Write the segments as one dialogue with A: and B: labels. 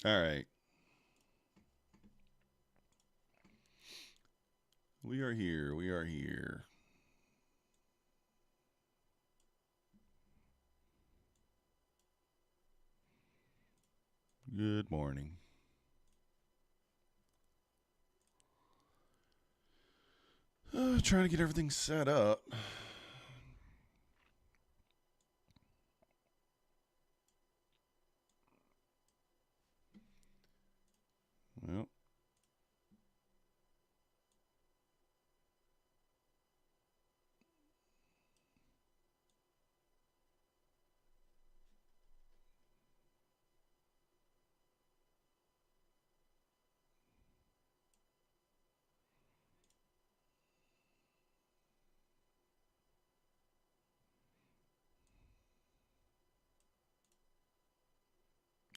A: All right. We are here. We are here. Good morning. Trying to get everything set up. Well,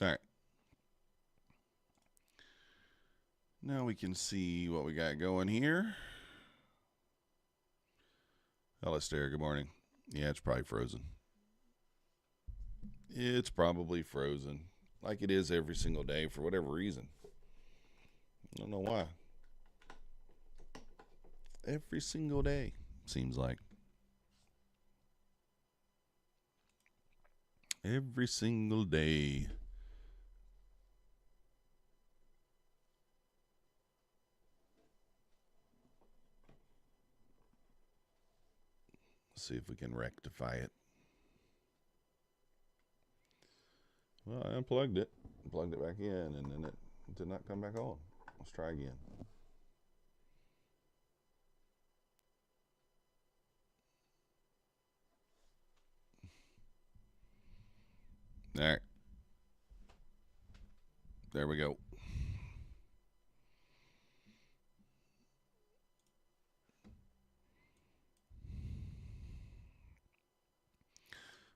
A: all right. Now we can see what we got going here. Alistair, good morning. Yeah, it's probably frozen. It's probably frozen. Like it is every single day for whatever reason. I don't know why. Every single day, seems like. Every single day. Let's see if we can rectify it. Well, I unplugged it, plugged it back in, and then it did not come back on. Let's try again. All right. There we go.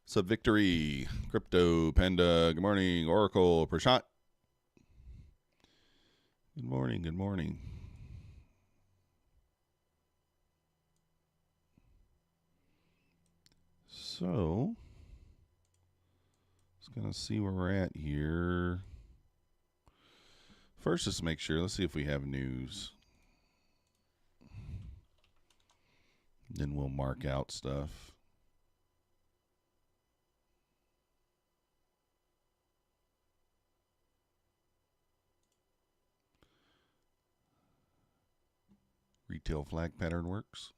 A: Sub Victory, Crypto, Panda, good morning, Oracle, Prashant. Good morning, good morning. So, just going to see where we're at here. First, just make sure, let's see if we have news. Then we'll mark out stuff. Retail flag pattern works.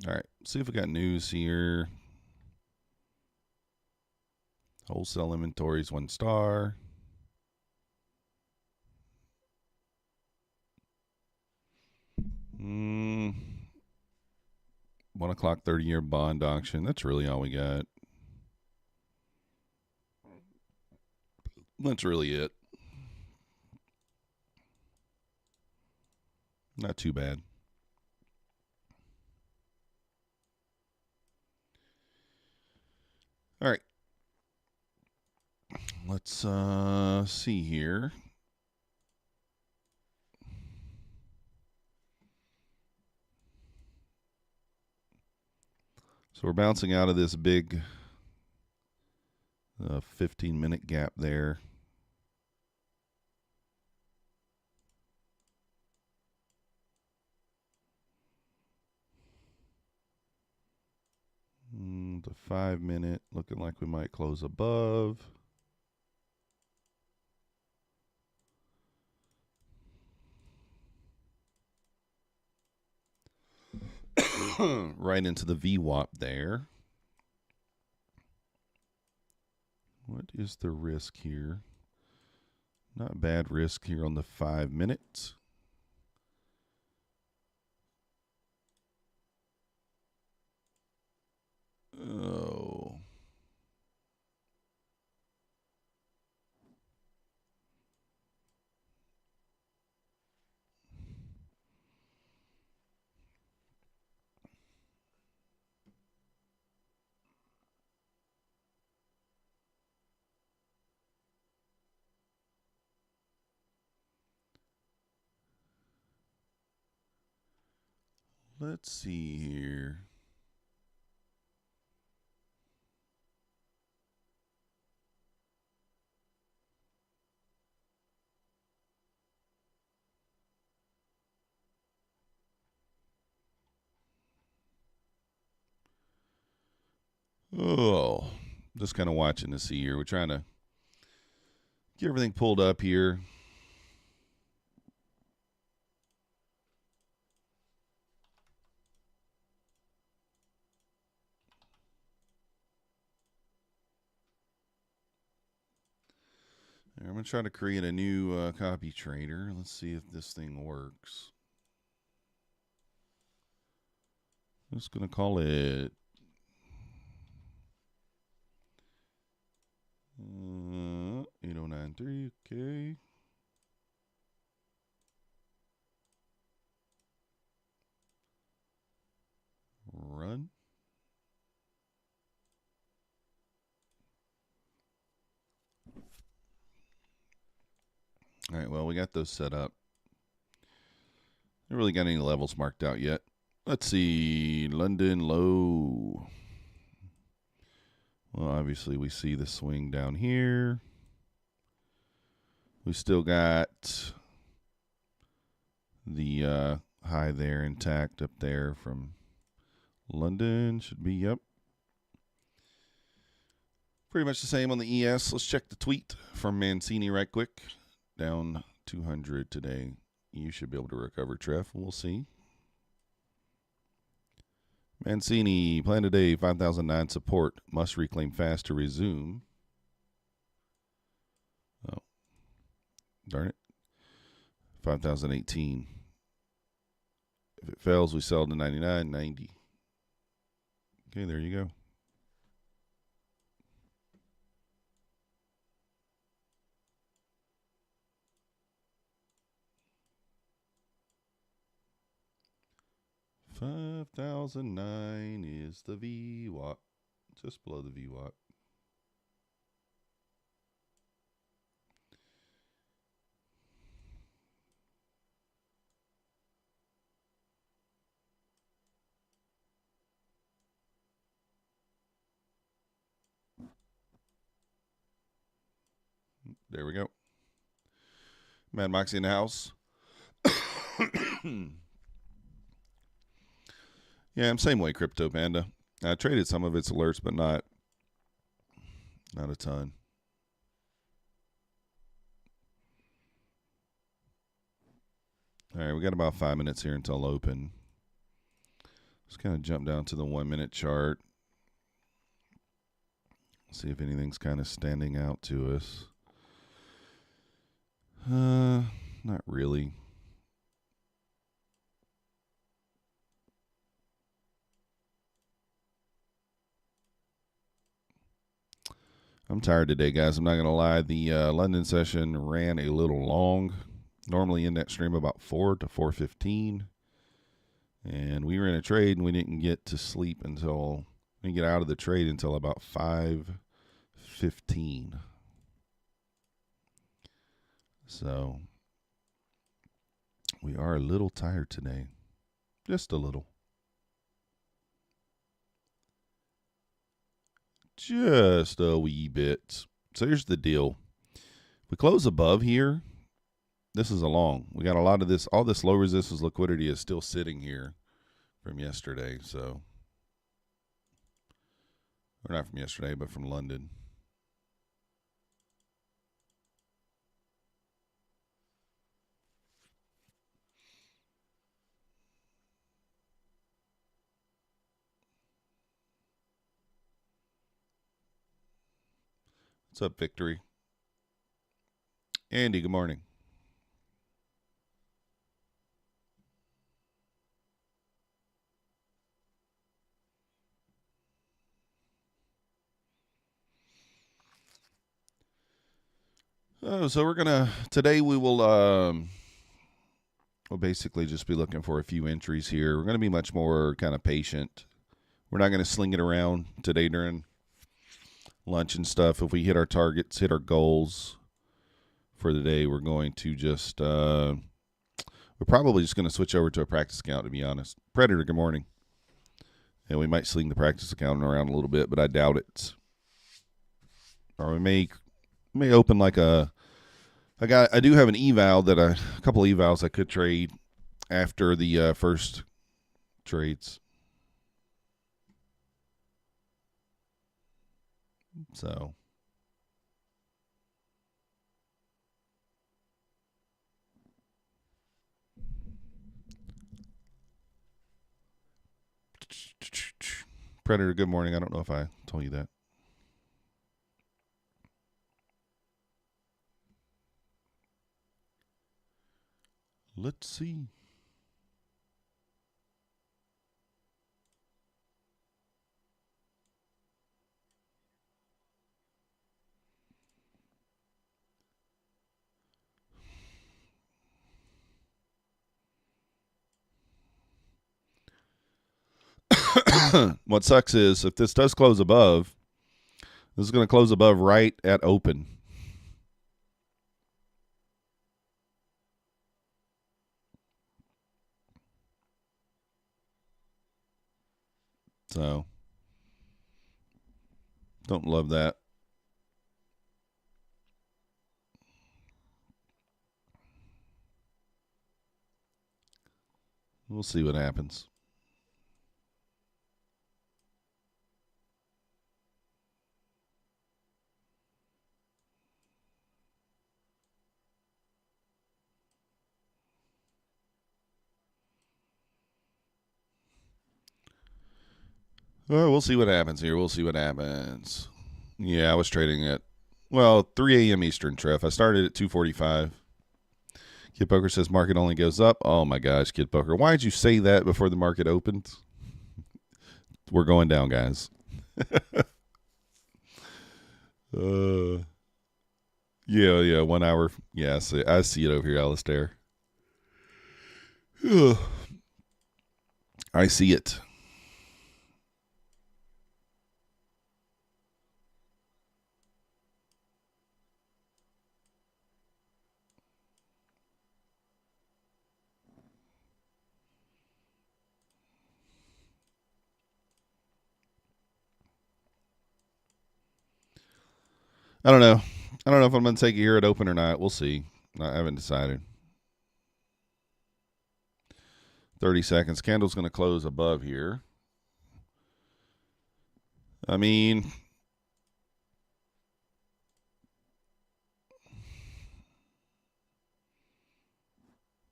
A: All right, see if we got news here. Wholesale inventories 1 star. Mm, 1 o'clock 30-year bond auction. That's really all we got. That's really it. Not too bad. All right. Let's see here. So we're bouncing out of this big 15-minute gap there. The 5-minute looking like we might close above. Right into the VWAP there. What is the risk here? Not bad risk here on the 5 minutes. Oh. Let's see here. Oh, just kind of watching to see here. We're trying to get everything pulled up here. I'm going to try to create a new copy trader. Let's see if this thing works. I'm just going to call it 8093. Okay. Run. All right, well, we got those set up. Haven't really got any levels marked out yet. Let's see. London low. Well, obviously, we see the swing down here. We still got the high there intact up there from London. Should be, yep. Pretty much the same on the ES. Let's check the tweet from Mancini right quick. Down 200 today. You should be able to recover, Trev. We'll see. Mancini, plan today, 5,009 support. Must reclaim fast to resume. Oh, darn it. 5,018. If it fails, we sell to 99.90. Okay, there you go. $5,009 is the VWAP. Just below the VWAP. There we go. Mad Moxie in the house. Yeah, I'm same way, Crypto Panda. I traded some of its alerts, but not a ton. All right, we got about 5 minutes here until open. Let's kind of jump down to the 1 minute chart. See if anything's kind of standing out to us. Not really. I'm tired today, guys. I'm not going to lie. The London session ran a little long. Normally in that stream about 4 to 4:15. And we were in a trade and we didn't get to sleep until, we didn't get out of the trade until about 5:15. So we are a little tired today. Just a little. Just a wee bit. So here's the deal. If we close above here, this is a long. We got a lot of this. All this low resistance liquidity is still sitting here from yesterday. So, or not from yesterday, but from London. What's up, Victory? Andy, good morning. So we're gonna today we will we'll basically just be looking for a few entries here. We're gonna be much more kind of patient. We're not gonna sling it around today during lunch and stuff. If we hit our targets, hit our goals for the day, we're going to just we're probably just going to switch over to a practice account, to be honest. Predator, good morning. And we might sling the practice account around a little bit, but I doubt it. Or we may open like I do have an eval that a couple of evals I could trade after the first trades. So Predator, good morning. I don't know if I told you that. Let's see. What sucks is if this does close above, this is going to close above right at open. So don't love that. We'll see what happens. Well, we'll see what happens here. We'll see what happens. Yeah, I was trading at 3 a.m. Eastern, Treff. I started at 2:45. Kid Poker says market only goes up. Oh my gosh, Kid Poker. Why did you say that before the market opened? We're going down, guys. Yeah, 1 hour. Yeah, I see it over here, Alistair. I see it. I don't know. I don't know if I'm going to take it here at open or not. We'll see. I haven't decided. 30 seconds. Candle's going to close above here. I mean,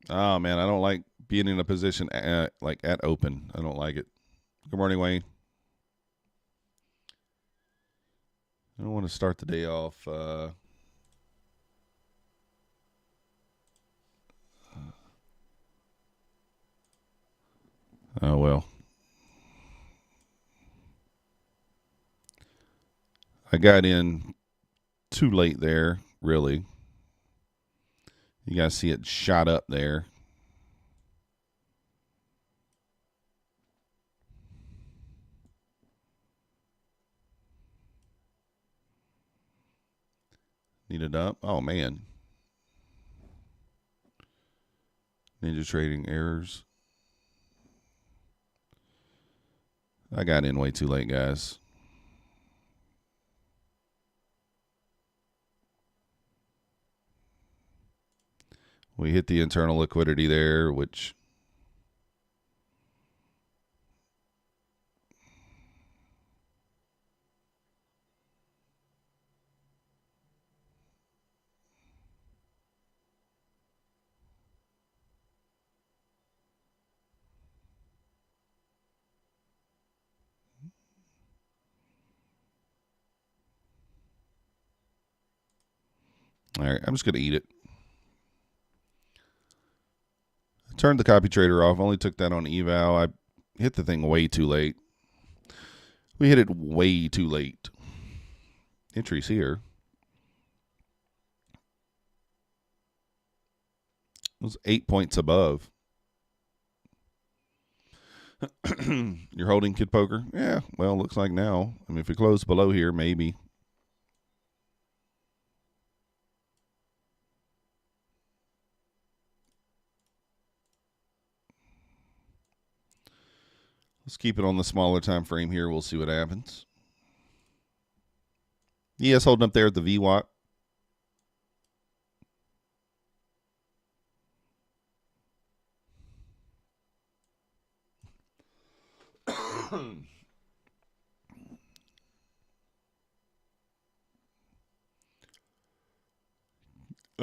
A: oh man, I don't like being in a position at open. I don't like it. Good morning, Wayne. I don't want to start the day off. Oh well. I got in too late there, really. You guys see it shot up there. Need it up. Oh man. Ninja trading errors. I got in way too late, guys. We hit the internal liquidity there, which all right, I'm just going to eat it. I turned the copy trader off. Only took that on eval. I hit the thing way too late. We hit it way too late. Entries here. It was 8 points above. You're holding Kid Poker? Yeah, well, looks like now. I mean, if we close below here, maybe. Let's keep it on the smaller time frame here. We'll see what happens. Yes, holding up there at the VWAP.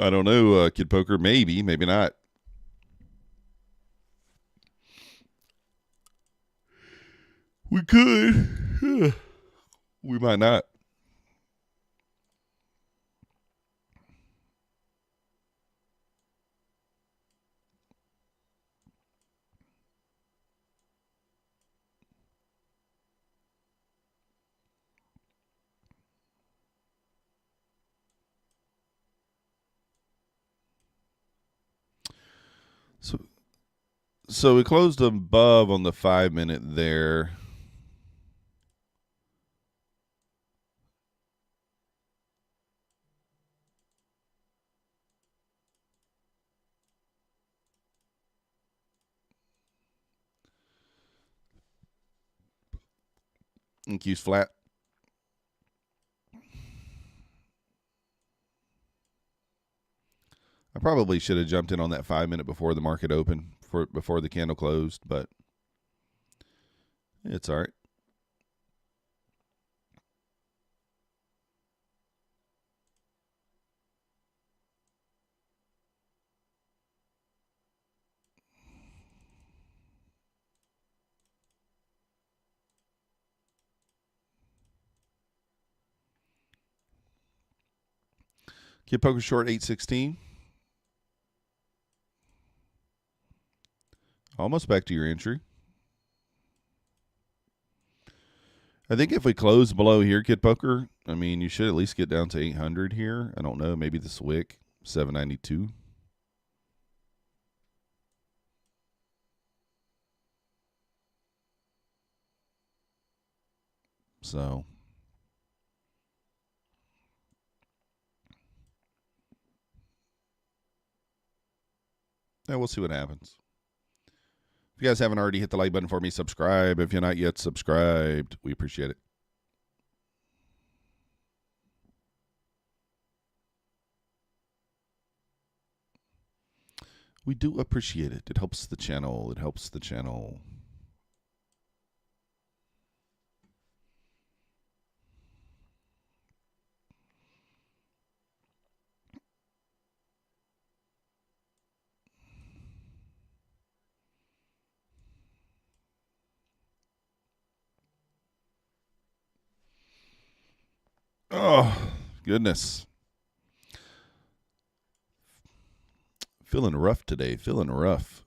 A: I don't know, Kid Poker. Maybe, maybe not. We could. We might not. So we closed above on the 5 minute there. And Q's flat. I probably should have jumped in on that 5 minute before the market opened, before the candle closed, but it's all right. Kid Poker short 816. Almost back to your entry. I think if we close below here, Kid Poker, I mean, you should at least get down to 800 here. I don't know. Maybe this wick, 792. So, yeah, we'll see what happens. If you guys haven't already hit the like button for me, subscribe. If you're not yet subscribed, we appreciate it. We do appreciate it. It helps the channel. It helps the channel. Oh, goodness. Feeling rough today. Feeling rough.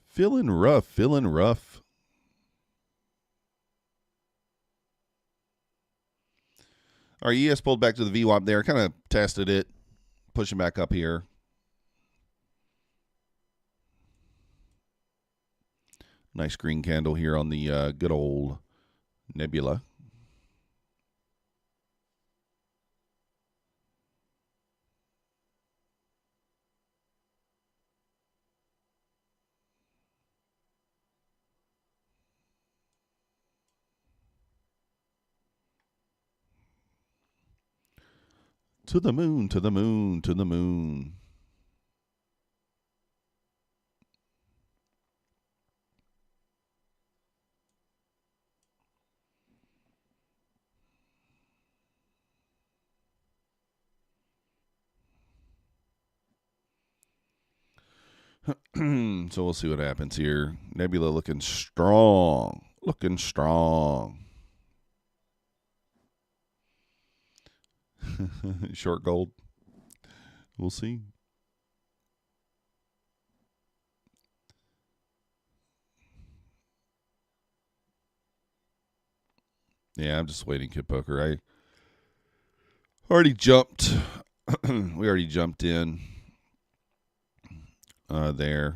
A: Feeling rough. Feeling rough. Our ES pulled back to the VWAP there. Kind of tested it. Pushing back up here. Nice green candle here on the good old Nebula. To the moon, to the moon, to the moon. So we'll see what happens here. Nebula looking strong. Looking strong. Short gold. We'll see. Yeah, I'm just waiting, Kid Poker. I already jumped. We already jumped in there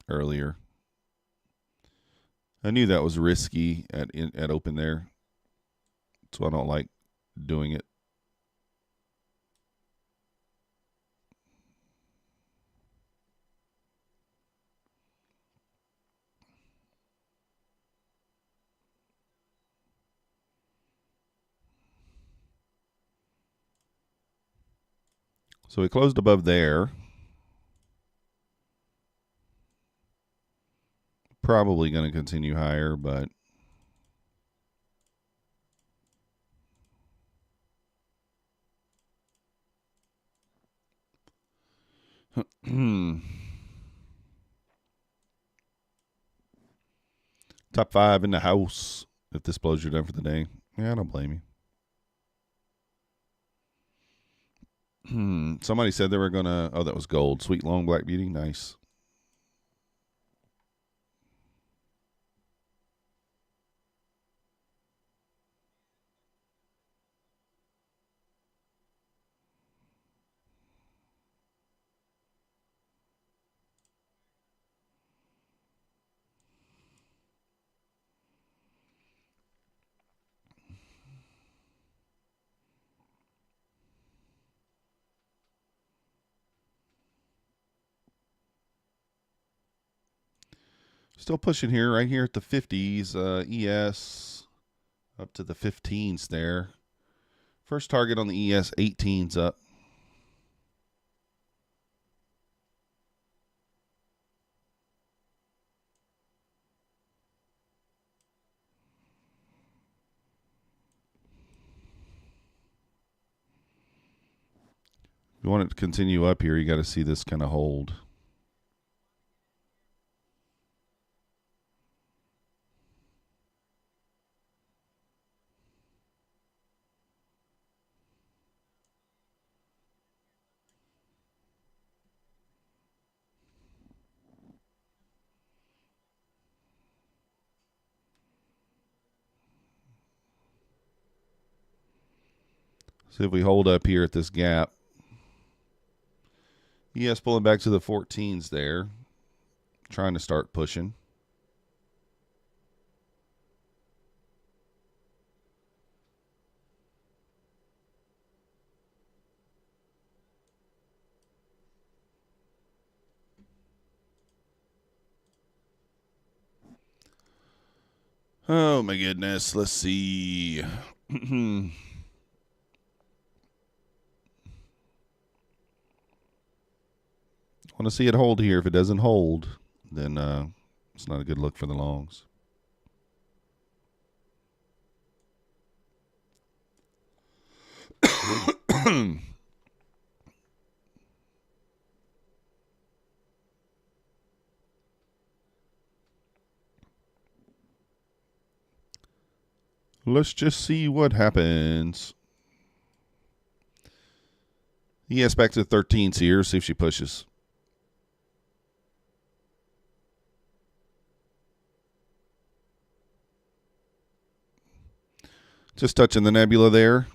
A: earlier. I knew that was risky at open there. So I don't like doing it. So we closed above there. probably going to continue higher, but top 5 in the house. If this blows you down for the day, yeah, I don't blame you. Somebody said they were gonna. Oh, that was gold. Sweet long black beauty, nice. Still pushing here, right here at the 50s. ES up to the 15s there. First target on the ES, 18s up. If you want it to continue up here, you got to see this kind of hold. See if we hold up here at this gap. ES pulling back to the 14s there. Trying to start pushing. Oh my goodness. Let's see. Want to see it hold here. If it doesn't hold, then it's not a good look for the longs. Let's just see what happens. ES back to the 13s here. See if she pushes. Just touching the nebula there.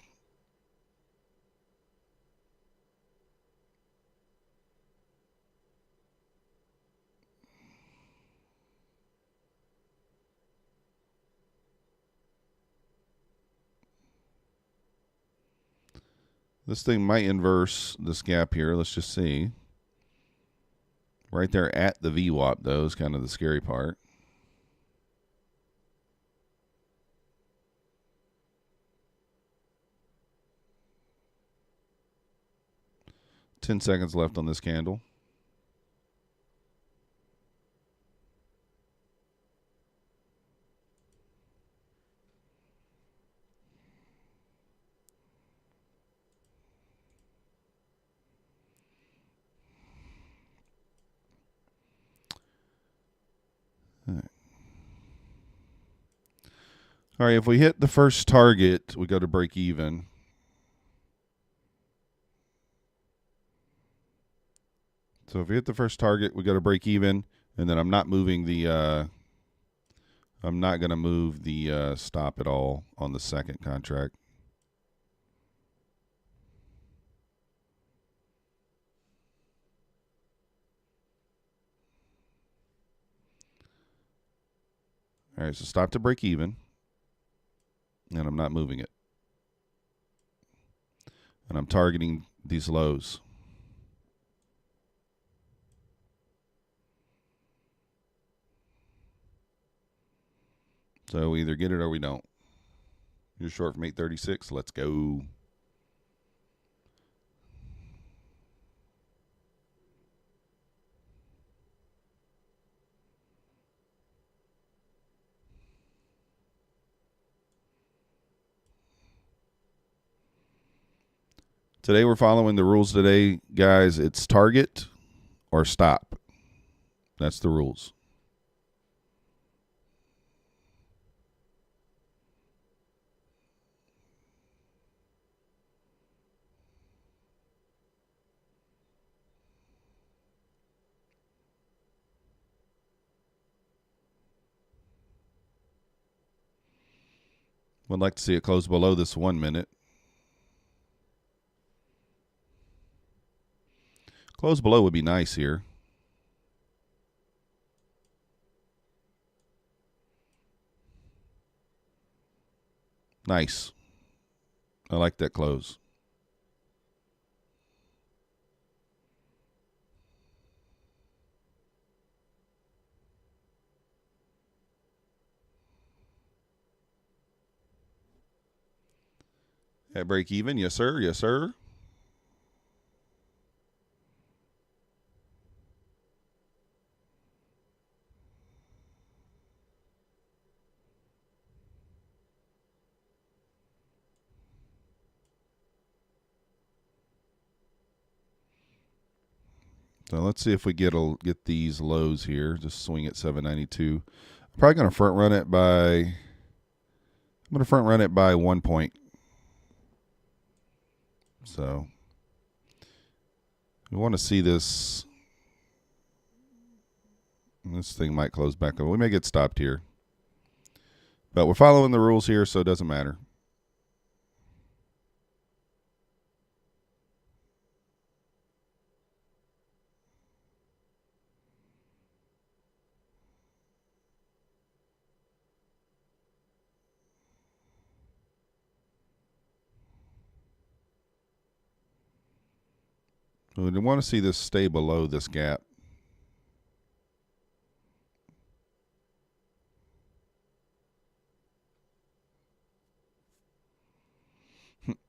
A: This thing might inverse this gap here. Let's just see. Right there at the VWAP, though, is kind of the scary part. Ten seconds left on this candle. All right, if we hit the first target, we go to break even. So if we hit the first target, we go to break even, and then I'm not moving the I'm not going to move the stop at all on the second contract. All right, so stop to break even, and I'm not moving it. And I'm targeting these lows. So we either get it or we don't. You're short from 836. Let's go. Today we're following the rules today, guys. It's target or stop. That's the rules. Would like to see it close below this 1 minute. Close below would be nice here. Nice. I like that close. At break even, yes sir, yes sir. So let's see if we get these lows here. Just swing at 792. I'm probably going to front run it by 1 point. So we want to see this. This thing might close back up. We may get stopped here. But we're following the rules here, so it doesn't matter. We want to see this stay below this gap.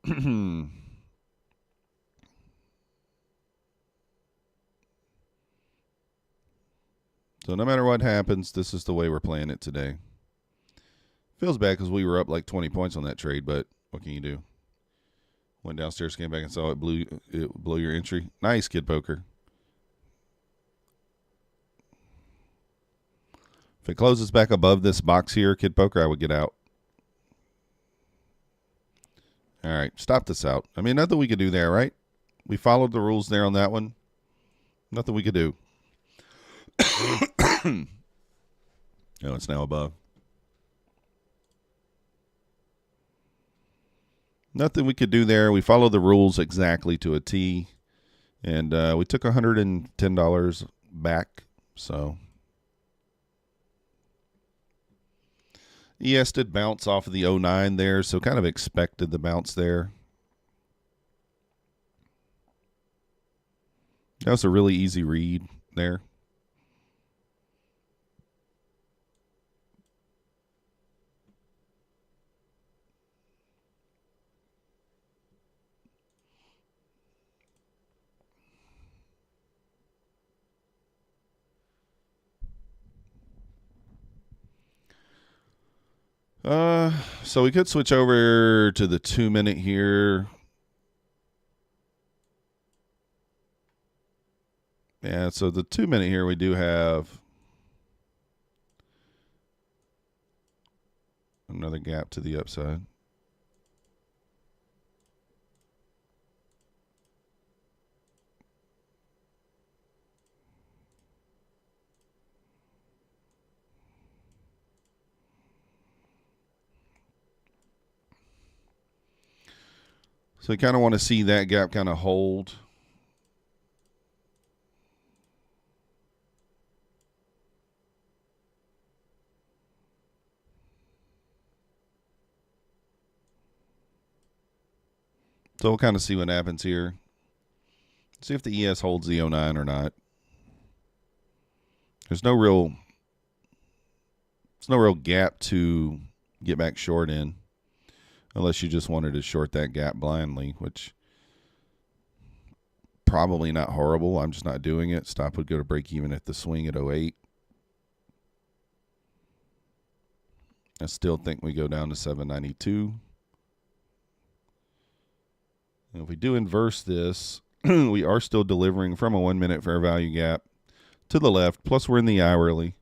A: So no matter what happens, this is the way we're playing it today. Feels bad because we were up like 20 points on that trade, but what can you do? Went downstairs, came back and saw it blew your entry. Nice, Kid Poker. If it closes back above this box here, Kid Poker, I would get out. All right, stop this out. I mean, nothing we could do there, right? We followed the rules there on that one. Nothing we could do. Oh, it's now above. Nothing we could do there. We followed the rules exactly to a T. And we took $110 back. So ES did bounce off of the 09 there, so kind of expected the bounce there. That was a really easy read there. So we could switch over to the 2 minute here. Yeah, so the 2 minute here, we do have another gap to the upside. So we kind of want to see that gap kind of hold. So we'll kind of see what happens here. See if the ES holds the 09 or not. There's no real gap to get back short in, unless you just wanted to short that gap blindly, which probably not horrible. I'm just not doing it. Stop would go to break even at the swing at 08. I still think we go down to 792. And if we do inverse this, we are still delivering from a 1 minute fair value gap to the left. Plus, we're in the hourly.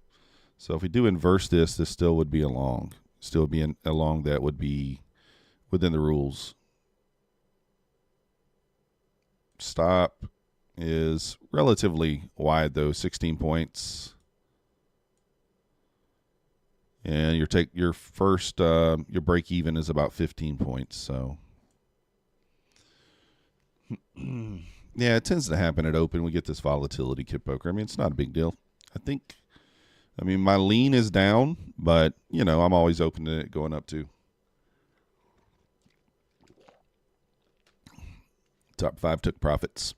A: So if we do inverse this, this still would be a long. Still be a long that would be within the rules. Stop is relatively wide, though, 16 points. And your first your break even is about 15 points. So yeah, it tends to happen at open. We get this volatility, Kid Poker. I mean, it's not a big deal. I mean, my lean is down, but you know, I'm always open to it going up too. Top 5 took profits.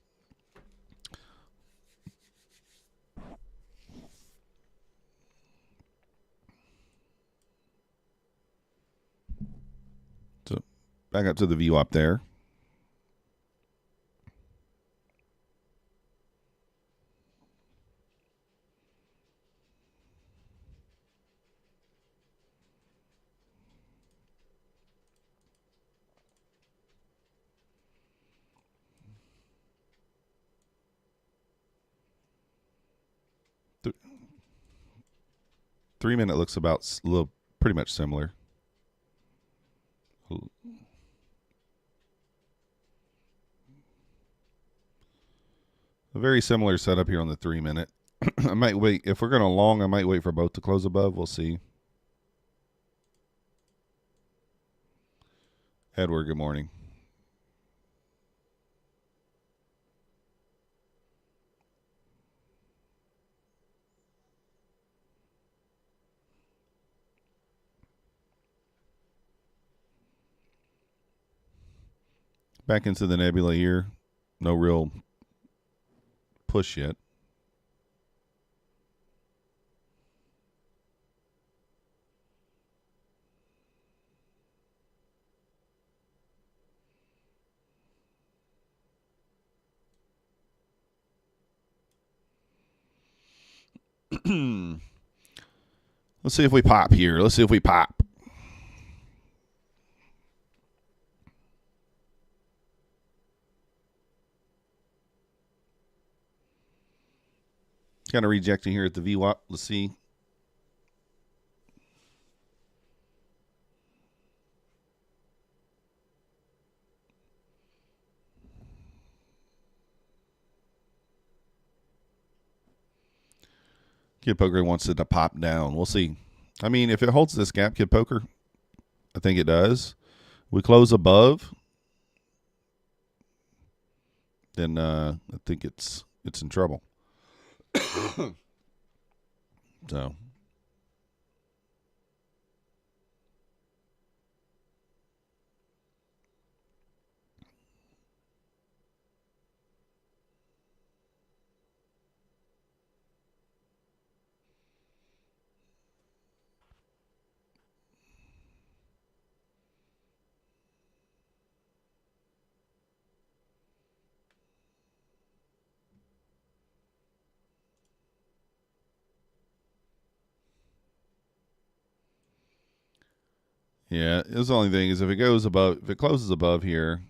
A: So back up to the VWAP there. Three-minute looks about pretty much similar. A very similar setup here on the 3-minute. I might wait. If we're going to long, I might wait for both to close above. We'll see. Edward, good morning. Back into the nebula here. No real push yet. Let's see if we pop here. Let's see if we pop. Kind of rejecting here at the VWAP. Let's see. Kid Poker wants it to pop down. We'll see. I mean, if it holds this gap, Kid Poker, I think it does. We close above, then I think it's in trouble. So. Yeah, the only thing is if it closes above here.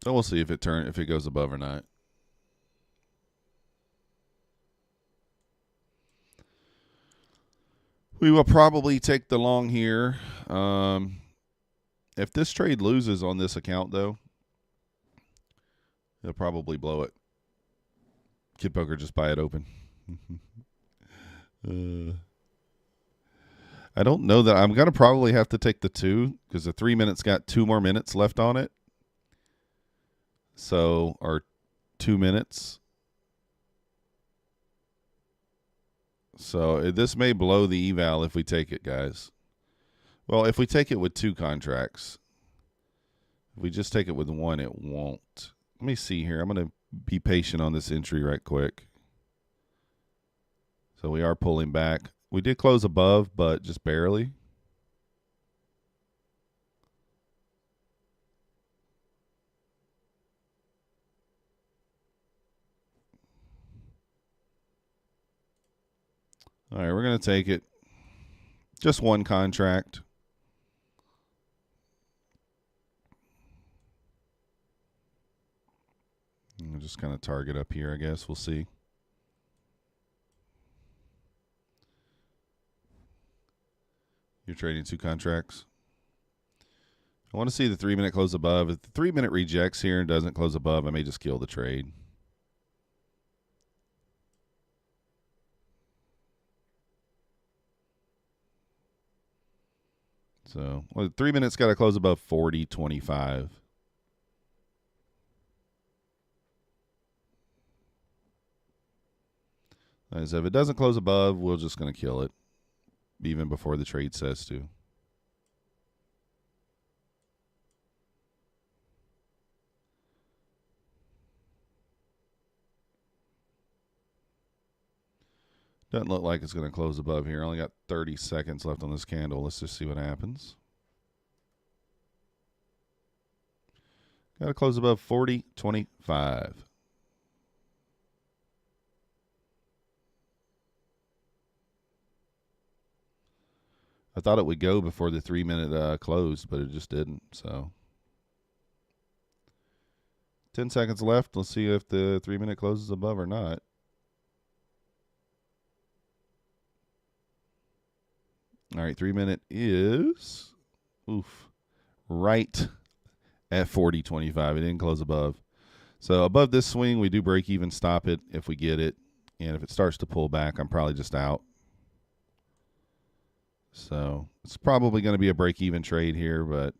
A: So we'll see if it goes above or not. We will probably take the long here. If this trade loses on this account, though, they'll probably blow it. Kid Poker, just buy it open. I don't know that I'm going to probably have to take the 2 because the 3 minutes got 2 more minutes left on it. So, or 2 minutes. So this may blow the eval if we take it, guys. Well, if we take it with 2 contracts. If we just take it with 1, it won't. Let me see here. I'm going to be patient on this entry right quick. So we are pulling back. We did close above, but just barely. All right, we're going to take it. Just one contract. We'll just kind of target up here, I guess. We'll see. You're trading 2 contracts. I want to see the 3-minute close above. If the 3-minute rejects here and doesn't close above, I may just kill the trade. So, well, 3 minutes got to close above 40.25. So if it doesn't close above, we're just going to kill it, even before the trade says to. Doesn't look like it's going to close above here. Only got 30 seconds left on this candle. Let's just see what happens. Got to close above 40.25. I thought it would go before the 3-minute closed, but it just didn't. So 10 seconds left. Let's see if the 3-minute closes above or not. All right, 3-minute is right at 40.25. It didn't close above. So above this swing, we do break even, stop it if we get it. And if it starts to pull back, I'm probably just out. So it's probably going to be a break-even trade here, but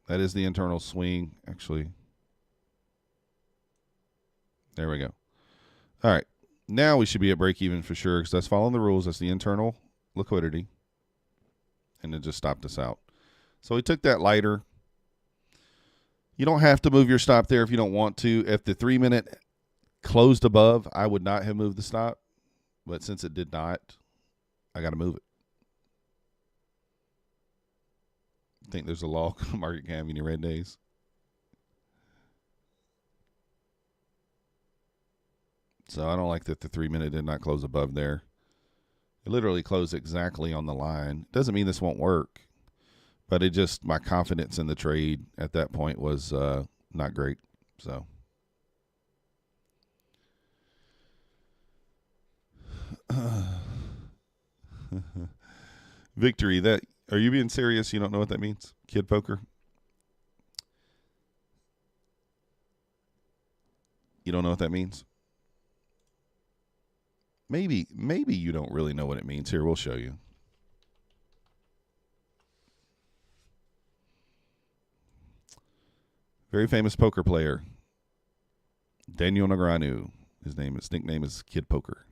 A: that is the internal swing, actually. There we go. All right. Now we should be at break-even for sure because that's following the rules. That's the internal liquidity. And it just stopped us out. So we took that lighter. You don't have to move your stop there if you don't want to. If the 3-minute closed above, I would not have moved the stop. But since it did not, I got to move it. I think there's a law market cap any red days. So I don't like that the 3-minute did not close above there. It literally closed exactly on the line. Doesn't mean this won't work. But it just, my confidence in the trade at that point was not great. So. Victory. That, are you being serious? You don't know what that means? Kid poker? You don't know what that means? Maybe you don't really know what it means. Here, we'll show you. Very famous poker player, Daniel Negreanu. His nickname is Kid Poker.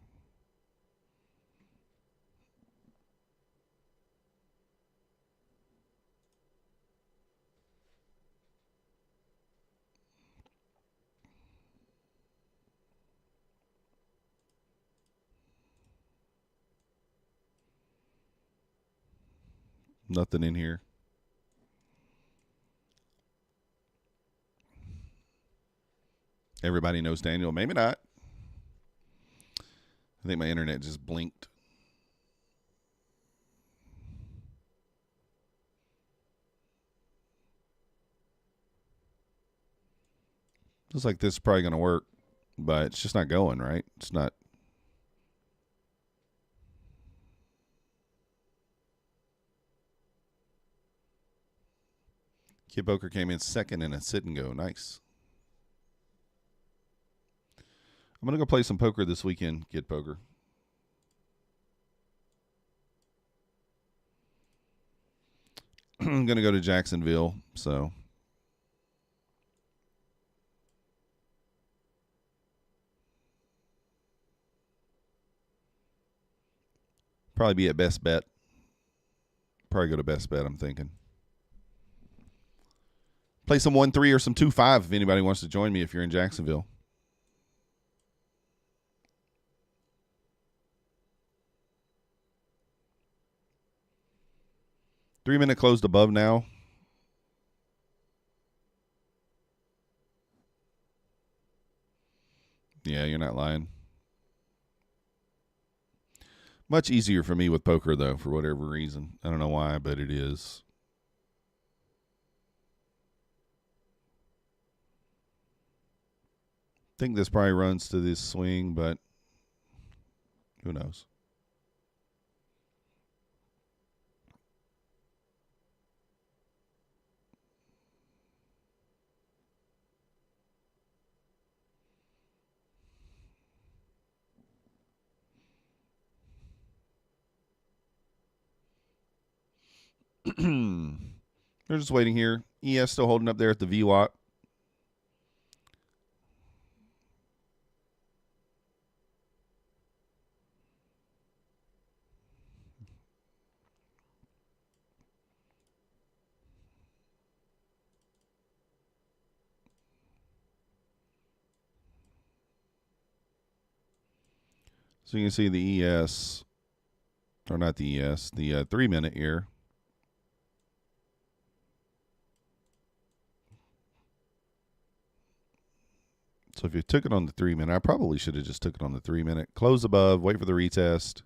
A: Nothing in here. Everybody knows Daniel. Maybe not. I think my internet just blinked. Looks like this is probably going to work, but it's just not going, right? It's not. Kid Poker came in second in a sit and go. Nice. I'm going to go play some poker this weekend, Kid Poker. I'm going to go to Jacksonville, so. Probably be at Best Bet. Probably go to Best Bet, I'm thinking. Play some 1-3 or some 2-5 if anybody wants to join me if you're in Jacksonville. Three-minute closed above now. that line. Much easier for me with poker, though, for whatever reason. I don't know why, but it is. I think this probably runs to this swing, but who knows? They're just waiting here. ES still holding up there at the VWAP. So you can see the ES, or not the ES, the 3 minute here. So if you took it on the 3 minute, I probably should have just took it on the 3 minute. Close above, wait for the retest.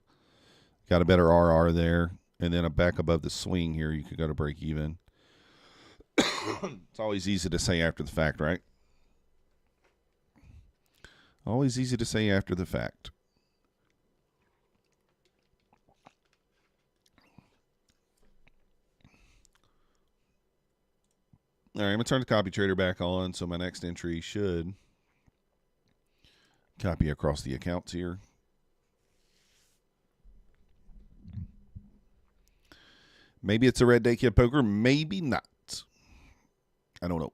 A: Got a better RR there. And then a back above the swing here, you could go to break even. It's always easy to say after the fact, right? Always easy to say after the fact. All right, I'm going to turn the copy trader back on, so my next entry should copy across the accounts here. Maybe it's a red day kid poker, maybe not. I don't know.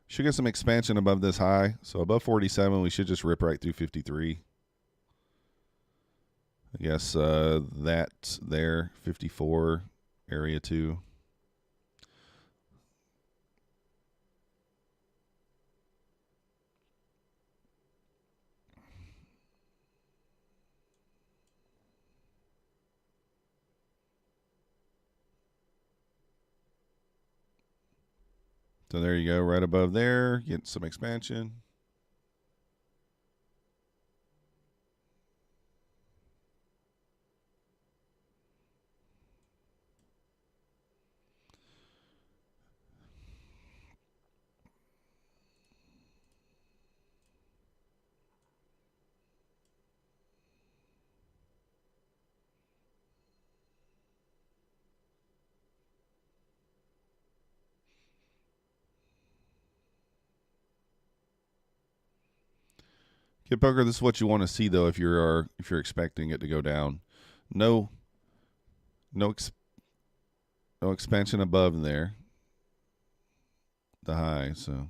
A: Should get some expansion above this high. So above 47, we should just rip right through 53. I guess that there, 54, area 2. So there you go, right above there, get some expansion. Kid poker, this is what you want to see though if you're expecting it to go down. No expansion above there. The high, so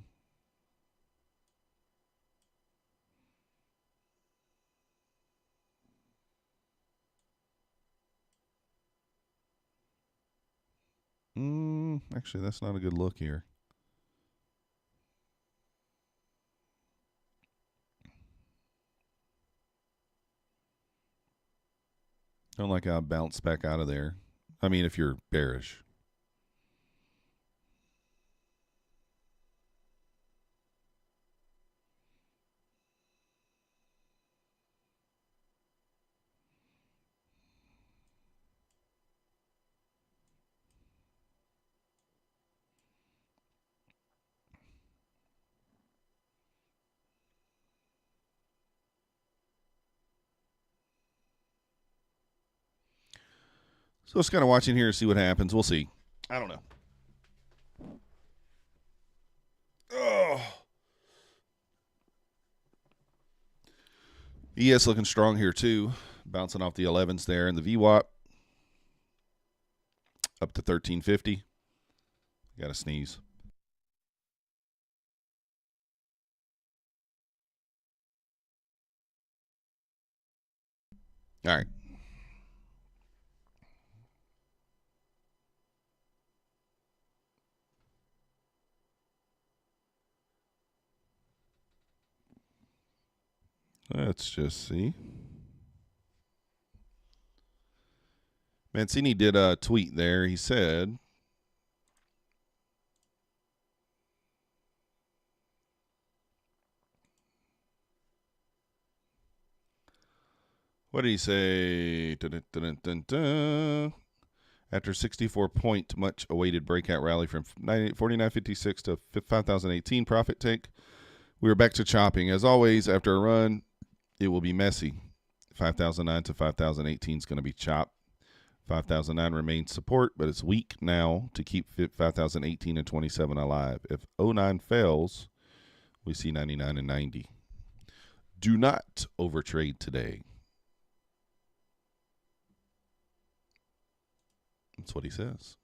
A: actually that's not a good look here. Don't like how I bounce back out of there. I mean, if you're bearish. So just kind of watching here to see what happens. We'll see. I don't know. Oh. ES looking strong here too. Bouncing off the 11s there. And the VWAP up to 1350. Got to sneeze. All right. Let's just see. Mancini did a tweet there. He said, What did he say? Dun, dun, dun, dun. After 64-point much awaited breakout rally from 49.56 to 5,018 profit take, we are back to chopping. As always, after a run, it will be messy. 5,009 to 5,018 is going to be chopped. 5,009 remains support, but it's weak now to keep 5,018 and 27 alive. If 09 fails, we see 99 and 90. Do not overtrade today. That's what he says.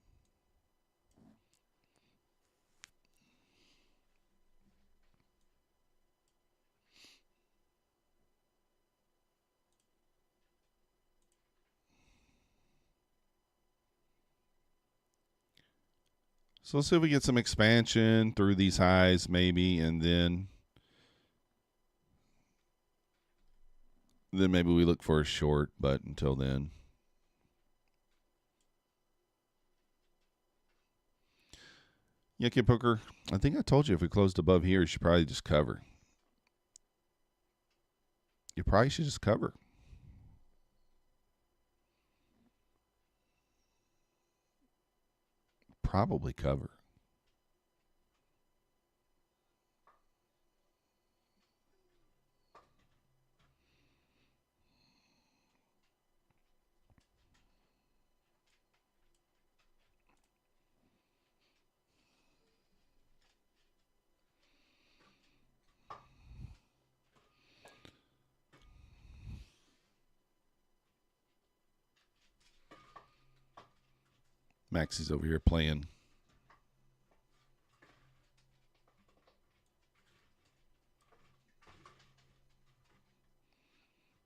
A: So let's see if we get some expansion through these highs maybe, and then maybe we look for a short, but until then. Yeah, Kid Poker, I think I told you if we closed above here, you should probably just cover. You probably should just cover. Probably cover. Maxie's over here playing.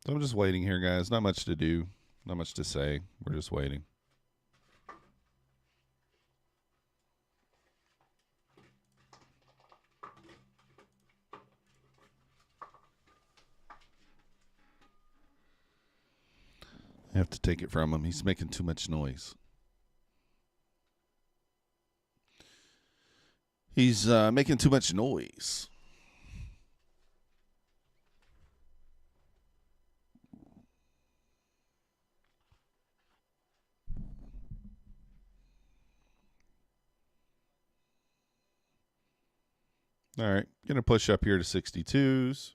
A: So I'm just waiting here, guys. Not much to do. Not much to say. We're just waiting. I have to take it from him. He's making too much noise. He's making too much noise. All right. Going to push up here to 62s.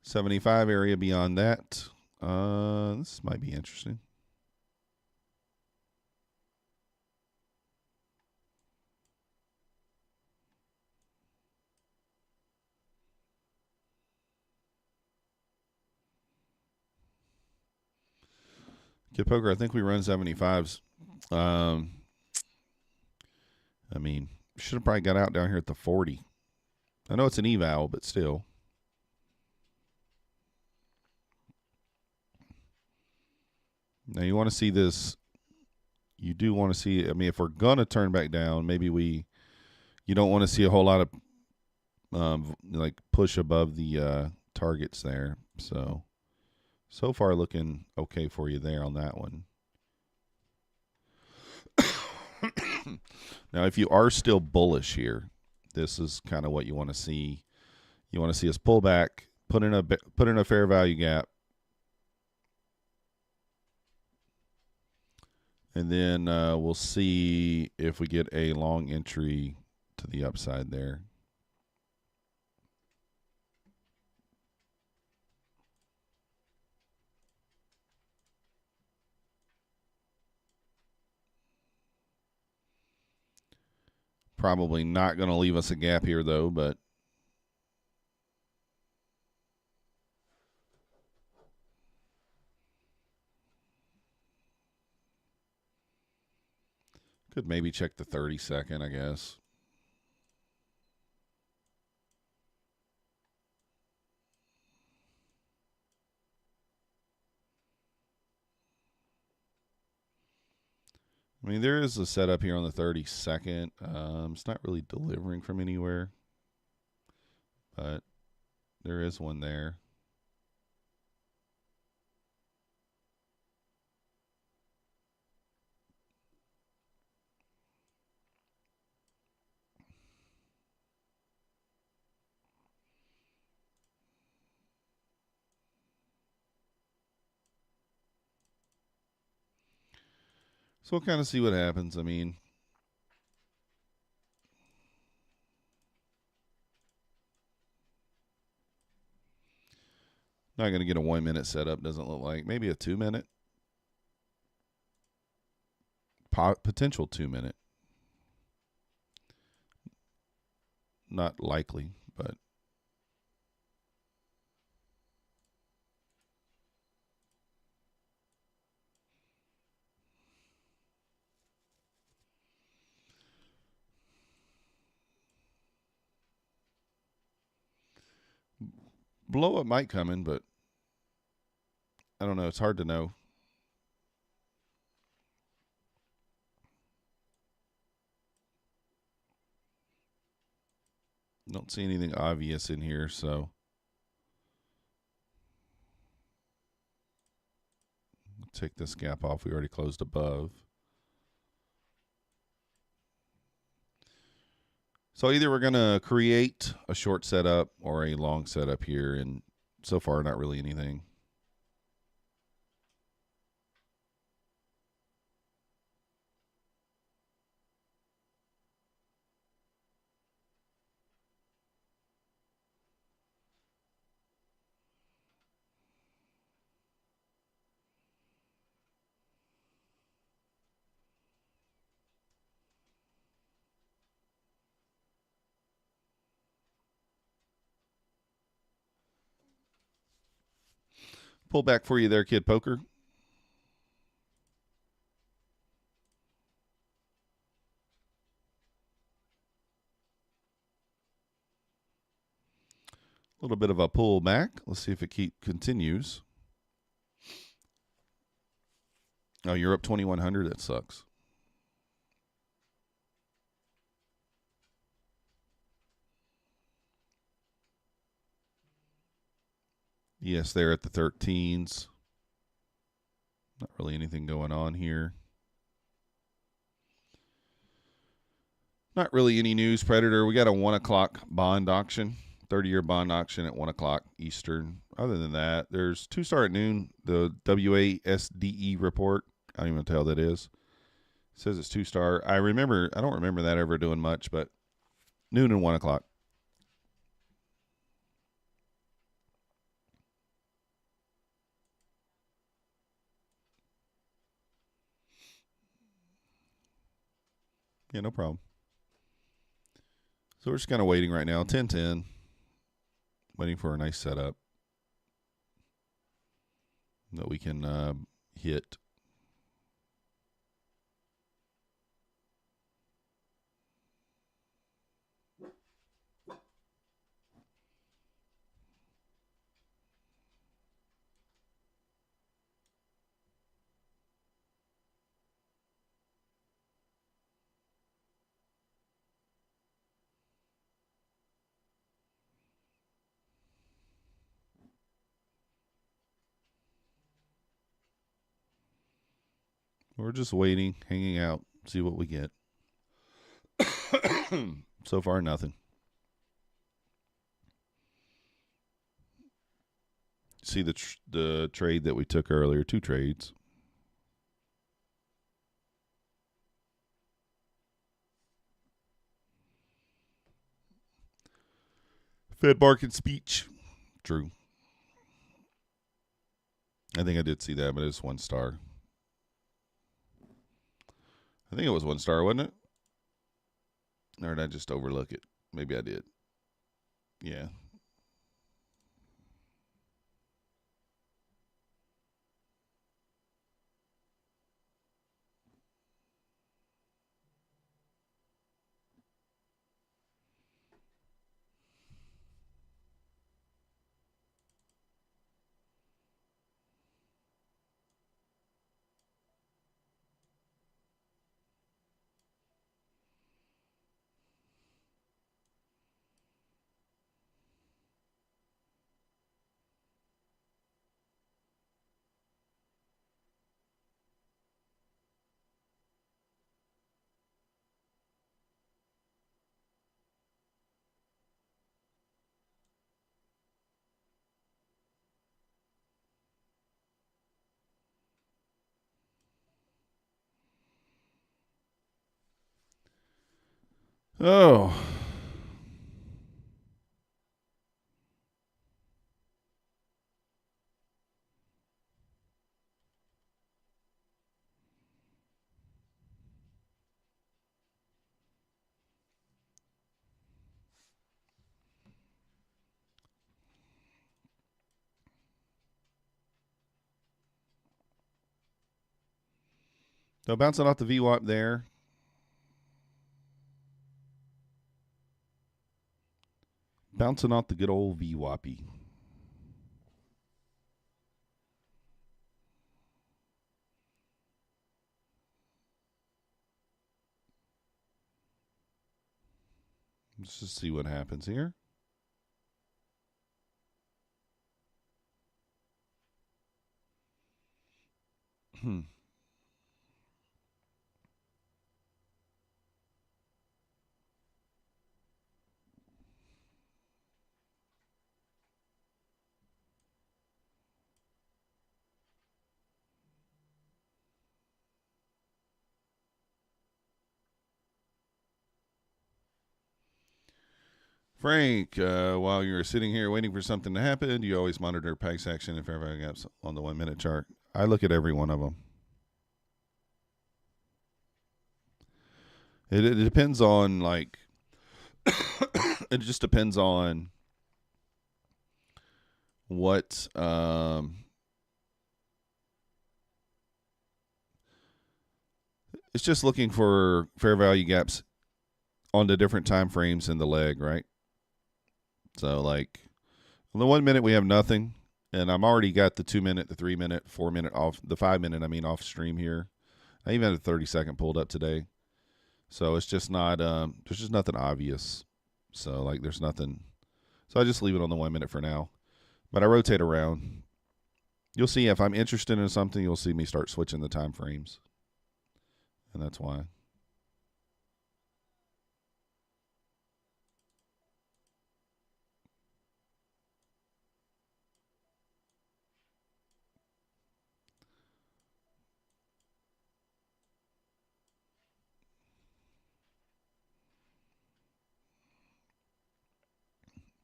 A: 75 area beyond that. This might be interesting. Kid Poker, I think we run 75s. I mean, should have probably got out down here at the 40. I know it's an eval, but still. Now you want to see this. You do want to see. I mean, if we're gonna turn back down, maybe you don't want to see a whole lot of like push above the targets there. So far looking okay for you there on that one. Now, if you are still bullish here, this is kind of what you want to see. You want to see us pull back, put in a fair value gap, and then we'll see if we get a long entry to the upside there. Probably not going to leave us a gap here, though, but could maybe check the 30-second, I guess. I mean, there is a setup here on the 32nd. It's not really delivering from anywhere, but there is one there. So we'll kind of see what happens. I mean, not going to get a 1 minute setup, doesn't look like. Maybe a 2 minute. Potential 2 minute. Not likely, but blow up might come in, but I don't know. It's hard to know. Don't see anything obvious in here, so take this gap off. We already closed above. So either we're going to create a short setup or a long setup here, and so far not really anything. Pull back for you there, Kid Poker. A little bit of a pull back. Let's see if it continues. Oh, you're up 2,100. That sucks. Yes, they're at the 13s. Not really anything going on here. Not really any news, Predator. We got a 1 o'clock bond auction, 30-year bond auction at 1 o'clock Eastern. Other than that, there's 2-star at noon, the WASDE report. I don't even know what the hell that is. It says it's 2-star. I don't remember that ever doing much, but noon and 1 o'clock. Yeah, no problem. So we're just kind of waiting right now. 10-10. Waiting for a nice setup that we can hit. We're just waiting, hanging out, see what we get. So far, nothing. See the trade that we took earlier, 2 trades. Fed market speech. True. I think I did see that, but it's 1 star. I think it was 1 star, wasn't it? Or did I just overlook it? Maybe I did. Yeah. Oh. So bouncing off the VWAP there. Bouncing off the good old VWAP. Let's just see what happens here. Frank, while you're sitting here waiting for something to happen, do you always monitor price action and fair value gaps on the 1 minute chart? I look at every one of them. It depends on, like, it just depends on what it's just looking for fair value gaps on the different time frames in the leg, right? So, like, in the 1 minute we have nothing, and I'm already got the 2 minute, the 3 minute, 4 minute off, the 5 minute, off stream here. I even had a 30-second pulled up today. So it's just not, there's just nothing obvious. So, like, there's nothing. So I just leave it on the 1 minute for now. But I rotate around. You'll see if I'm interested in something, you'll see me start switching the time frames. And that's why.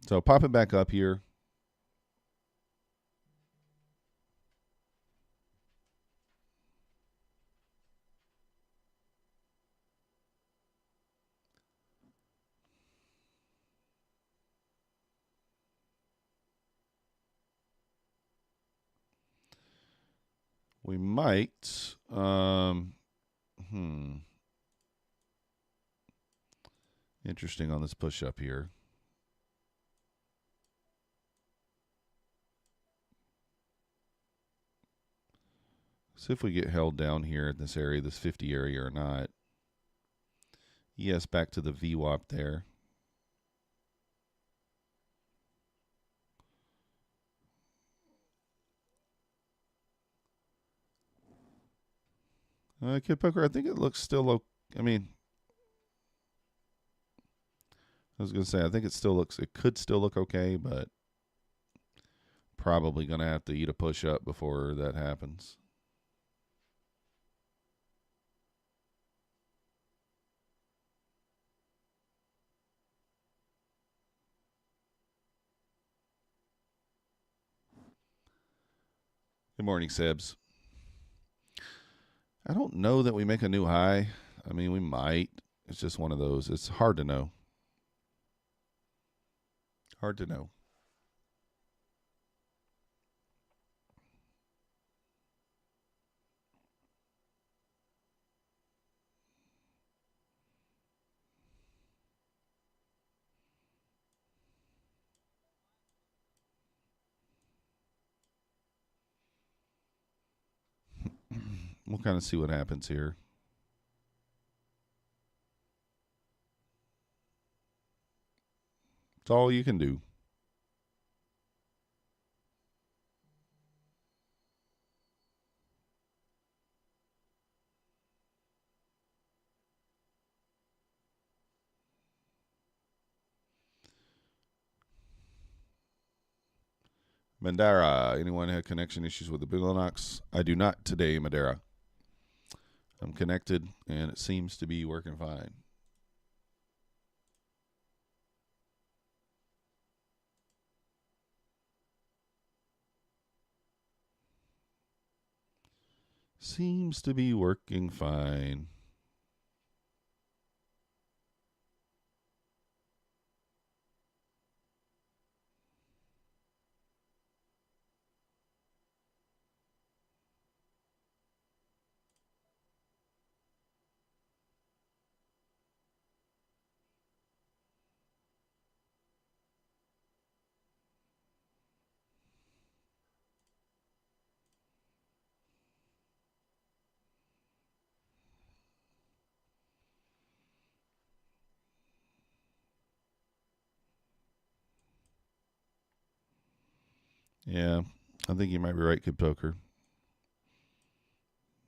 A: So pop it back up here. We might, interesting on this push up here. See if we get held down here in this area, this 50 area or not. Yes, back to the VWAP there. Kid Poker, I think it looks still, I mean, I was going to say, I think it could still look okay, but probably going to have to eat a push up before that happens. Good morning, Sebs. I don't know that we make a new high. I mean, we might. It's just one of those. It's hard to know. Hard to know. We'll kind of see what happens here. It's all you can do. Mandara, anyone had connection issues with the Bulenox? I do not today, Madera. I'm connected, and it seems to be working fine. Seems to be working fine. Yeah, I think you might be right, Kid Poker.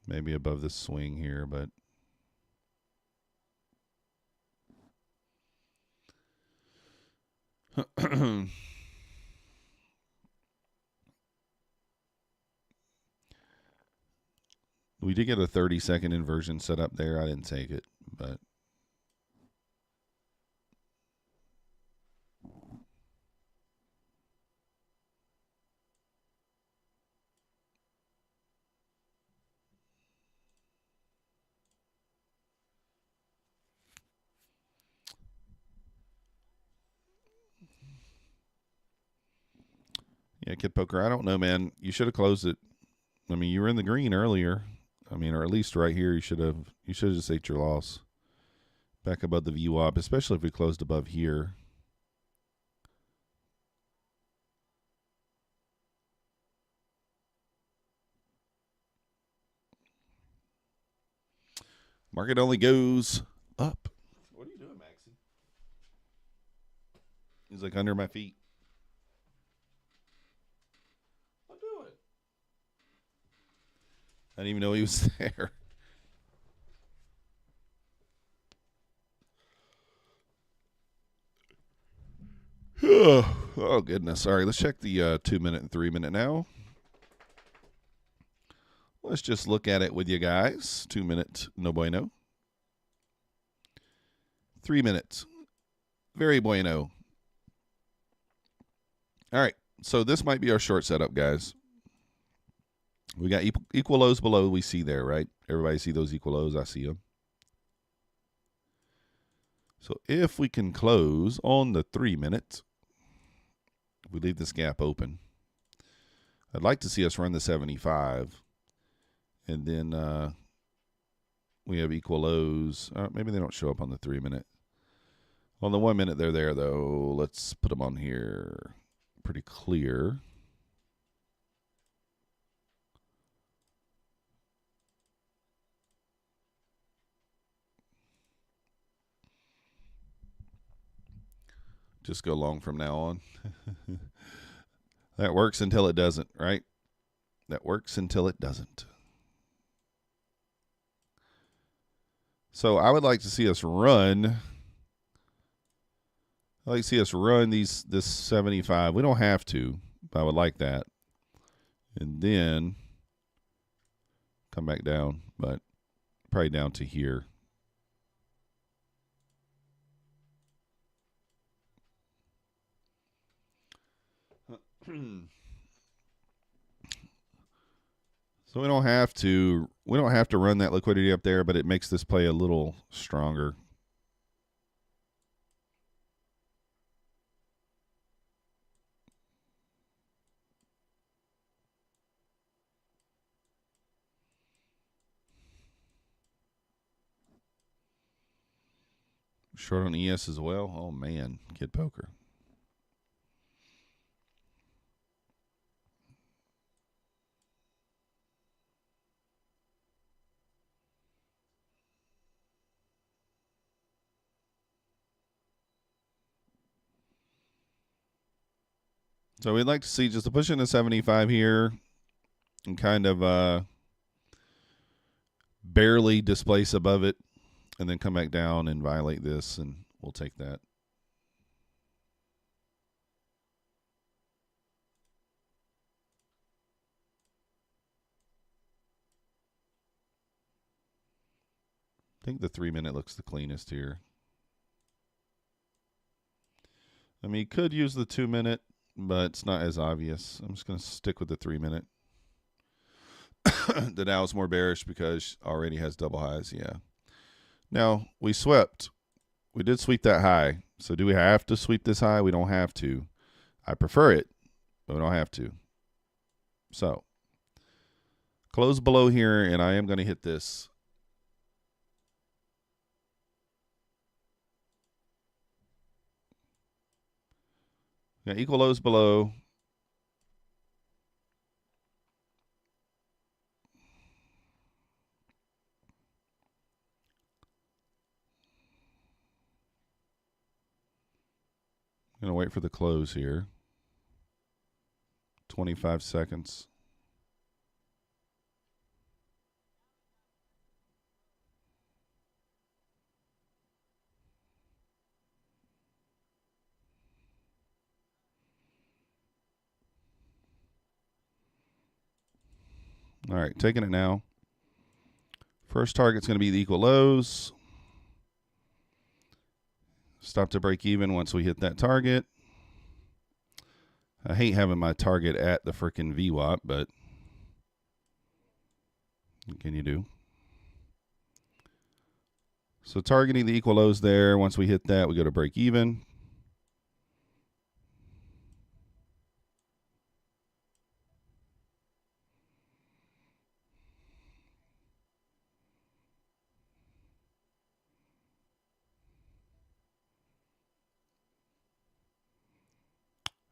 A: Maybe above this swing here, but we did get a 30-second inversion set up there. I didn't take it, but yeah, Kid Poker, I don't know, man. You should have closed it. I mean, you were in the green earlier. I mean, or at least right here, you should have just ate your loss. Back above the VWAP, especially if we closed above here. Market only goes up. What are you doing, Maxie? He's like under my feet. I'll do it. I didn't even know he was there. Oh, goodness. All right, let's check the 2-minute and 3-minute now. Let's just look at it with you guys. 2-minute, no bueno. 3 minutes, very bueno. All right, so this might be our short setup, guys. We got equal lows below we see there, right? Everybody see those equal lows? I see them. So if we can close on the 3 minutes, we leave this gap open. I'd like to see us run the 75. And then we have equal lows. Maybe they don't show up on the 3 minute. On the 1 minute, they're there, though. Let's put them on here. Pretty clear. Just go long from now on. That works until it doesn't, right? That works until it doesn't. So I would like to see us run. I'd like to see us run this 75. We don't have to, but I would like that. And then come back down, but probably down to here. So we don't have to run that liquidity up there, but it makes this play a little stronger. Short on ES as well. Oh man, Kid Poker. So we'd like to see just a push into 75 here and kind of barely displace above it and then come back down and violate this, and we'll take that. I think the 3 minute looks the cleanest here. I mean, you could use the 2 minute, but it's not as obvious. I'm just going to stick with the 3 minute. The Dow is more bearish because already has double highs. Yeah. Now, we swept. We did sweep that high. So do we have to sweep this high? We don't have to. I prefer it, but we don't have to. So, close below here, and I am going to hit this. Yeah, equal lows below. I'm going to wait for the close here. 25 seconds. All right, taking it now. First target's going to be the equal lows. Stop to break even once we hit that target. I hate having my target at the freaking VWAP, but what can you do? So targeting the equal lows there. Once we hit that, we go to break even.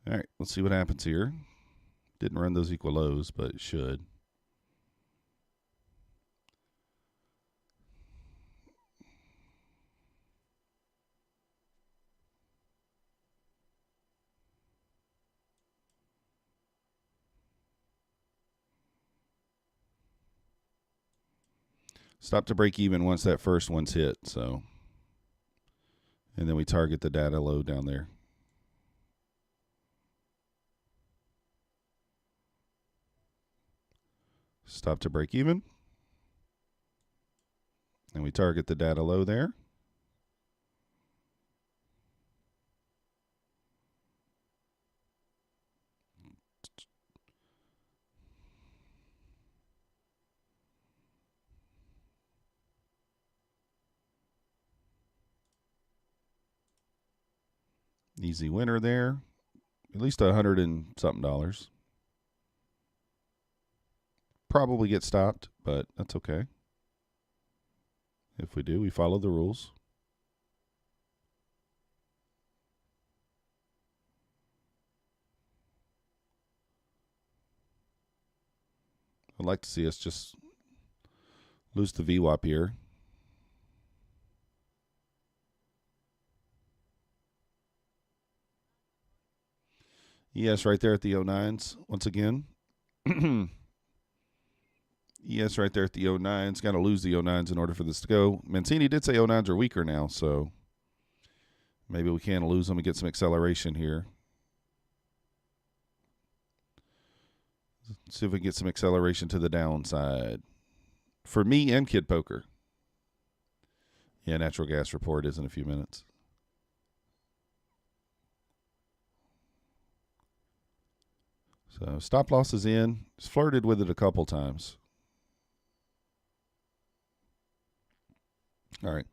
A: All right, let's see what happens here. Didn't run those equal lows, but it should. Stop to break even once that first one's hit. So, and then we target the data low down there. Stop to break even. And we target the data low there. Easy winner there. At least $100 and something. Probably get stopped, but that's okay. If we do, we follow the rules. I'd like to see us just lose the VWAP here. Yes, right there at the 09s once again. Yes, right there at the 09s. Got to lose the 09s in order for this to go. Mancini did say 09s are weaker now, so maybe we can lose them and get some acceleration here. Let's see if we can get some acceleration to the downside. For me and Kid Poker. Yeah, natural gas report is in a few minutes. So stop loss is in. Just flirted with it a couple times. All right.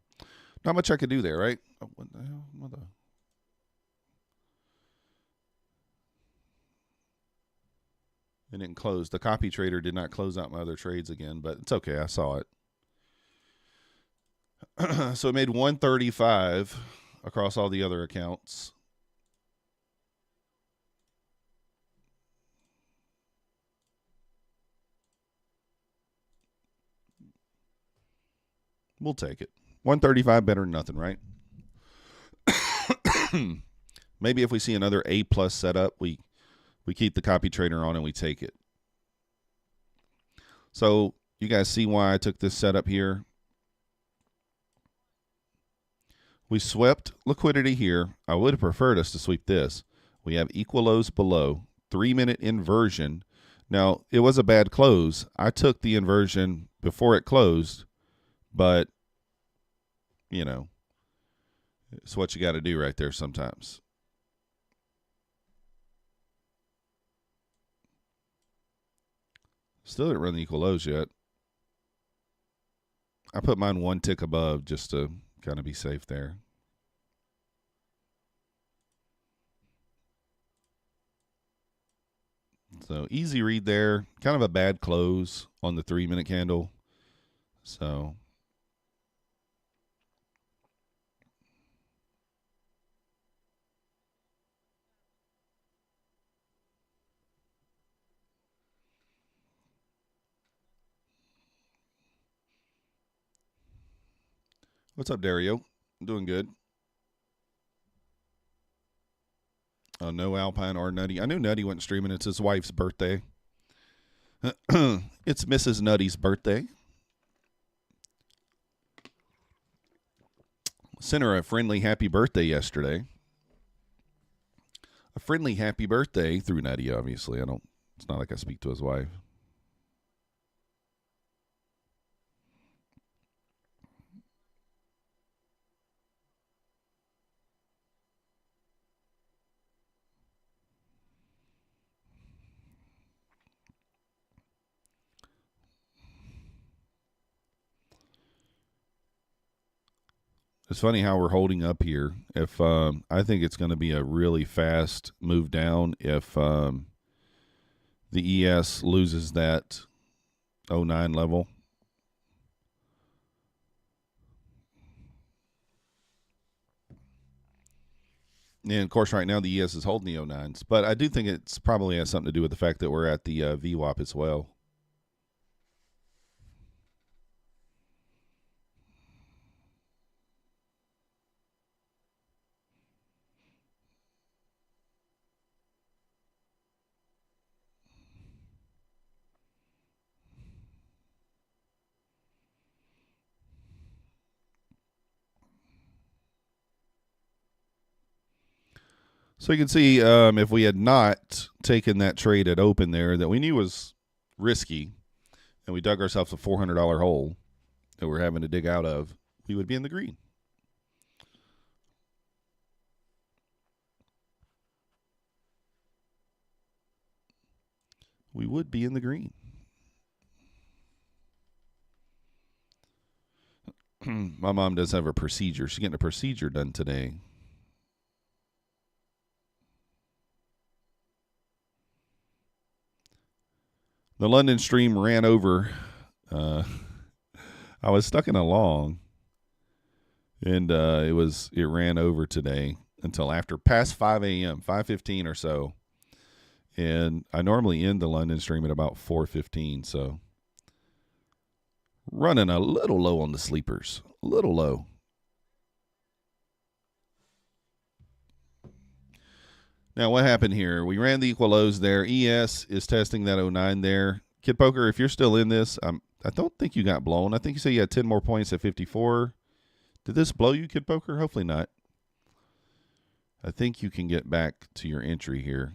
A: Not much I could do there, right? Oh, what the hell? It didn't close. The copy trader did not close out my other trades again, but it's okay. I saw it. So it made 135 across all the other accounts. We'll take it. 135 better than nothing, right? Maybe if we see another A+ setup, we keep the copy trader on and we take it. So you guys see why I took this setup here. We swept liquidity here. I would have preferred us to sweep this. We have equal lows below. 3-minute inversion. Now, it was a bad close. I took the inversion before it closed, but, you know, it's what you got to do right there sometimes. Still didn't run the equal lows yet. I put mine one tick above just to kind of be safe there. So easy read there. Kind of a bad close on the 3-minute candle. So what's up, Dario? I'm doing good. Oh, no Alpine or Nutty. I knew Nutty wasn't streaming. It's his wife's birthday. It's Mrs. Nutty's birthday. Sent her a friendly happy birthday yesterday. A friendly happy birthday through Nutty, obviously. It's not like I speak to his wife. It's funny how we're holding up here. If I think it's going to be a really fast move down if the ES loses that 09 level. And of course, right now the ES is holding the 09s, but I do think it's probably has something to do with the fact that we're at the VWAP as well. So you can see if we had not taken that trade at open there that we knew was risky, and we dug ourselves a $400 hole that we're having to dig out of, we would be in the green. We would be in the green. My mom does have a procedure. She's getting a procedure done today. The London stream ran over. I was stuck in a long, and it ran over today until after past 5 a.m., 5:15 or so. And I normally end the London stream at about 4:15, so running a little low on the sleepers. A little low. Now, what happened here? We ran the equal lows there. ES is testing that 09 there. Kid Poker, if you're still in this, I don't think you got blown. I think you said you had 10 more points at 54. Did this blow you, Kid Poker? Hopefully not. I think you can get back to your entry here.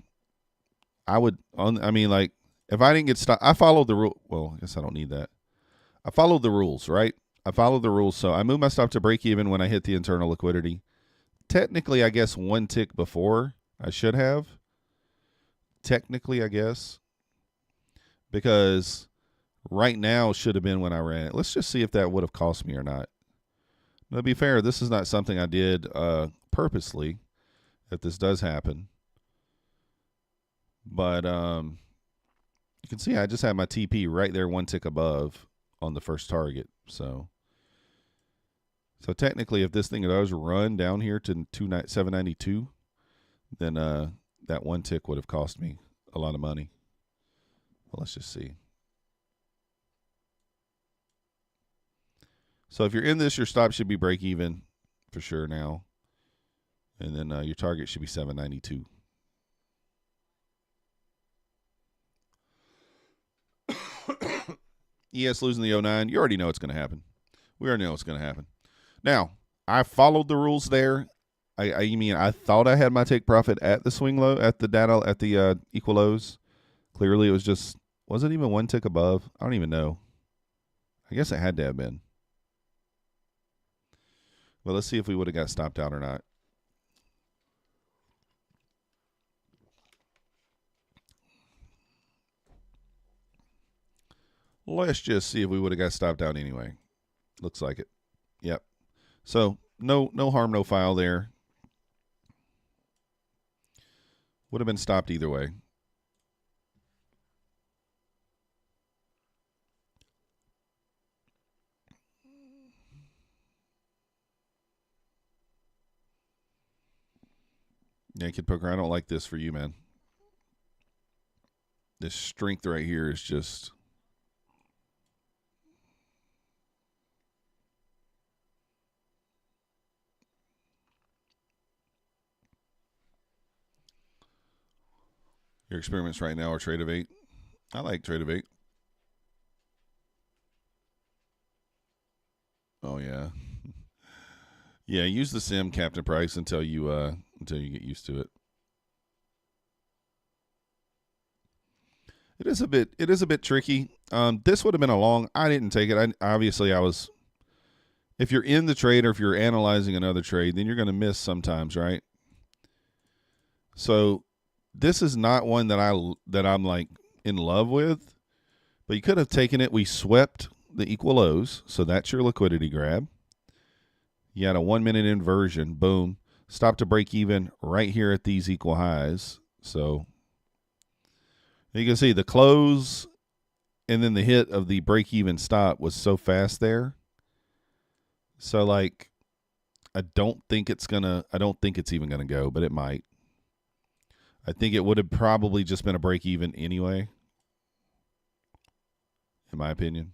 A: If I didn't get stopped, I followed the rule. Well, I guess I don't need that. I followed the rules, right? I followed the rules. So I moved my stop to break even when I hit the internal liquidity. Technically, I guess one tick before I should have. Technically, I guess. Because right now should have been when I ran it. Let's just see if that would have cost me or not. Now, to be fair, this is not something I did purposely, if this does happen. But you can see I just had my TP right there one tick above on the first target. So technically, if this thing does run down here to 792, then that one tick would have cost me a lot of money. Well, let's just see. So if you're in this, your stop should be break even for sure now. And then your target should be 792. ES losing the 09. You already know it's going to happen. We already know what's going to happen. Now, I followed the rules there. I thought I had my take profit at the swing low, at the data, at the equal lows. Clearly, it was just, was it even one tick above? I don't even know. I guess it had to have been. Well, let's see if we would have got stopped out or not. Let's just see if we would have got stopped out anyway. Looks like it. Yep. So no harm, no foul there. Would have been stopped either way. Naked poker, I don't like this for you, man. This strength right here is just... Your experiments right now are trade of 8. I like trade of 8. Oh, yeah. Yeah, use the sim, Captain Price, until you get used to it. It is a bit tricky. This would have been a long. I didn't take it. I was. If you're in the trade or if you're analyzing another trade, then you're going to miss sometimes, right? So this is not one that I'm like in love with, but you could have taken it. We swept the equal lows, so that's your liquidity grab. You had a 1 minute inversion, boom, stop to break even right here at these equal highs. So you can see the close and then the hit of the break even stop was so fast there. So like, I don't think it's even gonna go, but it might. I think it would have probably just been a break even anyway, in my opinion.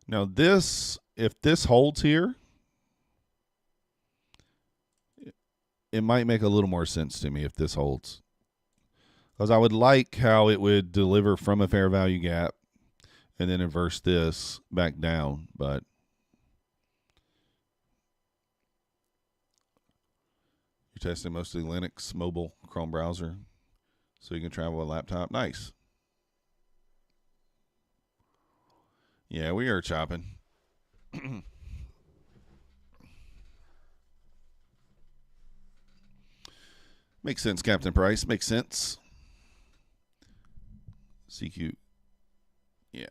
A: Now if this holds here, it might make a little more sense to me if this holds. Because I would like how it would deliver from a fair value gap and then inverse this back down, but you're testing mostly Linux mobile Chrome browser, so you can travel with a laptop. Nice. Yeah, we are chopping. Makes sense, Captain Price. Makes sense. CQ. Yeah.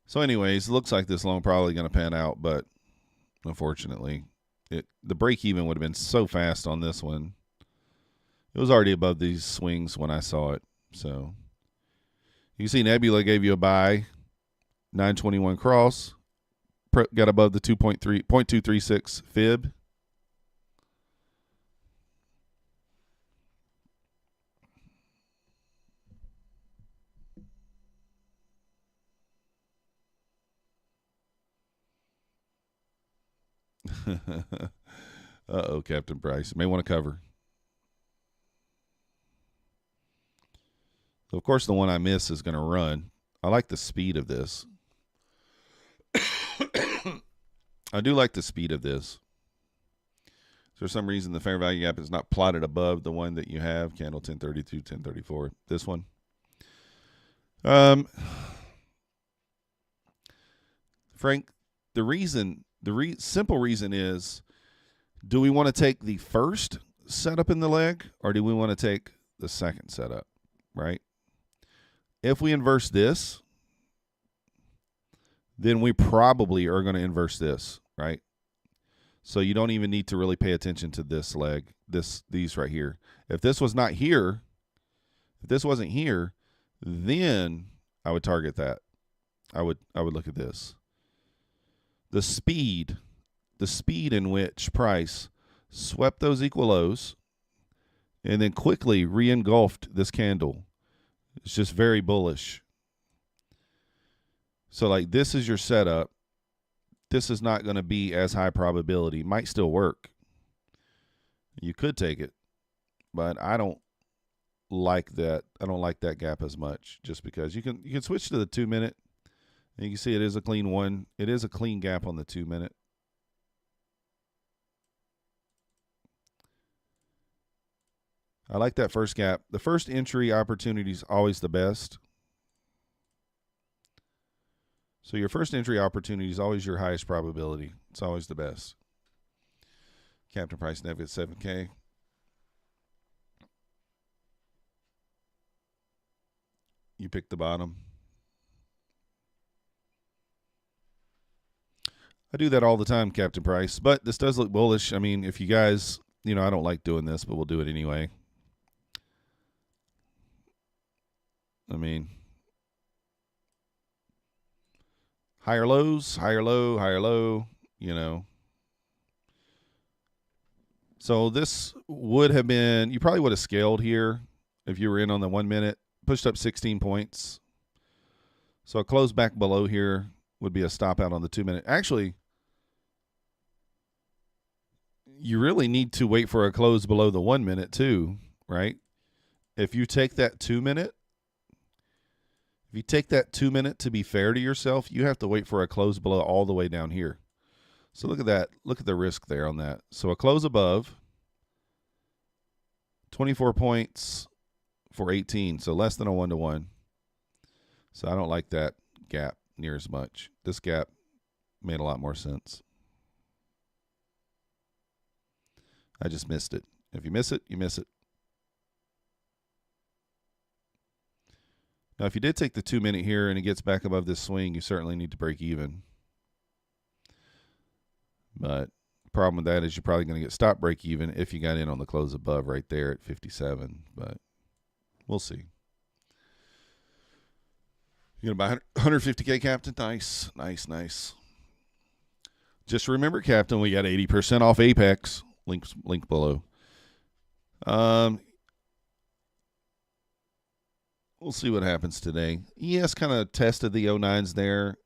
A: So anyways, it looks like this loan probably going to pan out, but unfortunately, the break even would have been so fast on this one. It was already above these swings when I saw it. So you can see Nebula gave you a buy, 921 cross, got above the 0.236 fib. Uh-oh, Captain Price. You may want to cover. So, of course, the one I miss is going to run. I like the speed of this. I do like the speed of this. For some reason, the fair value gap is not plotted above the one that you have. Candle 1032, 1034. This one. Frank, the simple reason is, do we want to take the first setup in the leg or do we want to take the second setup, right? If we inverse this, then we probably are going to inverse this, right? So you don't even need to really pay attention to this leg, these right here. If this was not here, if this wasn't here, then I would target that. I would look at this. The speed in which price swept those equal lows and then quickly re-engulfed this candle. It's just very bullish. So like this is your setup. This is not going to be as high probability. Might still work. You could take it, but I don't like that. I don't like that gap as much just because you can switch to the 2 minute. And you can see it is a clean one. It is a clean gap on the 2 minute. I like that first gap. The first entry opportunity is always the best. So your first entry opportunity is always your highest probability. It's always the best. Captain Price Nev at 7K. You pick the bottom. I do that all the time, Captain Price, but this does look bullish. I mean, if you guys, I don't like doing this, but we'll do it anyway. I mean, higher lows, higher low, higher low, So this would have been, you probably would have scaled here if you were in on the 1 minute, pushed up 16 points. So a close back below here would be a stop out on the 2 minute. Actually, you really need to wait for a close below the 1 minute too, right? If you take that 2 minute, to be fair to yourself, you have to wait for a close below all the way down here. So look at that. Look at the risk there on that. So a close above, 24 points for 18. So less than a 1-to-1. So I don't like that gap near as much. This gap made a lot more sense. I just missed it. If you miss it, you miss it. Now, if you did take the 2 minute here and it gets back above this swing, you certainly need to break even. But the problem with that is you're probably going to get stop break even if you got in on the close above right there at 57. But we'll see. You're going to buy 150K, Captain? Nice, nice, nice. Just remember, Captain, we got 80% off Apex. Link below. We'll see what happens today. ES kind of tested the 09s there.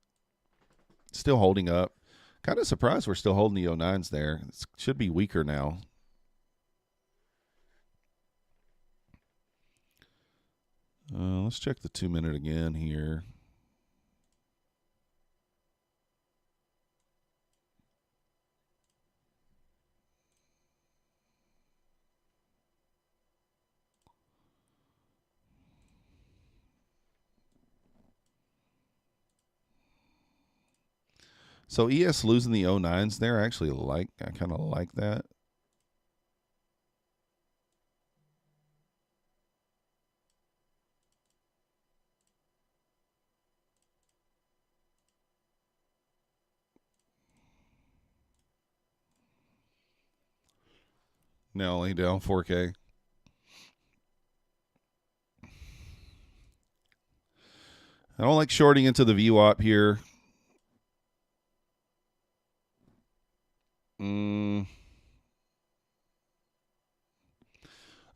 A: Still holding up. Kind of surprised we're still holding the 09s there. It should be weaker now. Let's check the 2 minute again here. So ES losing the 09s there, I kind of like that. Now only down 4K. I don't like shorting into the VWAP here. I'm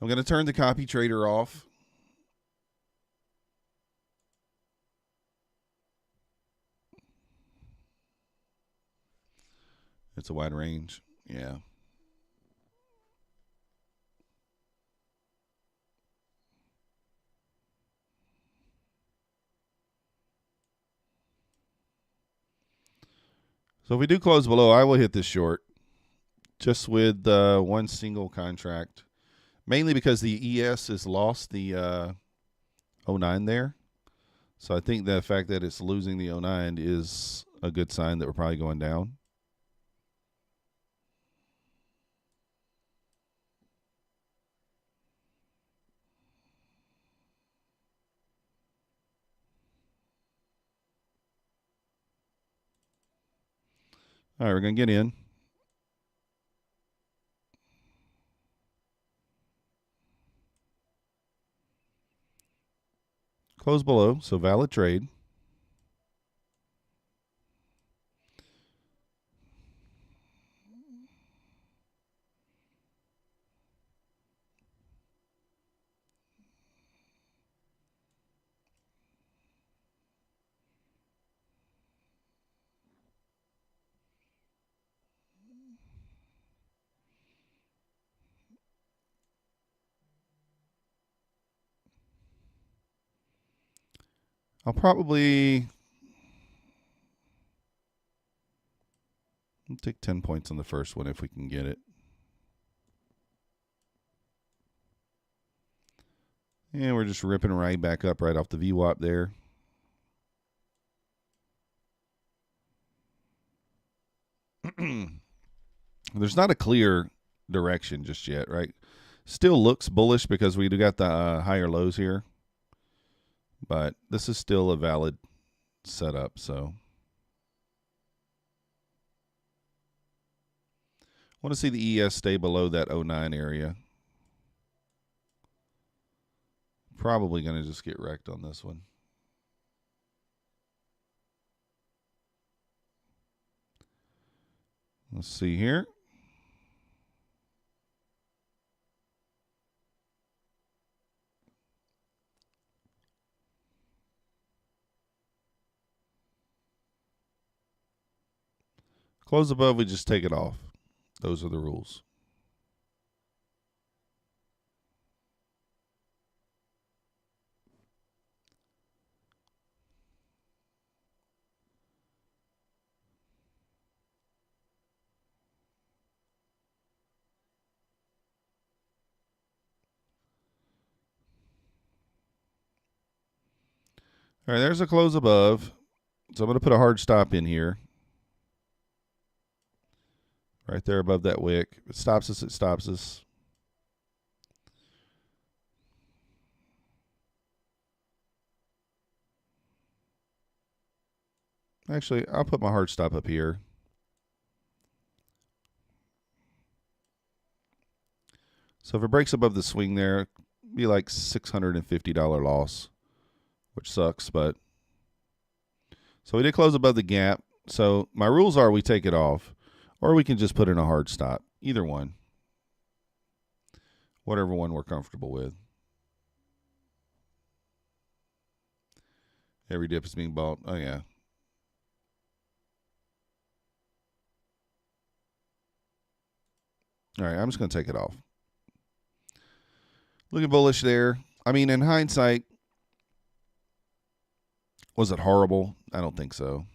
A: going to turn the copy trader off. It's a wide range. Yeah. So if we do close below, I will hit this short. Just with one single contract. Mainly because the ES has lost the 09 there. So I think the fact that it's losing the 09 is a good sign that we're probably going down. All right, we're going to get in. Close below, so valid trade. I'll take 10 points on the first one if we can get it. And we're just ripping right back up right off the VWAP there. There's not a clear direction just yet, right? Still looks bullish because we do got the higher lows here, but this is still a valid setup. So want to see the ES stay below that 09 area. Probably going to just get wrecked on this one. Let's see here. Close above, we just take it off. Those are the rules. All right, there's a close above. So I'm going to put a hard stop in here. Right there above that wick. If it stops us, it stops us. Actually, I'll put my hard stop up here. So if it breaks above the swing there, it'd be like $650 loss, which sucks, but so we did close above the gap. So my rules are we take it off, or we can just put in a hard stop. Either one. Whatever one we're comfortable with. Every dip is being bought. Oh, yeah. All right, I'm just going to take it off. Looking bullish there. I mean, in hindsight, was it horrible? I don't think so.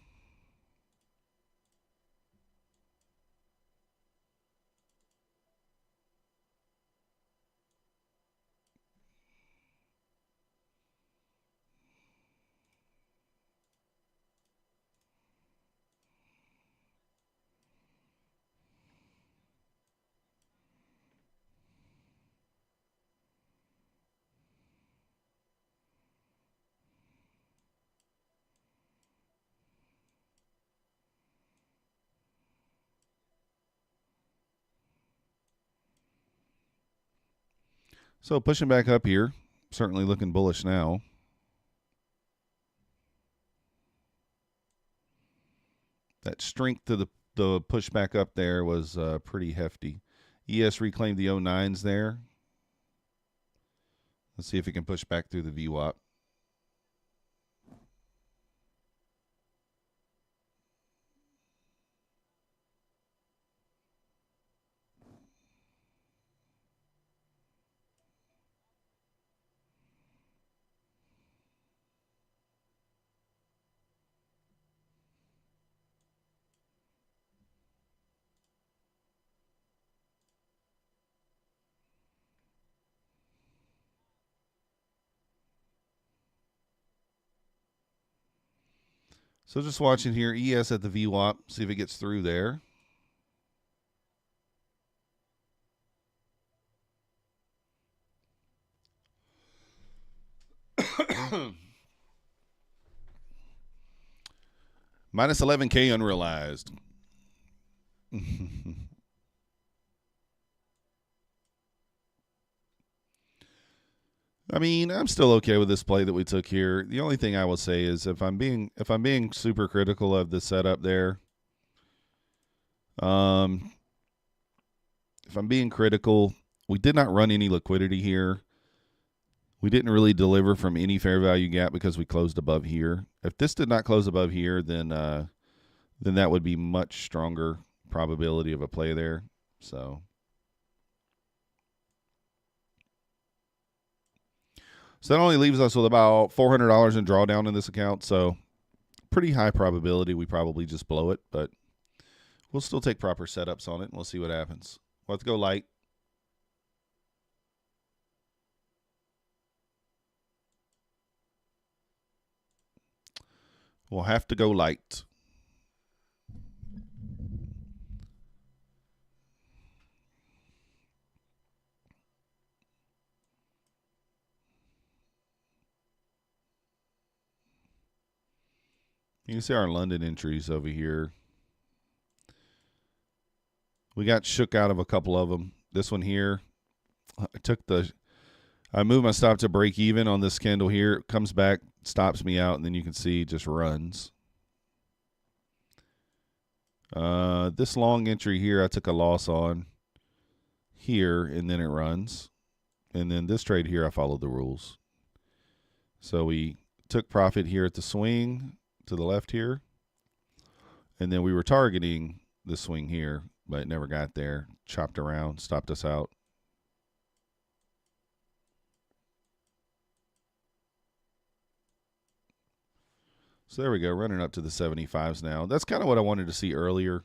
A: So pushing back up here, certainly looking bullish now. That strength to the push back up there was pretty hefty. ES reclaimed the 09s there. Let's see if it can push back through the VWAP. So just watching here, ES at the VWAP, see if it gets through there. Minus 11K unrealized. I mean, I'm still okay with this play that we took here. The only thing I will say is if I'm being super critical of the setup there, if I'm being critical, we did not run any liquidity here. We didn't really deliver from any fair value gap because we closed above here. If this did not close above here, then that would be much stronger probability of a play there. So that only leaves us with about $400 in drawdown in this account. So pretty high probability we probably just blow it, but we'll still take proper setups on it, and we'll see what happens. We'll have to go light. We'll have to go light. You can see our London entries over here. We got shook out of a couple of them. This one here, I moved my stop to break even on this candle here. It comes back, stops me out, and then you can see it just runs. This long entry here, I took a loss on here, and then it runs. And then this trade here, I followed the rules. So we took profit here at the swing to the left here. And then we were targeting the swing here, but it never got there. Chopped around, stopped us out. So there we go, running up to the 75s now. That's kind of what I wanted to see earlier.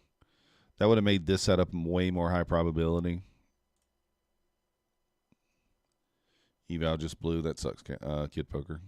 A: That would have made this setup way more high probability. Eval just blew. That sucks, Kid Poker.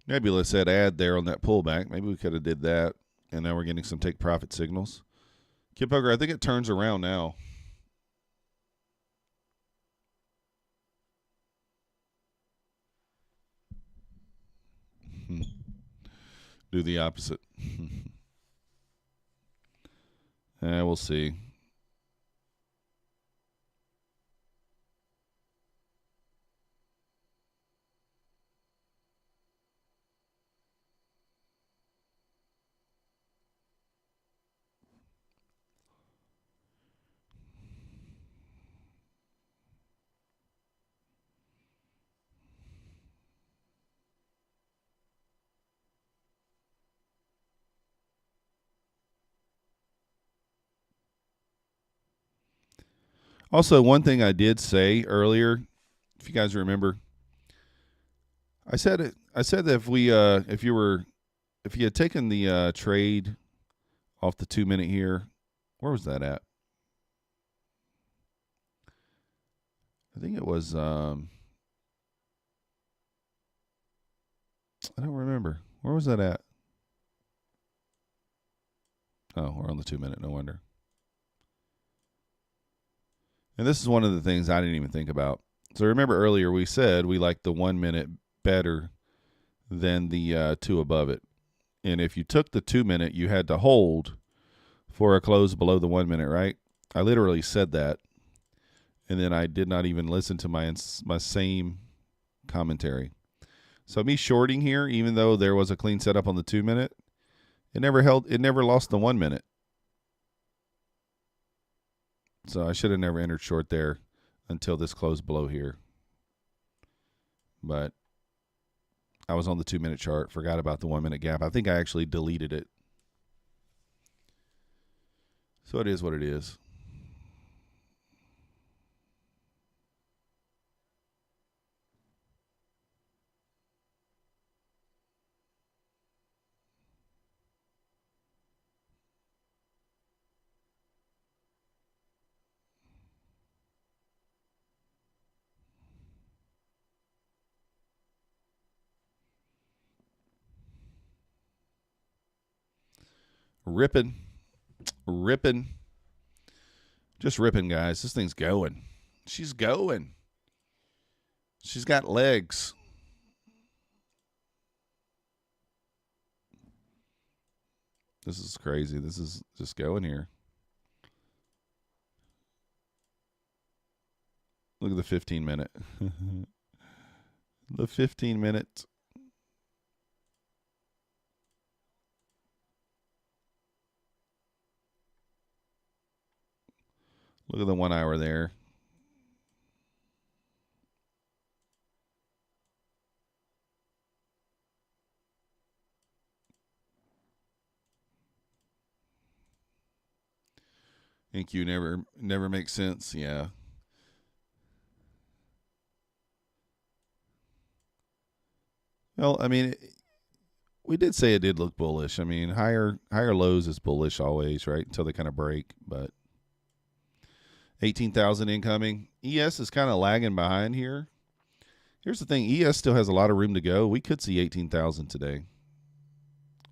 A: Nebula said add there on that pullback. Maybe we could have did that. And now we're getting some take profit signals. Kid Poker, I think it turns around now. Do the opposite. We'll see. Also, one thing I did say earlier, if you guys remember, I said that if you had taken the trade off the 2 minute here, where was that at? I think it was I don't remember. Where was that at? Oh, we're on the 2 minute, no wonder. And this is one of the things I didn't even think about. So remember earlier we said we like the 1 minute better than the 2 above it. And if you took the 2 minute, you had to hold for a close below the 1 minute, right? I literally said that. And then I did not even listen to my same commentary. So me shorting here, even though there was a clean setup on the 2 minute, it never lost the 1 minute. So I should have never entered short there until this closed below here. But I was on the 2 minute chart, forgot about the 1 minute gap. I think I actually deleted it. So it is what it is. Ripping. Just ripping, guys. This thing's going. She's going. She's got legs. This is crazy. This is just going here. Look at the 15 minute. The 15 minute. Look at the 1 hour there. NQ never makes sense. Yeah. Well, I mean, we did say it did look bullish. I mean, higher lows is bullish always, right? Until they kind of break, but 18,000 incoming. ES is kind of lagging behind here. Here's the thing. ES still has a lot of room to go. We could see 18,000 today.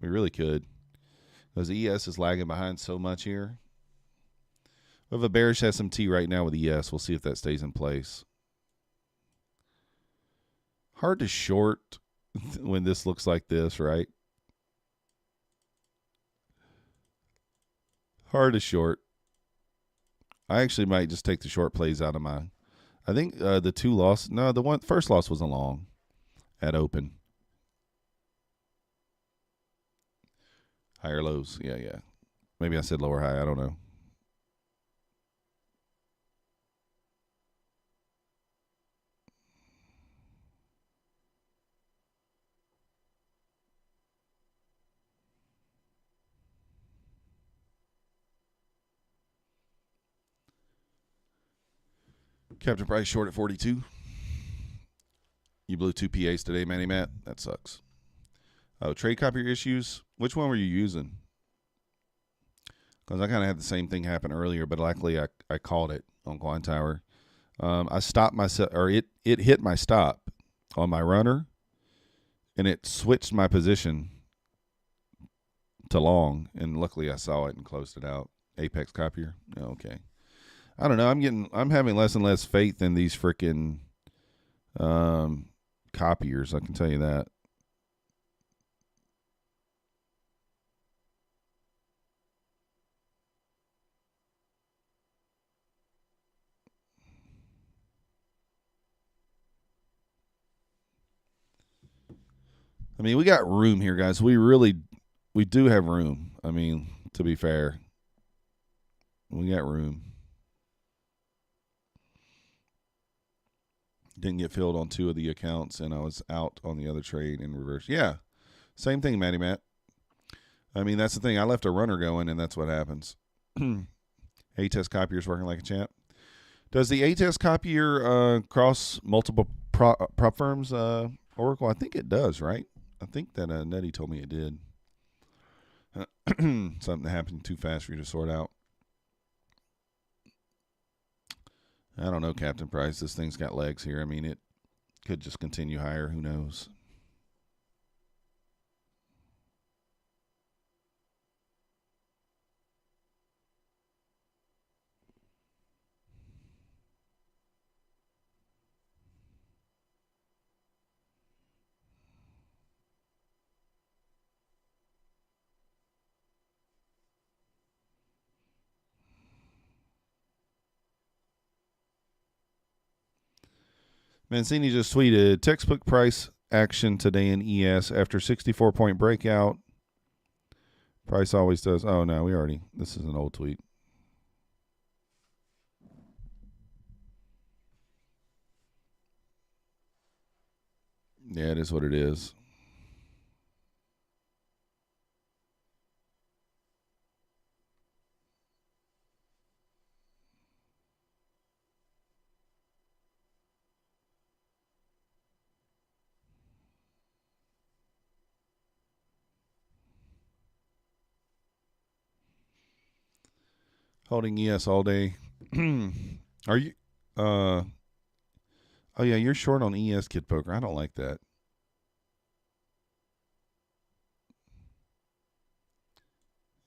A: We really could. Because ES is lagging behind so much here. We have a bearish SMT right now with ES. We'll see if that stays in place. Hard to short when this looks like this, right? Hard to short. I actually might just take the short plays out of my. I think the two loss. No, the first loss wasn't long at open. Higher lows. Yeah. Maybe I said lower high. I don't know. Captain Price short at 42. You blew 2 PAs today, Manny Matt. That sucks. Oh, trade copier issues. Which one were you using? Because I kind of had the same thing happen earlier, but luckily I called it on Quan Tower. I stopped myself, or it hit my stop on my runner, and it switched my position to long, and luckily I saw it and closed it out. Apex copier. Okay. I don't know. I'm having less and less faith in these freaking copiers. I can tell you that. I mean, we got room here, guys. We do have room. I mean, to be fair, we got room. Didn't get filled on 2 of the accounts, and I was out on the other trade in reverse. Yeah, same thing, Matty Matt. I mean, that's the thing. I left a runner going, and that's what happens. A-test copier is working like a champ. Does the A-test copier cross multiple prop firms, Oracle? I think it does, right? I think that Nutty told me it did. Something happened too fast for you to sort out. I don't know, Captain Price. This thing's got legs here. I mean, it could just continue higher. Who knows? Mancini just tweeted, textbook price action today in ES after 64-point breakout. Price always does. Oh, no, this is an old tweet. Yeah, it is what it is. Holding ES all day. Are you? Oh yeah, you're short on ES Kid Poker. I don't like that.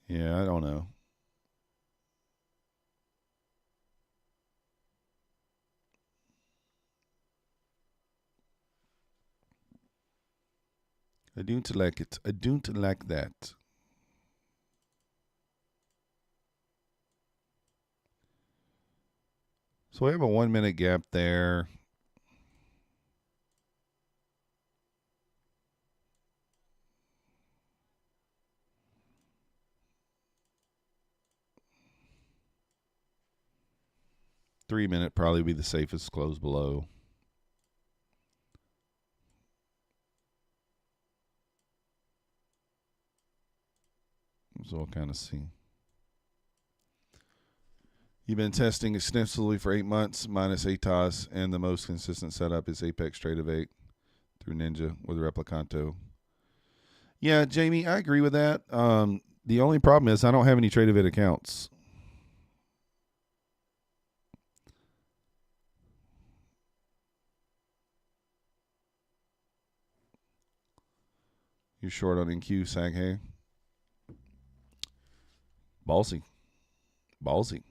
A: Yeah, I don't know. I don't like it. I don't like that. So we have a 1-minute gap there. Three-minute probably be the safest close below. So we'll kind of see. You've been testing extensively for 8 months, minus ATOS, and the most consistent setup is Apex Trade of 8 through Ninja with Replicanto. Yeah, Jamie, I agree with that. The only problem is I don't have any Trade of 8 accounts. You're short on NQ, Sag. Ballsy. Ballsy.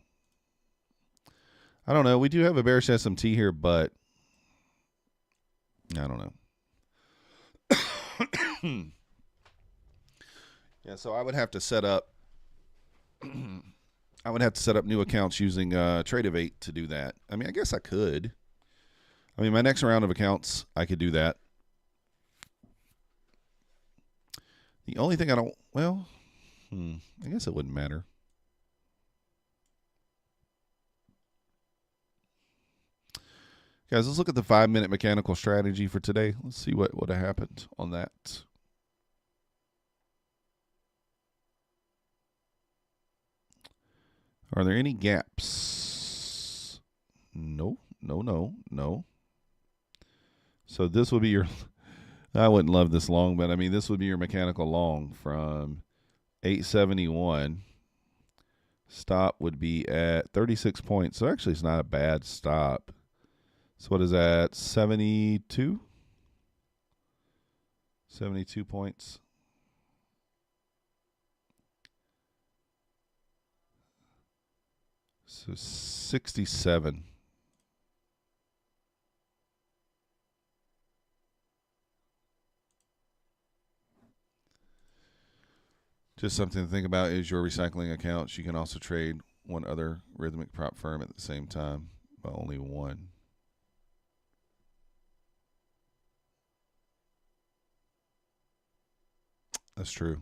A: I don't know. We do have a bearish SMT here, but I don't know. Yeah, so I would have to set up new accounts using Trade-of-8 to do that. I mean, I guess I could. I mean, my next round of accounts, I could do that. The only thing I don't, well, I guess it wouldn't matter. Guys, let's look at the 5-minute mechanical strategy for today. Let's see what would have happened on that. Are there any gaps? No. So this would be your, I wouldn't love this long, but I mean, this would be your mechanical long from 871. Stop would be at 36 points. So actually, it's not a bad stop. So what is that? 72? 72 points. So 67. Just something to think about is your recycling accounts. You can also trade one other rhythmic prop firm at the same time, but only one. That's true.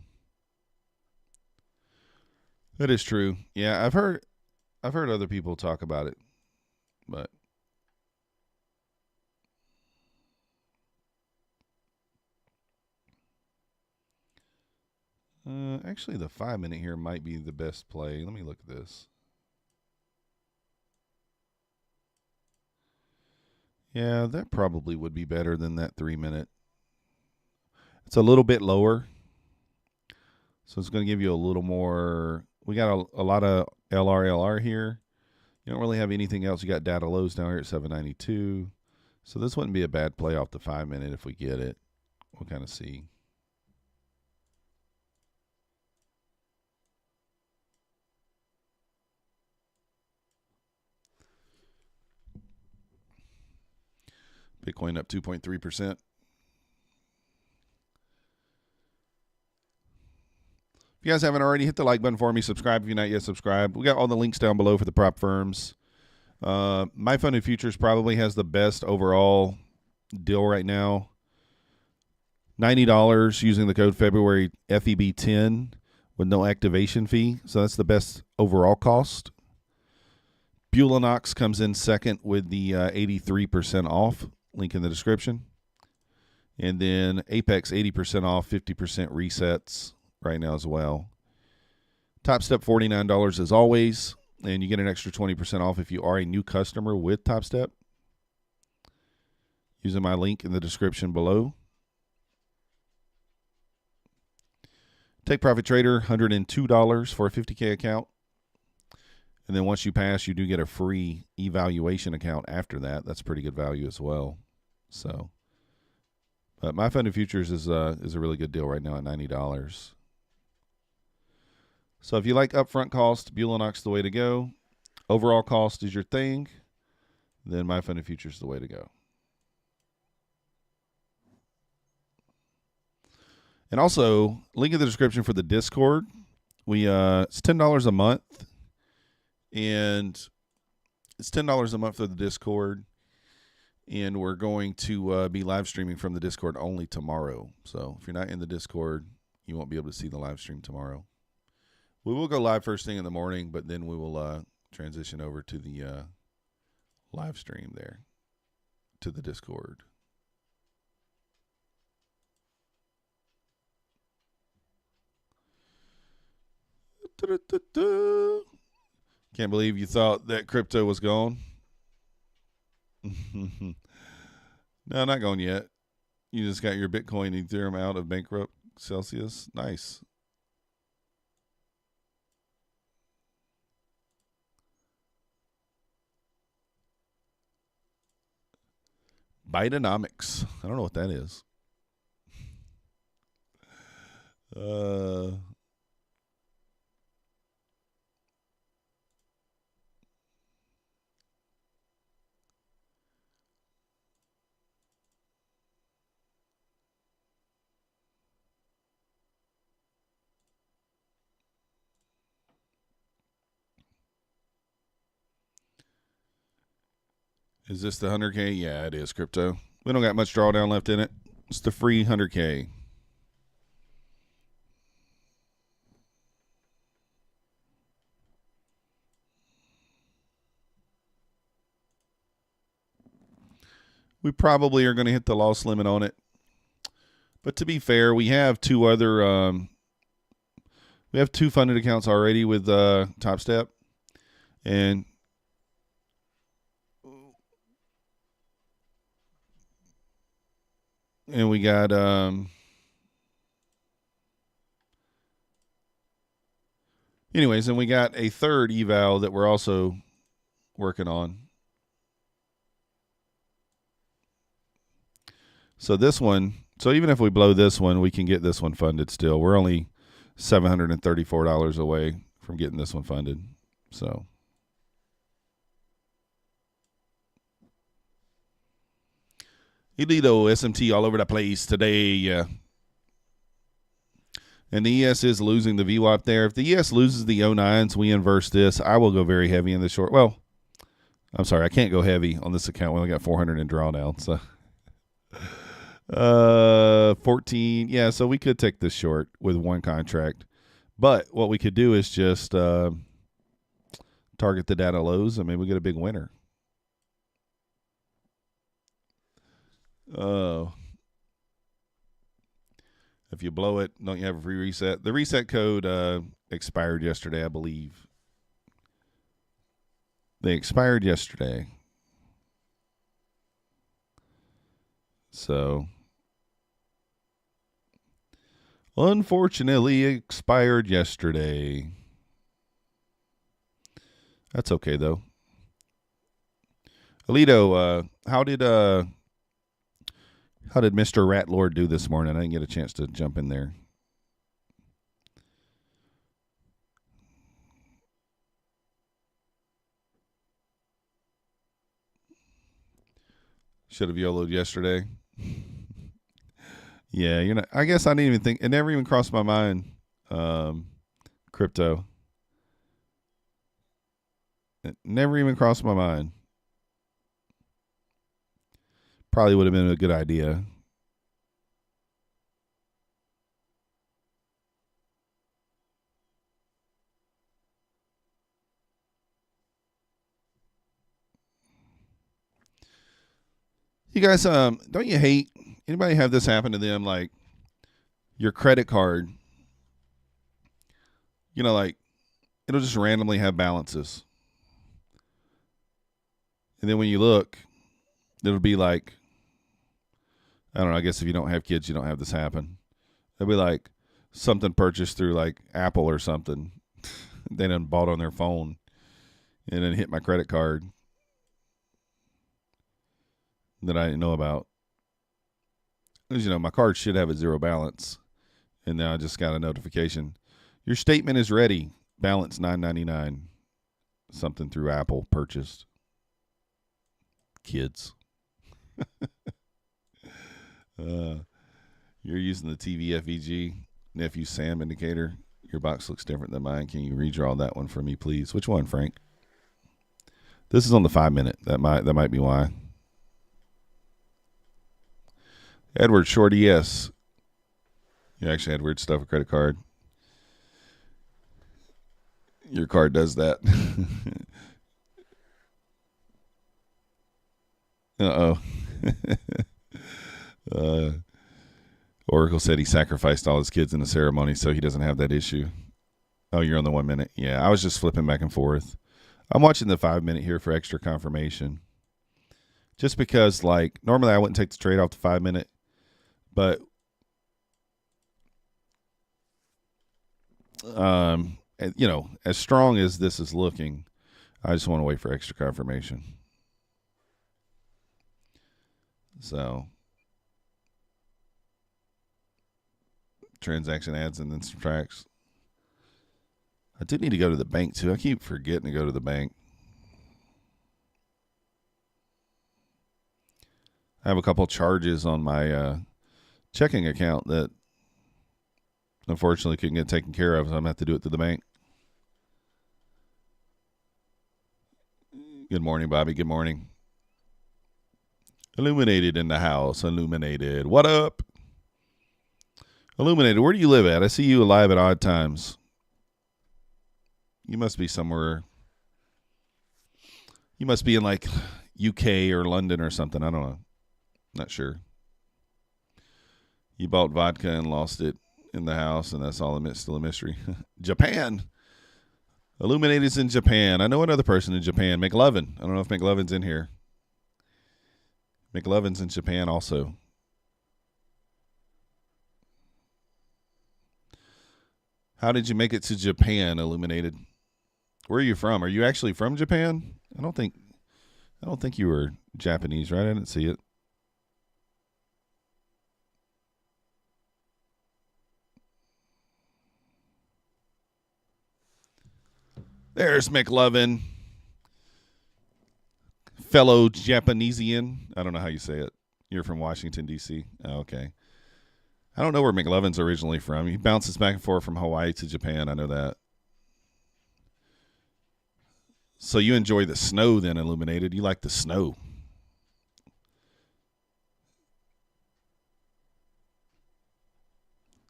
A: That is true. Yeah, I've heard other people talk about it, but actually the 5-minute here might be the best play. Let me look at this. Yeah, that probably would be better than that 3-minute. It's a little bit lower, so it's going to give you a little more. We got a lot of LR here. You don't really have anything else. You got data lows down here at 792. So this wouldn't be a bad play off the 5-minute if we get it. We'll kind of see. Bitcoin up 2.3%. If you guys haven't already, hit the like button for me. Subscribe if you're not yet subscribed. We got all the links down below for the prop firms. My Funded Futures probably has the best overall deal right now. $90 using the code February FEB10 with no activation fee. So that's the best overall cost. Bulenox comes in second with the 83% off. Link in the description. And then APEX 80% off, 50% resets right now as well. Topstep $49 as always, and you get an extra 20% off if you are a new customer with Topstep using my link in the description below. Take Profit Trader, $102 for a 50K account. And then once you pass, you do get a free evaluation account after that. That's pretty good value as well. So, but My Funded Futures is a really good deal right now at $90. So if you like upfront cost, Bulenox is the way to go. Overall cost is your thing, then My Funded Futures is the way to go. And also, link in the description for the Discord. It's $10 a month, and it's $10 a month for the Discord. And we're going to be live streaming from the Discord only tomorrow. So if you're not in the Discord, you won't be able to see the live stream tomorrow. We will go live first thing in the morning, but then we will transition over to the live stream there, to the Discord. Can't believe you thought that crypto was gone. No, not gone yet. You just got your Bitcoin and Ethereum out of bankrupt Celsius. Nice. Bidenomics. I don't know what that is. Uh, is this the 100K? Yeah, it is, crypto. We don't got much drawdown left in it. It's the free 100K. We probably are going to hit the loss limit on it. But to be fair, we have two other we have two funded accounts already with Topstep, and we got anyways, and we got a third eval that we're also working on. So this one, so even if we blow this one, we can get this one funded still. We're only $734 away from getting this one funded. So Elito SMT all over the place today. And the ES is losing the VWAP there. If the ES loses the 09s, we inverse this. I will go very heavy in the short. Well, I'm sorry, I can't go heavy on this account. We only got 400 in drawdown. So 14. Yeah, so we could take this short with one contract. But what we could do is just target the data lows and maybe we get a big winner. Oh. If you blow it, don't you have a free reset? The reset code expired yesterday, I believe. They expired yesterday. So, unfortunately, expired yesterday. That's okay, though. Alito, how did Mr. Rat Lord do this morning? I didn't get a chance to jump in there. Should have YOLO'd yesterday. Yeah, you know, I guess I didn't even think. It never even crossed my mind. Crypto. It never even crossed my mind. Probably would have been a good idea. You guys, don't you hate anybody have this happen to them? Like your credit card, you know, like it'll just randomly have balances, and then when you look, it'll be like, I don't know. I guess if you don't have kids, you don't have this happen. It'll be like something purchased through like Apple or something. They done bought on their phone, and then hit my credit card that I didn't know about. Because, you know, my card should have a zero balance. And now I just got a notification. Your statement is ready. Balance $9.99. Something through Apple purchased. Kids. You're using the TVFEG nephew Sam indicator. Your box looks different than mine. Can you redraw that one for me, please? Which one, Frank? This is on the 5-minute. That might be why. Edward Short ES. You actually had weird stuff with credit card. Your card does that. Oracle said he sacrificed all his kids in the ceremony, so he doesn't have that issue. Oh, you're on the 1 minute. Yeah, I was just flipping back and forth. I'm watching the 5-minute here for extra confirmation. Just because, like, normally I wouldn't take the trade off the 5-minute, but you know, as strong as this is looking, I just want to wait for extra confirmation. So transaction adds and then subtracts. I do need to go to the bank too. I keep forgetting to go to the bank. I have a couple charges on my checking account that unfortunately couldn't get taken care of, so I'm going to have to do it through the bank. Good morning, Bobby. Good morning. Illuminated in the house. Illuminated. What up? Illuminated, where do you live at? I see you alive at odd times. You must be somewhere. You must be in like UK or London or something. I don't know. Not sure. You bought vodka and lost it in the house, and that's all. Still a mystery. Japan. Illuminated's in Japan. I know another person in Japan. McLovin. I don't know if McLovin's in here. McLovin's in Japan also. How did you make it to Japan, Illuminated? Where are you from? Are you actually from Japan? I don't think you were Japanese, right? I didn't see it. There's McLovin. Fellow Japanesian. I don't know how you say it. You're from Washington, D.C. Oh, okay. I don't know where McLovin's originally from. He bounces back and forth from Hawaii to Japan. I know that. So you enjoy the snow then, Illuminated. You like the snow.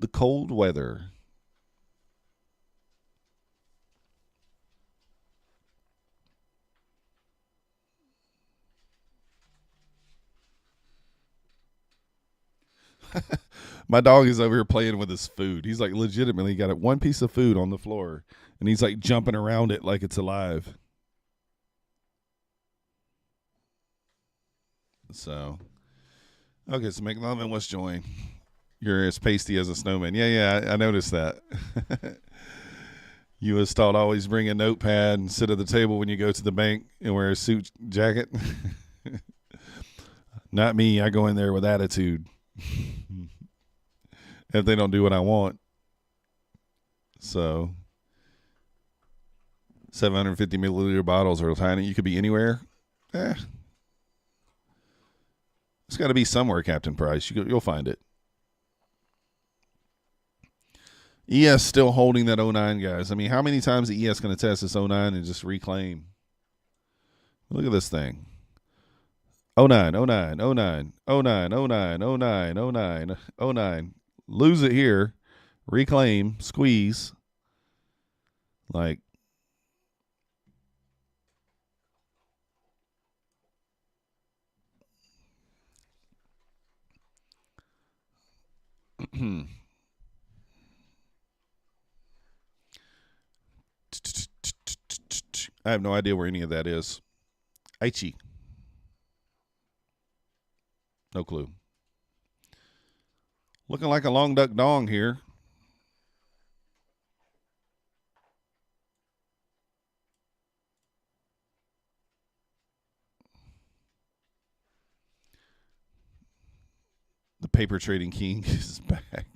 A: The cold weather. My dog is over here playing with his food. He's like legitimately got one piece of food on the floor, and he's like jumping around it like it's alive. So, okay, so McLovin was joined. You're as pasty as a snowman. Yeah, I noticed that. You was taught always bring a notepad and sit at the table when you go to the bank and wear a suit jacket. Not me. I go in there with attitude. If they don't do what I want. So 750 milliliter bottles are tiny. You could be anywhere. It's got to be somewhere, Captain Price. You'll find it. ES still holding that 09, guys. I mean, how many times is ES going to test this 09 and just reclaim? Look at this thing. 09, 09, 09, 09, 09, 09, 09, 09. Lose it here. Reclaim. Squeeze. Like. I have no idea where any of that is. Aichi. No clue. Looking like a long duck dong here. The paper trading king is back.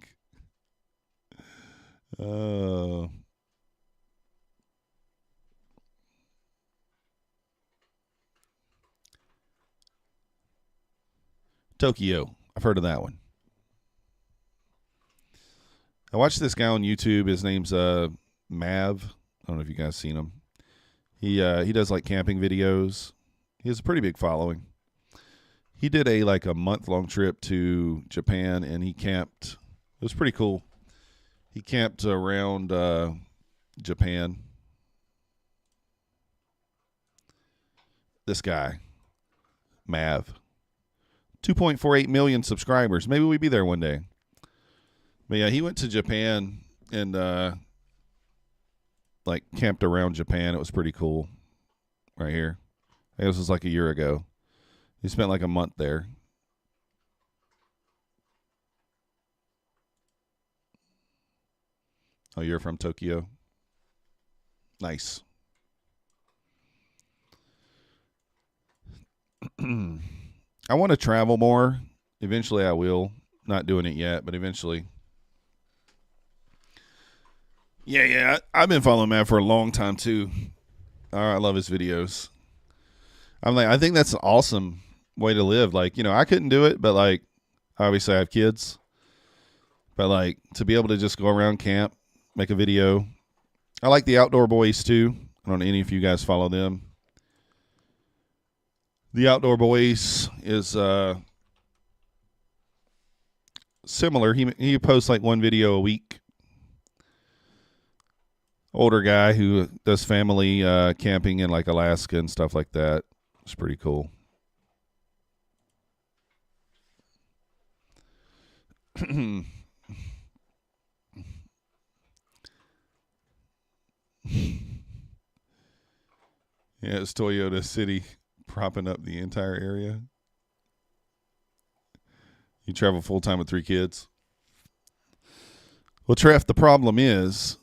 A: Tokyo. I've heard of that one. I watched this guy on YouTube. His name's Mav. I don't know if you guys seen him. He does like camping videos. He has a pretty big following. He did a month-long trip to Japan, and he camped. It was pretty cool. He camped around Japan. This guy, Mav. 2.48 million subscribers. Maybe we'd be there one day. But yeah, he went to Japan and camped around Japan. It was pretty cool. Right here. I guess it was like a year ago. He spent like a month there. Oh, you're from Tokyo? Nice. I want to travel more. Eventually I will. Not doing it yet, but eventually. Yeah. I've been following Matt for a long time too. I love his videos. I think that's an awesome way to live. Like, I couldn't do it, but like, obviously I have kids. But like, to be able to just go around camp, make a video. I like the Outdoor Boys too. I don't know any of you guys follow them. The Outdoor Boys is similar. He posts like one video a week. Older guy who does family camping in like Alaska and stuff like that. It's pretty cool. Yeah, it's Toyota City propping up the entire area. You travel full time with 3 kids. Well, Treff, the problem is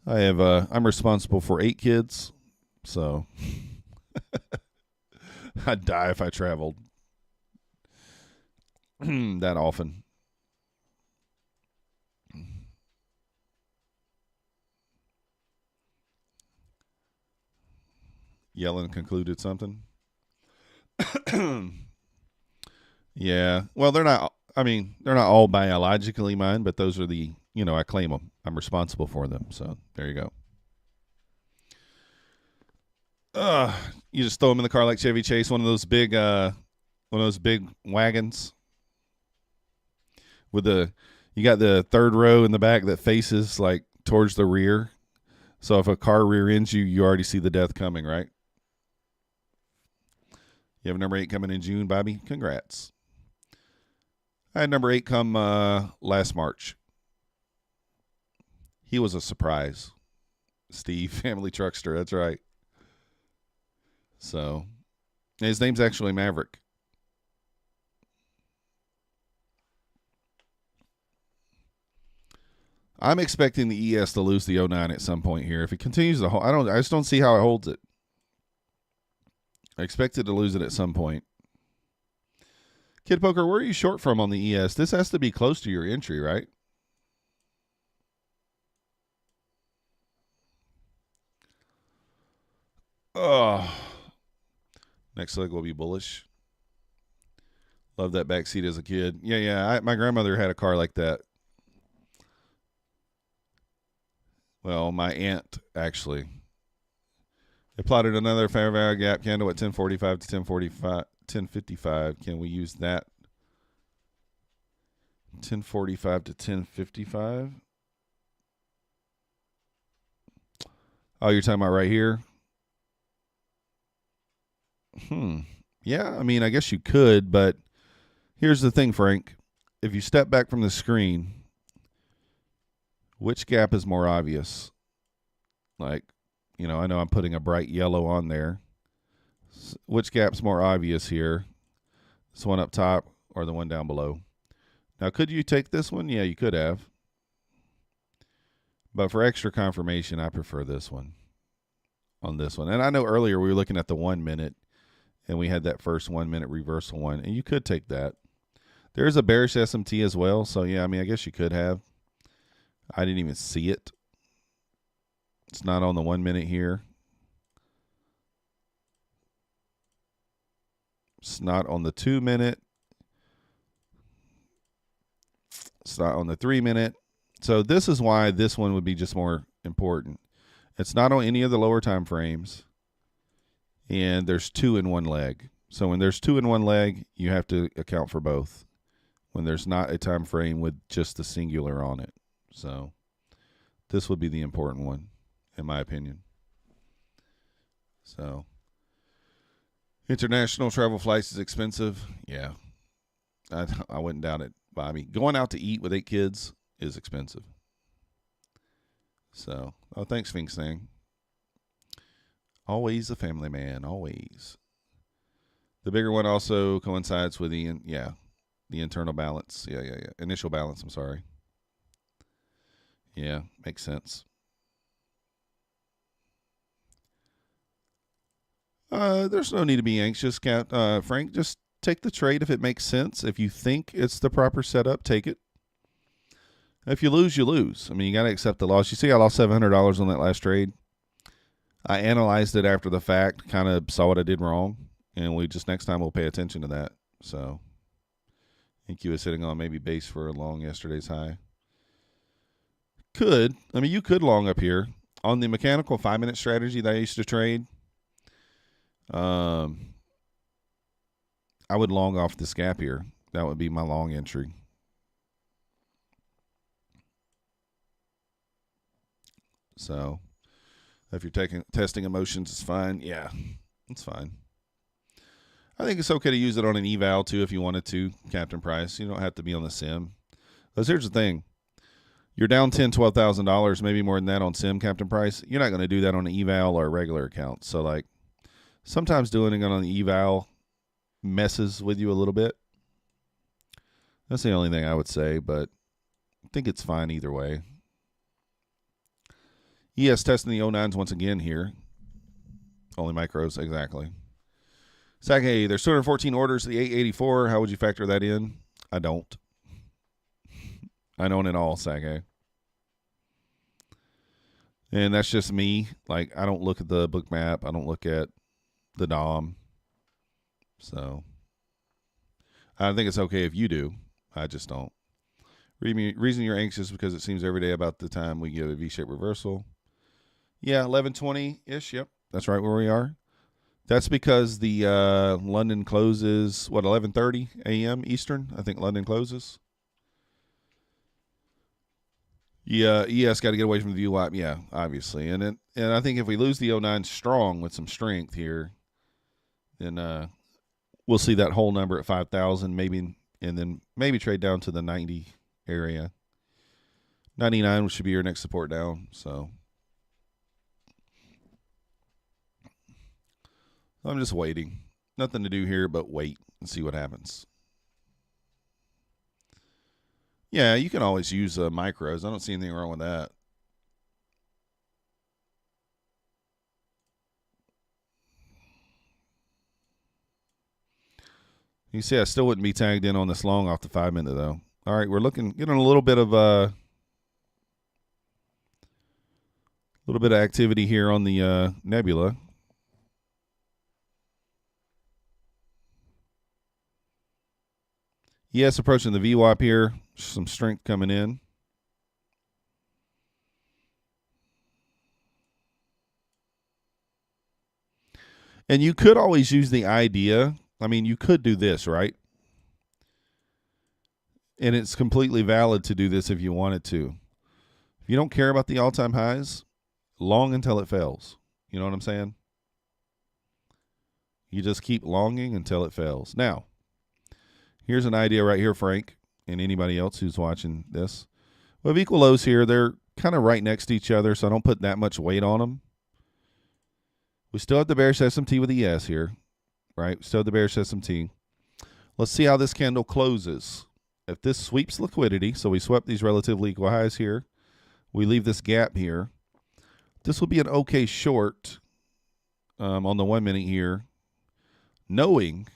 A: I'm responsible for 8 kids, so I'd die if I traveled that often. Yellen concluded something. Yeah. Well, they're not all biologically mine, but those are I claim them. I'm responsible for them. So there you go. You just throw them in the car like Chevy Chase, one of those big wagons with you got the third row in the back that faces like towards the rear. So if a car rear ends you, you already see the death coming, right? You have number 8 coming in June, Bobby. Congrats. I had number 8 come last March. He was a surprise. Steve, family truckster. That's right. So, his name's actually Maverick. I'm expecting the ES to lose the 09 at some point here. If it continues to hold, I just don't see how it holds it. I expect it to lose it at some point. Kid Poker, where are you short from on the ES? This has to be close to your entry, right? Next leg will be bullish. Love that back seat as a kid. Yeah. My grandmother had a car like that. Well, my aunt, actually. They plotted another fair value gap candle at 1045 to 1055. Can we use that? 1045 to 1055. Oh, you're talking about right here? Yeah, I guess you could, but here's the thing, Frank. If you step back from the screen, which gap is more obvious? Like, I know I'm putting a bright yellow on there. Which gap's more obvious here? This one up top or the one down below? Now, could you take this one? Yeah, you could have. But for extra confirmation, I prefer this one on this one. And I know earlier we were looking at the 1 minute, and we had that first 1 minute reversal one, and you could take that. There's a bearish SMT as well, so yeah, I guess you could have. I didn't even see it. It's not on the 1 minute here. It's not on the 2 minute. It's not on the 3 minute. So this is why this one would be just more important. It's not on any of the lower time frames. And there's 2 in one leg. So when there's 2 in one leg, you have to account for both. When there's not a time frame with just the singular on it. So this would be the important one, in my opinion. So international travel flights is expensive. Yeah. I wouldn't doubt it, Bobby. Going out to eat with 8 kids is expensive. So, thanks, Sphinx Thing. Always a family man, always. The bigger one also coincides with the internal balance. Yeah. Initial balance, I'm sorry. Yeah, makes sense. There's no need to be anxious, Frank. Just take the trade if it makes sense. If you think it's the proper setup, take it. If you lose, you lose. I mean, you got to accept the loss. You see, I lost $700 on that last trade. I analyzed it after the fact, kind of saw what I did wrong, and next time we'll pay attention to that. So I think you was sitting on maybe base for a long yesterday's high. You could long up here. On the mechanical 5-minute strategy that I used to trade, I would long off this gap here. That would be my long entry. So if you're testing emotions, it's fine. Yeah, it's fine. I think it's okay to use it on an eval too if you wanted to, Captain Price. You don't have to be on the sim. Because here's the thing. You're down $10,000, $12,000, maybe more than that on sim, Captain Price. You're not going to do that on an eval or a regular account. So, like, sometimes doing it on an eval messes with you a little bit. That's the only thing I would say, but I think it's fine either way. ES testing the 09s once again here. Only micros, exactly. Sage, there's 214 orders to the 884. How would you factor that in? I don't. I don't at all, Sage. And that's just me. Like, I don't look at the book map. I don't look at the DOM. So, I think it's okay if you do. I just don't. Reason you're anxious because it seems every day about the time we get a V-shaped reversal. Yeah, 11:20-ish. Yep, that's right where we are. That's because the London closes, 11:30 a.m. Eastern? I think London closes. Yeah, ES got to get away from the VWAP. Yeah, obviously. And I think if we lose the 09 strong with some strength here, then we'll see that whole number at 5,000 maybe, and then maybe trade down to the 90 area. 99 should be your next support down. So I'm just waiting. Nothing to do here but wait and see what happens. Yeah, you can always use micros. I don't see anything wrong with that. You see, I still wouldn't be tagged in on this long off the 5-minute, though. All right, we're getting a little bit of activity here on the nebula. Yes, approaching the VWAP here. Some strength coming in. And you could always use the idea. I mean, you could do this, right? And it's completely valid to do this if you wanted to. If you don't care about the all-time highs, long until it fails. You know what I'm saying? You just keep longing until it fails. Now, here's an idea right here, Frank, and anybody else who's watching this. We have equal lows here. They're kind of right next to each other, so I don't put that much weight on them. We still have the bearish SMT with the ES here, right? We still have the bearish SMT. Let's see how this candle closes. If this sweeps liquidity, so we swept these relatively equal highs here, we leave this gap here. This will be an okay short on the 1 minute here, knowing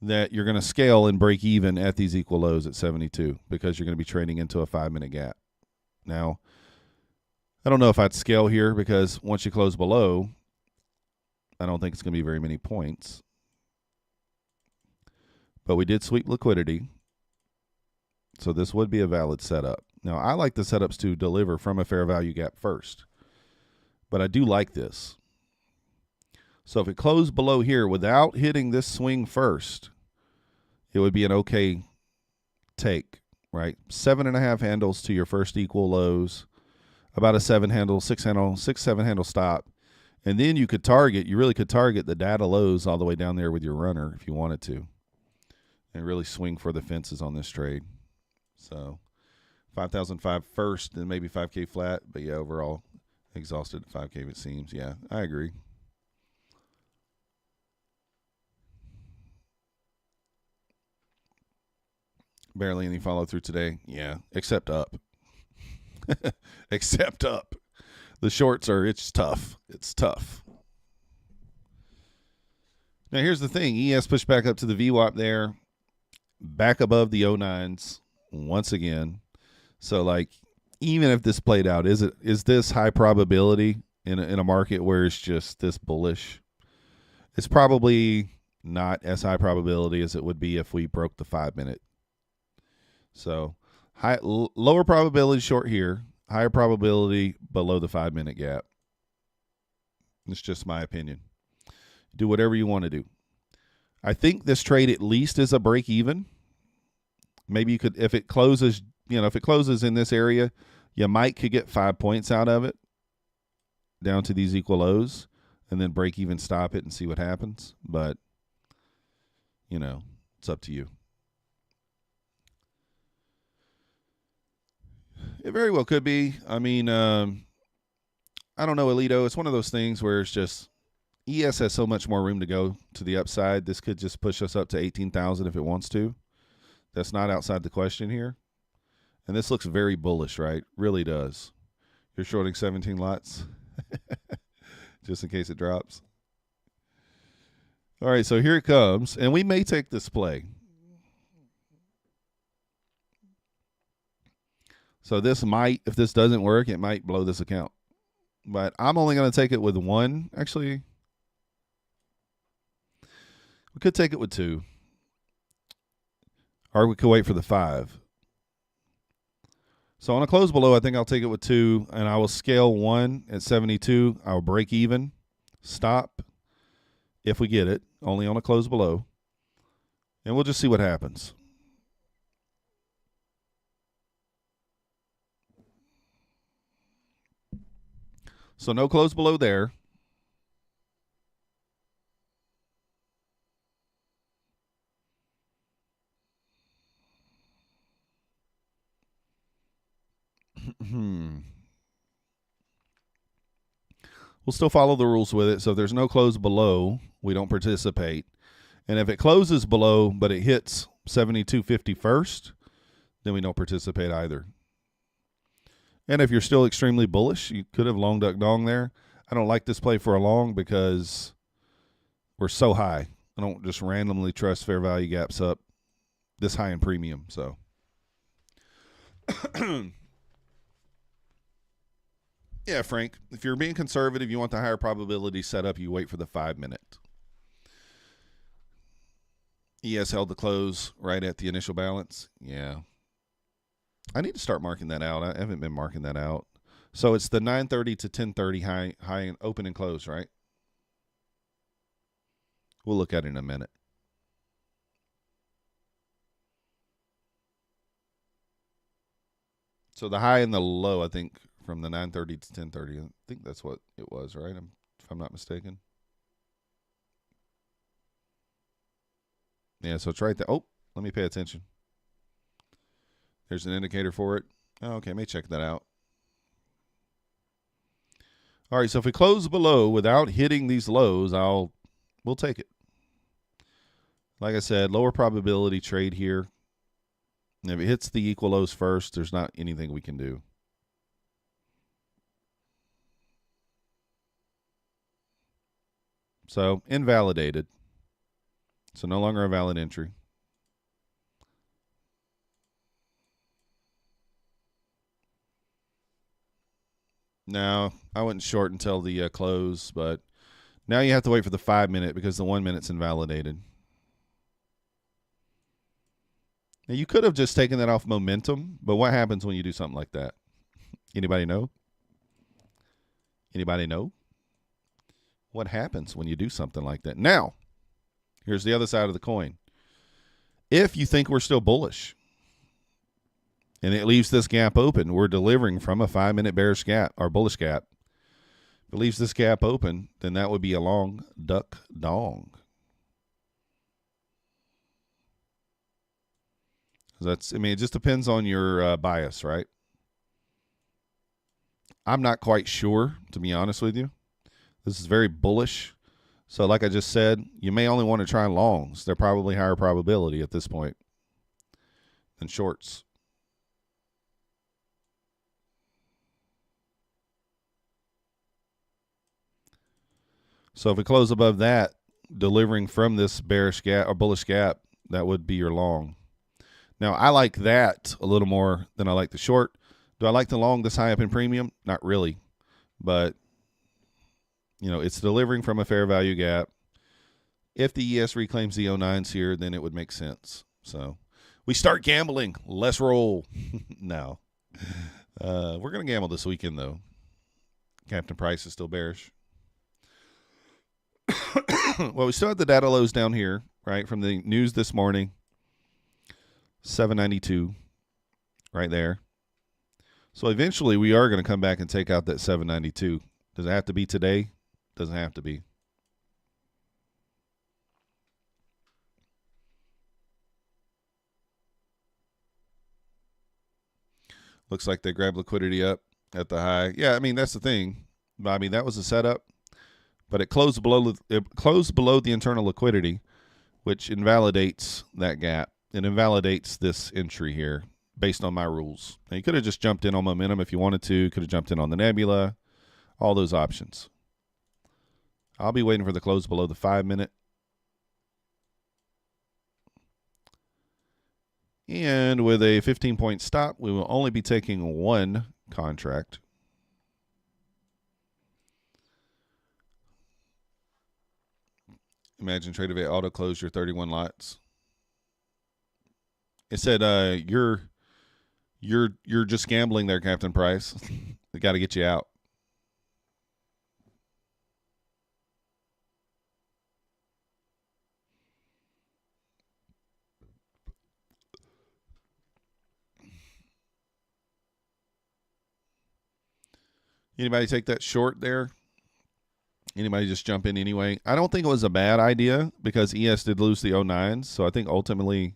A: that you're going to scale and break even at these equal lows at 72 because you're going to be trading into a 5-minute gap. Now, I don't know if I'd scale here because once you close below, I don't think it's going to be very many points. But we did sweep liquidity, so this would be a valid setup. Now, I like the setups to deliver from a fair value gap first, but I do like this. So if it closed below here without hitting this swing first, it would be an okay take, right? 7.5 handles to your first equal lows, about a 7 handle, 6 handle, 6, 7 handle stop. And then you really could target the data lows all the way down there with your runner if you wanted to, and really swing for the fences on this trade. So 5,005 first, then maybe 5K flat. But yeah, overall exhausted at 5K it seems. Yeah, I agree. Barely any follow through today. Yeah, except up. Except up. The shorts it's tough. It's tough. Now, here's the thing. ES pushed back up to the VWAP there, back above the 09s once again. So like, even if this played out, is this high probability in a market where it's just this bullish? It's probably not as high probability as it would be if we broke the 5-minute. So lower probability short here, higher probability below the 5-minute gap. It's just my opinion. Do whatever you want to do. I think this trade at least is a break even. Maybe you could, if it closes, if it closes in this area, you could get 5 points out of it down to these equal lows and then break even, stop it and see what happens. But, it's up to you. It very well could be. I mean, I don't know, Alito. It's one of those things where it's just ES has so much more room to go to the upside. This could just push us up to 18,000 if it wants to. That's not outside the question here. And this looks very bullish, right? Really does. You're shorting 17 lots just in case it drops. All right, so here it comes. And we may take this play. So this might, if this doesn't work, it might blow this account. But I'm only going to take it with one. Actually, we could take it with two. Or we could wait for the 5. So on a close below, I think I'll take it with 2, and I will scale 1 at 72. I'll break even, stop if we get it, only on a close below. And we'll just see what happens. So no close below there. We'll still follow the rules with it. So if there's no close below, we don't participate. And if it closes below, but it hits 72.50 first, then we don't participate either. And if you're still extremely bullish, you could have long duck dong there. I don't like this play for a long because we're so high. I don't just randomly trust fair value gaps up this high in premium. So yeah, Frank, if you're being conservative, you want the higher probability setup, you wait for the 5-minute. ES held the close right at the initial balance. Yeah. I need to start marking that out. I haven't been marking that out. So it's the 9:30 to 10:30 high and open and close, right? We'll look at it in a minute. So the high and the low, I think, from the 9:30 to 10:30. I think that's what it was, right? If I'm not mistaken. Yeah, so it's right there. Oh, let me pay attention. There's an indicator for it. Oh, okay, let me check that out. All right, so if we close below without hitting these lows, we'll take it. Like I said, lower probability trade here. And if it hits the equal lows first, there's not anything we can do. So invalidated. So no longer a valid entry. No, I wouldn't short until the close, but now you have to wait for the 5-minute because the 1-minute's invalidated. Now, you could have just taken that off momentum, but what happens when you do something like that? Anybody know? Anybody know? What happens when you do something like that? Now, here's the other side of the coin. If you think we're still bullish, and it leaves this gap open, we're delivering from a 5-minute bearish gap or bullish gap. If it leaves this gap open, then that would be a long duck dong. It just depends on your bias, right? I'm not quite sure, to be honest with you. This is very bullish. So like I just said, you may only want to try longs. They're probably higher probability at this point than shorts. So if we close above that, delivering from this bearish gap or bullish gap, that would be your long. Now, I like that a little more than I like the short. Do I like the long this high up in premium? Not really. But, it's delivering from a fair value gap. If the ES reclaims the 09s here, then it would make sense. So we start gambling. Let's roll. No. We're going to gamble this weekend, though. Captain Price is still bearish. Well, we still have the data lows down here, right, from the news this morning. 792 right there. So eventually we are going to come back and take out that 792. Does it have to be today? Doesn't have to be. Looks like they grabbed liquidity up at the high. Yeah, I mean, that's the thing. I mean, that was a setup, but it closed below the internal liquidity, which invalidates that gap. It invalidates this entry here based on my rules. Now, you could have just jumped in on momentum if you wanted to. Could have jumped in on the nebula. All those options. I'll be waiting for the close below the 5-minute. And with a 15-point stop, we will only be taking one contract. Imagine TradeAway auto close your 31 lots. It said you're just gambling there, Captain Price. They got to get you out. Anybody take that short there? Anybody just jump in anyway? I don't think it was a bad idea because ES did lose the 09s. So I think ultimately,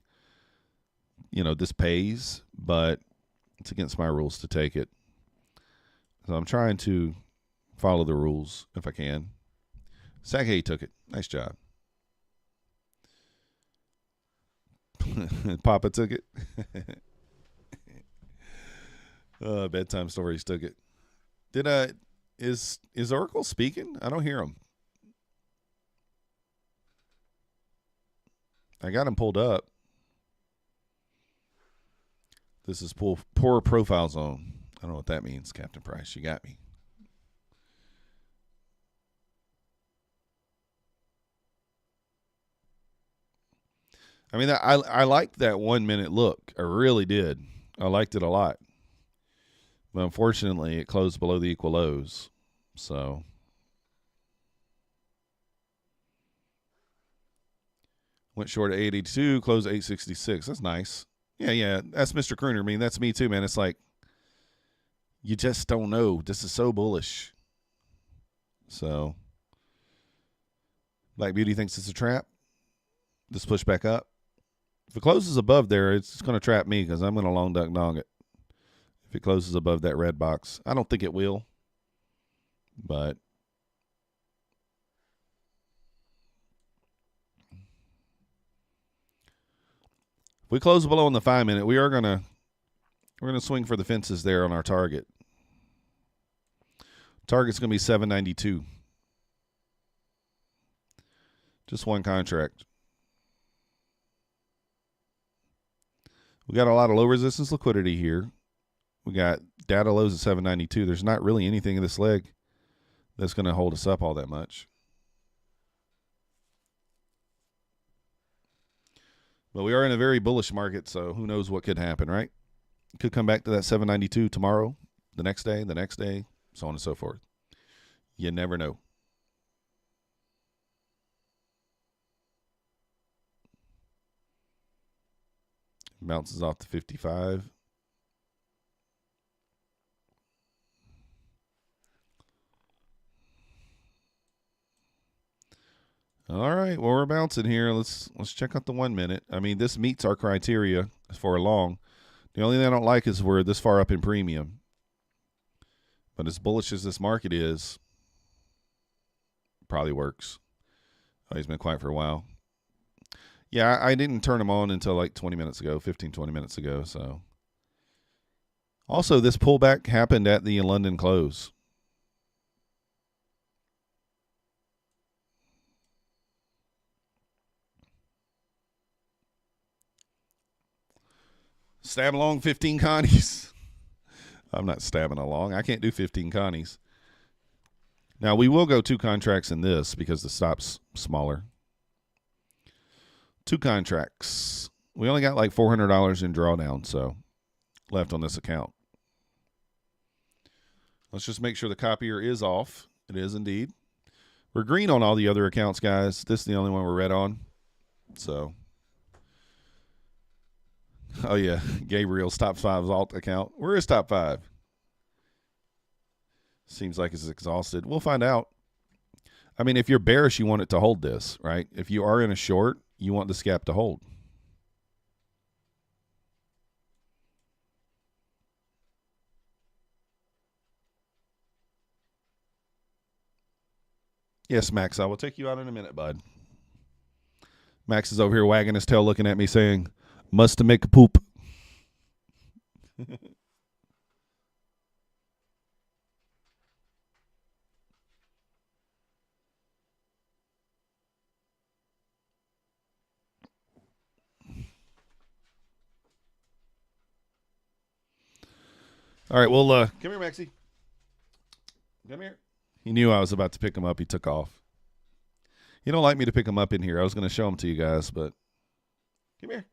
A: this pays, but it's against my rules to take it. So I'm trying to follow the rules if I can. Sake took it. Nice job. Papa took it. Bedtime stories took it. Is Oracle speaking? I don't hear him. I got him pulled up. This is poor profile zone. I don't know what that means, Captain Price. You got me. I mean, I liked that 1 minute look. I really did. I liked it a lot. But unfortunately, it closed below the equal lows. So went short at 882, closed at 866. That's nice. Yeah. That's Mr. Crooner. I mean, that's me too, man. It's like you just don't know. This is so bullish. So Black Beauty thinks it's a trap. Just push back up. If it closes above there, it's going to trap me because I'm going to long duck dong it. If it closes above that red box. I don't think it will. But if we close below on the 5 minute, we're gonna swing for the fences there on our target. Target's gonna be 792. Just one contract. We got a lot of low resistance liquidity here. We got data lows at 792. There's not really anything in this leg that's going to hold us up all that much. But we are in a very bullish market, so who knows what could happen, right? Could come back to that 792 tomorrow, the next day, so on and so forth. You never know. Bounces off the 55. All right, well, we're bouncing here. Let's check out the 1 minute. I mean, this meets our criteria for a long. The only thing I don't like is we're this far up in premium. But as bullish as this market is, probably works. Oh, he's been quiet for a while. Yeah, I didn't turn him on until like 20 minutes ago, 15, 20 minutes ago. So, also, this pullback happened at the London close. Stab along 15 Connies. I'm not stabbing along. I can't do 15 Connies. Now, we will go 2 contracts in this because the stop's smaller. 2 contracts. We only got like $400 in drawdown, so left on this account. Let's just make sure the copier is off. It is indeed. We're green on all the other accounts, guys. This is the only one we're red on. So, oh yeah, Gabriel's top 5's alt account. Where is top 5? Seems like it's exhausted. We'll find out. I mean, if you're bearish, you want it to hold this, right? If you are in a short, you want this gap to hold. Yes, Max, I will take you out in a minute, bud. Max is over here wagging his tail looking at me saying, must make a poop. All right, well, come here, Maxie. Come here. He knew I was about to pick him up. He took off. He don't like me to pick him up in here. I was going to show him to you guys, but come here.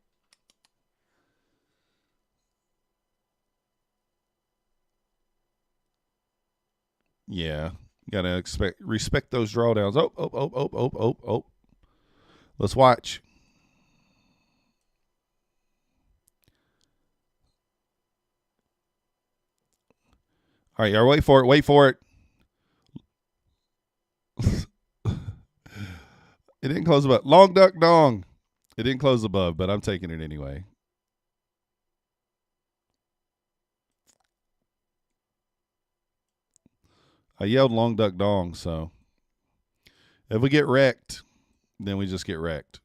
A: Yeah, got to respect those drawdowns. Oh. Let's watch. All right, y'all wait for it. Wait for it. It didn't close above. Long duck dong. It didn't close above, but I'm taking it anyway. I yelled long duck dong, so if we get wrecked, then we just get wrecked.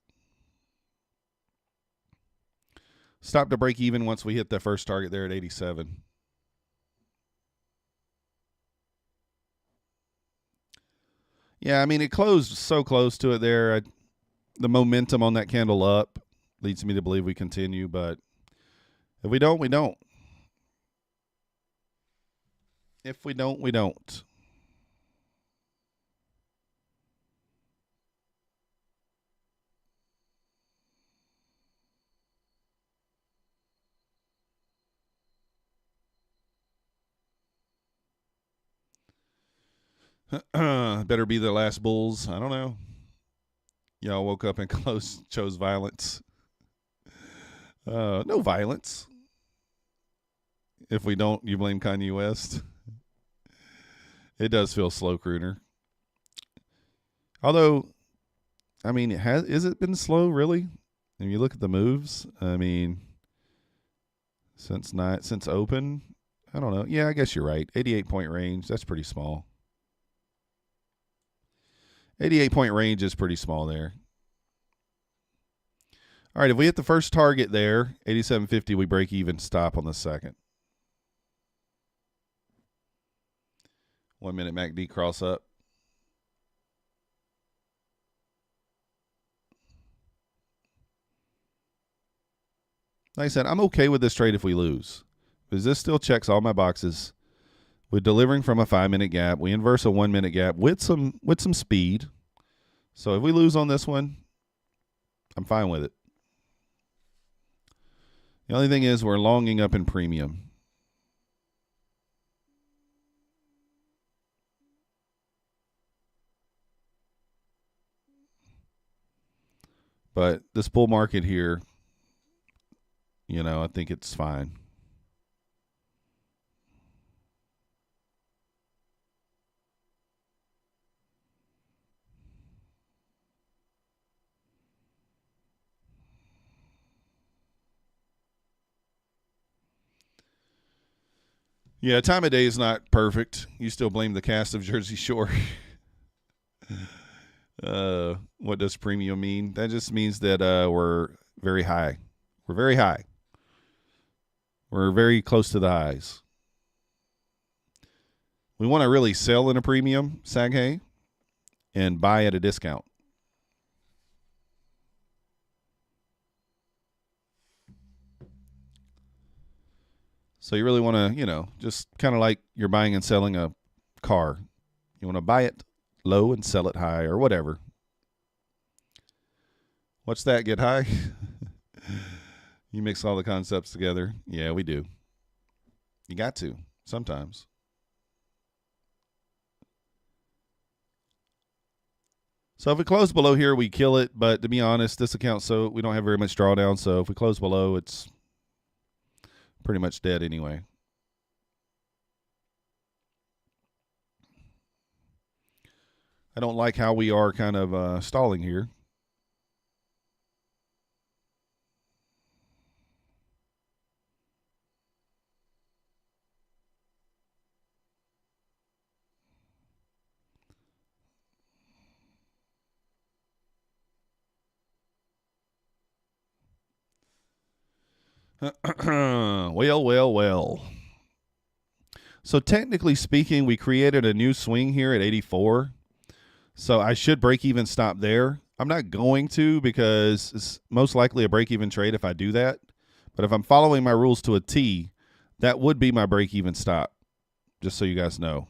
A: Stop to break even once we hit that first target there at 87. Yeah, I mean, it closed so close to it there. The momentum on that candle up leads me to believe we continue, but if we don't, we don't. If we don't, we don't. Better be the last bulls. I don't know. Y'all woke up and chose violence. No violence. If we don't, you blame Kanye West. It does feel slow, crooner. Although, I mean, is it been slow, really? If you look at the moves, I mean, since open, I don't know. Yeah, I guess you're right. 88-point range, that's pretty small. 88-point range is pretty small there. All right, if we hit the first target there, 87.50, we break even, stop on the second. 1 minute MACD cross up. Like I said, I'm okay with this trade if we lose, because this still checks all my boxes. We're delivering from a 5-minute gap. We inverse a 1 minute gap with some speed. So if we lose on this one, I'm fine with it. The only thing is we're longing up in premium. But this bull market here, I think it's fine. Yeah, time of day is not perfect. You still blame the cast of Jersey Shore. What does premium mean? That just means that we're very high. We're very high. We're very close to the highs. We want to really sell in a premium, Saghay, and buy at a discount. So you really want to, just kind of like you're buying and selling a car. You want to buy it low and sell it high or whatever. What's that? Get high? You mix all the concepts together. Yeah, we do. You got to sometimes. So if we close below here, we kill it. But to be honest, this account, so we don't have very much drawdown. So if we close below, it's pretty much dead anyway. I don't like how we are kind of stalling here. Well. So technically speaking, we created a new swing here at 84. So I should break even stop there. I'm not going to because it's most likely a break even trade if I do that. But if I'm following my rules to a T, that would be my break even stop, just so you guys know.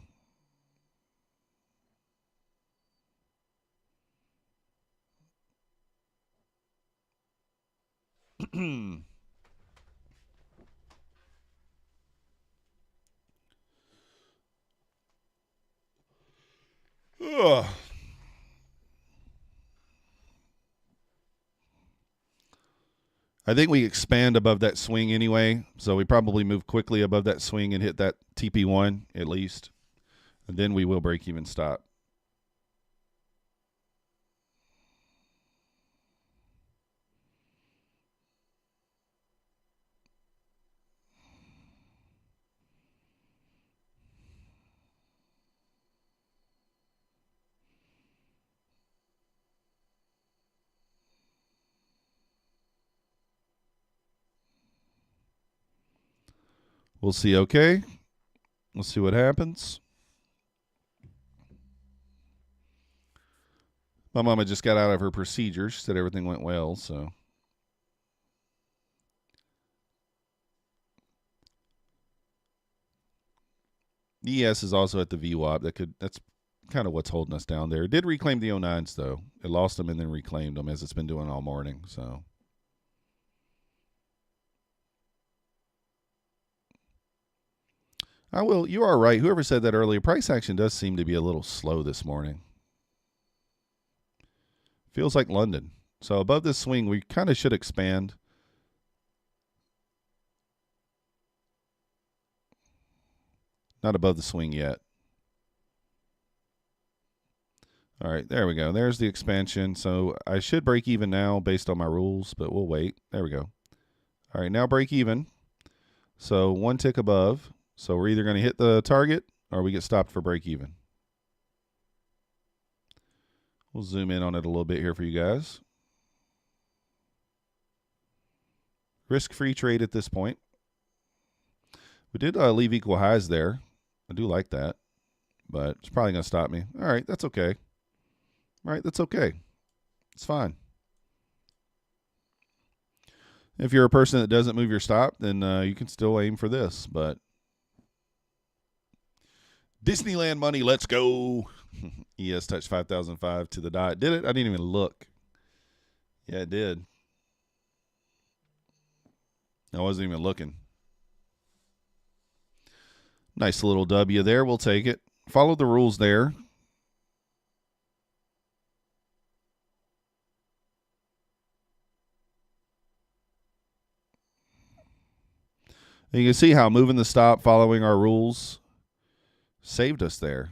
A: Ugh. I think we expand above that swing anyway, so we probably move quickly above that swing and hit that TP1 at least, and then we will break even stop. We'll see, okay? We'll see what happens. My mama just got out of her procedure. She said everything went well, so. ES is also at the VWAP. That's kind of what's holding us down there. It did reclaim the 09s, though. It lost them and then reclaimed them, as it's been doing all morning, so. You are right. Whoever said that earlier, price action does seem to be a little slow this morning. Feels like London. So above this swing, we kind of should expand. Not above the swing yet. All right, there we go. There's the expansion. So I should break even now based on my rules, but we'll wait. There we go. All right, now break even. So one tick above. So we're either going to hit the target or we get stopped for break even. We'll zoom in on it a little bit here for you guys. Risk-free trade at this point. We did leave equal highs there. I do like that, but it's probably going to stop me. All right, that's okay. All right, that's okay. It's fine. If you're a person that doesn't move your stop, then you can still aim for this, but Disneyland money, let's go. ES touched 5,005 to the dot. Did it? I didn't even look. Yeah, it did. I wasn't even looking. Nice little W there. We'll take it. Follow the rules there. And you can see how moving the stop, following our rules, saved us there.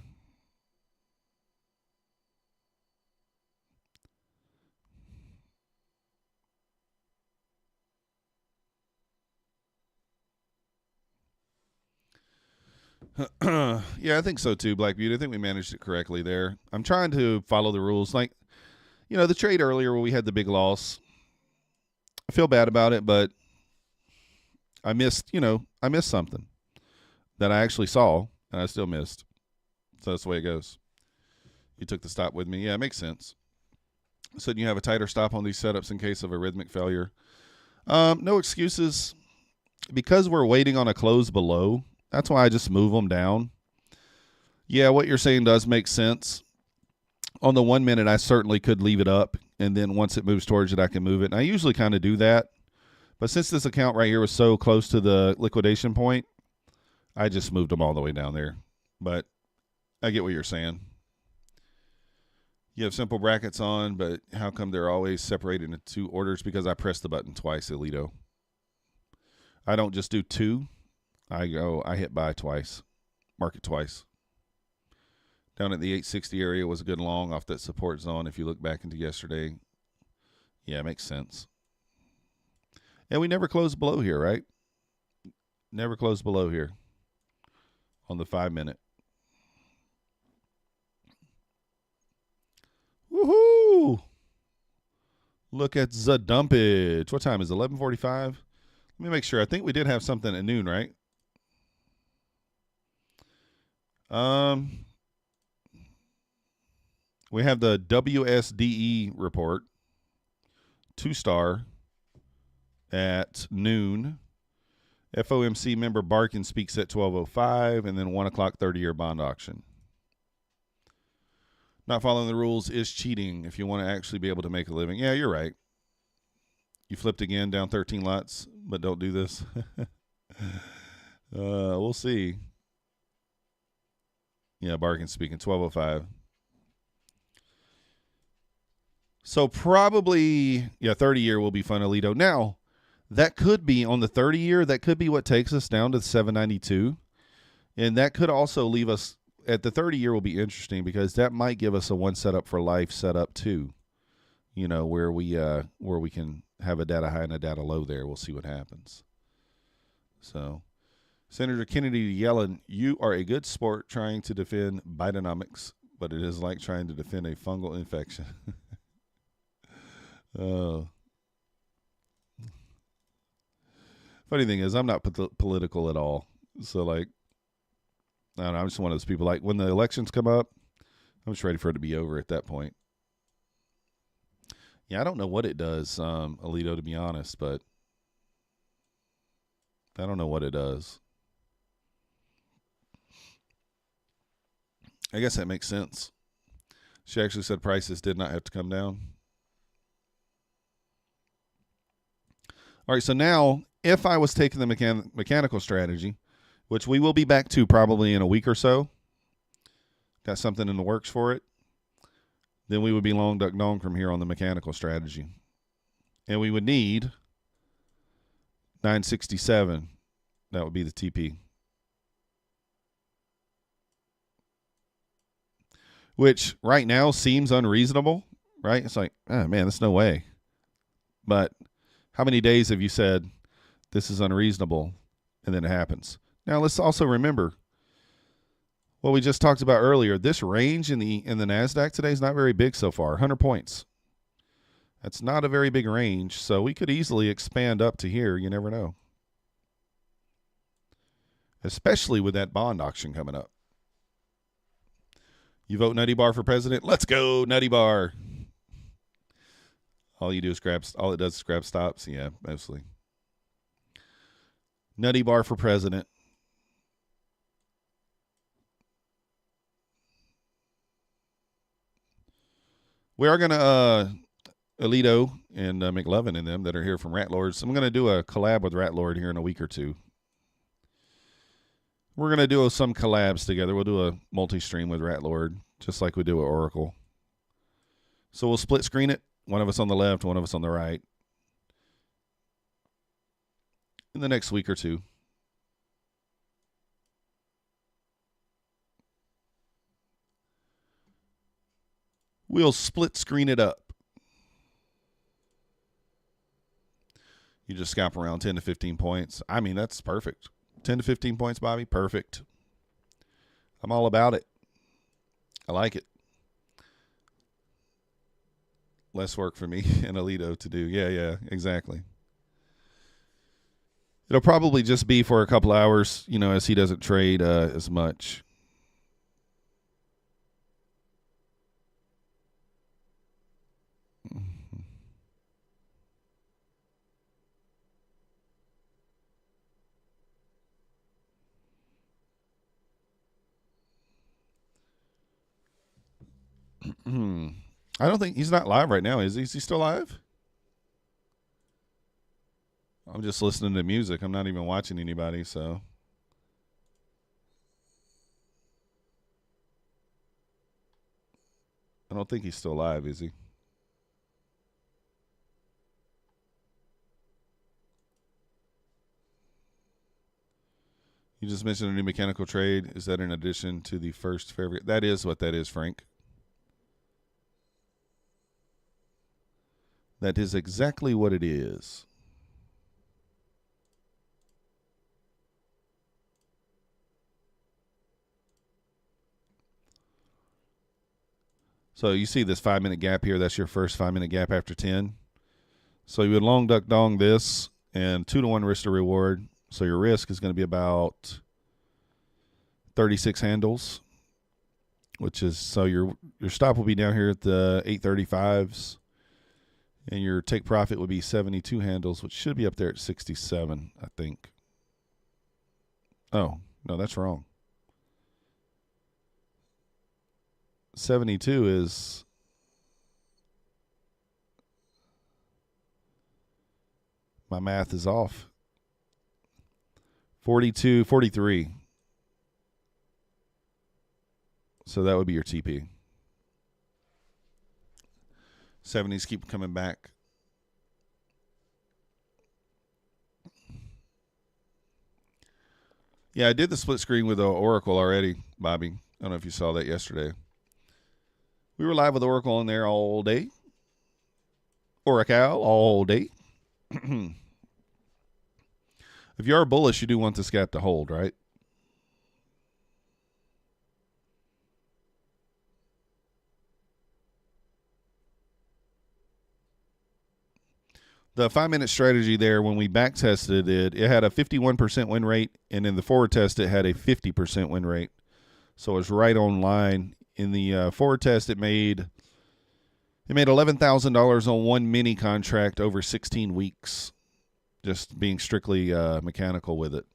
A: Yeah, I think so too, Black Beauty. I think we managed it correctly there. I'm trying to follow the rules. Like, the trade earlier where we had the big loss, I feel bad about it, but I missed something that I actually saw, and I still missed. So that's the way it goes. You took the stop with me. Yeah, it makes sense. So you have a tighter stop on these setups in case of a rhythmic failure. No excuses. because we're waiting on a close below, that's why I just move them down. Yeah, what you're saying does make sense. On the 1 minute, I certainly could leave it up, and then once it moves towards it, I can move it. And I usually kind of do that. But since this account right here was so close to the liquidation point, I just moved them all the way down there. But I get what you're saying. You have simple brackets on, but how come they're always separated into two orders? Because I pressed the button twice, Alito. I don't just do two. I hit buy twice, market twice. Down at the 860 area was a good long off that support zone. If you look back into yesterday, yeah, it makes sense. And we never closed below here, right? Never closed below here on the 5 minute. Woohoo! Look at the dumpage. What time is it? 11:45? Let me make sure. I think we did have something at noon, right? We have the WSDE report, 2-star at noon. FOMC member Barkin speaks at 12:05, and then 1 o'clock 30-year bond auction. Not following the rules is cheating if you want to actually be able to make a living. Yeah, you're right. You flipped again down 13 lots, but don't do this. We'll see. Yeah, Barkin speaking, 12:05. So probably, 30-year will be fun, Alito. Now, that could be on the 30-year, that could be what takes us down to 792. And that could also leave us at the 30-year will be interesting because that might give us a one setup for life setup too. Where we can have a data high and a data low there. We'll see what happens. So, Senator Kennedy to Yellen, you are a good sport trying to defend Bidenomics, but it is like trying to defend a fungal infection. Funny thing is, I'm not political at all. So, I don't know, I'm just one of those people, when the elections come up, I'm just ready for it to be over at that point. Yeah, I don't know what it does, Alito, to be honest, but I don't know what it does. I guess that makes sense. She actually said prices did not have to come down. All right, so now, if I was taking the mechanical strategy, which we will be back to probably in a week or so, got something in the works for it, then we would be long duck dong from here on the mechanical strategy. And we would need 967. That would be the TP. Which right now seems unreasonable, right? It's like, oh man, there's no way. But how many days have you said this is unreasonable and then it happens? Now let's also remember what we just talked about earlier. This range in the Nasdaq today is not very big so far, 100 points. That's not a very big range, so we could easily expand up to here. You never know. Especially with that bond auction coming up. You vote Nutty Bar for president? Let's go, Nutty Bar. All it does is grab stops. Yeah, mostly. Nutty Bar for president. We are going to, Alito and McLovin and them that are here from Rat Lords, I'm going to do a collab with Rat Lord here in a week or two. We're going to do some collabs together. We'll do a multi-stream with Rat Lord, just like we do with Oracle. So we'll split screen it. One of us on the left, one of us on the right. In the next week or two. We'll split screen it up. You just scalp around 10 to 15 points. I mean, that's perfect. 10 to 15 points, Bobby. Perfect. I'm all about it. I like it. Less work for me and Alito to do. Yeah, exactly. It'll probably just be for a couple hours, as he doesn't trade as much. I don't think he's not live right now. Is he? Is he still live? I'm just listening to music. I'm not even watching anybody, so. I don't think he's still live, is he? You just mentioned a new mechanical trade. Is that in addition to the first favorite? That is what that is, Frank. That is exactly what it is. So you see this 5-minute gap here. That's your first 5-minute gap after 10. So you would long duck dong this and 2-to-1 risk to reward. So your risk is going to be about 36 handles, which is, so your stop will be down here at the 835s, and your take profit would be 72 handles, which should be up there at 67, I think. Oh, no, that's wrong. 72 is, my math is off. 42, 43. So that would be your TP. 70s keep coming back. Yeah, I did the split screen with Oracle already, Bobby. I don't know if you saw that yesterday. We were live with Oracle on there all day. Oracle all day. If you are bullish, you do want this gap to hold, right? The 5-minute strategy there, when we back tested it, it had a 51% win rate, and in the forward test, it had a 50% win rate. So it was right on line. In the forward test, it made $11,000 on one mini contract over 16 weeks, just being strictly mechanical with it.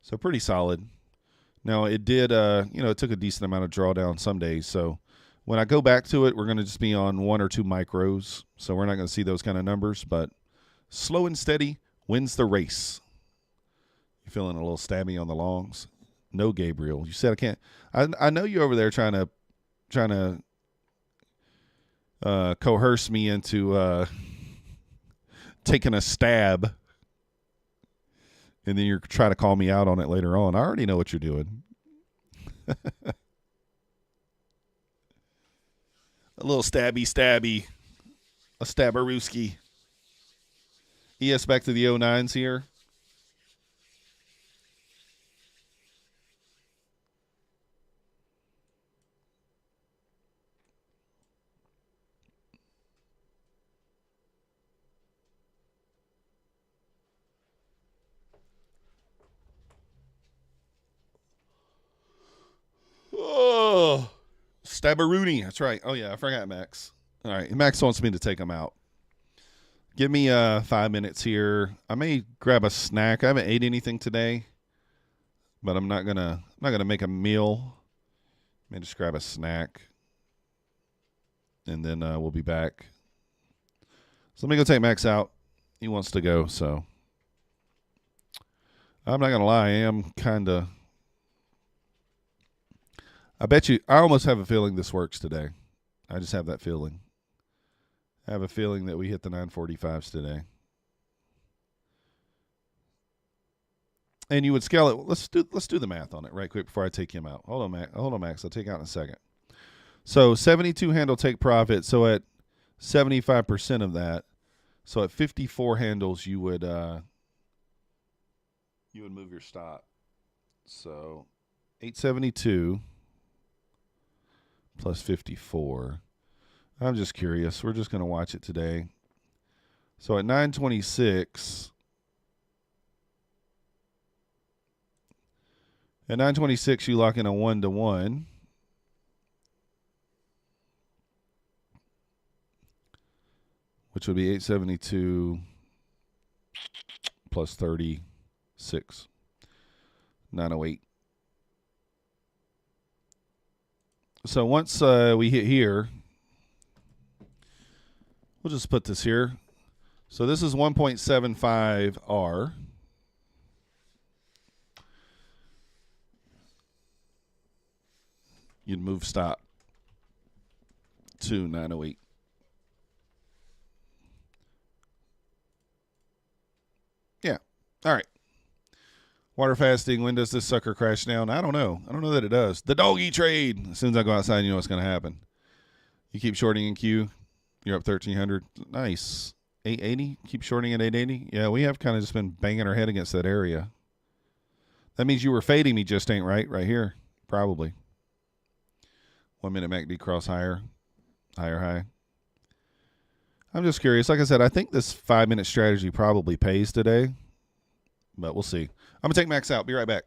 A: So pretty solid. Now it did, it took a decent amount of drawdown some days. So when I go back to it, we're going to just be on 1 or 2 micros. So we're not going to see those kind of numbers, but slow and steady wins the race. You feeling a little stabby on the longs? No, Gabriel. You said I can't. I know you over there trying to coerce me into taking a stab, and then you're trying to call me out on it later on. I already know what you're doing. A little stabby, a stabberooski. ES back to the 09s here. Oh, Stabberoonie. That's right. Oh, yeah, I forgot Max. All right, Max wants me to take him out. Give me 5 minutes here. I may grab a snack. I haven't ate anything today, but I'm not gonna make a meal. May just grab a snack, and then we'll be back. So let me go take Max out. He wants to go, so I'm not gonna lie. I am kind of. I bet you. I almost have a feeling this works today. I just have that feeling. I have a feeling that we hit the 945s today. And you would scale it. Let's do the math on it right quick before I take him out. Hold on, Max. I'll take out in a second. So 72 handle take profit. So at 75% of that, so at 54 handles, you would move your stop. So 872 plus 54. I'm just curious. We're just going to watch it today. So at 926, you lock in a 1-to-1. Which would be 872 plus 36. 908. So once we hit here, we'll just put this here. So this is 1.75 R. You'd move stop to 908. Yeah. All right. Water fasting. When does this sucker crash down? I don't know. I don't know that it does. The doggy trade. As soon as I go outside, you know what's going to happen. You keep shorting in Q. You're up 1,300. Nice. 880. Keep shorting at 880. Yeah, we have kind of just been banging our head against that area. That means you were fading me just ain't right here. Probably. 1 minute MACD cross higher. Higher high. I'm just curious. Like I said, I think this 5-minute strategy probably pays today. But we'll see. I'm going to take Max out. Be right back.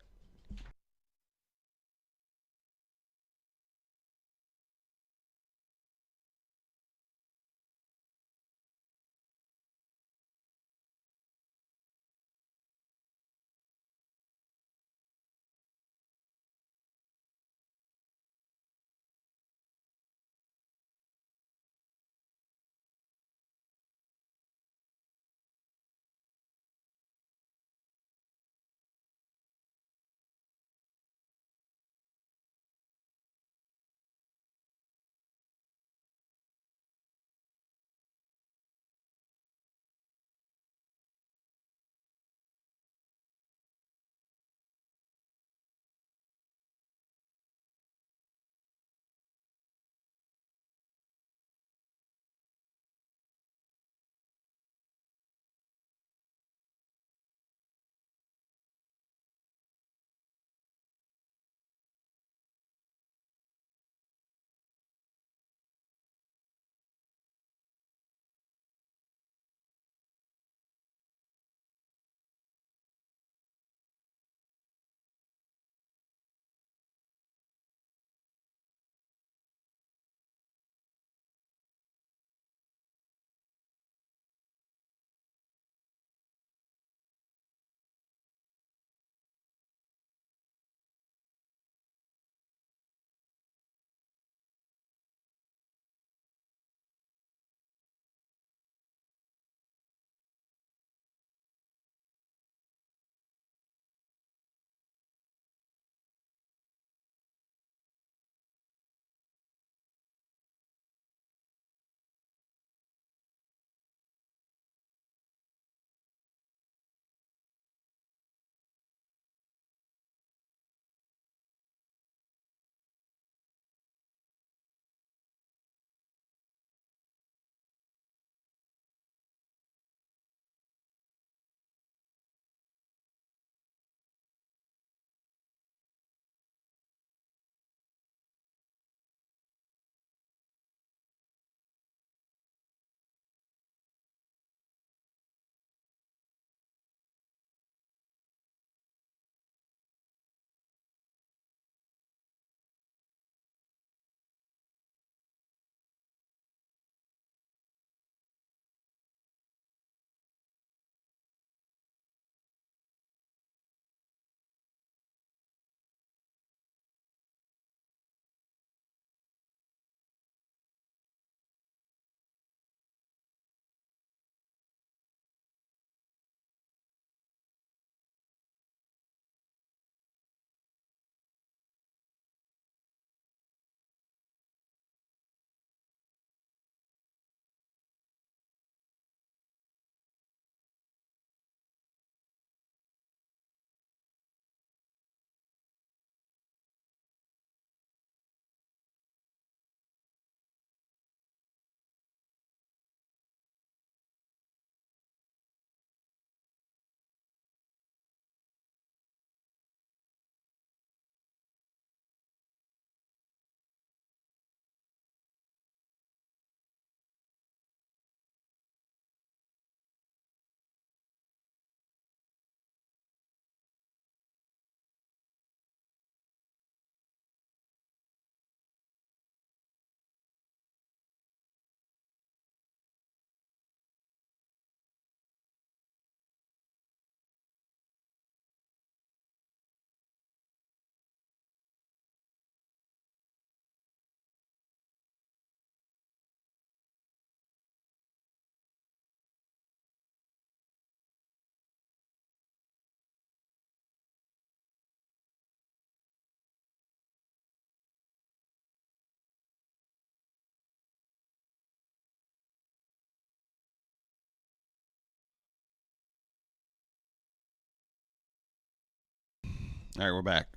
A: All right, we're back.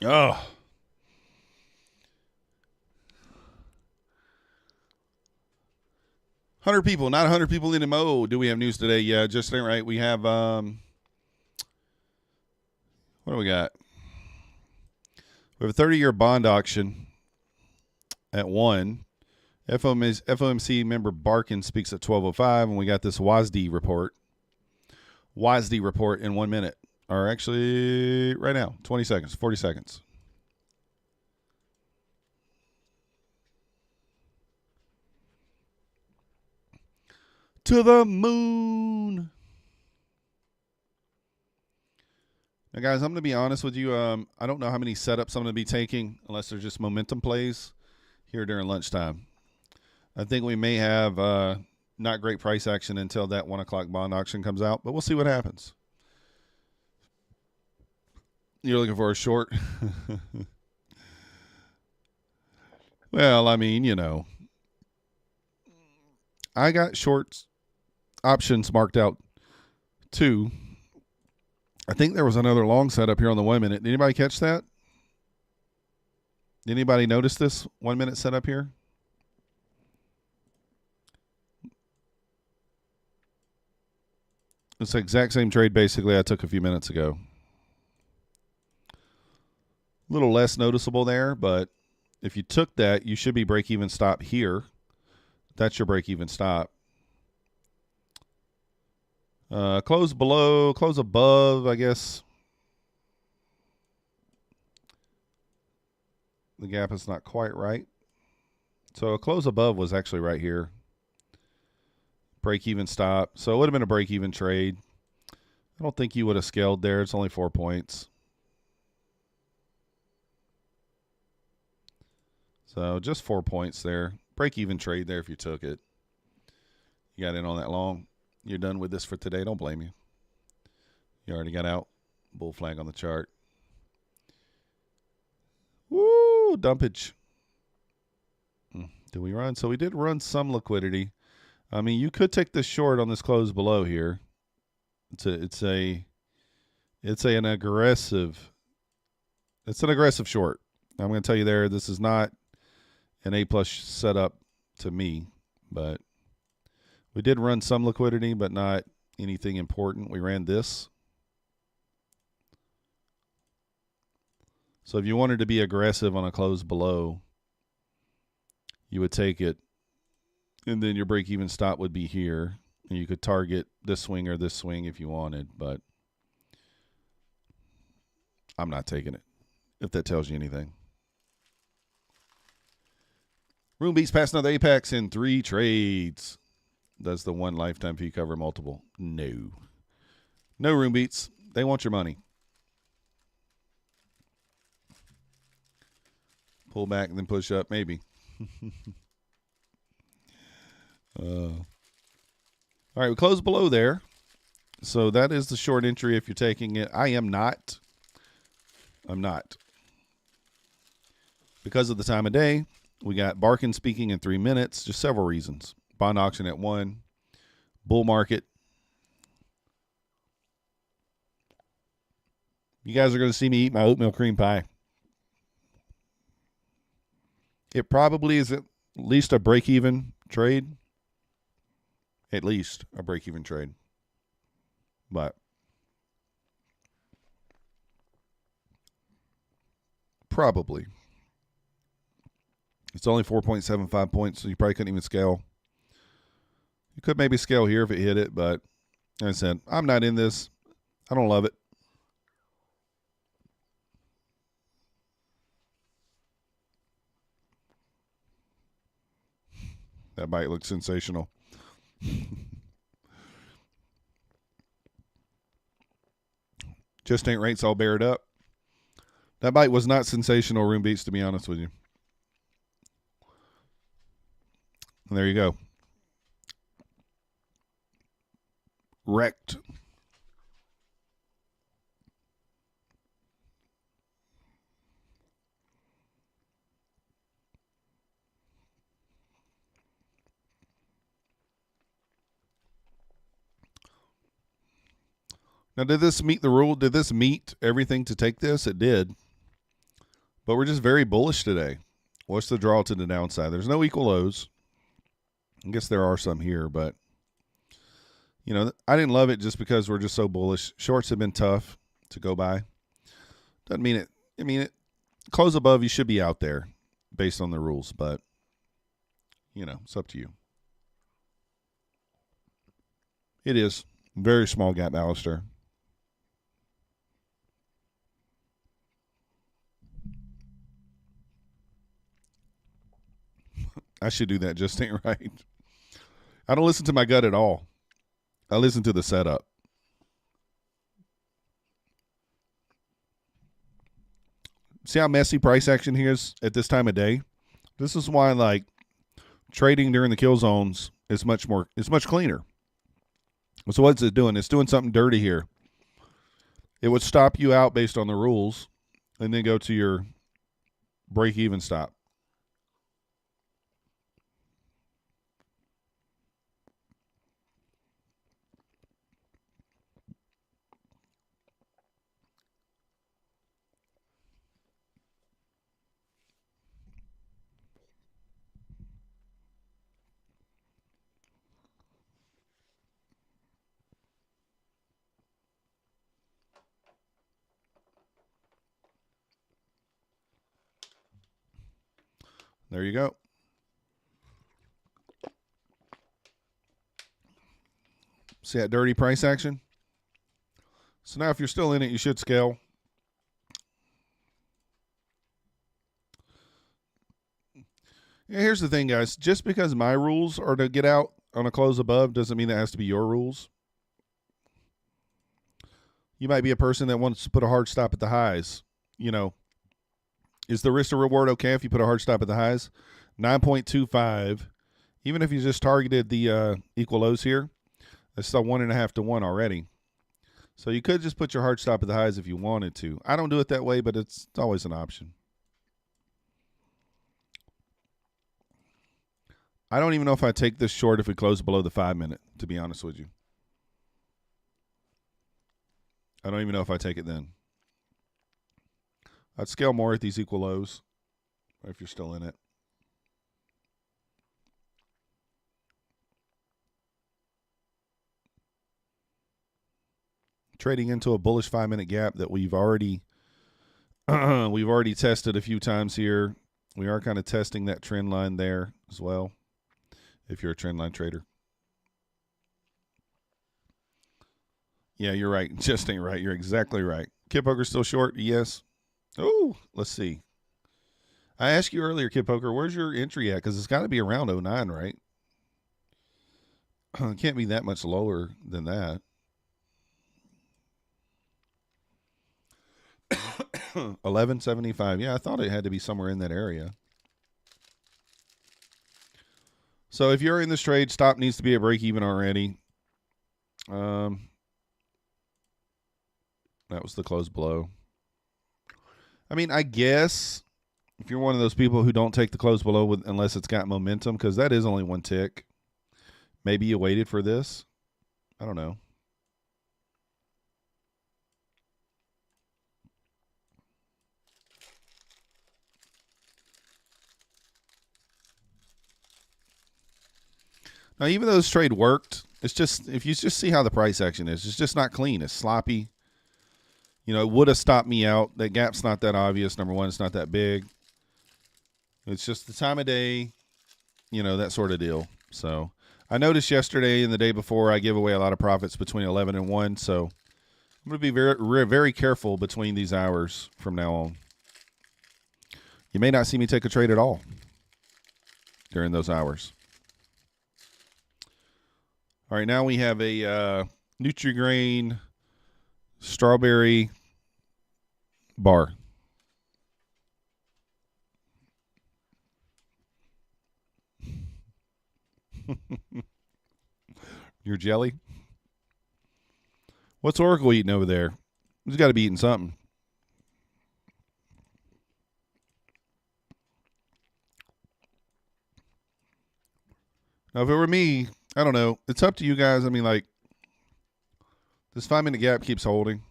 A: Oh. $100 people, not 100 people in MO. Do we have news today? Yeah, just ain't right. We have, what do we got? We have a 30-year bond auction at 1. FOMC member Barkin speaks at 12:05, and we got this WASD report. WASD report in 1 minute. Or actually, right now, 20 seconds, 40 seconds. To the moon. Now, guys, I'm going to be honest with you. I don't know how many setups I'm going to be taking unless they're just momentum plays here during lunchtime. I think we may have not great price action until that 1 o'clock bond auction comes out, but we'll see what happens. You're looking for a short? Well, I mean, you know, I got shorts options marked out too. I think there was another long setup here on the 1 minute. Did anybody catch that? Did anybody notice this 1 minute setup here? It's the exact same trade basically I took a few minutes ago. A little less noticeable there, but if you took that, you should be break-even stop here. That's your break-even stop. Close below, close above, I guess. The gap is not quite right. So a close above was actually right here. Break-even stop. So it would have been a break-even trade. I don't think you would have scaled there. It's only 4 points. So just 4 points there. Break-even trade there if you took it. You got in on that long. You're done with this for today. Don't blame you. You already got out. Bull flag on the chart. Woo, dumpage. Do we run? So we did run some liquidity. I mean, you could take this short on this close below here. It's an aggressive short. I'm going to tell you there, this is not an A+ setup to me, but we did run some liquidity, but not anything important. We ran this. So if you wanted to be aggressive on a close below, you would take it, and then your break-even stop would be here. And you could target this swing or this swing if you wanted, but I'm not taking it, if that tells you anything. Room beats past another Apex in 3 trades. Does the one lifetime fee cover multiple? No. No room beats. They want your money. Pull back and then push up, maybe. All right, we closed below there. So that is the short entry if you're taking it. I am not. I'm not. Because of the time of day, we got Barkin speaking in 3 minutes. Just several reasons. Bond auction at 1. Bull market. You guys are going to see me eat my oatmeal cream pie. It probably is at least a break-even trade. At least a break-even trade. But probably. It's only 4.75 points, so you probably couldn't even scale. You could maybe scale here if it hit it, but like I said, I'm not in this. I don't love it. That bite looks sensational. Just ain't rates all bared up. That bite was not sensational room beats, to be honest with you. And there you go. Wrecked. Now, did this meet the rule? Did this meet everything to take this? It did. But we're just very bullish today. What's the draw to the downside? There's no equal lows. I guess there are some here, but, you know, I didn't love it just because we're just so bullish. Shorts have been tough to go by. Doesn't mean it. I mean, it close above, you should be out there based on the rules, but, you know, it's up to you. It is. Very small gap, Alistair. I should do that. Just ain't right. I don't listen to my gut at all. I listen to the setup. See how messy price action here is at this time of day? This is why, like, trading during the kill zones is much cleaner. So what's it doing? It's doing something dirty here. It would stop you out based on the rules and then go to your break-even stop. There you go. See that dirty price action? So now if you're still in it, you should scale. Yeah, here's the thing, guys. Just because my rules are to get out on a close above doesn't mean that has to be your rules. You might be a person that wants to put a hard stop at the highs. You know, is the risk to reward okay if you put a hard stop at the highs? 9.25. Even if you just targeted the equal lows here, that's still 1.5 to 1 already. So you could just put your hard stop at the highs if you wanted to. I don't do it that way, but it's always an option. I don't even know if I take this short if we close below the 5 minute, to be honest with you. I don't even know if I take it then. I'd scale more at these equal lows if you're still in it. Trading into a bullish 5 minute gap that we've already tested a few times here. We are kind of testing that trend line there as well, if you're a trend line trader. Yeah, you're right. Just ain't right. You're exactly right. Kid Poker's still short? Yes. Oh, let's see. I asked you earlier, Kid Poker, where's your entry at? Because it's got to be around 09, right? It can't be that much lower than that. 1175. Yeah, I thought it had to be somewhere in that area. So if you're in this trade, stop needs to be at break even already. That was the close below. I mean, I guess if you're one of those people who don't take the close below unless it's got momentum, because that is only one tick, maybe you waited for this. I don't know. Now, even though this trade worked, it's just, if you just see how the price action is, it's just not clean. It's sloppy. You know, it would have stopped me out. That gap's not that obvious. Number one, it's not that big. It's just the time of day, you know, that sort of deal. So I noticed yesterday and the day before I give away a lot of profits between 11 and 1. So I'm going to be very, very careful between these hours from now on. You may not see me take a trade at all during those hours. All right, now we have a Nutri-Grain strawberry bar. Your jelly? What's Oracle eating over there? He's got to be eating something. Now, if it were me, I don't know. It's up to you guys. I mean, like, This 5-minute gap keeps holding.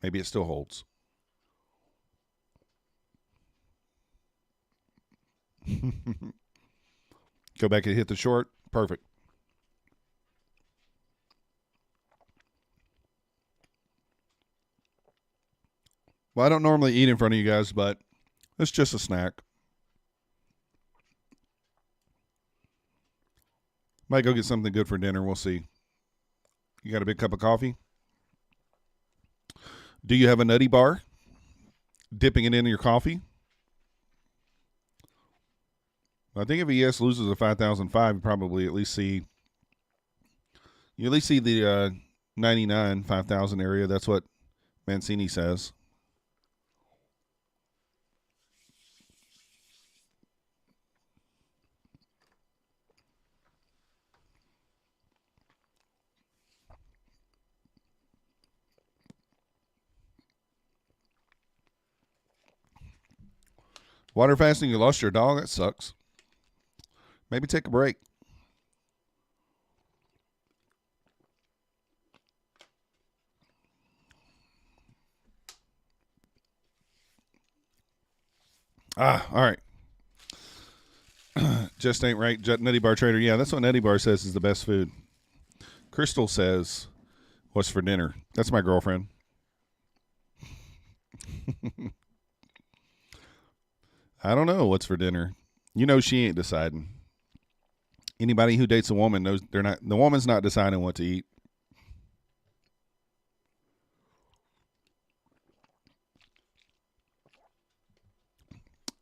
A: Maybe it still holds. Go back and hit the short. Perfect. Well, I don't normally eat in front of you guys, but it's just a snack. Might go get something good for dinner. We'll see. You got a big cup of coffee? Do you have a nutty bar? Dipping it into your coffee? I think if ES loses a 5,005, you probably at least see the 99, 5,000 area. That's what Mancini says. Water fasting, you lost your dog? That sucks. Maybe take a break. All right. Just ain't right. Nutty Bar Trader. Yeah, that's what Nutty Bar says is the best food. Crystal says, what's for dinner? That's my girlfriend. I don't know what's for dinner. You know she ain't deciding. Anybody who dates a woman knows the woman's not deciding what to eat.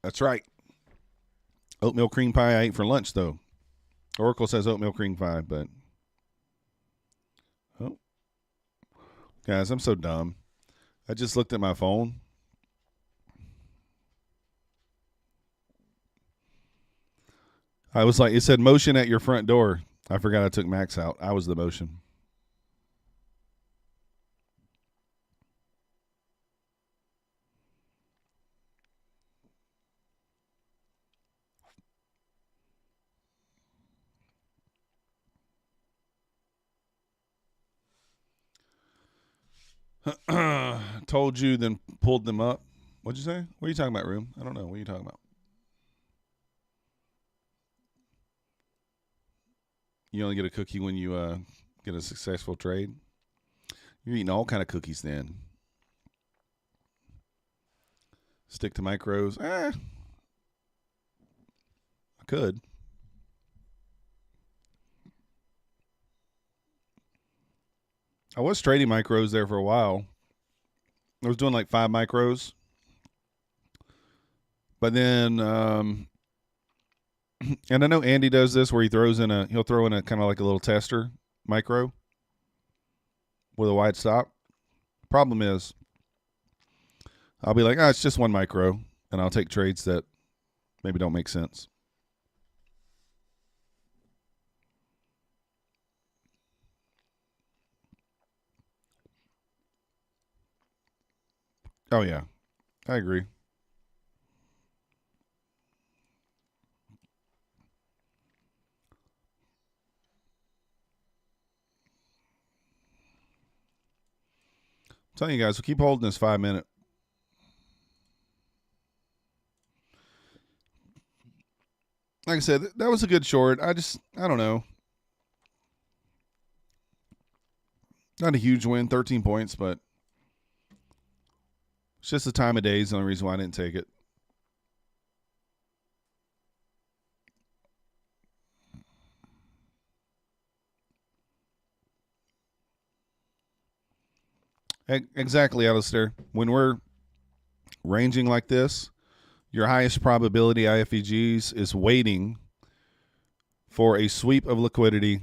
A: That's right. Oatmeal cream pie I ate for lunch, though. Oracle says oatmeal cream pie, but... Oh. Guys, I'm so dumb. I just looked at my phone. I was like, it said motion at your front door. I forgot I took Max out. I was the motion. Told you, then pulled them up. What'd you say? What are you talking about, Room? I don't know. What are you talking about? You only get a cookie when you get a successful trade. You're eating all kind of cookies then. Stick to micros. I could. I was trading micros there for a while. I was doing like 5 micros. But then, and I know Andy does this where he'll throw in a kind of like a little tester micro with a wide stop. Problem is, I'll be like, it's just 1 micro, and I'll take trades that maybe don't make sense. Oh, yeah. I agree. I'm telling you guys, we'll keep holding this 5-minute. Like I said, that was a good short. I don't know. Not a huge win, 13 points, but it's just the time of day is the only reason why I didn't take it. Exactly, Alistair. When we're ranging like this, your highest probability IFEGs is waiting for a sweep of liquidity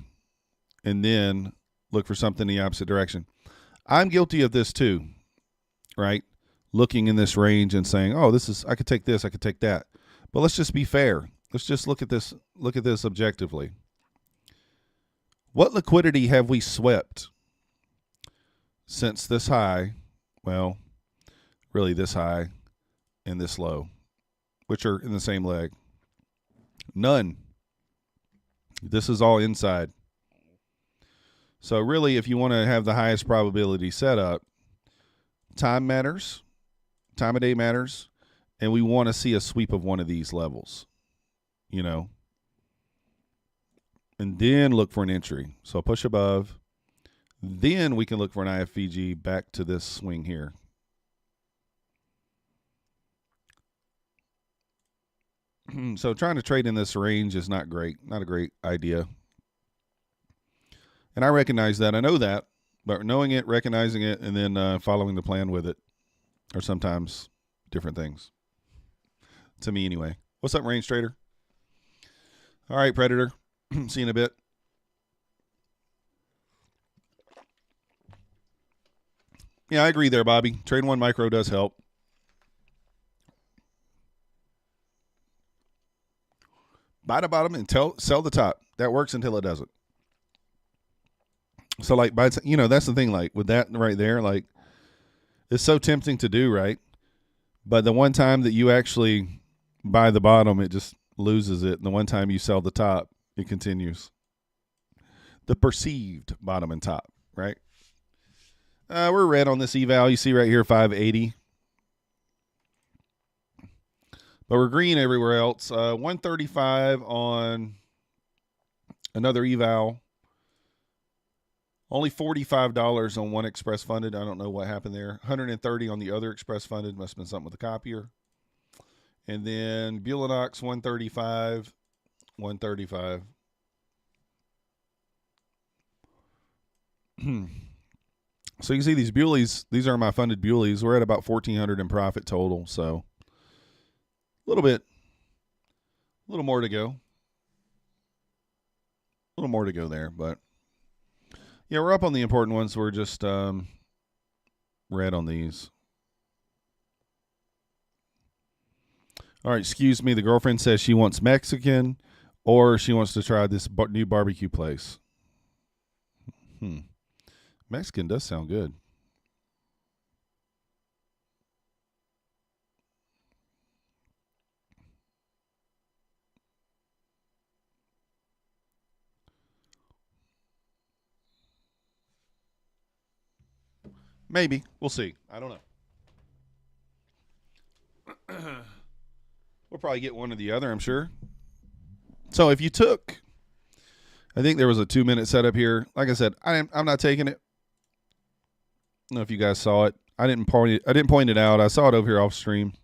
A: and then look for something in the opposite direction. I'm guilty of this too, right? Looking in this range and saying, I could take this, I could take that. But let's just be fair. Let's just look at this objectively. What liquidity have we swept since this high? Well, really this high and this low, which are in the same leg. None. This is all inside. So really, if you want to have the highest probability setup, time matters, time of day matters, and we want to see a sweep of one of these levels, you know, and then look for an entry. So push above. Then we can look for an IFVG back to this swing here. So trying to trade in this range is not great, not a great idea. And I recognize that. I know that. But knowing it, recognizing it, and then following the plan with it are sometimes different things. To me, anyway. What's up, range trader? All right, Predator. See you in a bit. Yeah, I agree there, Bobby. Trade one micro does help. Buy the bottom and sell the top. That works until it doesn't. So, like, that's the thing, like, with that right there, like, it's so tempting to do, right? But the one time that you actually buy the bottom, it just loses it. And the one time you sell the top, it continues. The perceived bottom and top, right? We're red on this eval. You see right here, 580. But we're green everywhere else. 135 on another eval. Only $45 on one express funded. I don't know what happened there. 130 on the other express funded. Must have been something with the copier. And then Bulenox 135, 135. So you can see these Buleys. These are my funded Buleys. We're at about 1,400 in profit total. So a little more to go. A little more to go there, but yeah, we're up on the important ones. We're just red on these. All right, excuse me. The girlfriend says she wants Mexican or she wants to try this new barbecue place. Mexican does sound good. Maybe. We'll see. I don't know. We'll probably get one or the other, I'm sure. So if you took, I think there was a 2-minute setup here. Like I said, I'm not taking it. I don't know if you guys saw it. I didn't point it out. I saw it over here off stream.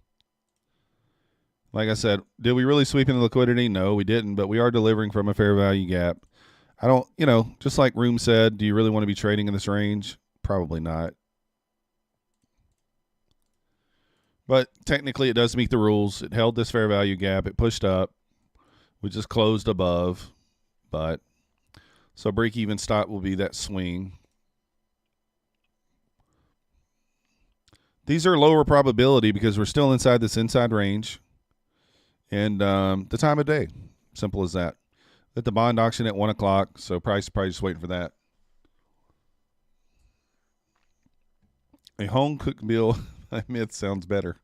A: Like I said, did we really sweep into liquidity? No, we didn't, but we are delivering from a fair value gap. I don't, just like Room said, do you really want to be trading in this range? Probably not. But technically, it does meet the rules. It held this fair value gap. It pushed up. We just closed above. But so break-even stop will be that swing. These are lower probability because we're still inside this inside range. And the time of day. Simple as that. At the bond auction at 1 o'clock. So price probably just waiting for that. A home-cooked meal myth sounds better.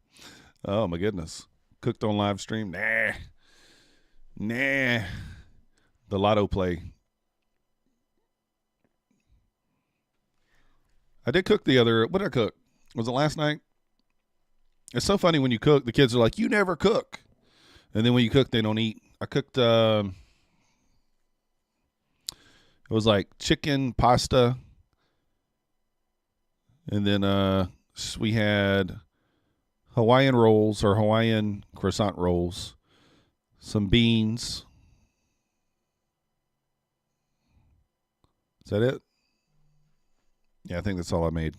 A: Oh, my goodness. Cooked on live stream? Nah. The lotto play. I did cook the other. What did I cook? Was it last night? It's so funny when you cook. The kids are like, you never cook. And then when you cook, they don't eat. I cooked, it was like chicken, pasta. And then we had Hawaiian rolls or Hawaiian croissant rolls. Some beans. Is that it? Yeah, I think that's all I made.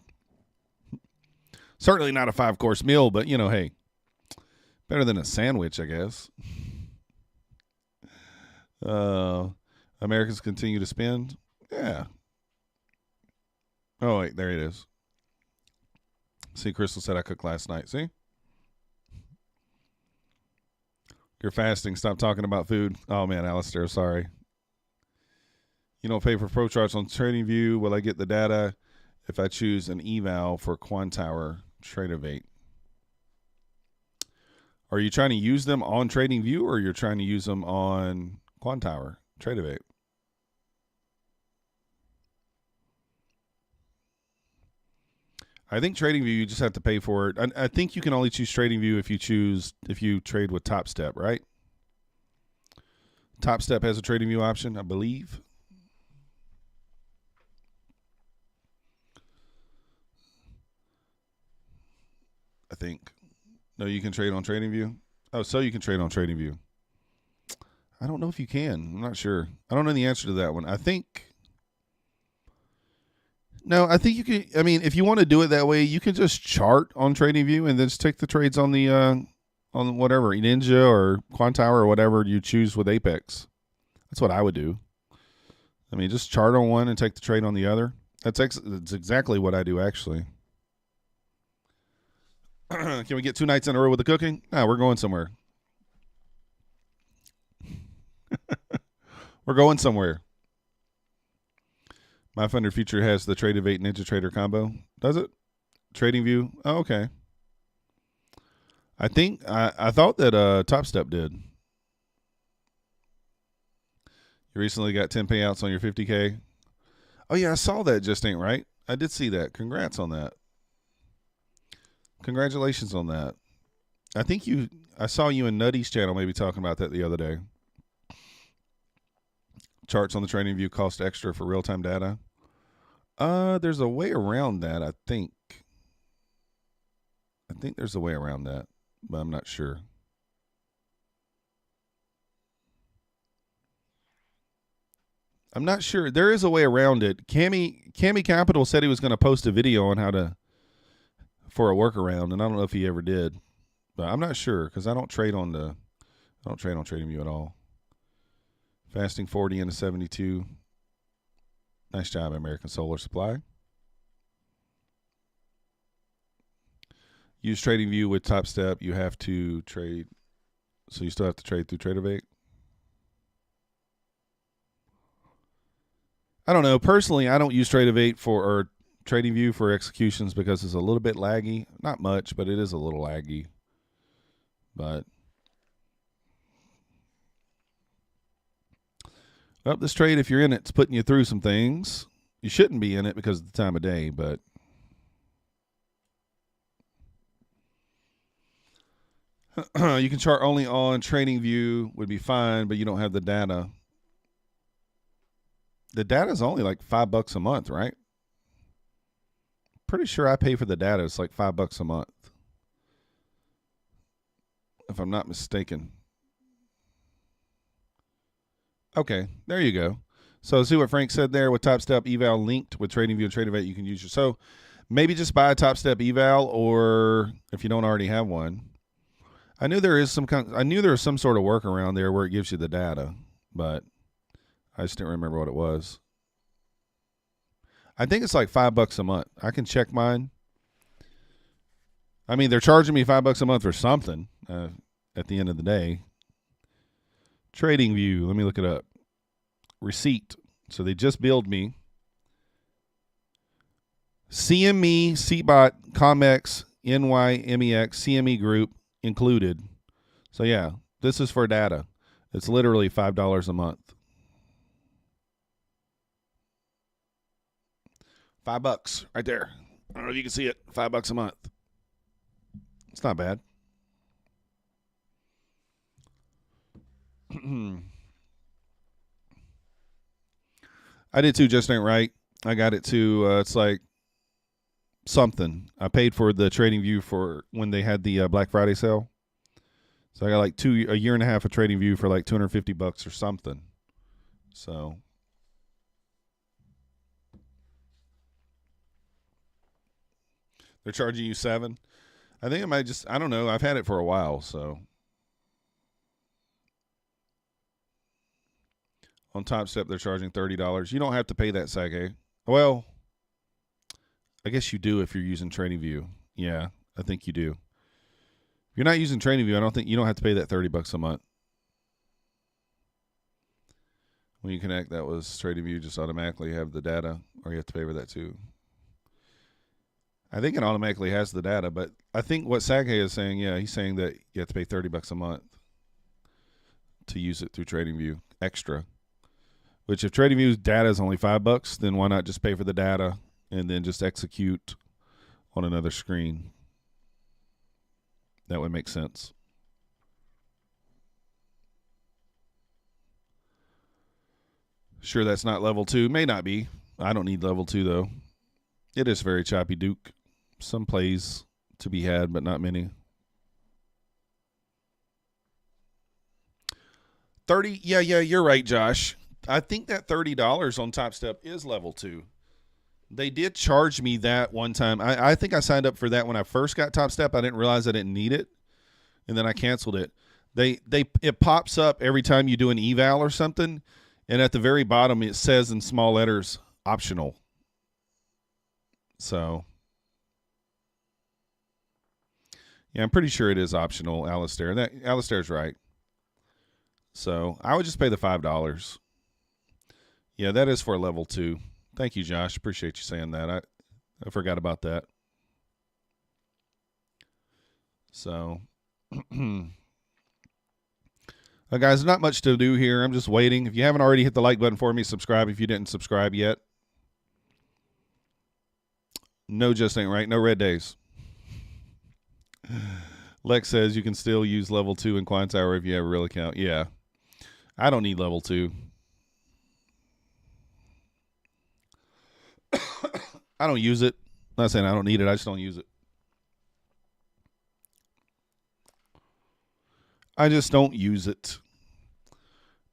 A: Certainly not a 5-course meal, but, hey, better than a sandwich, I guess. Americans continue to spend. Yeah. Oh, wait, there it is. See, Crystal said I cooked last night. See? You're fasting. Stop talking about food. Oh, man, Alistair, sorry. You don't pay for pro charts on TradingView. Will I get the data if I choose an eval for Quantower Tradeovate? Are you trying to use them on TradingView or you're trying to use them on Quantower Tradeovate? I think TradingView, you just have to pay for it. I think you can only choose TradingView if you trade with Topstep, right? Topstep has a TradingView option, I believe. I think. No, you can trade on TradingView. Oh, so you can trade on TradingView. I don't know if you can. I'm not sure. I don't know the answer to that one. I think. No, I think you can. I mean, if you want to do it that way, you can just chart on TradingView and then just take the trades on the on whatever Ninja or Quantile or whatever you choose with Apex. That's what I would do. I mean, just chart on one and take the trade on the other. That's exactly what I do, actually. Can we get 2 nights in a row with the cooking? No, we're going somewhere. We're going somewhere. My Funder Future has the Trade of 8 Ninja Trader combo. Does it? TradingView? Oh, okay. I think I thought that Topstep did. You recently got 10 payouts on your 50K. Oh yeah, I saw that. Just ain't right. I did see that. Congrats on that. Congratulations on that. I saw you in Nutty's channel maybe talking about that the other day. Charts on the TradingView cost extra for real-time data. There's a way around that, I think. I think there's a way around that, but I'm not sure. I'm not sure. There is a way around it. Cammy Capital said he was going to post a video on how to for a workaround, and I don't know if he ever did, but I'm not sure because I don't trade on TradingView at all. Fasting 40 into 72. Nice job, American Solar Supply. Use TradingView with Topstep. You have to trade, so you still have to trade through TraderVate. I don't know. Personally, I don't use TraderVate or TradingView for executions because it's a little bit laggy. Not much, but it is a little laggy. But well, this trade, if you're in it, it's putting you through some things. You shouldn't be in it because of the time of day, but you can chart only on TradingView would be fine, but you don't have the data. The data is only like $5 a month, right? Pretty sure I pay for the data. It's like $5 a month, if I'm not mistaken. Okay, there you go. So see what Frank said there with Topstep eval linked with TradingView and TraderVate. You can use your so maybe just buy a Topstep eval, or if you don't already have one. I knew there was some sort of workaround there where it gives you the data, but I just didn't remember what it was. I think it's like $5 a month. I can check mine. I mean, they're charging me $5 a month for something at the end of the day. TradingView, let me look it up. Receipt. So they just billed me. CME, CBOT, COMEX, NYMEX, CME Group included. So yeah, this is for data. It's literally $5 a month. $5 right there. I don't know if you can see it. $5 a month. It's not bad. I did too, just ain't right. I got it too. It's like something. I paid for the TradingView for when they had the Black Friday sale. So I got like a year and a half of TradingView for like $250 or something. So they're charging you $7. I think it might I don't know. I've had it for a while, so. On Topstep, they're charging $30. You don't have to pay that, Sage. Well, I guess you do if you're using TradingView. Yeah, I think you do. If you're not using TradingView, I don't think you don't have to pay that $30 a month. When you connect, that was TradingView just automatically have the data, or you have to pay for that too. I think it automatically has the data, but I think what Sage is saying, yeah, he's saying that you have to pay $30 a month to use it through TradingView extra. Which if TradingView's data is only $5, then why not just pay for the data and then just execute on another screen. That would make sense. Sure, that's not level 2. May not be. I don't need level 2, though. It is very choppy, Duke. Some plays to be had, but not many. 30. Yeah, you're right, Josh. I think that $30 on Topstep is level 2. They did charge me that one time. I think I signed up for that when I first got Topstep. I didn't realize I didn't need it, and then I canceled it. It pops up every time you do an eval or something, and at the very bottom it says in small letters, optional. So, yeah, I'm pretty sure it is optional, Alistair. Alistair's right. So I would just pay the $5. Yeah, that is for level 2. Thank you, Josh. Appreciate you saying that. I forgot about that. So, guys, not much to do here. I'm just waiting. If you haven't already hit the like button for me, subscribe if you didn't subscribe yet. No, just ain't right. No red days. Lex says you can still use level 2 in Quant Tower if you have a real account. Yeah. I don't need level 2. I don't use it. I'm not saying I don't need it. I just don't use it. I just don't use it.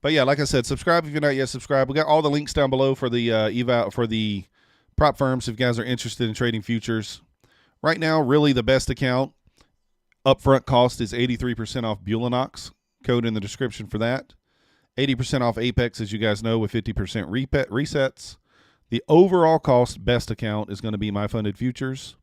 A: But yeah, like I said, subscribe if you're not yet subscribed. We got all the links down below for the eval for the prop firms if you guys are interested in trading futures. Right now, really the best account. Upfront cost is 83% off Bulenox. Code in the description for that. 80% off APEX, as you guys know, with 50% resets. The overall cost best account is going to be My Funded Futures.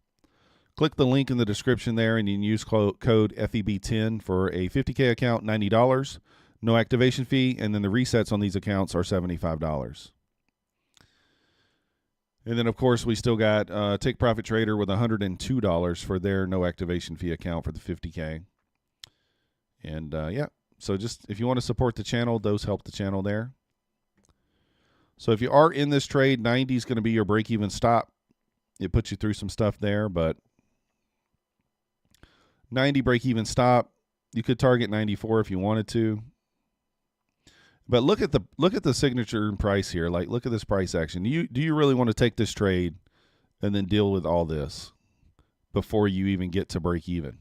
A: Click the link in the description there, and you can use code FEB10 for a 50K account, $90. No activation fee, and then the resets on these accounts are $75. And then, of course, we still got Take Profit Trader with $102 for their no activation fee account for the 50K. And, yeah, so just if you want to support the channel, those help the channel there. So if you are in this trade, 90 is going to be your break-even stop. It puts you through some stuff there, but 90 break-even stop. You could target 94 if you wanted to. But look at the signature price here. Like, look at this price action. Do you really want to take this trade and then deal with all this before you even get to break even?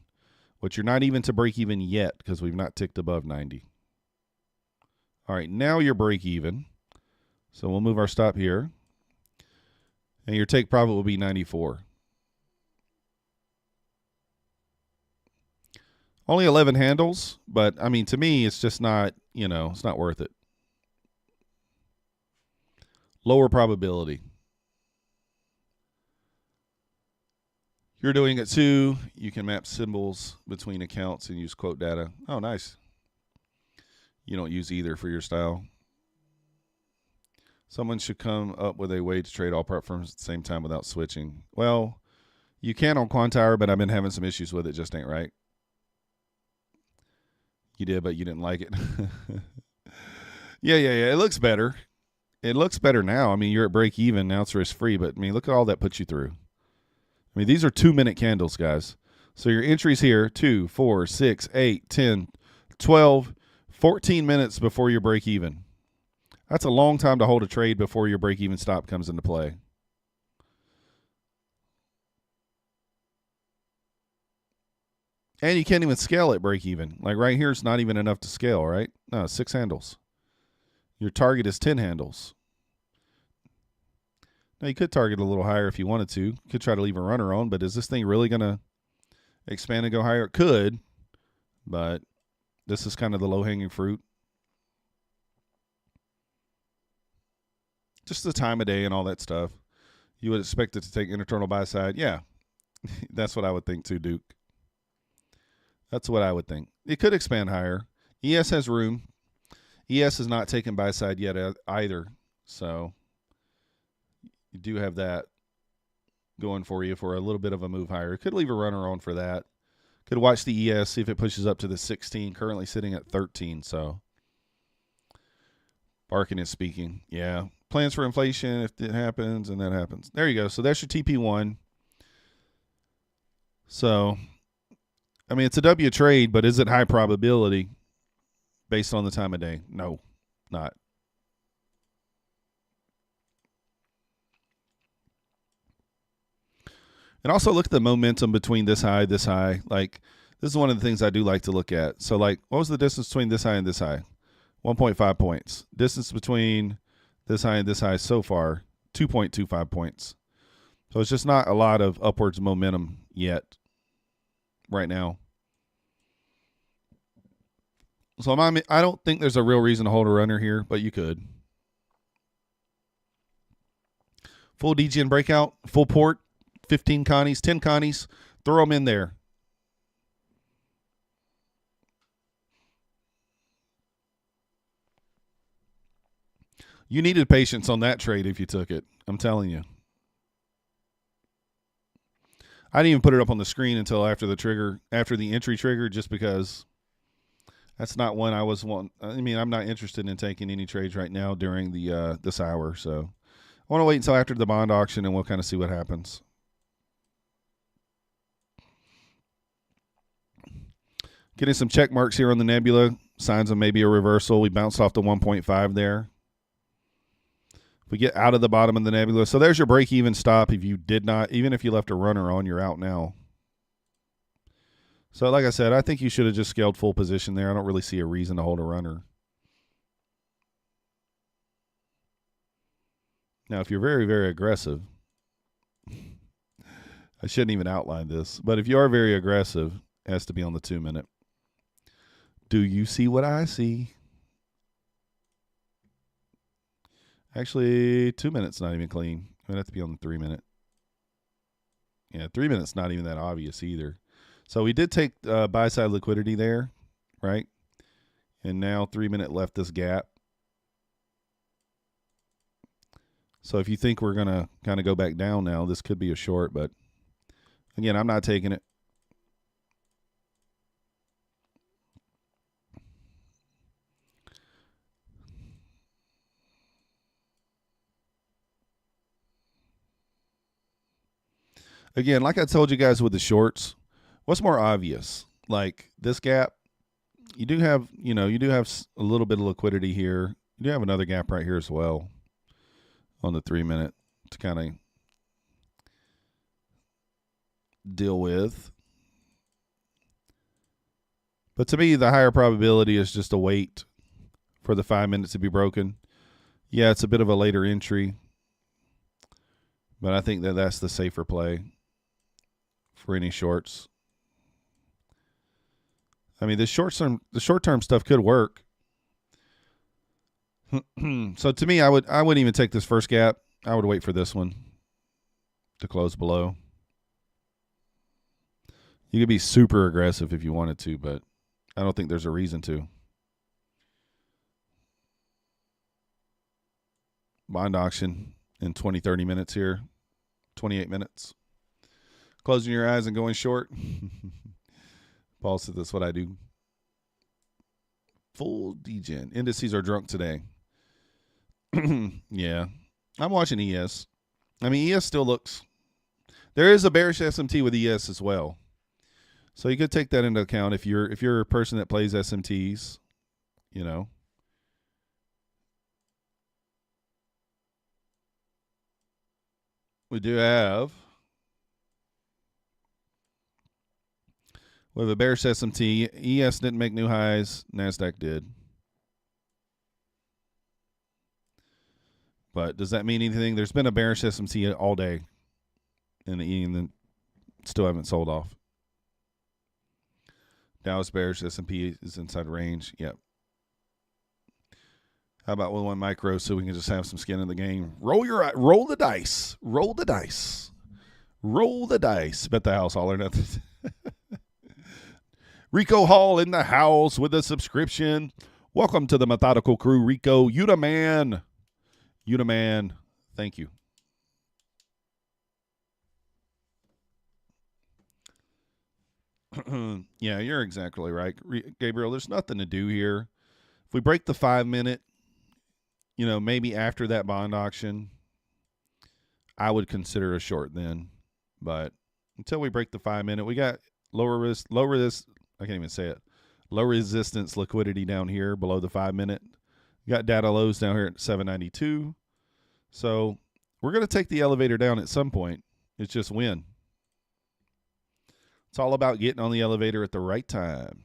A: Which you're not even to break even yet because we've not ticked above 90. All right, now you're break even. So we'll move our stop here. And your take profit will be 94. Only 11 handles, but I mean, to me, it's just not, it's not worth it. Lower probability. You're doing it too. You can map symbols between accounts and use quote data. Oh, nice. You don't use either for your style. Someone should come up with a way to trade all prop firms at the same time without switching. Well, you can on Quantower, but I've been having some issues with it. Just ain't right. You did, but you didn't like it. Yeah. It looks better. It looks better now. I mean, you're at break even. Now it's risk free, but I mean, look at all that puts you through. I mean, these are 2-minute candles, guys. So your entries here, 2, 4, 6, 8, 10, 12, 14 minutes before your break even. That's a long time to hold a trade before your break-even stop comes into play. And you can't even scale at break-even. Like right here, it's not even enough to scale, right? No, 6 handles. Your target is 10 handles. Now, you could target a little higher if you wanted to. You could try to leave a runner on, but is this thing really going to expand and go higher? It could, but this is kind of the low-hanging fruit. Just the time of day and all that stuff. You would expect it to take internal buy side. Yeah, that's what I would think too, Duke. That's what I would think. It could expand higher. ES has room. ES is not taken buy side yet either. So you do have that going for you for a little bit of a move higher. Could leave a runner on for that. Could watch the ES, see if it pushes up to the 16, currently sitting at 13. So barking is speaking. Yeah. Plans for inflation if it happens, and that happens. There you go. So that's your TP1. So, I mean, it's a W trade, but is it high probability based on the time of day? No, not. And also look at the momentum between this high, this high. Like, this is one of the things I do like to look at. So, like, what was the distance between this high and this high? 1.5 points. Distance between this high and this high so far, 2.25 points. So it's just not a lot of upwards momentum yet right now. So I don't think there's a real reason to hold a runner here, but you could. Full DGN breakout, full port, 15 Connies, 10 Connies. Throw them in there. You needed patience on that trade if you took it. I'm telling you. I didn't even put it up on the screen until after the entry trigger, just because that's not one I was wanting. I mean, I'm not interested in taking any trades right now during the this hour. So I want to wait until after the bond auction, and we'll kind of see what happens. Getting some check marks here on the nebula. Signs of maybe a reversal. We bounced off the 1.5 there. If we get out of the bottom of the nebula. So there's your break-even stop. If you did not, even if you left a runner on, you're out now. So like I said, I think you should have just scaled full position there. I don't really see a reason to hold a runner. Now, if you're very, very aggressive, I shouldn't even outline this, but if you are very aggressive, it has to be on the 2-minute. Do you see what I see? Actually, 2 minutes not even clean. It would have to be on the 3-minute. Yeah, 3 minutes not even that obvious either. So we did take buy side liquidity there, right? And now 3-minute left this gap. So if you think we're going to kind of go back down now, this could be a short, but again, I'm not taking it. Again, like I told you guys with the shorts, what's more obvious? Like this gap, you do have a little bit of liquidity here. You do have another gap right here as well on the 3-minute to kind of deal with. But to me, the higher probability is just a wait for the 5 minutes to be broken. Yeah, it's a bit of a later entry, but I think that that's the safer play for any shorts. I mean, the short-term stuff could work. So to me, I wouldn't even take this first gap. I would wait for this one to close below. You could be super aggressive if you wanted to, but I don't think there's a reason to. Bond auction in 20, 30 minutes here. 28 minutes. Closing your eyes and going short. Paul said that's what I do. Full degen. Indices are drunk today. Yeah. I'm watching ES. I mean, ES still looks... There is a bearish SMT with ES as well. So you could take that into account if you're a person that plays SMTs, you know. We have a bearish SMT. ES didn't make new highs. Nasdaq did. But does that mean anything? There's been a bearish SMT all day, and then still haven't sold off. Dow's bearish. S&P is inside range. Yep. How about with one micro so we can just have some skin in the game? Roll the dice. Roll the dice. Roll the dice. Bet the house all or nothing. Rico Hall in the house with a subscription. Welcome to the Methodical Crew, Rico. You the man. You the man. Thank you. Yeah, you're exactly right, Gabriel. There's nothing to do here. If we break the 5-minute, maybe after that bond auction, I would consider a short then. But until we break the 5 minute. We got lower risk, I can't even say it. Low resistance liquidity down here below the 5 minute. We got data lows down here at 792. So we're going to take the elevator down at some point. It's just when. It's all about getting on the elevator at the right time.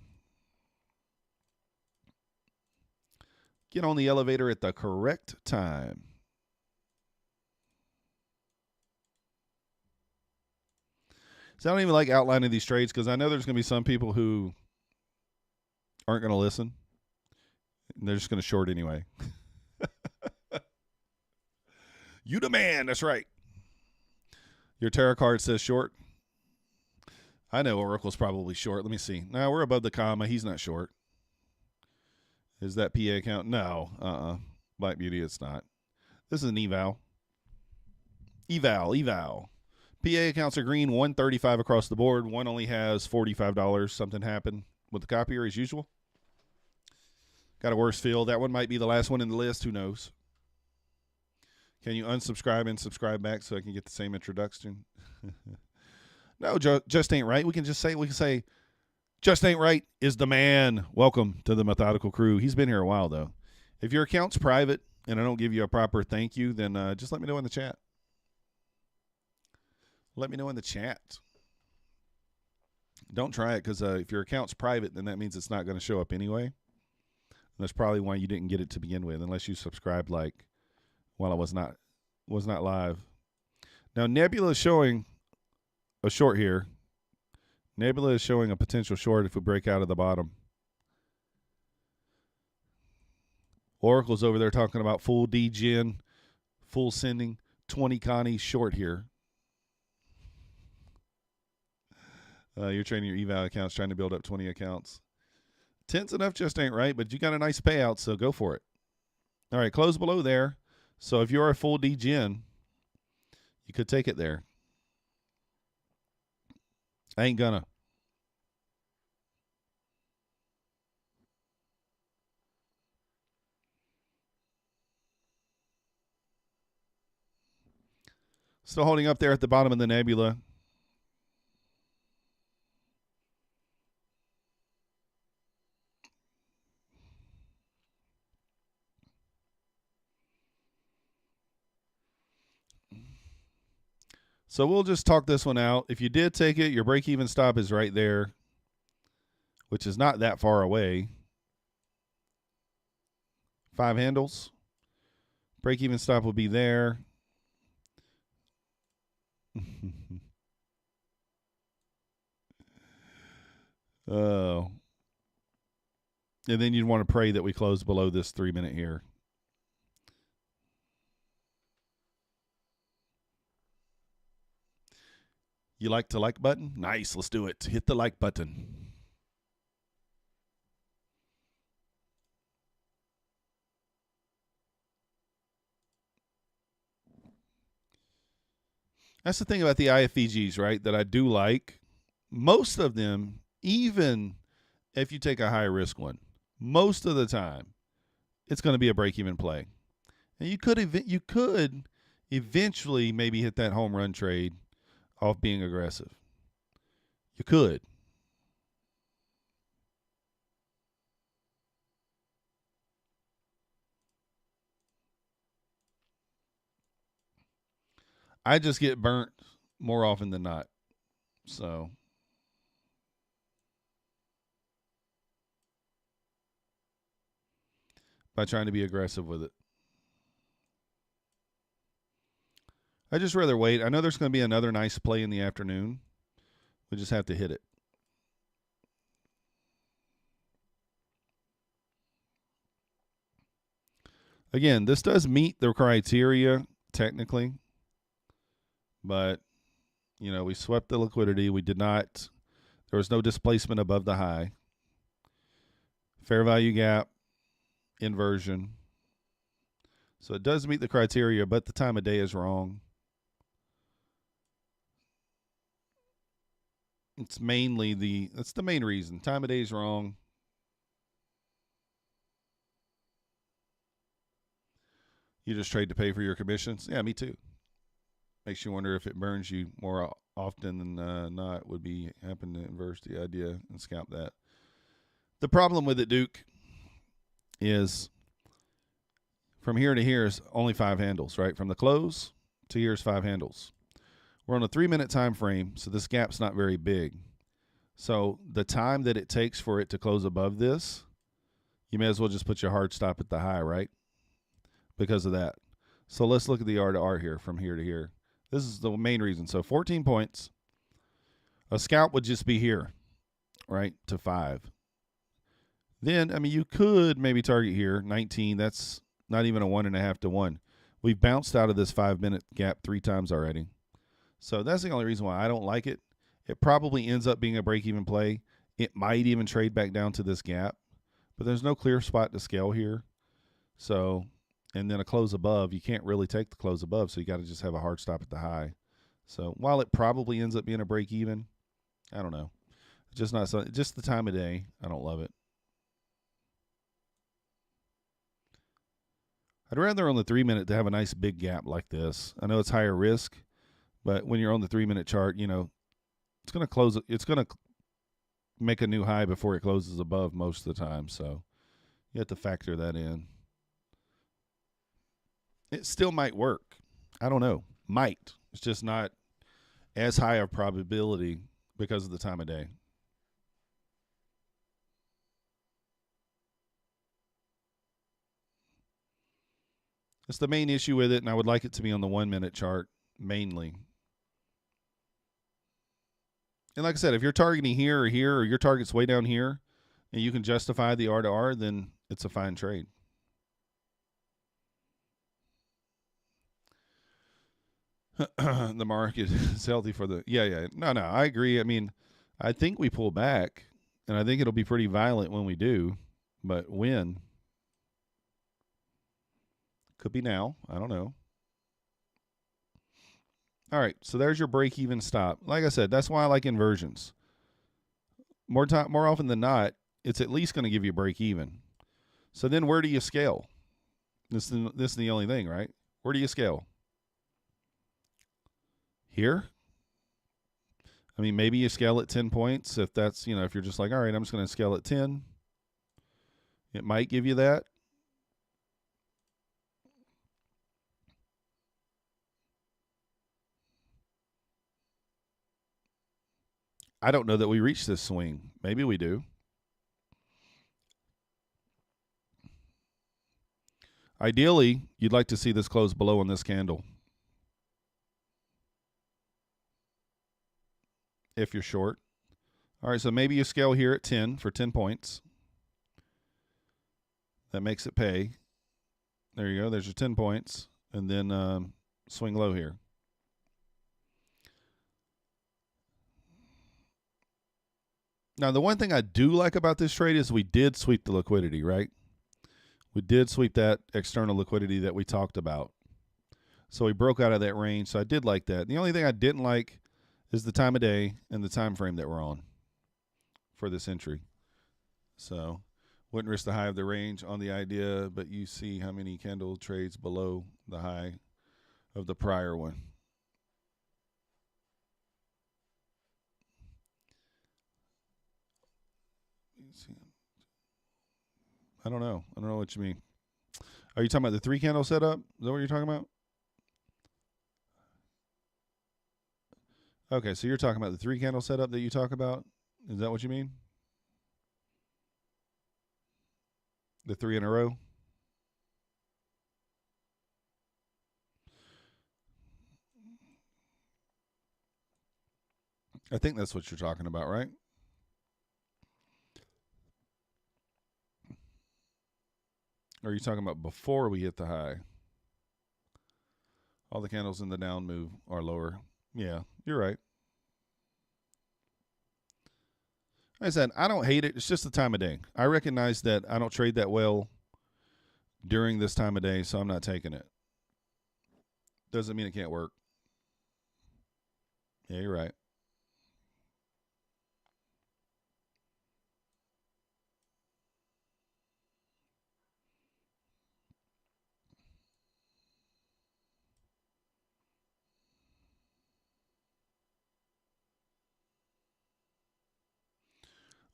A: Get on the elevator at the correct time. So I don't even like outlining these trades because I know there's going to be some people who aren't going to listen. And they're just going to short anyway. You the man. That's right. Your tarot card says short. I know Oracle's probably short. Let me see. No, we're above the comma. He's not short. Is that PA account? No. Black Beauty, it's not. This is an eval. Eval. PA accounts are green, 135 across the board. One only has $45. Something happened with the copier as usual. Got a worse feel. That one might be the last one in the list. Who knows? Can you unsubscribe and subscribe back so I can get the same introduction? No, just ain't right. We can say, just ain't right is the man. Welcome to the Methodical crew. He's been here a while, though. If your account's private and I don't give you a proper thank you, then just let me know in the chat. Let me know in the chat. Don't try it because if your account's private, then that means it's not going to show up anyway. And that's probably why you didn't get it to begin with, unless you subscribed like while I was not live. Now Nebula is showing a short here. Nebula is showing a potential short if we break out of the bottom. Oracle's over there talking about full DGen, full sending, 20 Connie short here. You're trading your eval accounts, trying to build up 20 accounts. 10's enough just ain't right, but you got a nice payout, so go for it. All right, close below there. So if you're a full DGen, you could take it there. I ain't gonna. Still holding up there at the bottom of the nebula. So we'll just talk this one out. If you did take it, your break-even stop is right there, which is not that far away. 5 handles. Break-even stop will be there. Oh. And then you'd want to pray that we close below this 3 minute here. You like the like button? Nice, let's do it. Hit the like button. That's the thing about the IFVGs, right, that I do like. Most of them, even if you take a high risk one, most of the time, it's going to be a break-even play. And you could eventually maybe hit that home run trade off being aggressive. You could. I just get burnt more often than not. So by trying to be aggressive with it. I just rather wait. I know there's going to be another nice play in the afternoon. We just have to hit it. Again, this does meet the criteria technically, but you know, we swept the liquidity. We did not. There was no displacement above the high. Fair value gap, inversion. So it does meet the criteria, but the time of day is wrong. That's the main reason. Time of day is wrong. You just trade to pay for your commissions? Yeah, me too. Makes you wonder if it burns you more often than not would be happen to inverse the idea and scalp that. The problem with it, Duke, is from here to here is only 5 handles, right? From the close to here is 5 handles. We're on a 3-minute time frame, so this gap's not very big. So the time that it takes for it to close above this, you may as well just put your hard stop at the high, right? Because of that. So let's look at the R to R here from here to here. This is the main reason. So 14 points. A scalp would just be here, right, to 5. Then, I mean, you could maybe target here, 19. That's not even a 1.5 to 1. We've bounced out of this 5-minute gap 3 times already. So that's the only reason why I don't like it. It probably ends up being a break-even play. It might even trade back down to this gap, but there's no clear spot to scale here. So, and then a close above, you can't really take the close above, so you got to just have a hard stop at the high. So while it probably ends up being a break-even, I don't know. Just not so. Just the time of day, I don't love it. I'd rather on the 3-minute to have a nice big gap like this. I know it's higher risk, but when you're on the 3-minute chart, you know, it's going to close. It's going to make a new high before it closes above most of the time. So you have to factor that in. It still might work. I don't know. Might. It's just not as high a probability because of the time of day. That's the main issue with it, and I would like it to be on the 1-minute chart mainly. And like I said, if you're targeting here, or your target's way down here, and you can justify the R to R, then it's a fine trade. The market is healthy for the no, I agree. I mean, I think we pull back, and I think it'll be pretty violent when we do, but when? Could be now. I don't know. All right, so there's your break-even stop. Like I said, that's why I like inversions. More often than not, it's at least going to give you break-even. So then where do you scale? This is the only thing, right? Where do you scale? Here? I mean, maybe you scale at 10 points if that's, you know, if you're just like, all right, I'm just going to scale at 10. It might give you that. I don't know that we reach this swing. Maybe we do. Ideally, you'd like to see this close below on this candle. If you're short. All right, so maybe you scale here at 10 for 10 points. That makes it pay. There you go. There's your 10 points. And then swing low here. Now, the one thing I do like about this trade is we did sweep the liquidity, right? We did sweep that external liquidity that we talked about. So we broke out of that range. So I did like that. The only thing I didn't like is the time of day and the time frame that we're on for this entry. So wouldn't risk the high of the range on the idea, but you see how many candle trades below the high of the prior one. I don't know. I don't know what you mean. Are you talking about the 3 candle setup? Is that what you're talking about? Okay, so you're talking about the 3 candle setup that you talk about? Is that what you mean? The 3 in a row? I think that's what you're talking about, right? Or are you talking about before we hit the high? All the candles in the down move are lower. Yeah, you're right. Like I said, I don't hate it. It's just the time of day. I recognize that I don't trade that well during this time of day, so I'm not taking it. Doesn't mean it can't work. Yeah, you're right.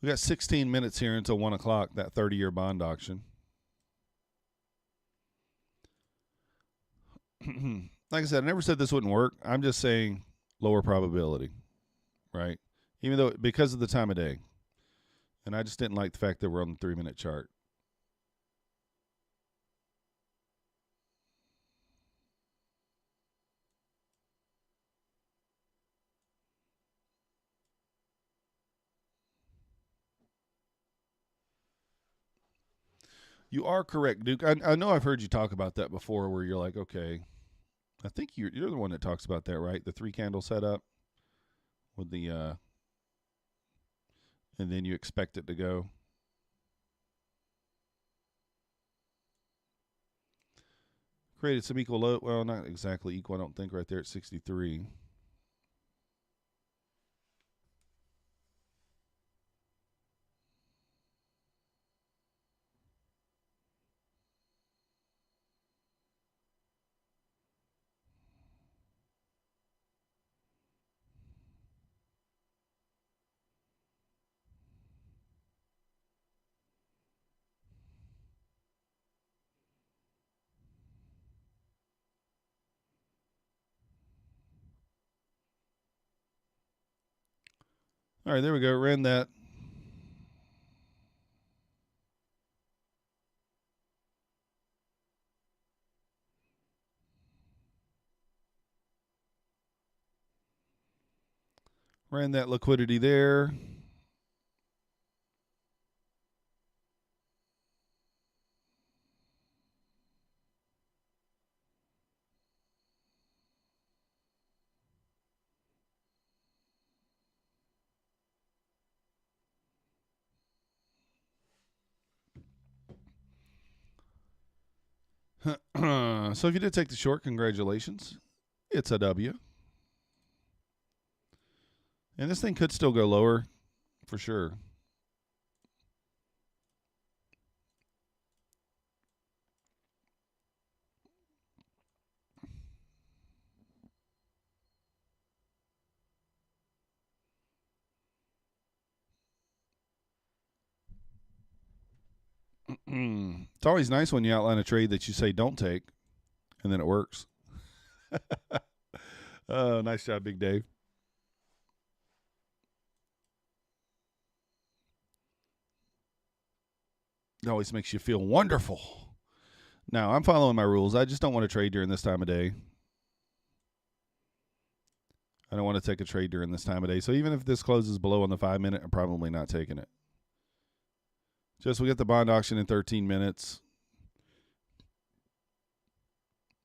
A: We got 16 minutes here until 1 o'clock, that 30-year bond auction. Like I said, I never said this wouldn't work. I'm just saying lower probability, right? Even though, because of the time of day. And I just didn't like the fact that we're on the 3-minute chart. You are correct, Duke. I know I've heard you talk about that before where you're like, okay, I think you're the one that talks about that, right? The 3-candle setup with the, and then you expect it to go. Created some equal low. Well, not exactly equal, I don't think, right there at 63. All right, there we go. Ran that. Ran that liquidity there. So if you did take the short, congratulations. It's a W. And this thing could still go lower for sure. It's always nice when you outline a trade that you say don't take, and then it works. Oh, nice job, Big Dave. It always makes you feel wonderful. Now, I'm following my rules. I just don't want to trade during this time of day. I don't want to take a trade during this time of day. So even if this closes below on the 5-minute, I'm probably not taking it. Just we get the bond auction in 13 minutes.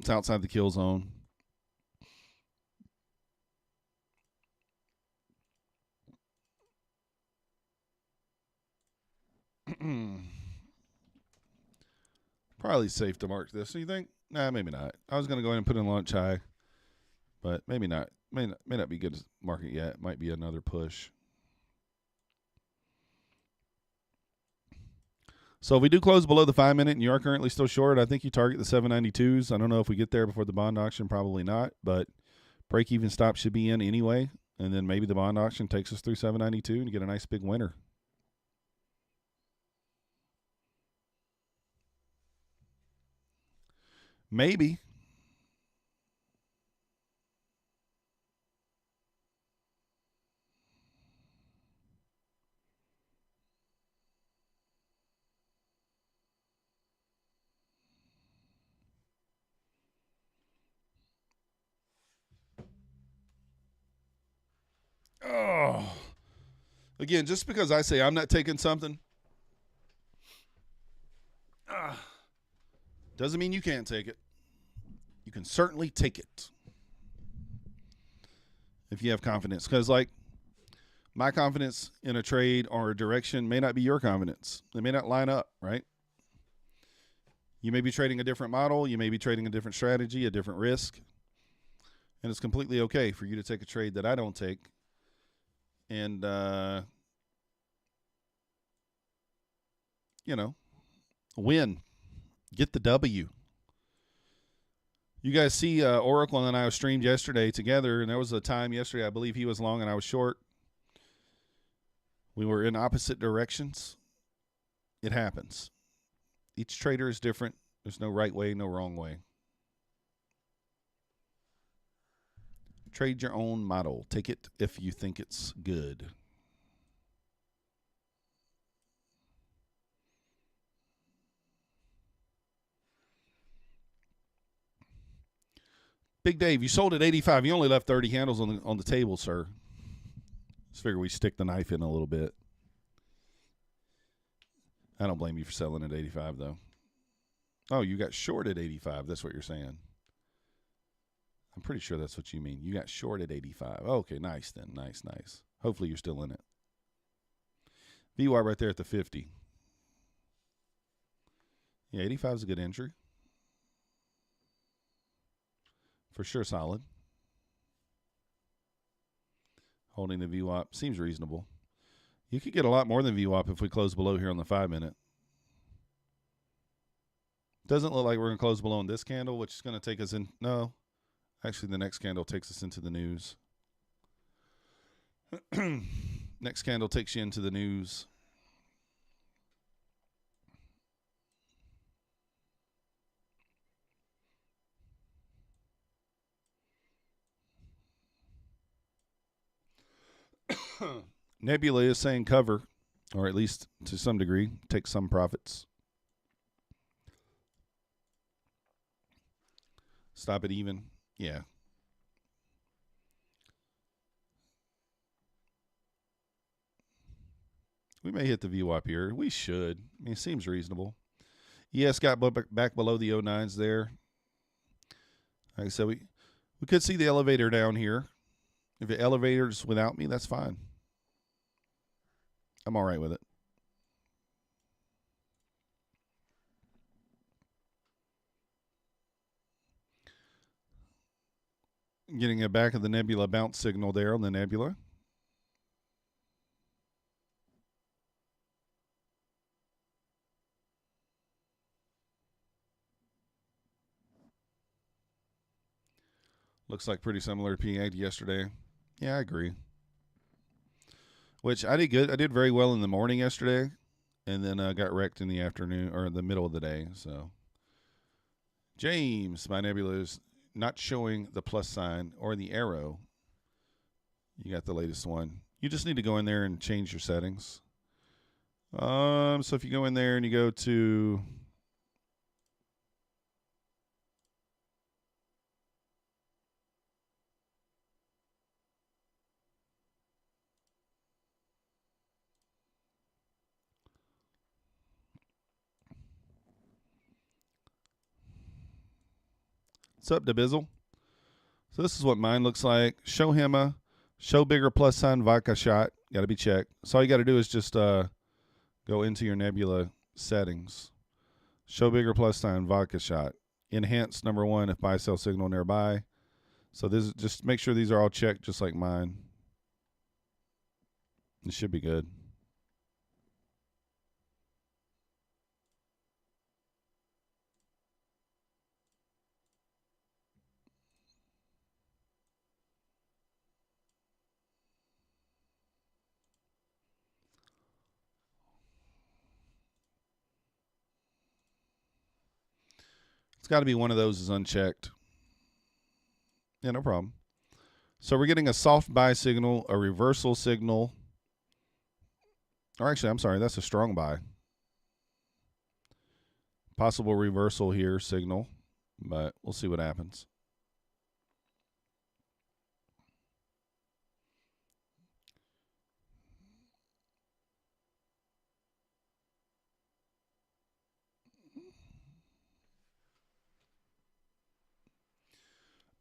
A: It's outside the kill zone. Probably safe to mark this. So you think? Nah, maybe not. I was going to go ahead and put in launch high, but maybe not. May not be good to market yet. Might be another push. So if we do close below the 5-minute and you are currently still short, I think you target the 792s. I don't know if we get there before the bond auction. Probably not, but break-even stop should be in anyway, and then maybe the bond auction takes us through 792 and you get a nice big winner. Maybe. Oh. Again, just because I say I'm not taking something doesn't mean you can't take it. You can certainly take it if you have confidence. Because, like, my confidence in a trade or a direction may not be your confidence. They may not line up, right? You may be trading a different model. You may be trading a different strategy, a different risk. And it's completely okay for you to take a trade that I don't take and, win. Get the W. You guys see Oracle and I was streamed yesterday together, and there was a time yesterday I believe he was long and I was short. We were in opposite directions. It happens. Each trader is different. There's no right way, no wrong way. Trade your own model. Take it if you think it's good. Big Dave, you sold at 85. You only left 30 handles on the table, sir. Just figure we stick the knife in a little bit. I don't blame you for selling at 85, though. Oh, you got short at 85. That's what you're saying. I'm pretty sure that's what you mean. You got short at 85. Okay, nice then. Nice. Hopefully you're still in it. VY right there at the 50. Yeah, 85 is a good entry. For sure solid. Holding the VWAP seems reasonable. You could get a lot more than VWAP if we close below here on the 5-minute. Doesn't look like we're going to close below on this candle, which is going to take us in. No. Actually, the next candle takes us into the news. Next candle takes you into the news. Nebula is saying cover, or at least to some degree, take some profits. Stop it even. Yeah. We may hit the VWAP here. We should. I mean, it seems reasonable. ES got back below the 09s there. Like I said, we could see the elevator down here. If the elevator's without me, that's fine. I'm all right with it. Getting a back of the nebula bounce signal there on the nebula. Looks like pretty similar to P8 yesterday. Yeah, I agree. Which I did good. I did very well in the morning yesterday, and then got wrecked in the afternoon or the middle of the day. So, James, my nebula is not showing the plus sign or the arrow. You got the latest one. You just need to go in there and change your settings. So if you go in there and you go to what's up, DeBizzle? So this is what mine looks like. Show Hema, show bigger plus sign vodka shot. Got to be checked. So all you got to do is just go into your nebula settings. Show bigger plus sign vodka shot. Enhance number 1 if buy sell signal nearby. So this is just make sure these are all checked just like mine. It should be good. It's got to be one of those is unchecked. Yeah, no problem. So we're getting a soft buy signal, a reversal signal. Or actually, I'm sorry, that's a strong buy. Possible reversal here, signal, but we'll see what happens.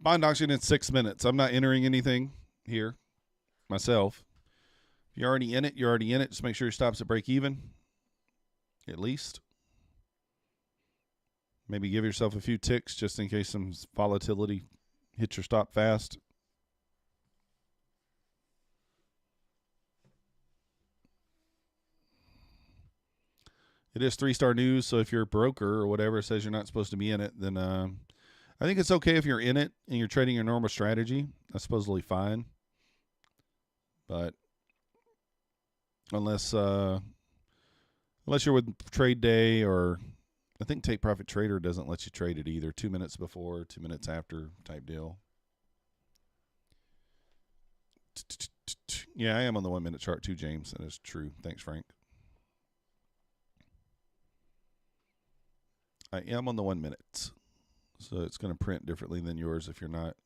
A: Bond auction in 6 minutes. I'm not entering anything here myself. If you're already in it, you're already in it. Just make sure your stop's at break even, at least. Maybe give yourself a few ticks just in case some volatility hits your stop fast. It is 3-star news, so if you're a broker or whatever says you're not supposed to be in it, then I think it's okay if you're in it and you're trading your normal strategy. That's supposedly fine. But unless you're with trade day, or I think Take Profit Trader doesn't let you trade it either. 2 minutes before, 2 minutes after type deal. Yeah, I am on the 1 minute chart too, James. That is true. Thanks, Frank. I am on the 1 minute. So it's going to print differently than yours if you're not.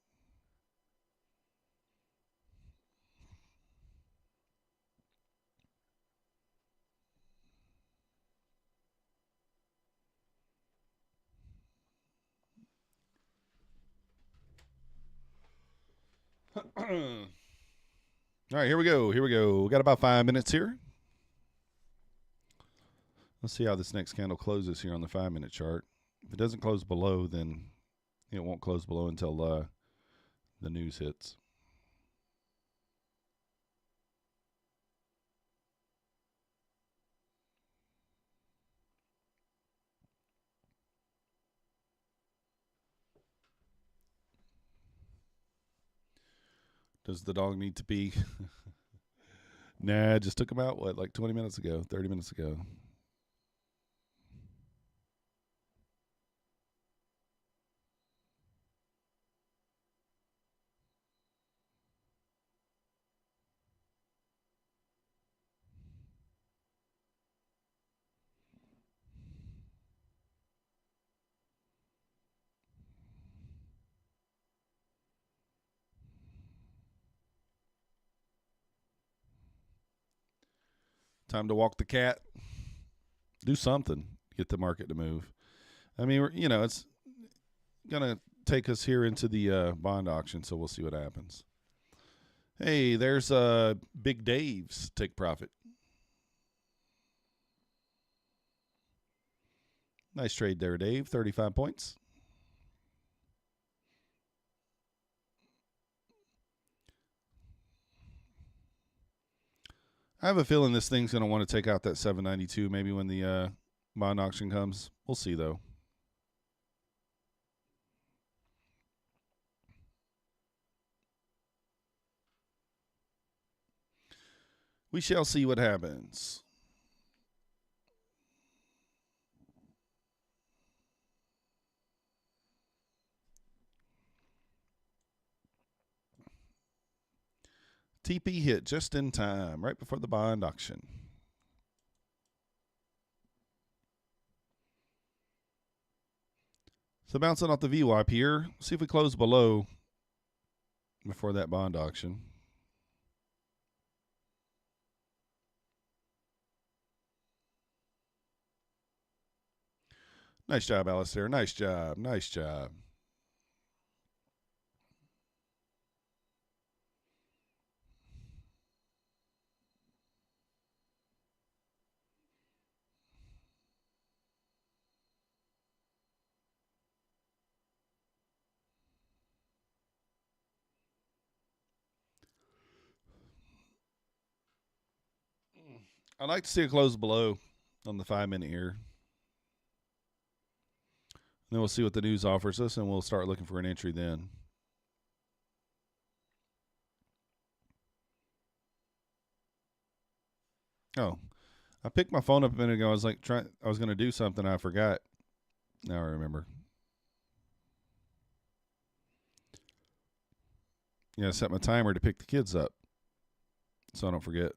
A: All right, here we go. We got about 5 minutes here. Let's see how this next candle closes here on the 5 minute chart. If it doesn't close below, then it won't close below until the news hits. Does the dog need to pee? Nah, just took him out, like 20 minutes ago, 30 minutes ago. Time to walk the cat. Do something. Get the market to move. I mean, it's going to take us here into the bond auction, so we'll see what happens. Hey, there's Big Dave's Take Profit. Nice trade there, Dave. 35 points. I have a feeling this thing's going to want to take out that 792 maybe when the bond auction comes. We'll see, though. We shall see what happens. TP hit just in time, right before the bond auction. So bouncing off the VWAP here. See if we close below before that bond auction. Nice job, Alistair. Nice job. Nice job. I'd like to see it close below on the 5 minute here. Then we'll see what the news offers us, and we'll start looking for an entry then. Oh, I picked my phone up a minute ago. I was going to do something. I forgot. Now I remember. Yeah, I set my timer to pick the kids up so I don't forget.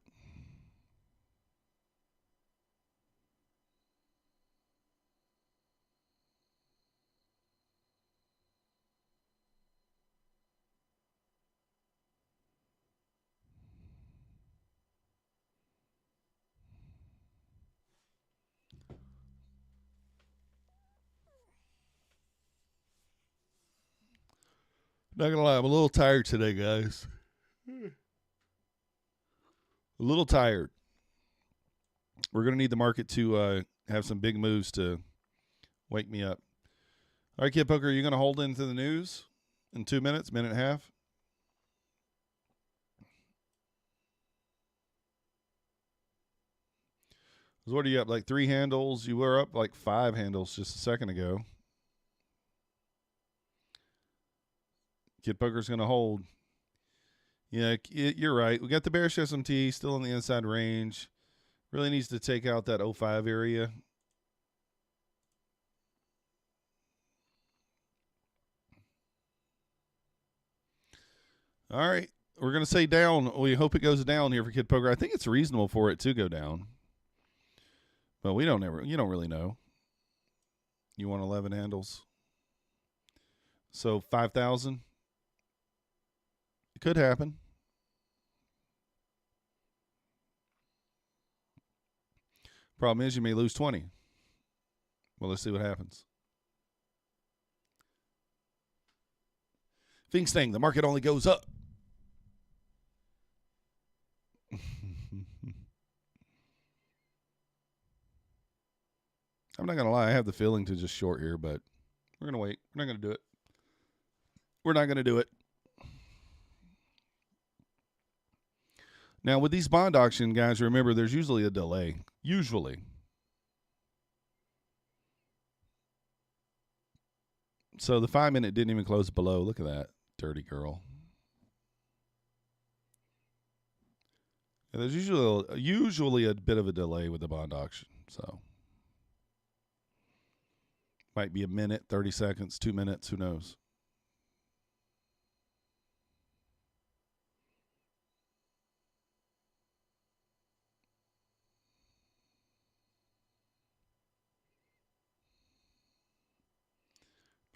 A: Not gonna lie, I'm a little tired today, guys. A little tired. We're gonna need the market to have some big moves to wake me up. All right, Kid Poker, are you gonna hold into the news in 2 minutes, minute and a half? What are you up, like 3 handles? You were up like 5 handles just a second ago. Kid Poker's going to hold. Yeah, you're right. We got the bearish SMT still in the inside range. Really needs to take out that 05 area. All right. We're going to say down. We hope it goes down here for Kid Poker. I think it's reasonable for it to go down. But you don't really know. You want 11 handles. So 5,000. It could happen. Problem is you may lose 20. Well, let's see what happens. Fingsting, the market only goes up. I'm not going to lie. I have the feeling to just short here, but we're going to wait. We're not going to do it. We're not going to do it. Now, with these bond auction guys, remember, there's usually a delay. Usually. So the 5-minute didn't even close below. Look at that. Dirty girl. And there's usually a bit of a delay with the bond auction. So might be a minute, 30 seconds, 2 minutes. Who knows?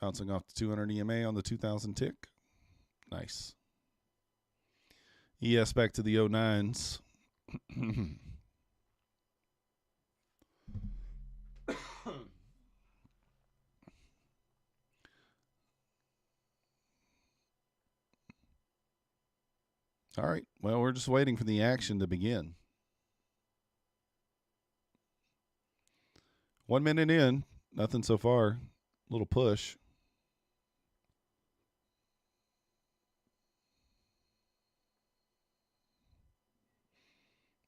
A: Bouncing off the 200 EMA on the 2000 tick. Nice. ES back to the 09s. All right. Well, we're just waiting for the action to begin. 1 minute in. Nothing so far. Little push.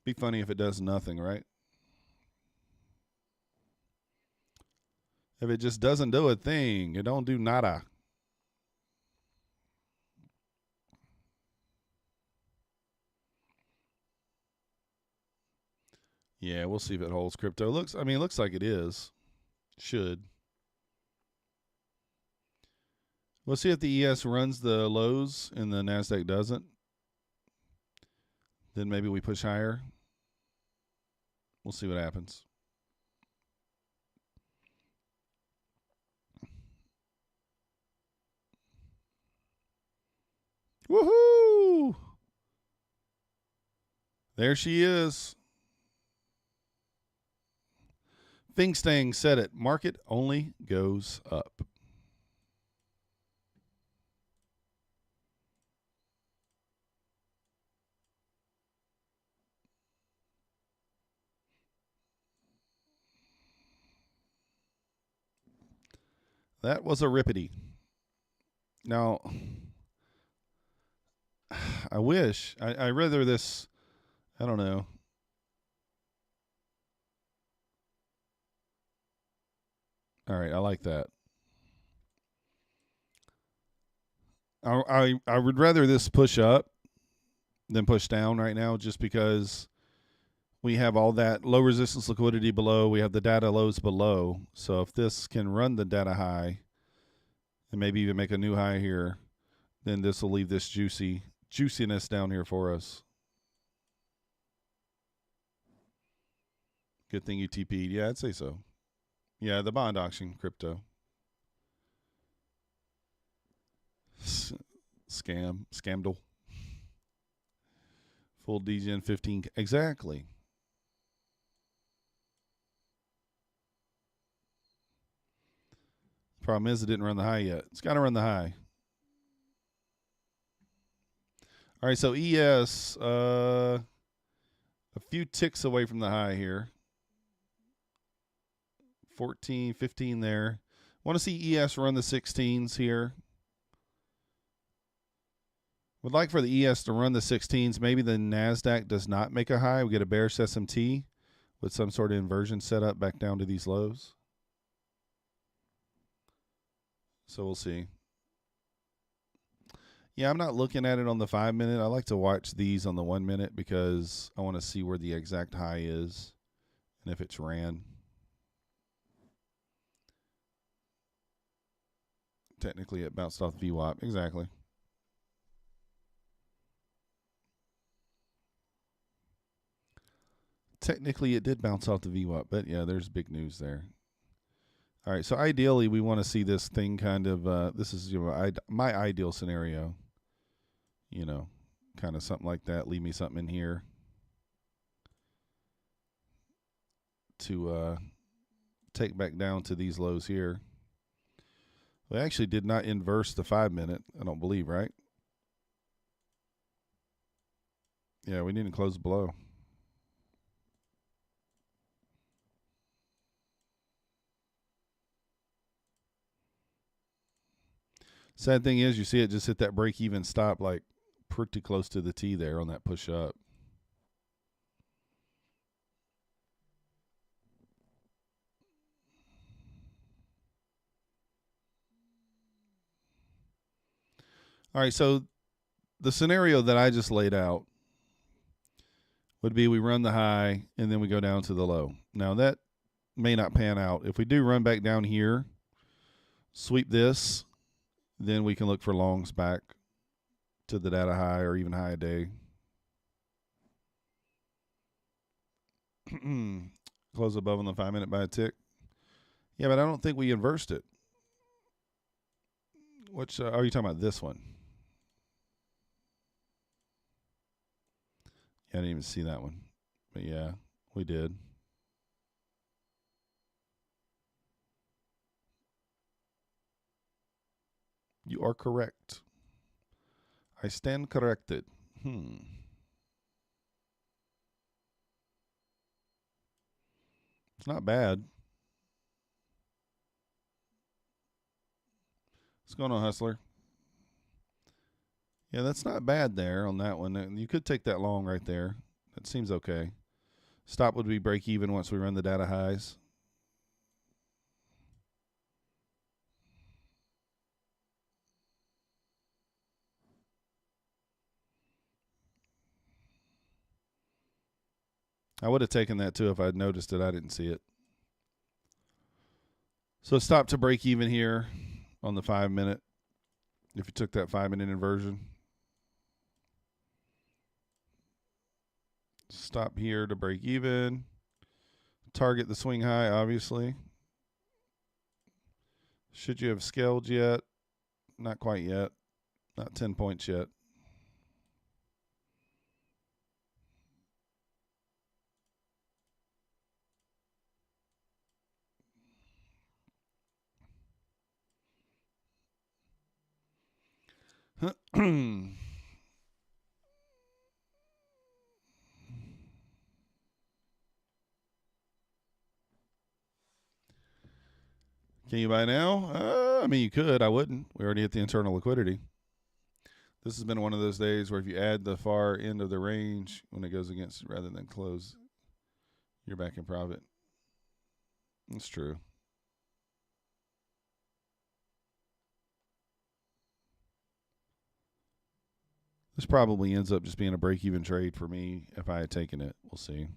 A: Be funny if it does nothing, right? If it just doesn't do a thing, it don't do nada. Yeah, we'll see if it holds crypto. Looks like it is. Should. We'll see if the ES runs the lows and the Nasdaq doesn't. Then maybe we push higher. We'll see what happens. Woohoo! There she is. Fingstang said it. Market only goes up. That was a rippity. Now, I wish. I rather this. I don't know. All right, I like that. I would rather this push up than push down right now, just because we have all that low resistance liquidity below. We have the data lows below. So if this can run the data high and maybe even make a new high here, then this will leave this juiciness down here for us. Good thing you TP'd. Yeah, I'd say so. Yeah, the bond auction, crypto. Scamdal. Full DGen 15. Exactly. Problem is it didn't run the high yet. It's got to run the high. All right, so ES, a few ticks away from the high here. 14, 15 there. Want to see ES run the 16s here. Would like for the ES to run the 16s. Maybe the Nasdaq does not make a high. We get a bearish SMT with some sort of inversion set up back down to these lows. So we'll see. Yeah, I'm not looking at it on the 5 minute. I like to watch these on the 1 minute because I want to see where the exact high is and if it's ran. Technically, it bounced off VWAP. Exactly. Technically, it did bounce off the VWAP, but yeah, there's big news there. All right, so ideally, we want to see this thing kind of. This is my ideal scenario. Kind of something like that. Leave me something in here to take back down to these lows here. We actually did not inverse the 5 minute, I don't believe, right? Yeah, we didn't close below. Sad thing is, you see it just hit that break even stop like pretty close to the T there on that push up. All right, so the scenario that I just laid out would be we run the high and then we go down to the low. Now that may not pan out. If we do run back down here, sweep this, then we can look for longs back to the data high or even high a day. Close above on the 5 minute by a tick. Yeah, but I don't think we inversed it. Which are you talking about? This one? Yeah, I didn't even see that one. But yeah, we did. You are correct. I stand corrected. It's not bad. What's going on, Hustler? Yeah, that's not bad there on that one. You could take that long right there. That seems okay. Stop would be break even once we run the data highs. I would have taken that too if I'd noticed it. I didn't see it. So stop to break even here on the 5 minute. If you took that 5 minute inversion. Stop here to break even. Target the swing high, obviously. Should you have scaled yet? Not quite yet. Not 10 points yet. Can you buy now? I mean, you could. I wouldn't. We already hit the internal liquidity. This has been one of those days where if you add the far end of the range when it goes against rather than close, you're back in profit. That's true. This probably ends up just being a break-even trade for me if I had taken it. We'll see.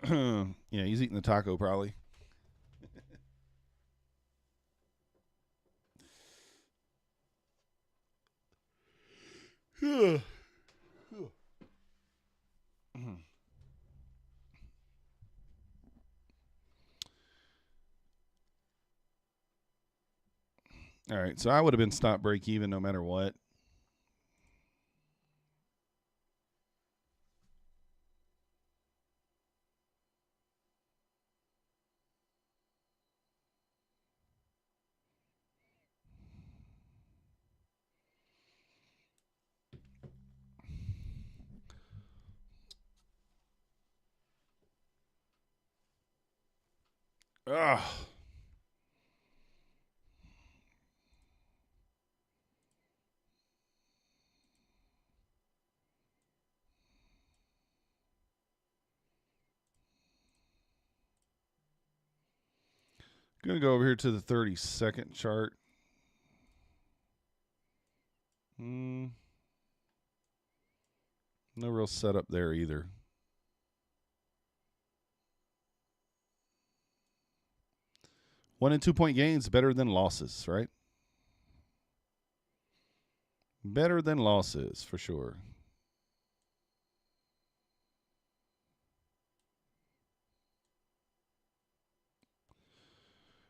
A: Yeah, he's eating the taco probably. All right, so I would have been stop break even no matter what. Ugh. Gonna go over here to the 30-second chart. No real setup there either. One and 2 point gains better than losses, right? Better than losses for sure.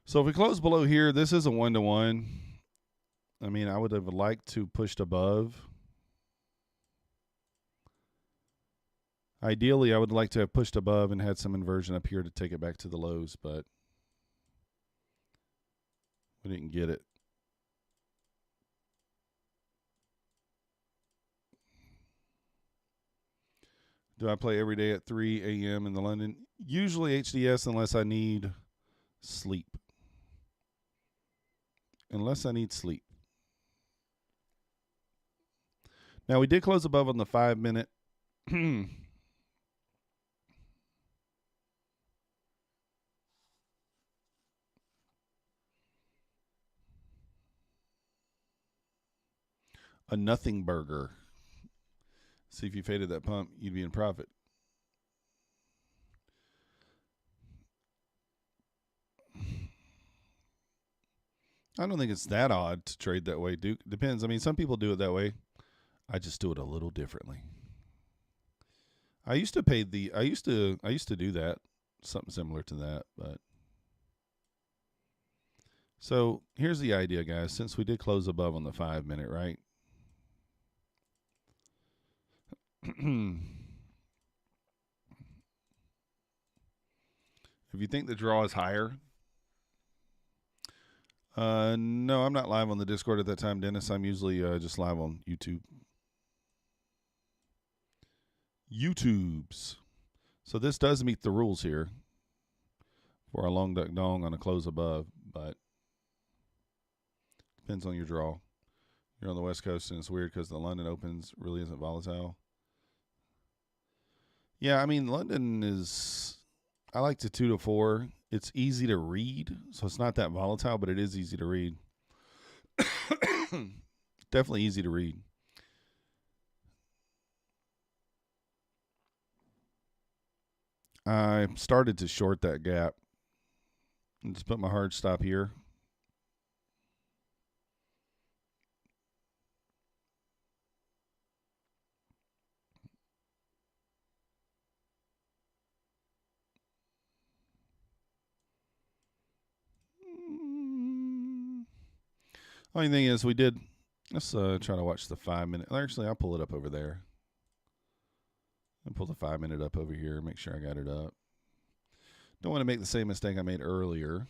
A: So if we close below here, this is a 1-to-1. I mean, I would have liked to pushed above. Ideally, I would like to have pushed above and had some inversion up here to take it back to the lows, but we didn't get it. Do I play every day at 3 a.m. in the London? Usually HDS unless I need sleep. Unless I need sleep. Now, we did close above on the 5-minute. A nothing burger. See, if you faded that pump, you'd be in profit. I don't think it's that odd to trade that way, Duke. Depends. I mean, some people do it that way. I just do it a little differently. I used to do that, something similar to that, but so here's the idea, guys. Since we did close above on the 5-minute, right? If you think the draw is higher, no, I'm not live on the Discord at that time, Dennis. I'm usually just live on YouTube. YouTubes. So this does meet the rules here for a long duck dong on a close above, but depends on your draw. You're on the West Coast, and it's weird because the London Opens really isn't volatile. Yeah, I mean, London is, I like the 2 to 4. It's easy to read, so it's not that volatile, but it is easy to read. Definitely easy to read. I started to short that gap. And just put my hard stop here. Only thing is, we did. Let's try to watch the 5-minute. Actually, I'll pull it up over there. I'll pull the 5-minute up over here. Make sure I got it up. Don't want to make the same mistake I made earlier.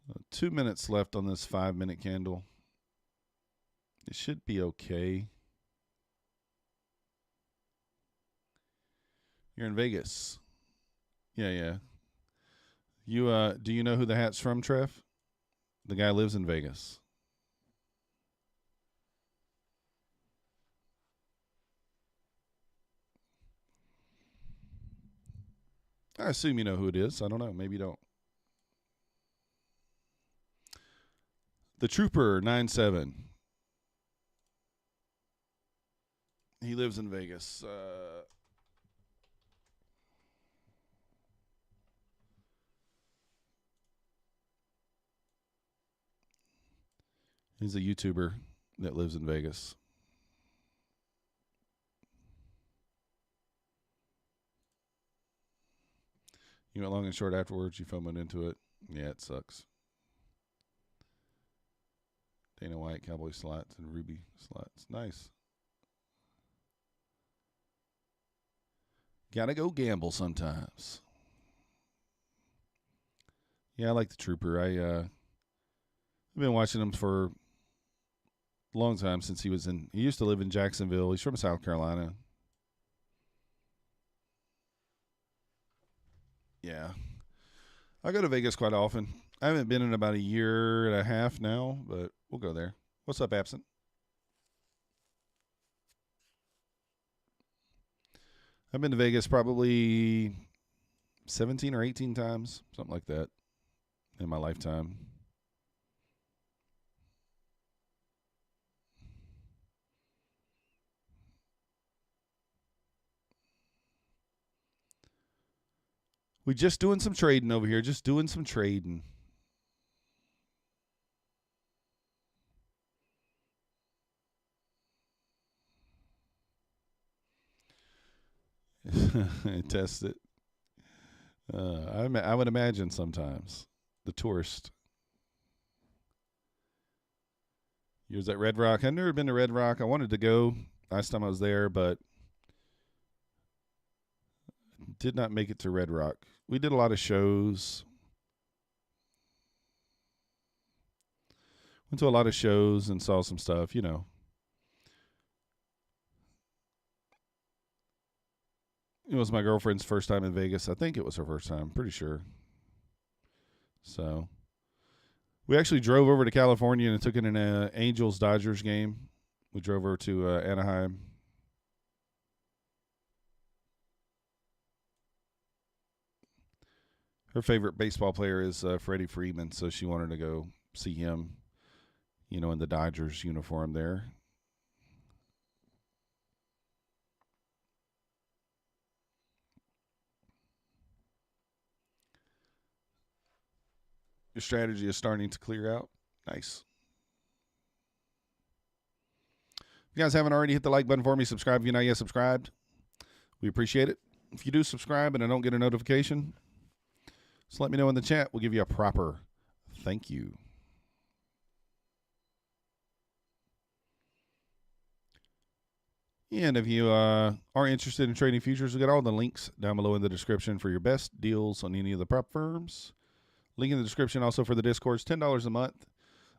A: Uh, 2 minutes left on this 5-minute candle. It should be okay. You're in Vegas. Yeah. You do you know who the hat's from, Trev? The guy lives in Vegas. I assume you know who it is. I don't know. Maybe you don't. The Trooper 97. He lives in Vegas. He's a YouTuber that lives in Vegas. You went long and short afterwards. You FOMO'd into it. Yeah, it sucks. Dana White, Cowboy slots, and Ruby slots. Nice. Gotta go gamble sometimes. Yeah, I like the Trooper. I've been watching him for a long time since he used to live in Jacksonville. He's from South Carolina. Yeah. I go to Vegas quite often. I haven't been in about a year and a half now, but we'll go there. What's up, Absent? I've been to Vegas probably 17 or 18 times, something like that, in my lifetime. We just doing some trading over here, just doing some trading. Test it. I would imagine sometimes the tourist. You was at Red Rock. I've never been to Red Rock. I wanted to go last time I was there, but did not make it to Red Rock. We did a lot of shows. Went to a lot of shows and saw some stuff, you know. It was my girlfriend's first time in Vegas. I think it was her first time. Pretty sure. So we actually drove over to California and took in an Angels-Dodgers game. We drove over to Anaheim. Her favorite baseball player is Freddie Freeman, so she wanted to go see him, you know, in the Dodgers uniform there. Your strategy is starting to clear out. Nice. If you guys haven't already, hit the like button for me. Subscribe if you're not yet subscribed. We appreciate it. If you do subscribe and I don't get a notification, just let me know in the chat. We'll give you a proper thank you. And if you are interested in trading futures, we got all the links down below in the description for your best deals on any of the prop firms. Link in the description also for the Discord. It's $10 a month.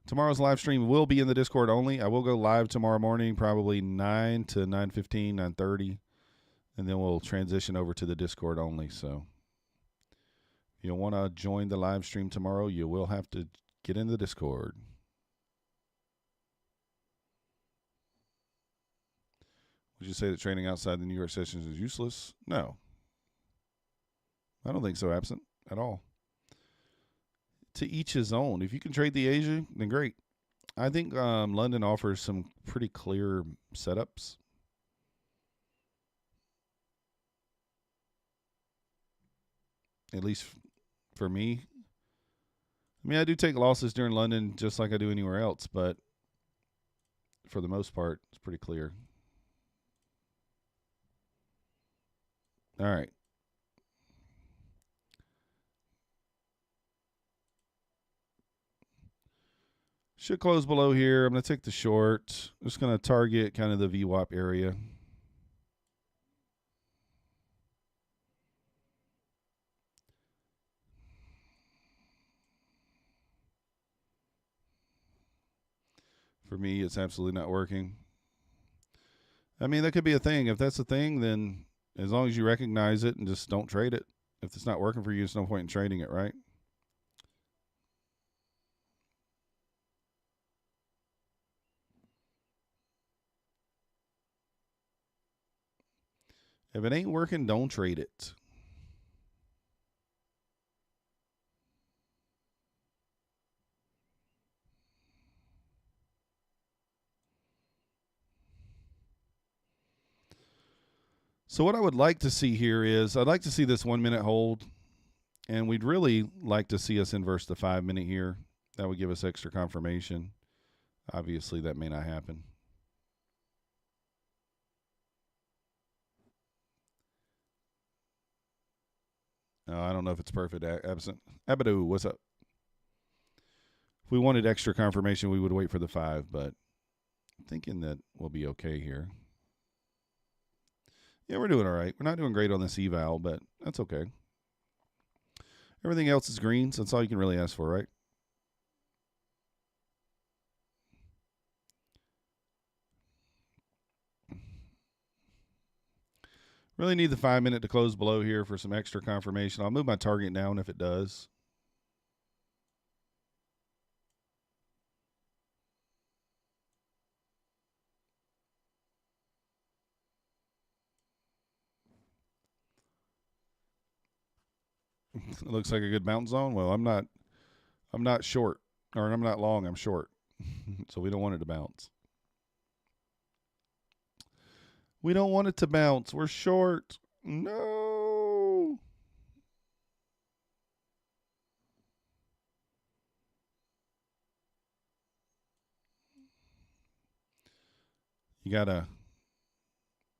A: Tomorrow's live stream will be in the Discord only. I will go live tomorrow morning, probably 9 to 9:15, 9:30. And then we'll transition over to the Discord only. So if you want to join the live stream tomorrow, you will have to get in the Discord. Would you say that trading outside the New York sessions is useless? No. I don't think so, absent at all. To each his own. If you can trade the Asia, then great. I think London offers some pretty clear setups. At least for me. I mean, I do take losses during London just like I do anywhere else, but for the most part, it's pretty clear. All right. Should close below here. I'm going to take the short. Just going to target kind of the VWAP area. For me, it's absolutely not working. I mean, that could be a thing. If that's a thing, then as long as you recognize it and just don't trade it. If it's not working for you, there's no point in trading it, right? If it ain't working, don't trade it. So what I would like to see here is I'd like to see this 1 minute hold, and we'd really like to see us inverse the 5 minute here. That would give us extra confirmation. Obviously, that may not happen. I don't know if it's perfect. Absent. Abadoo, what's up? If we wanted extra confirmation, we would wait for the 5, but I'm thinking that we'll be okay here. Yeah, we're doing all right. We're not doing great on this eval, but that's okay. Everything else is greens. That's all you can really ask for, right? Really need the 5 minute to close below here for some extra confirmation. I'll move my target down if it does. It looks like a good bounce zone. Well, I'm not short, or I'm not long, I'm short. So we don't want it to bounce. We don't want it to bounce. We're short. No. You got to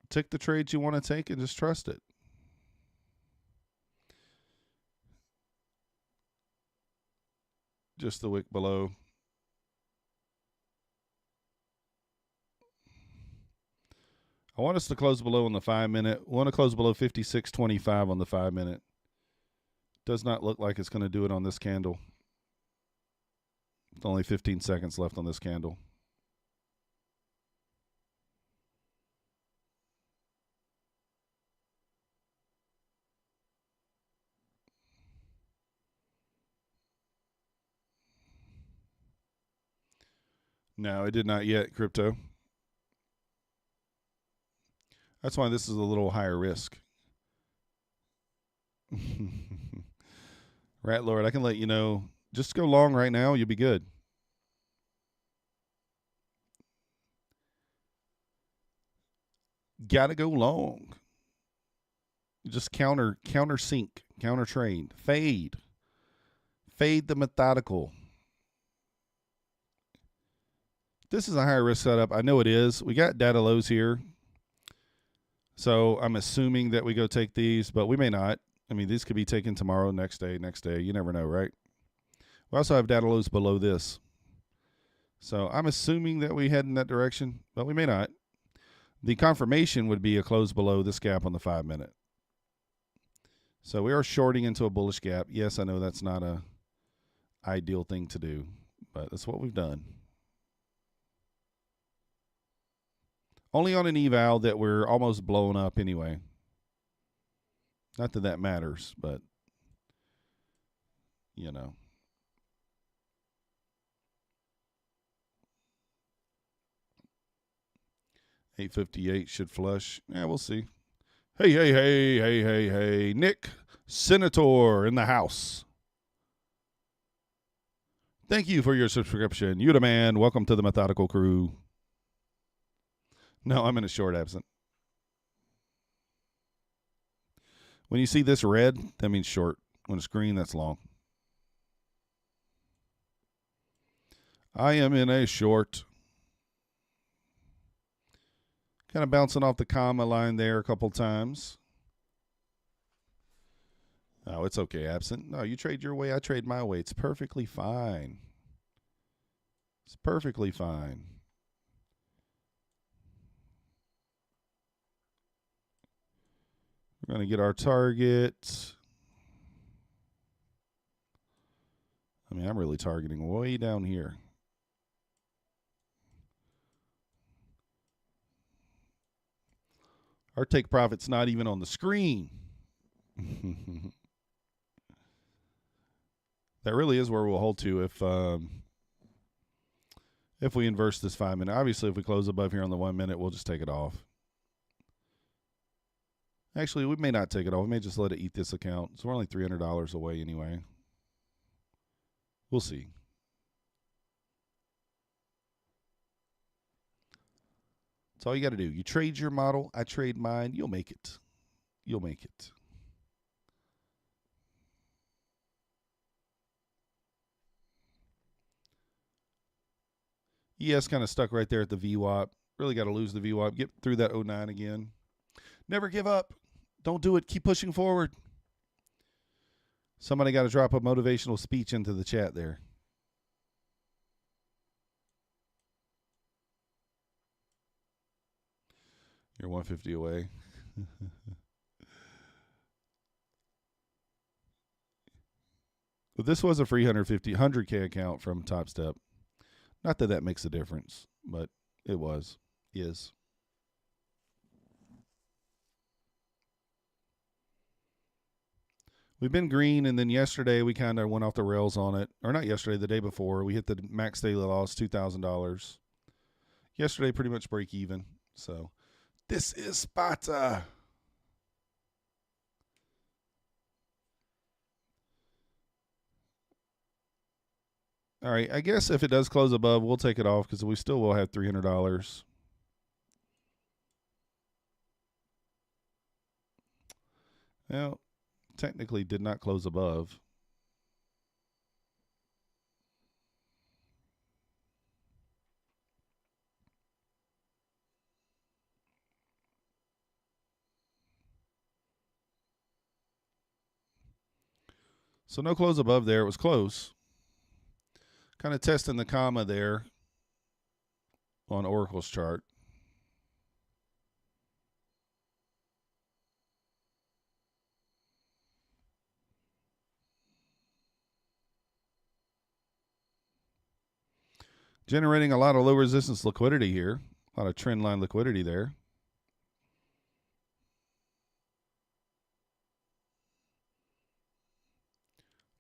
A: take the trades you want to take and just trust it. Just the wick below. I want us to close below on the 5 minute. I want to close below 56.25 on the 5 minute. Does not look like it's going to do it on this candle. It's only 15 seconds left on this candle. No, it did not yet, crypto. That's why this is a little higher risk. Rat Lord, I can let you know. Just go long right now. You'll be good. Gotta go long. Just counter sync, counter trade, fade the methodical. This is a higher risk setup. I know it is. We got data lows here. So I'm assuming that we go take these, but we may not. I mean, these could be taken tomorrow, next day. You never know, right? We also have data lows below this. So I'm assuming that we head in that direction, but we may not. The confirmation would be a close below this gap on the 5 minute. So we are shorting into a bullish gap. Yes, I know that's not a ideal thing to do, but that's what we've done. Only on an eval that we're almost blowing up anyway. Not that that matters, but, you know. $8.58 should flush. Yeah, we'll see. Hey. Nick Senator in the house. Thank you for your subscription. You the man. Welcome to the Methodical crew. No, I'm in a short absent. When you see this red, that means short. When it's green, that's long. I am in a short. Kind of bouncing off the comma line there a couple times. Oh, it's okay, absent. No, you trade your way, I trade my way. It's perfectly fine. It's perfectly fine. We're going to get our target. I mean, I'm really targeting way down here. Our take profit's not even on the screen. That really is where we'll hold to if we inverse this 5 minute. Obviously, if we close above here on the 1 minute, we'll just take it off. Actually, we may not take it off. We may just let it eat this account. So we're only $300 away anyway. We'll see. That's all you got to do. You trade your model. I trade mine. You'll make it. You'll make it. ES kind of stuck right there at the VWAP. Really got to lose the VWAP. Get through that 09 again. Never give up. Don't do it. Keep pushing forward. Somebody got to drop a motivational speech into the chat there. You're 150 away. But this was a free 100K account from Topstep. Not that that makes a difference, but it is. We've been green, and then yesterday we kind of went off the rails on it. Or not yesterday, the day before. We hit the max daily loss, $2,000. Yesterday, pretty much break even. So this is Sparta. All right, I guess if it does close above, we'll take it off because we still will have $300. Well, technically did not close above. So no close above there. It was close. Kind of testing the comma there on Oracle's chart. Generating a lot of low resistance liquidity here. A lot of trend line liquidity there.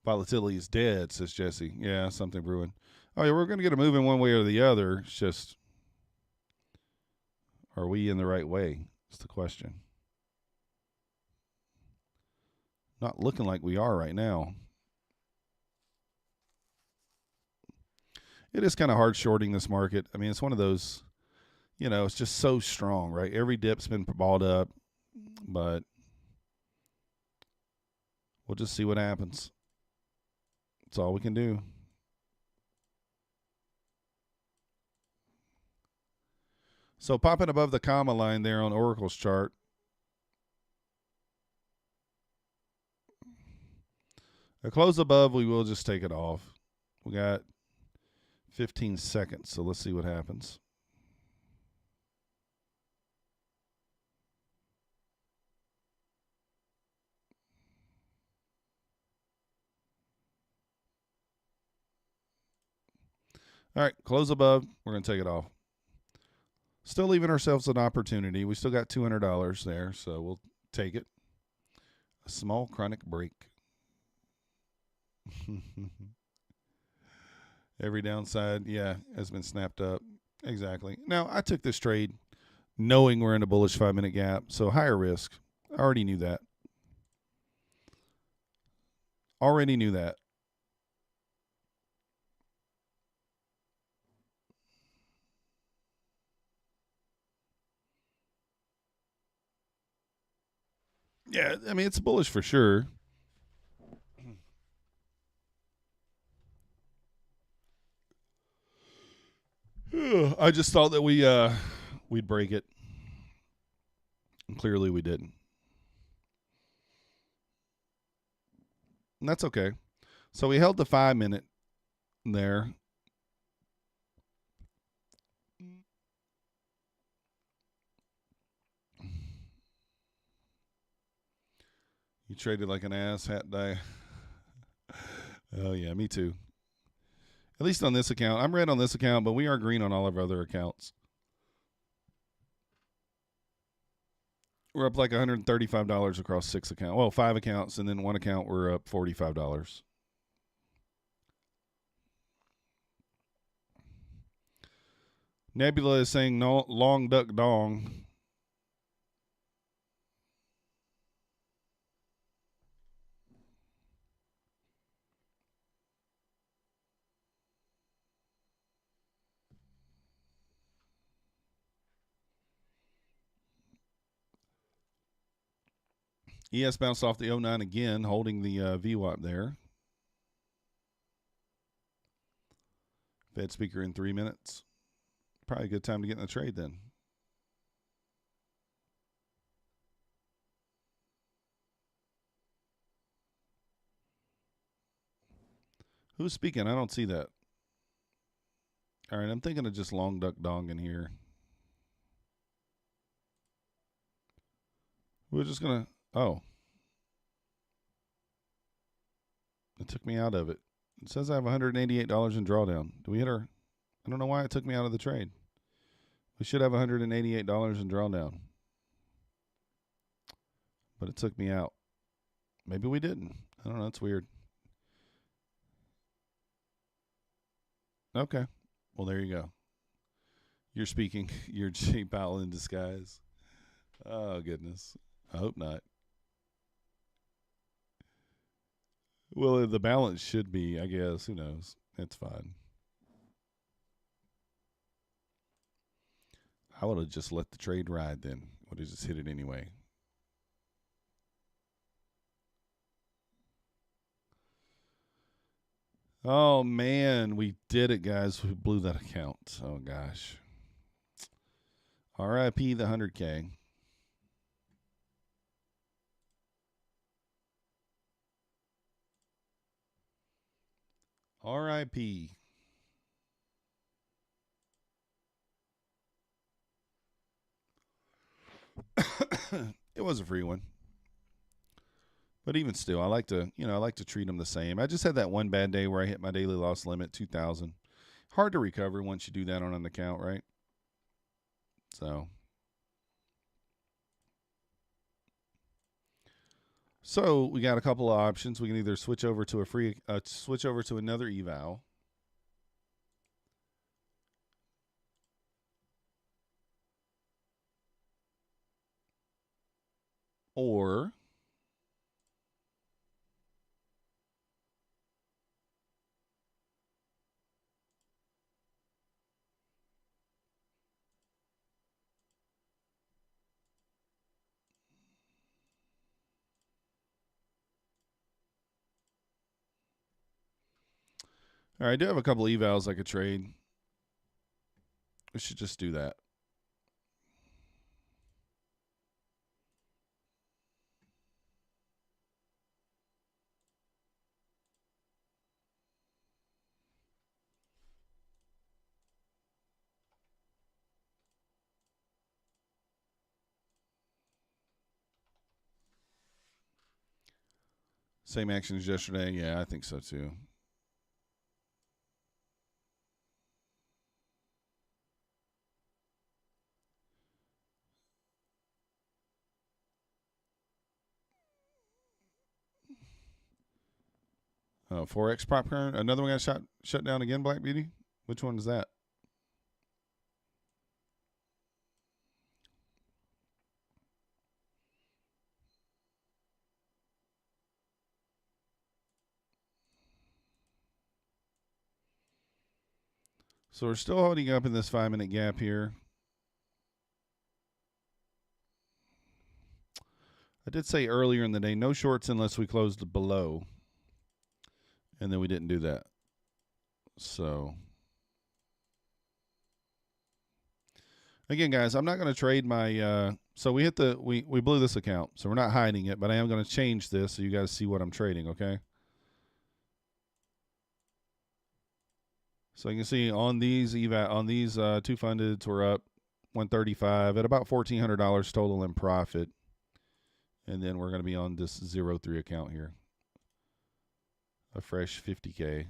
A: Volatility is dead, says Jesse. Yeah, something brewing. Oh, yeah, we're going to get a move in one way or the other. It's just, are we in the right way? That's the question. Not looking like we are right now. It is kind of hard shorting this market. I mean, it's one of those, it's just so strong, right? Every dip's been balled up, but we'll just see what happens. That's all we can do. So popping above the comma line there on Oracle's chart. A close above, we will just take it off. We got 15 seconds, so let's see what happens. All right, close above. We're going to take it off. Still leaving ourselves an opportunity. We still got $200 there, so we'll take it. A small chronic break. Every downside, yeah, has been snapped up. Exactly. Now, I took this trade knowing we're in a bullish 5-minute gap, so higher risk. I already knew that. Already knew that. Yeah, I mean, it's bullish for sure. I just thought that we'd break it. And clearly we didn't. And that's okay. So we held the 5-minute there. You traded like an ass, hat die. Oh, yeah, me too. At least on this account. I'm red on this account, but we are green on all of our other accounts. We're up like $135 across 6 accounts. Well, 5 accounts, and then 1 account we're up $45. Nebula is saying no long duck dong. ES bounced off the 09 again, holding the VWAP there. Fed speaker in 3 minutes. Probably a good time to get in the trade then. Who's speaking? I don't see that. All right, I'm thinking of just long duck dong in here. We're just going to, oh. It took me out of it. It says I have $188 in drawdown. Do we hit our, I don't know why it took me out of the trade. We should have $188 in drawdown. But it took me out. Maybe we didn't. I don't know. It's weird. Okay. Well, there you go. You're speaking. You're Jay Powell in disguise. Oh, goodness. I hope not. Well, the balance should be, I guess. Who knows? It's fine. I would have just let the trade ride then. Would have just hit it anyway. Oh, man. We did it, guys. We blew that account. Oh, gosh. RIP the 100K. RIP. It was a free one. But even still, I like to treat them the same. I just had that one bad day where I hit my daily loss limit, 2,000. Hard to recover once you do that on an account, right? So we got a couple of options. We can either switch over to another eval, or all right, I do have a couple evals I could trade. We should just do that. Same action as yesterday. Yeah, I think so too. Forex popcorn. Another one got shut down again. Black Beauty. Which one is that? So we're still holding up in this 5-minute gap here. I did say earlier in the day, no shorts unless we closed below. And then we didn't do that. So again, guys, I'm not going to trade my so we blew this account. So we're not hiding it, but I am going to change this so you guys see what I'm trading, okay? So you can see on these two fundeds, we're up 135 at about $1,400 total in profit. And then we're going to be on this 03 account here. A fresh 50K.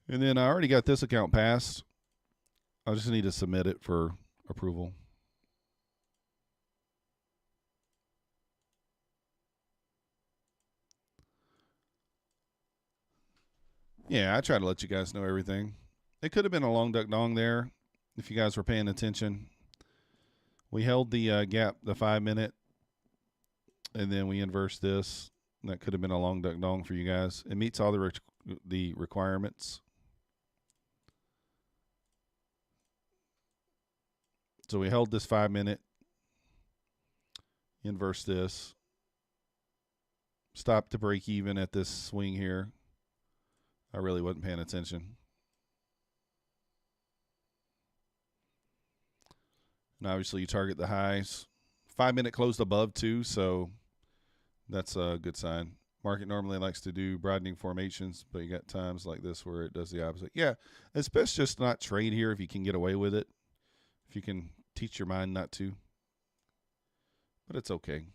A: And then I already got this account passed. I just need to submit it for approval. Yeah, I try to let you guys know everything. It could have been a long duck dong there if you guys were paying attention. We held the gap, the 5-minute, and then we inversed this. That could have been a long duck dong for you guys. It meets all the requirements. So we held this 5-minute, inverse this, stop to break even at this swing here. I really wasn't paying attention. And obviously you target the highs. 5-minute closed above too, so that's a good sign. Market normally likes to do broadening formations, but you got times like this where it does the opposite. Yeah, it's best just not trade here if you can get away with it. If you can teach your mind not to. But it's okay.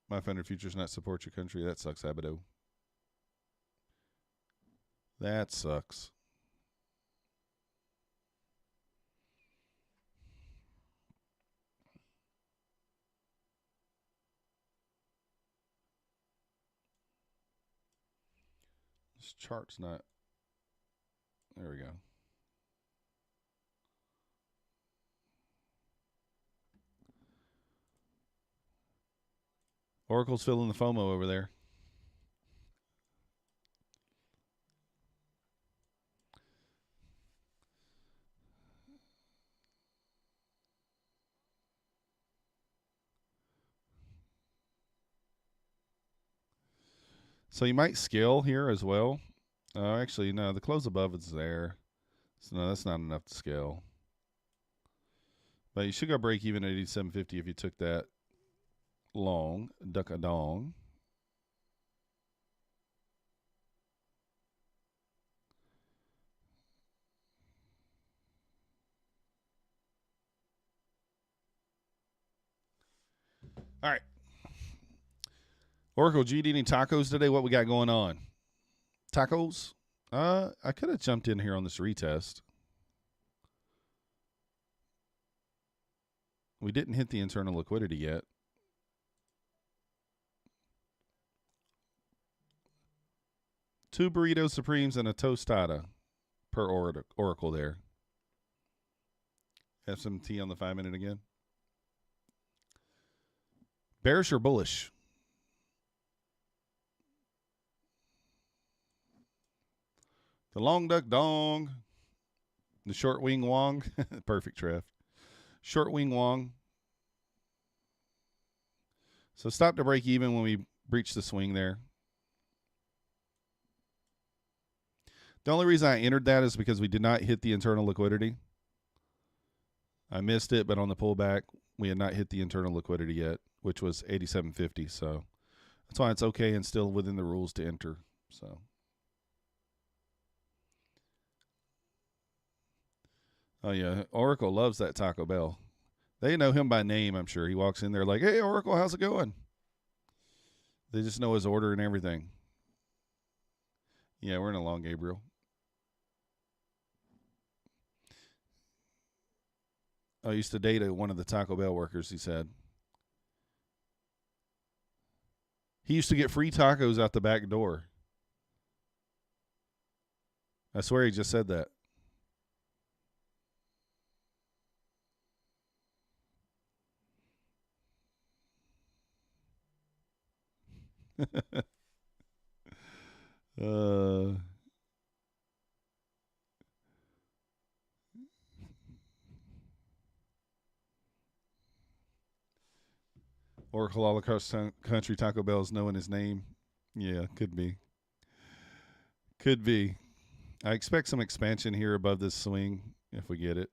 A: My Fender Futures not support your country. That sucks, Abado. That sucks. Let's This chart's not. There we go. Oracle's feeling the FOMO over there. So you might scale here as well. Actually, no, the close above is there. So no, that's not enough to scale. But you should go break even at 87.50 if you took that long, duck a dong. All right. Oracle, do you eat any tacos today? What we got going on? Tacos? I could have jumped in here on this retest. We didn't hit the internal liquidity yet. Two burrito supremes and a tostada per Oracle there. Have some tea on the 5-minute again. Bearish or bullish? The long duck dong. The short wing wong. Perfect, Trev. Short wing wong. So stop to break even when we breach the swing there. The only reason I entered that is because we did not hit the internal liquidity. I missed it, but on the pullback, we had not hit the internal liquidity yet, which was 87.50. So that's why it's okay and still within the rules to enter. So. Oh, yeah. Oracle loves that Taco Bell. They know him by name, I'm sure. He walks in there like, hey, Oracle, how's it going? They just know his order and everything. Yeah, we're in a long, Gabriel. I used to date one of the Taco Bell workers, he said. He used to get free tacos out the back door. I swear he just said that. Oracle all across country, Taco Bell's knowing his name. Yeah, could be. Could be. I expect some expansion here above this swing if we get it.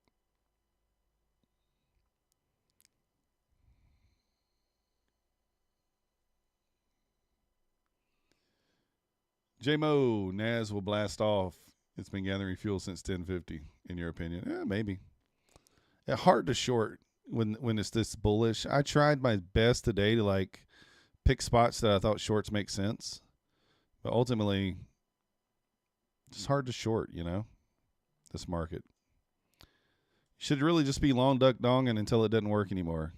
A: J-Mo, Naz will blast off. It's been gathering fuel since 10:50, in your opinion. Yeah, maybe. Hard to short when it's this bullish. I tried my best today to like pick spots that I thought shorts make sense. But ultimately, it's hard to short, this market. Should really just be long duck donging until it doesn't work anymore.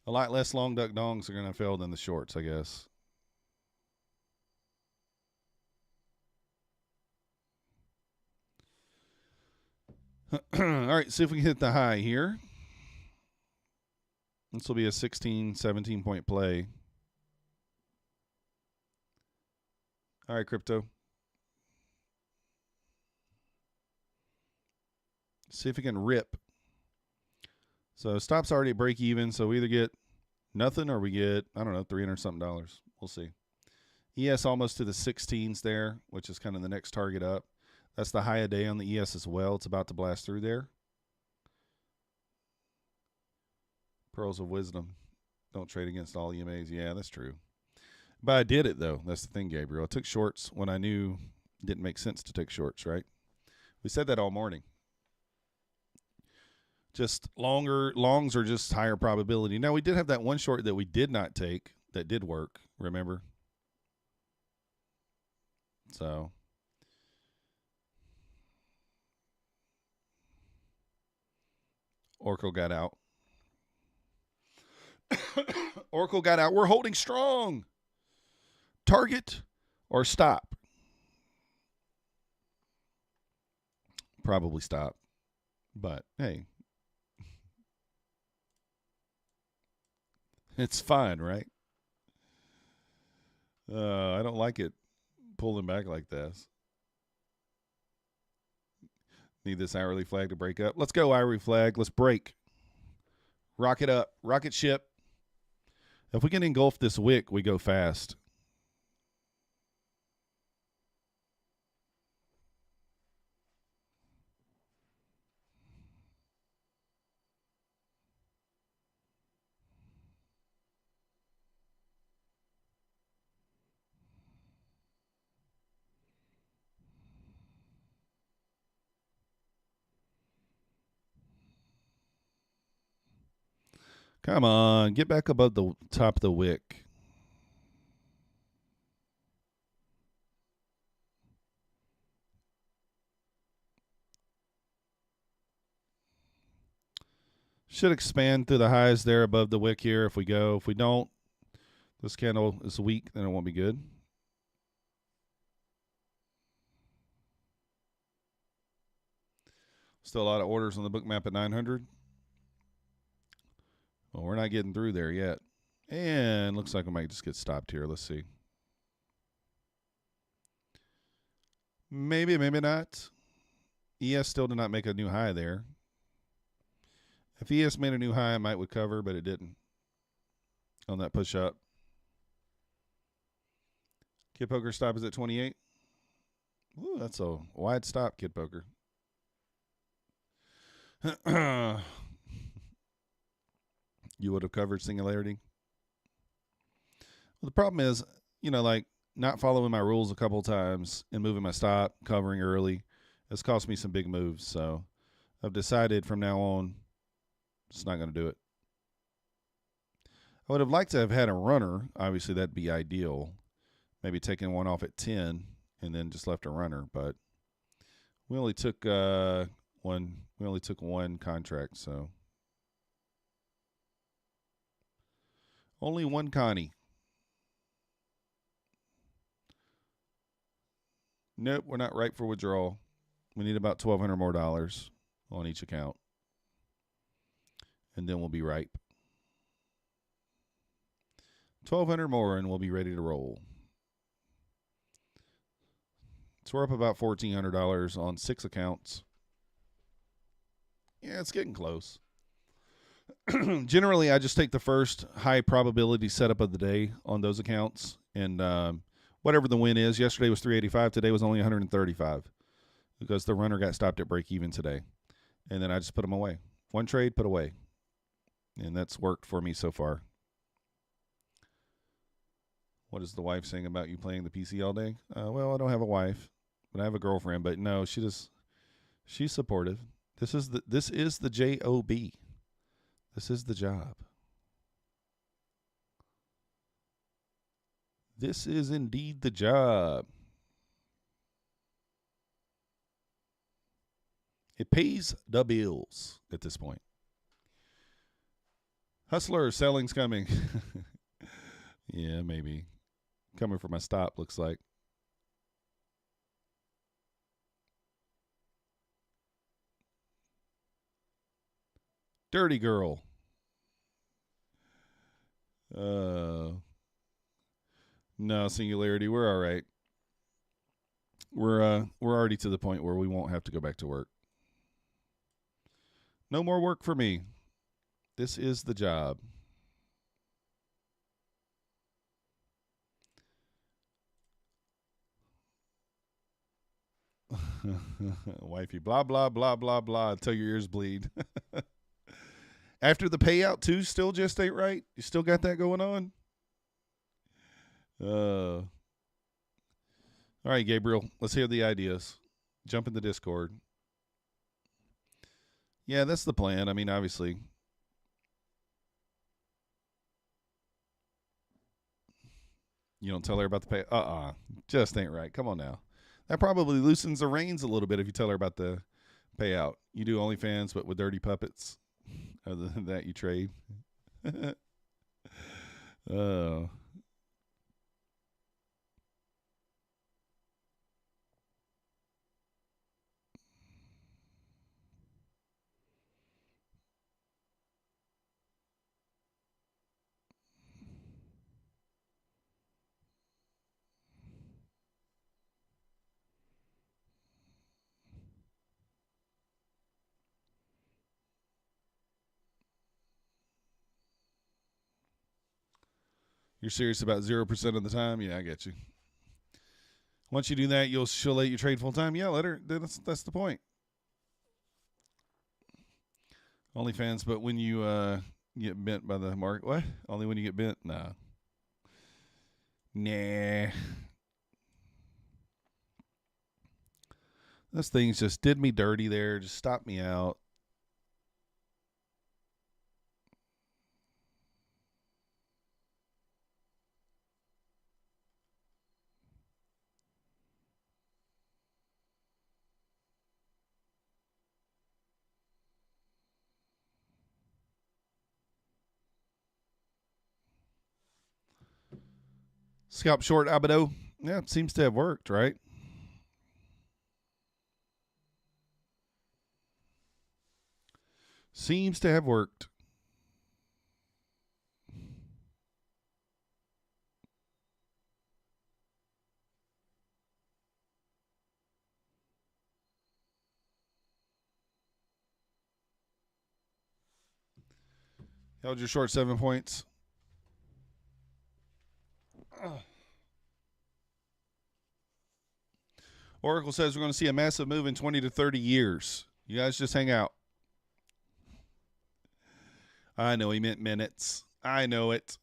A: A lot less long duck dongs are going to fail than the shorts, I guess. All right, see if we can hit the high here. This will be a 16, 17-point play. All right, crypto. See if we can rip. So stop's already at break even, so we either get nothing or we get, I don't know, $300-something. We'll see. ES almost to the 16s there, which is kind of the next target up. That's the high of day on the ES as well. It's about to blast through there. Pearls of wisdom. Don't trade against all EMAs. Yeah, that's true. But I did it, though. That's the thing, Gabriel. I took shorts when I knew it didn't make sense to take shorts, right? We said that all morning. Just longs are just higher probability. Now, we did have that one short that we did not take that did work, remember? So, Oracle got out. Oracle got out. We're holding strong. target or stop? Probably stop. But hey, it's fine, right? I don't like it pulling back like this. Need this hourly flag to break up. Let's go, hourly flag. Let's break. Rocket up. Rocket ship. If we can engulf this wick, we go fast. Come on. Get back above the top of the wick. Should expand through the highs there above the wick here if we go. If we don't, this candle is weak, then it won't be good. Still a lot of orders on the book map at 900. Well, we're not getting through there yet. And looks like we might just get stopped here. Let's see. Maybe, maybe not. ES still did not make a new high there. If ES made a new high, I might would cover, but it didn't on that push up. Kid Poker stop is at 28. Ooh, that's a wide stop, Kid Poker. You would have covered Singularity. Well, the problem is, like not following my rules a couple times and moving my stop, covering early, has cost me some big moves. So I've decided from now on, it's not going to do it. I would have liked to have had a runner. Obviously, that'd be ideal. Maybe taking one off at 10 and then just left a runner. But we only took one. We only took one contract, so only one Connie. Nope, we're not ripe for withdrawal. We need about $1,200 more on each account. And then we'll be ripe. 1,200 more and we'll be ready to roll. So we're up about $1,400 on 6 accounts. Yeah, it's getting close. Generally, I just take the first high probability setup of the day on those accounts. And whatever the win is, yesterday was 385. Today was only 135 because the runner got stopped at break even today. And then I just put them away. One trade, put away. And that's worked for me so far. What is the wife saying about you playing the PC all day? Well, I don't have a wife, but I have a girlfriend. But no, she's supportive. This is the job. This is the job. This is indeed the job. It pays the bills at this point. Hustler, selling's coming. Yeah, maybe. Coming for my stop, looks like. Dirty girl. No, Singularity, we're all right. We're already to the point where we won't have to go back to work. No more work for me. This is the job. Wifey, blah, blah, blah, blah, blah, until your ears bleed. After the payout, too, still just ain't right? You still got that going on? All right, Gabriel, let's hear the ideas. Jump in the Discord. Yeah, that's the plan. I mean, obviously. You don't tell her about the pay. Just ain't right. Come on now. That probably loosens the reins a little bit if you tell her about the payout. You do OnlyFans, but with dirty puppets. Other than that, you trade. You're serious about 0% of the time? Yeah, I get you. Once you do that, she'll let you trade full time. Yeah, let her. That's the point. OnlyFans, but when you get bent by the market, what? Only when you get bent? Nah. Those things just did me dirty there. Just stopped me out. Scalp short Abido. Yeah, it seems to have worked, right? Seems to have worked. Held your short 7 points. Oracle says we're going to see a massive move in 20 to 30 years. You guys just hang out. I know he meant minutes. I know it.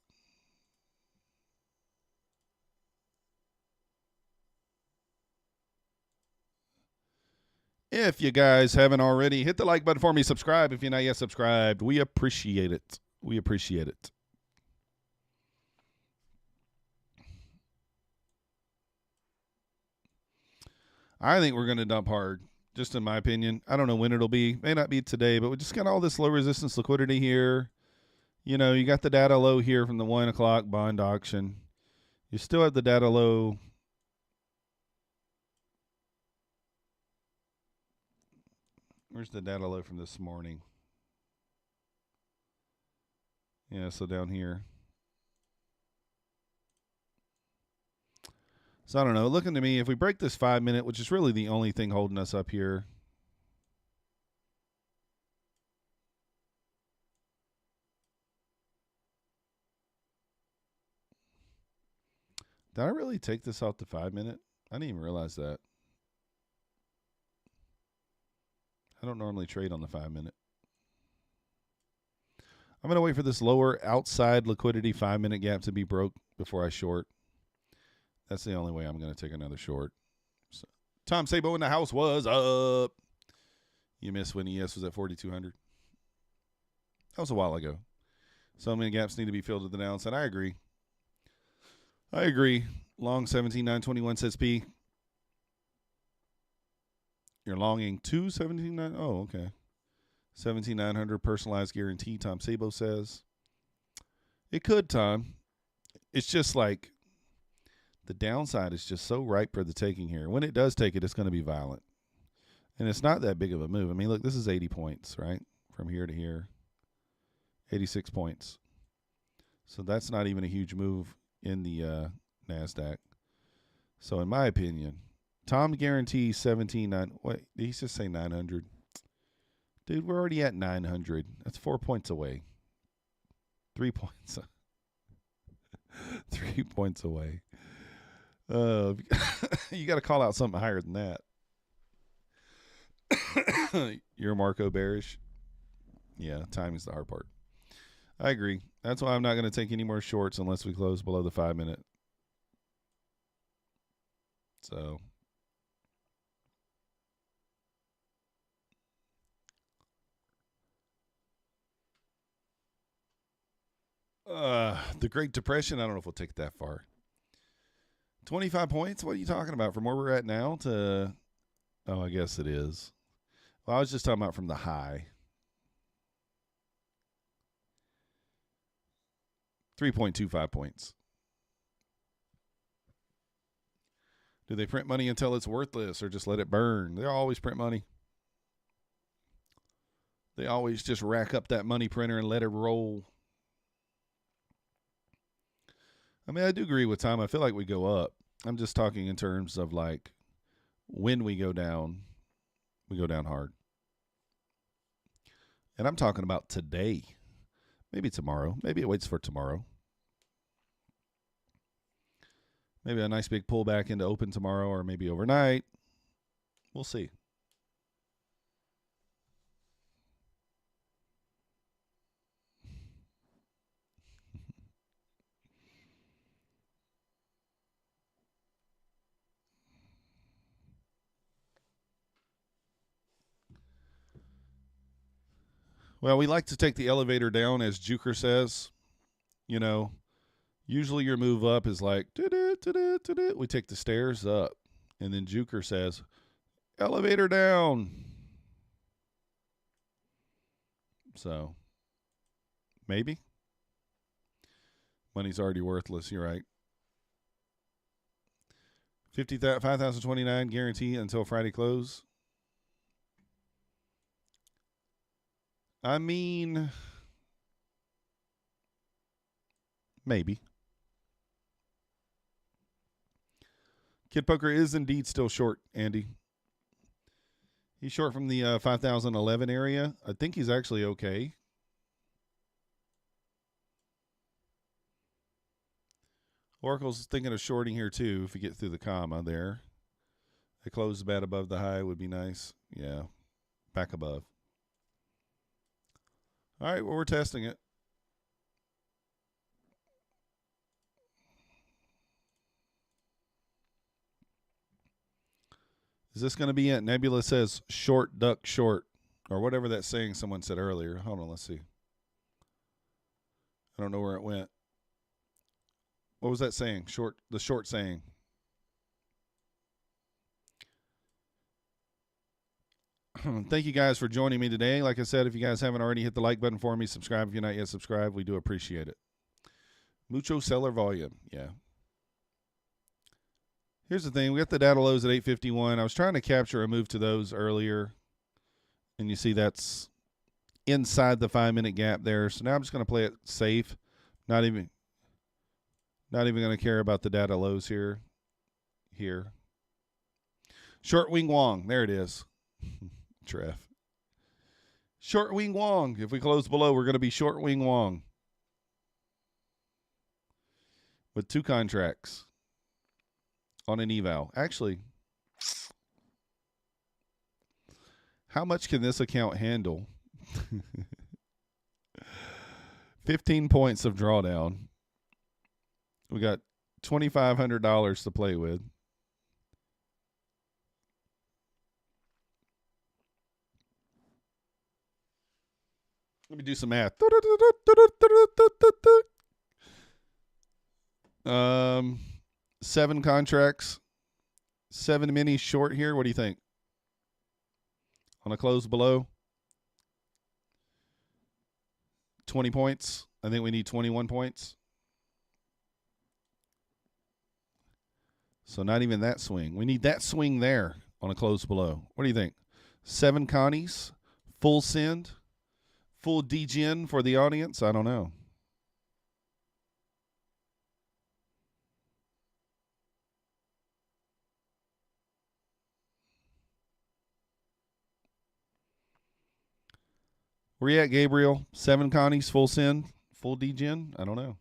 A: If you guys haven't already, hit the like button for me. Subscribe if you're not yet subscribed. We appreciate it. We appreciate it. I think we're going to dump hard, just in my opinion. I don't know when it'll be. May not be today, but we just got all this low resistance liquidity here. You know, you got the data low here from the 1 o'clock bond auction. You still have the data low. Where's the data low from this morning? Yeah, so down here. So I don't know. Looking to me, if we break this 5 minute, which is really the only thing holding us up here. Did I really take this off the 5 minute? I didn't even realize that. I don't normally trade on the 5 minute. I'm going to wait for this lower outside liquidity 5 minute gap to be broke before I short. That's the only way I'm going to take another short. So, Tom Sabo in the house was up. You missed when ES was at 4,200. That was a while ago. So many gaps need to be filled to the downside. I agree. Long 17,921 says P. You're longing to 17,900. Oh, okay. 17,900 personalized guarantee, Tom Sabo says. It could, Tom. It's just like the downside is just so ripe for the taking here. When it does take it, it's going to be violent. And it's not that big of a move. I mean, look, this is 80 points, right? From here to here. 86 points. So that's not even a huge move in the Nasdaq. So in my opinion, Tom guarantees 17,900. Wait, did he just say 900? Dude, we're already at 900. That's 4 points away. 3 points. 3 points away. You got to call out something higher than that. You're Marco bearish. Yeah, timing's the hard part. I agree. That's why I'm not going to take any more shorts unless we close below the 5 minute. So the Great Depression, I don't know if we'll take it that far. 25 points? What are you talking about? From where we're at now to, oh, I guess it is. Well, I was just talking about from the high. 3.25 points. Do they print money until it's worthless or just let it burn? They always print money. They always just rack up that money printer and let it roll. I mean, I do agree with Tom. I feel like we go up. I'm just talking in terms of like when we go down hard. And I'm talking about today. Maybe tomorrow. Maybe it waits for tomorrow. Maybe a nice big pullback into open tomorrow or maybe overnight. We'll see. Well, we like to take the elevator down, as Juker says. You know, usually your move up is like, we take the stairs up. And then Juker says, elevator down. So, maybe. Money's already worthless. You're right. 5,029 guarantee until Friday close. I mean, maybe. Kid Poker is indeed still short, Andy. He's short from the 5,011 area. I think he's actually okay. Oracle's thinking of shorting here too if we get through the comma there. A close about above the high would be nice. Yeah, back above. All right, well, we're testing it. Is this going to be it? Nebula says short, duck, short, or whatever that saying someone said earlier. Hold on, let's see. I don't know where it went. What was that saying? Short, the short saying. Thank you guys for joining me today. Like I said, if you guys haven't already, hit the like button for me. Subscribe if you're not yet subscribed. We do appreciate it. Mucho seller volume. Yeah. Here's the thing. We got the data lows at 851. I was trying to capture a move to those earlier. And you see that's inside the 5-minute gap there. So now I'm just going to play it safe. Not even going to care about the data lows here. Short Wing Wong. There it is. Treff. Short Wing Wong. If we close below, we're going to be Short Wing Wong. With 2 contracts on an eval. Actually, how much can this account handle? 15 points of drawdown. We got $2,500 to play with. Let me do some math. 7 contracts, 7 minis short here. What do you think? On a close below, 20 points. I think we need 21 points. So not even that swing. We need that swing there on a close below. What do you think? 7 Connies, full send, full DGN for the audience? I don't know. Where you at, Gabriel? 7 Connies, full send, full DGen? I don't know.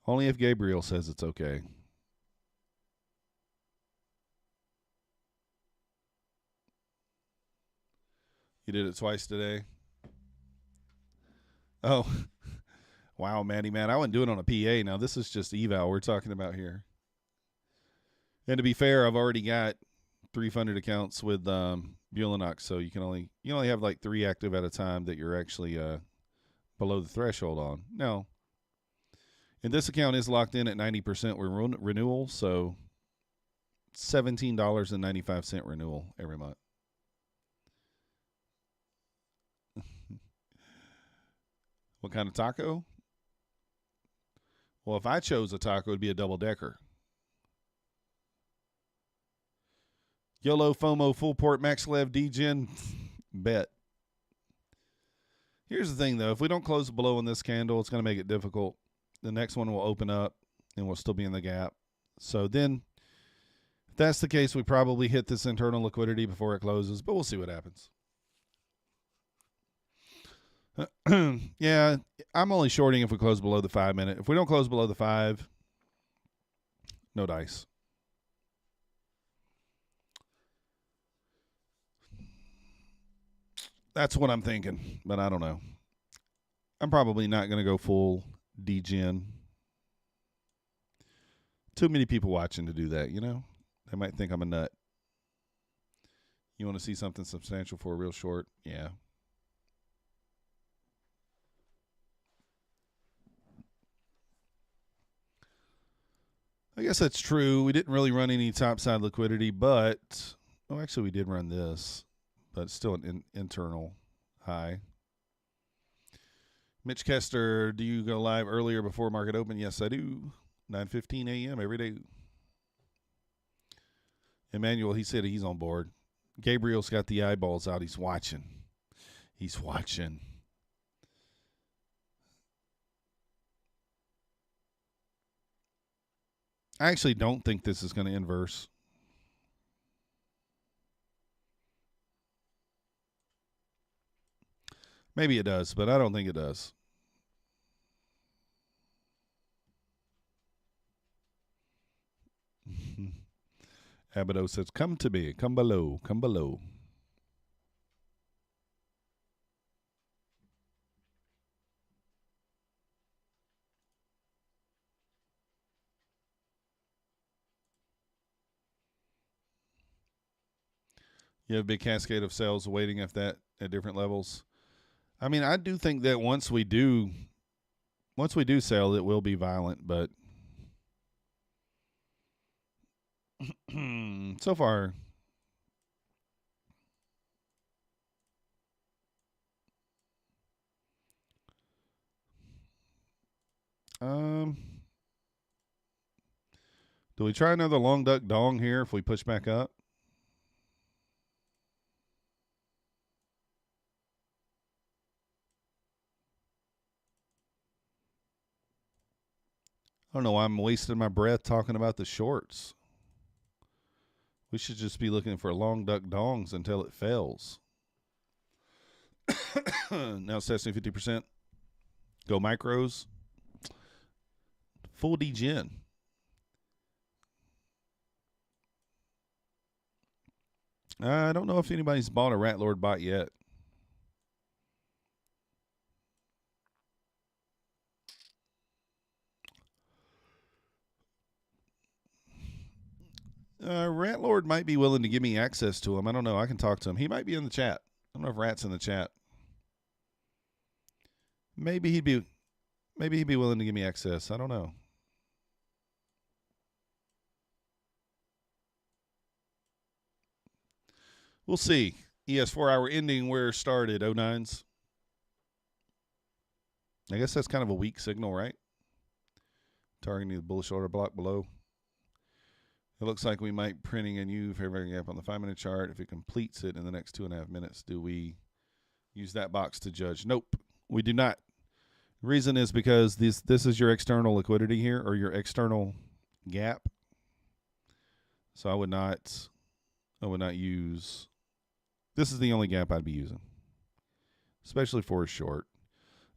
A: Only if Gabriel says it's okay. You did it twice today? Oh. Wow, Maddie, man. I wouldn't do it on a PA. Now, this is just eval we're talking about here. And to be fair, I've already got 3 funded accounts with Bulenox, so you only have like 3 active at a time that you're actually below the threshold on. Now, and this account is locked in at 90% renewal, so $17.95 renewal every month. What kind of taco? Well, if I chose a taco, it would be a double-decker. YOLO, FOMO, full port, max lev, DGen, bet. Here's the thing, though. If we don't close below on this candle, it's going to make it difficult. The next one will open up, and we'll still be in the gap. So then, if that's the case, we probably hit this internal liquidity before it closes, but we'll see what happens. Yeah, I'm only shorting if we close below the 5 minute. If we don't close below the 5, no dice. That's what I'm thinking, but I don't know. I'm probably not going to go full degen. Too many people watching to do that, you know? They might think I'm a nut. You want to see something substantial for a real short? Yeah. I guess that's true. We didn't really run any topside liquidity, but actually we did run this, but it's still an internal high. Mitch Kester, do you go live earlier before market open? Yes, I do. 9:15 a.m. every day. Emmanuel, he said he's on board. Gabriel's got the eyeballs out. He's watching. He's watching. I actually don't think this is going to inverse. Maybe it does, but I don't think it does. Abado says, come to me. Come below. Come below. You have a big cascade of sales waiting at different levels. I mean, I do think that once we do sell, it will be violent, but so far, do we try another long duck dong here if we push back up? I don't know why I'm wasting my breath talking about the shorts. We should just be looking for long duck dongs until it fails. Now it's testing 50%. Go micros. Full degen. I don't know if anybody's bought a Rat Lord bot yet. Rat Lord might be willing to give me access to him. I don't know. I can talk to him. He might be in the chat. I don't know if Rat's in the chat. Maybe he'd be willing to give me access. I don't know. We'll see. ES 4-hour ending where it started, 09s. I guess that's kind of a weak signal, right? Targeting the bullish order block below. It looks like we might printing a new fair value gap on the 5-minute chart. If it completes it in the next 2.5 minutes, do we use that box to judge? Nope, we do not. Reason is because this is your external liquidity here, or your external gap. So I would not use. This is the only gap I'd be using, especially for a short.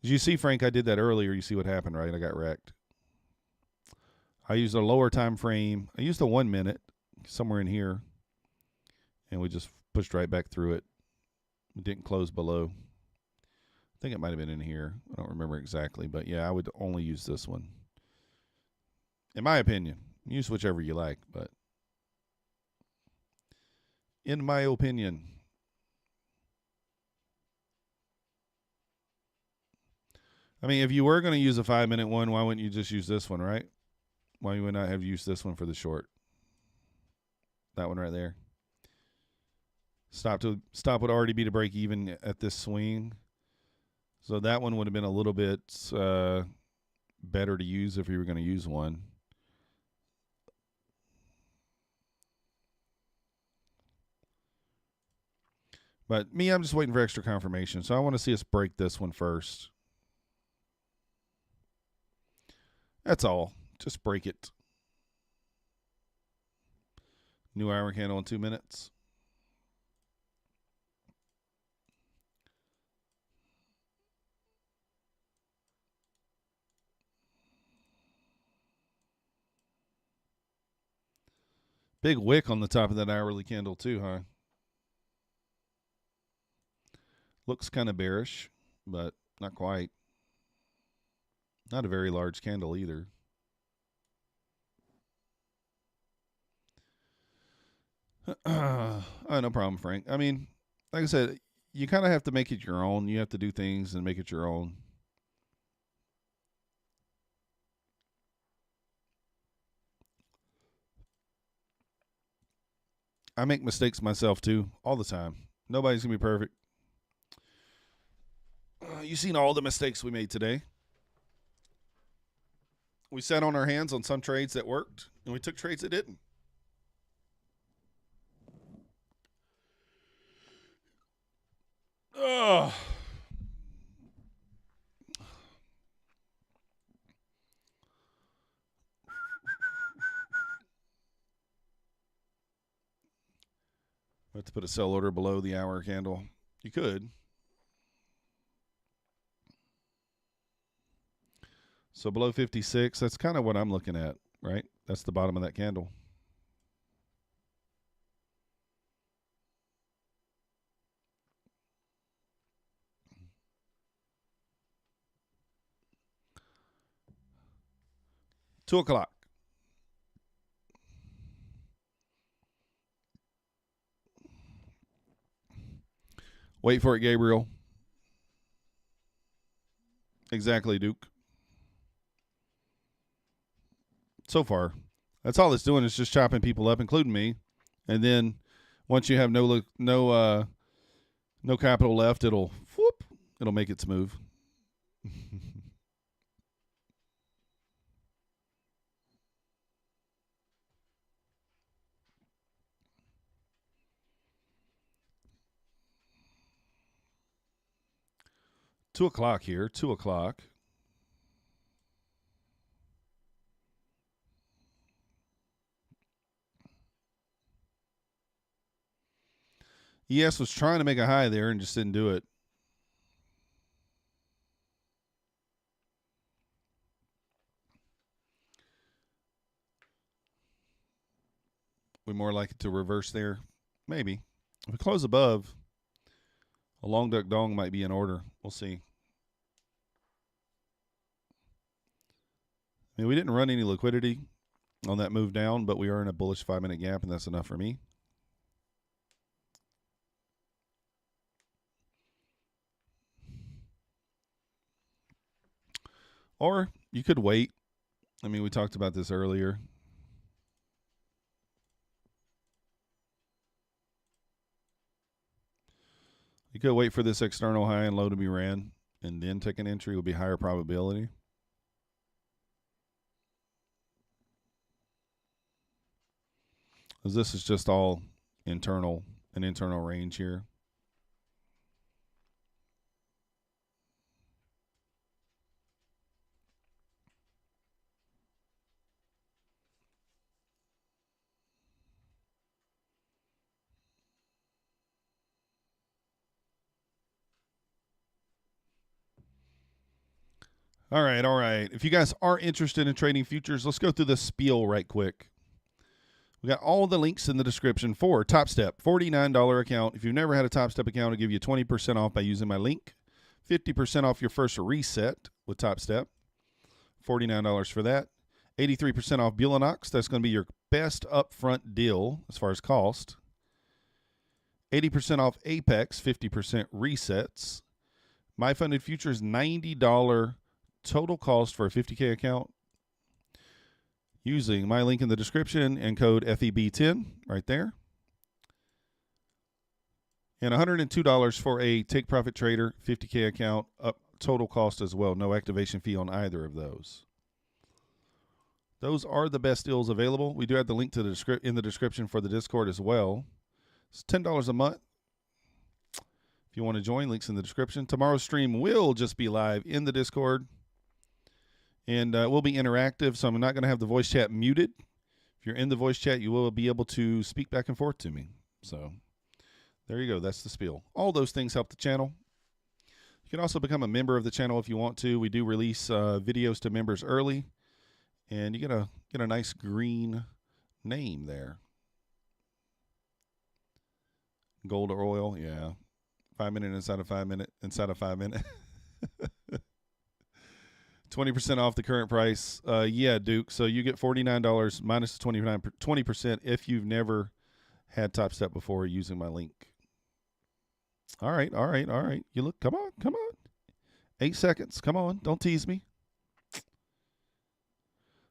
A: As you see, Frank, I did that earlier. You see what happened, right? I got wrecked. I used a lower time frame. I used a 1 minute somewhere in here, and we just pushed right back through it. We didn't close below. I think it might have been in here. I don't remember exactly, but yeah, I would only use this one. In my opinion, use whichever you like, but in my opinion, I mean, if you were going to use a 5-minute one, why wouldn't you just use this one, right? Why would not have used this one for the short? That one right there. Stop would already be to break even at this swing. So that one would have been a little bit better to use if you were going to use one. But me, I'm just waiting for extra confirmation. So I want to see us break this one first. That's all. Just break it. New hour candle in 2 minutes. Big wick on the top of that hourly candle too, huh? Looks kind of bearish, but not quite. Not a very large candle either. Oh, no problem, Frank. I mean, like I said, you kind of have to make it your own. You have to do things and make it your own. I make mistakes myself too, all the time. Nobody's going to be perfect. You've seen all the mistakes we made today. We sat on our hands on some trades that worked, and we took trades that didn't. Oh. I have to put a sell order below the hour candle. You could. So below 56, that's kind of what I'm looking at, right? That's the bottom of that candle. $2:00. Wait for it, Gabriel. Exactly, Duke. So far, that's all it's doing is just chopping people up, including me. And then once you have no capital left, it'll make its move. $2:00 here. $2:00. ES was trying to make a high there and just didn't do it. We more like it to reverse there. Maybe. If we close above, a long duck dong might be in order. We'll see. I mean, we didn't run any liquidity on that move down, but we are in a bullish 5-minute gap, and that's enough for me. Or you could wait. I mean, we talked about this earlier. You could wait for this external high and low to be ran, and then take an entry. Would be higher probability. Because this is just all an internal range here. All right. If you guys are interested in trading futures, let's go through the spiel right quick. We got all the links in the description for Topstep, $49 account. If you've never had a Topstep account, I'll give you 20% off by using my link. 50% off your first reset with Topstep. $49 for that. 83% off Bulenox. That's going to be your best upfront deal as far as cost. 80% off APEX, 50% resets. My Funded Futures, $90 total cost for a 50K account. Using my link in the description and code FEB10 right there. And $102 for a Take Profit Trader 50K account, up total cost as well. No activation fee on either of those. Those are the best deals available. We do have the link to the in the description for the Discord as well. It's $10 a month. If you want to join, links in the description. Tomorrow's stream will just be live in the Discord. And we'll be interactive, so I'm not going to have the voice chat muted. If you're in the voice chat, you will be able to speak back and forth to me. So there you go. That's the spiel. All those things help the channel. You can also become a member of the channel if you want to. We do release videos to members early, and you get a nice green name there. Gold or oil, yeah. 5 minute inside of 5 minute inside of 5 minute. 20% off the current price. Yeah, Duke. So you get $49 minus 20% if you've never had Topstep before using my link. All right. You look, come on. 8 seconds. Come on. Don't tease me.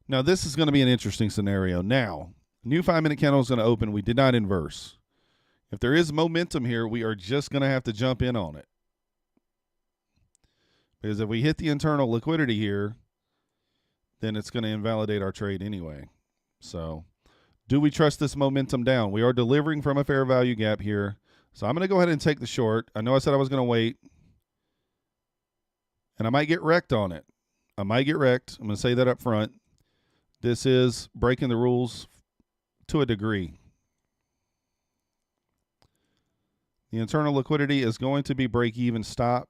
A: Now, this is going to be an interesting scenario. Now, new 5 minute candle is going to open. We did not inverse. If there is momentum here, we are just going to have to jump in on it. Because if we hit the internal liquidity here, then it's going to invalidate our trade anyway. So, do we trust this momentum down? We are delivering from a fair value gap here. So, I'm going to go ahead and take the short. I know I said I was going to wait. And I might get wrecked on it. I'm going to say that up front. This is breaking the rules to a degree. The internal liquidity is going to be break even stop.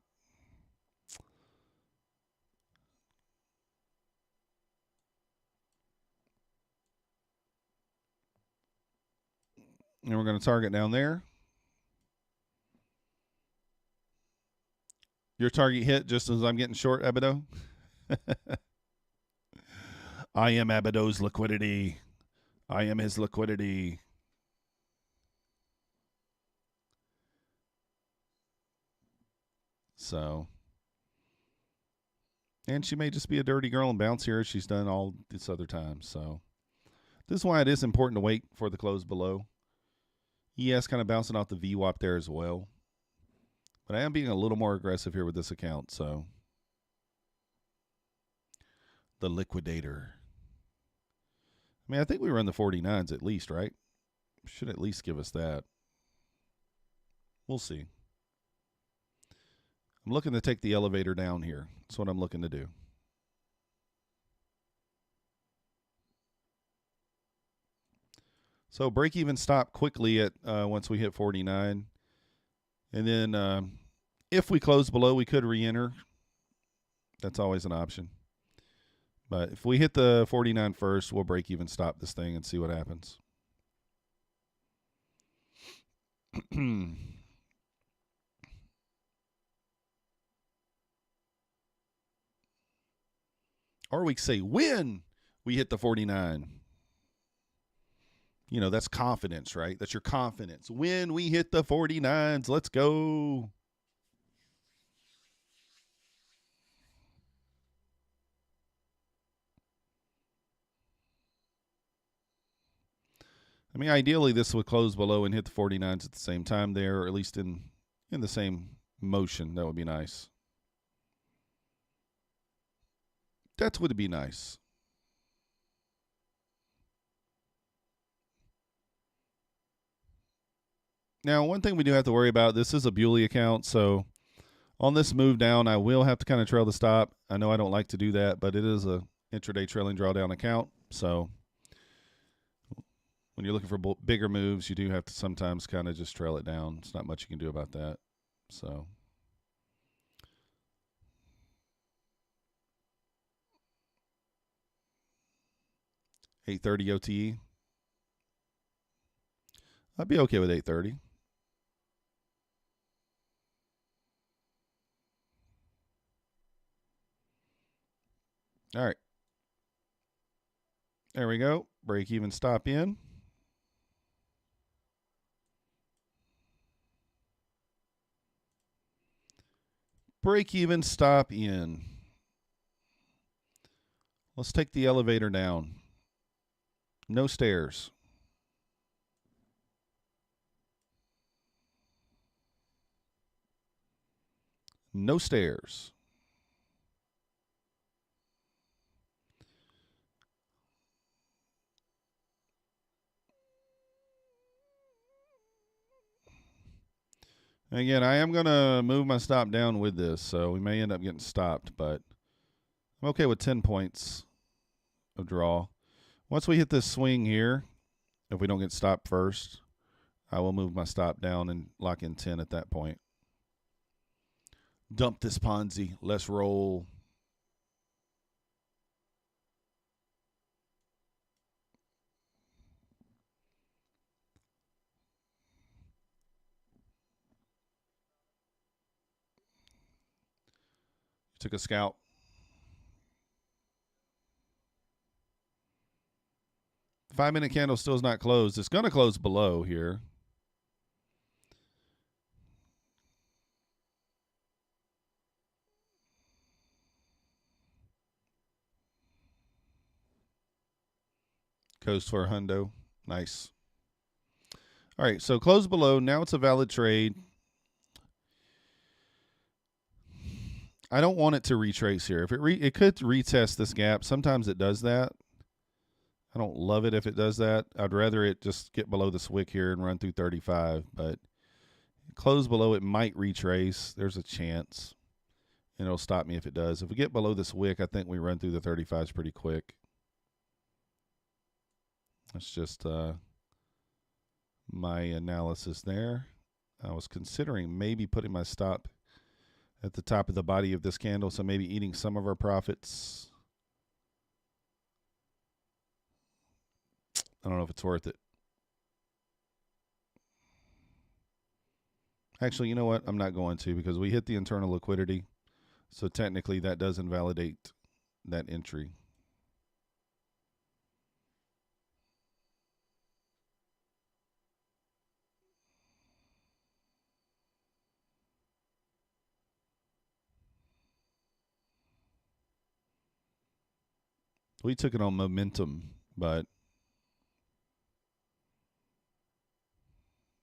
A: And we're going to target down there. Your target hit just as I'm getting short, Abido. I am Abido's liquidity. I am his liquidity. So, and she may just be a dirty girl and bounce here as she's done all this other time. So, this is why it is important to wait for the close below. Yes, kind of bouncing off the VWAP there as well. But I am being a little more aggressive here with this account. So, the liquidator. I mean, I think we run the 49s at least, right? Should at least give us that. We'll see. I'm looking to take the elevator down here. That's what I'm looking to do. So break even stop quickly at once we hit 49. And then if we close below, we could re-enter. That's always an option. But if we hit the 49 first, we'll break even stop this thing and see what happens. Or we say when we hit the 49. You know, that's confidence, right? That's your confidence. When we hit the 49s, let's go. I mean, ideally, this would close below and hit the 49s at the same time there, or at least in the same motion. That would be nice. That would be nice. Now, one thing we do have to worry about, this is a Buley account, so on this move down, I will have to kind of trail the stop. I know I don't like to do that, but it is a intraday trailing drawdown account, so when you're looking for bigger moves, you do have to sometimes kind of just trail it down. It's not much you can do about that. So, $8.30 OTE. I'd be okay with $8.30. All right. There we go. Break even stop in. Break even stop in. Let's take the elevator down. No stairs. No stairs. Again, I am going to move my stop down with this, so we may end up getting stopped, but I'm okay with 10 points of draw. Once we hit this swing here, if we don't get stopped first, I will move my stop down and lock in 10 at that point. Dump this Ponzi. Let's roll. Took a scalp. The 5-minute candle still is not closed. It's going to close below here. Coast for a hundo. Nice. All right, so close below. Now it's a valid trade. I don't want it to retrace here. If it could retest this gap. Sometimes it does that. I don't love it if it does that. I'd rather it just get below this wick here and run through 35. But close below, it might retrace. There's a chance. And it'll stop me if it does. If we get below this wick, I think we run through the 35s pretty quick. That's just my analysis there. I was considering maybe putting my stop at the top of the body of this candle, so maybe eating some of our profits. I don't know if it's worth it. Actually, you know what? I'm not going to, because we hit the internal liquidity. So technically that does invalidate that entry. We took it on momentum, but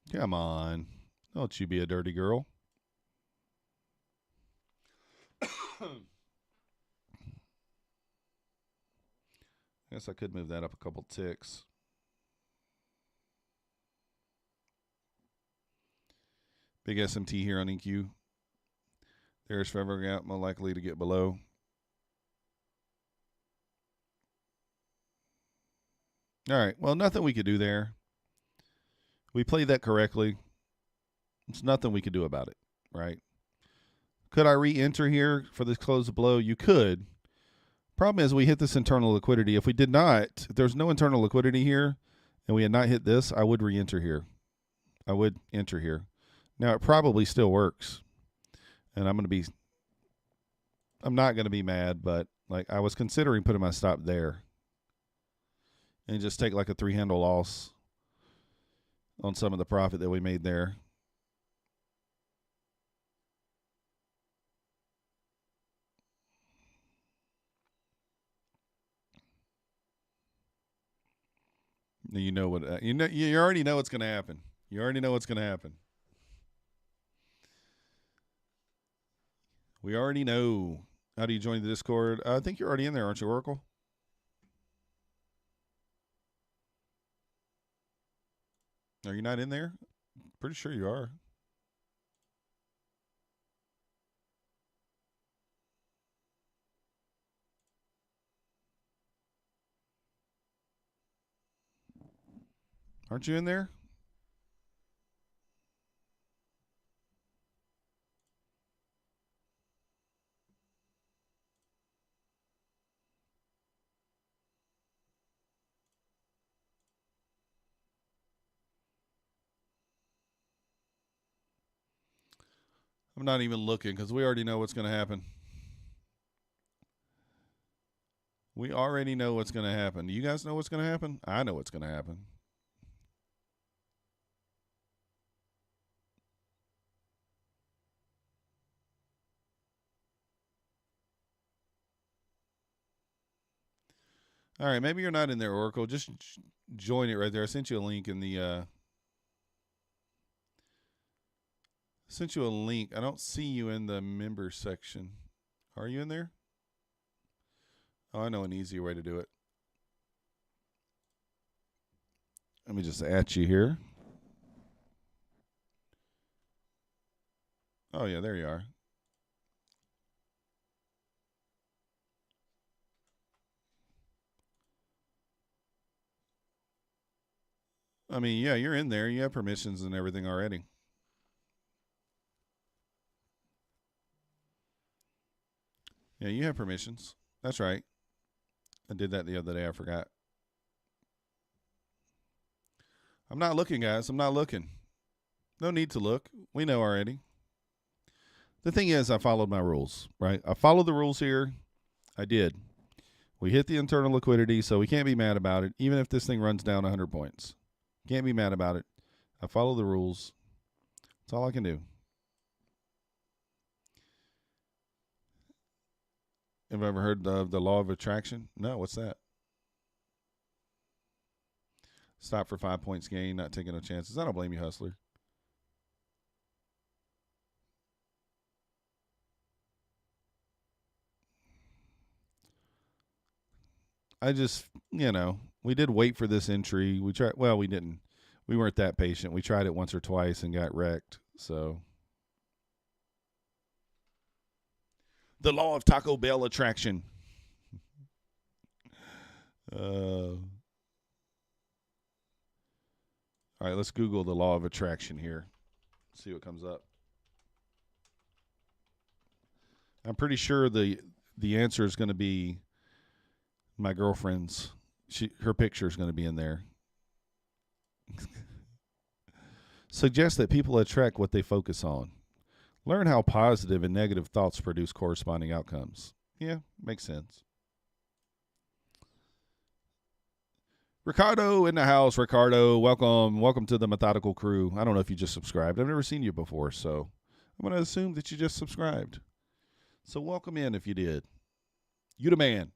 A: come on. Don't you be a dirty girl. Guess I could move that up a couple ticks. Big SMT here on EQ. There's forever gap, more likely to get below. All right, well, nothing we could do there. We played that correctly. There's nothing we could do about it, right? Could I re-enter here for this close below? You could. Problem is we hit this internal liquidity. If we did not, if there's no internal liquidity here and we had not hit this, I would re-enter here. I would enter here. Now, it probably still works. And I'm not going to be mad, but like I was considering putting my stop there and just take like a 3-handle loss on some of the profit that we made there. You know what? You already know what's going to happen. You already know what's going to happen. We already know. How do you join the Discord? I think you're already in there, aren't you, Oracle? Are you not in there? Pretty sure you are. Aren't you in there? I'm not even looking because we already know what's going to happen. We already know what's going to happen. Do you guys know what's going to happen? I know what's going to happen. All right, maybe you're not in there, Oracle. Just join it right there. I sent you a link in the sent you a link. I don't see you in the member section. Are you in there? Oh, I know an easier way to do it. Let me just add you here. Oh, yeah, there you are. I mean, yeah, you're in there. You have permissions and everything already. Yeah, you have permissions. That's right. I did that the other day. I forgot. I'm not looking, guys. I'm not looking. No need to look. We know already. The thing is, I followed my rules, right? I followed the rules here. I did. We hit the internal liquidity, so we can't be mad about it, even if this thing runs down 100 points. Can't be mad about it. I follow the rules. That's all I can do. Have you ever heard of the law of attraction? No, what's that? Stop for 5 points gain, not taking no chances. I don't blame you, hustler. I just, we did wait for this entry. We tried, well, we didn't. We weren't that patient. We tried it once or twice and got wrecked. So, the law of Taco Bell attraction. All right, let's Google the law of attraction here. See what comes up. I'm pretty sure the answer is going to be my girlfriend's. Her picture is going to be in there. Suggest that people attract what they focus on. Learn how positive and negative thoughts produce corresponding outcomes. Yeah, makes sense. Ricardo in the house. Ricardo, welcome to the Methodical crew. I don't know if you just subscribed. I've never seen you before, so I'm going to assume that you just subscribed. So welcome in if you did. You the man.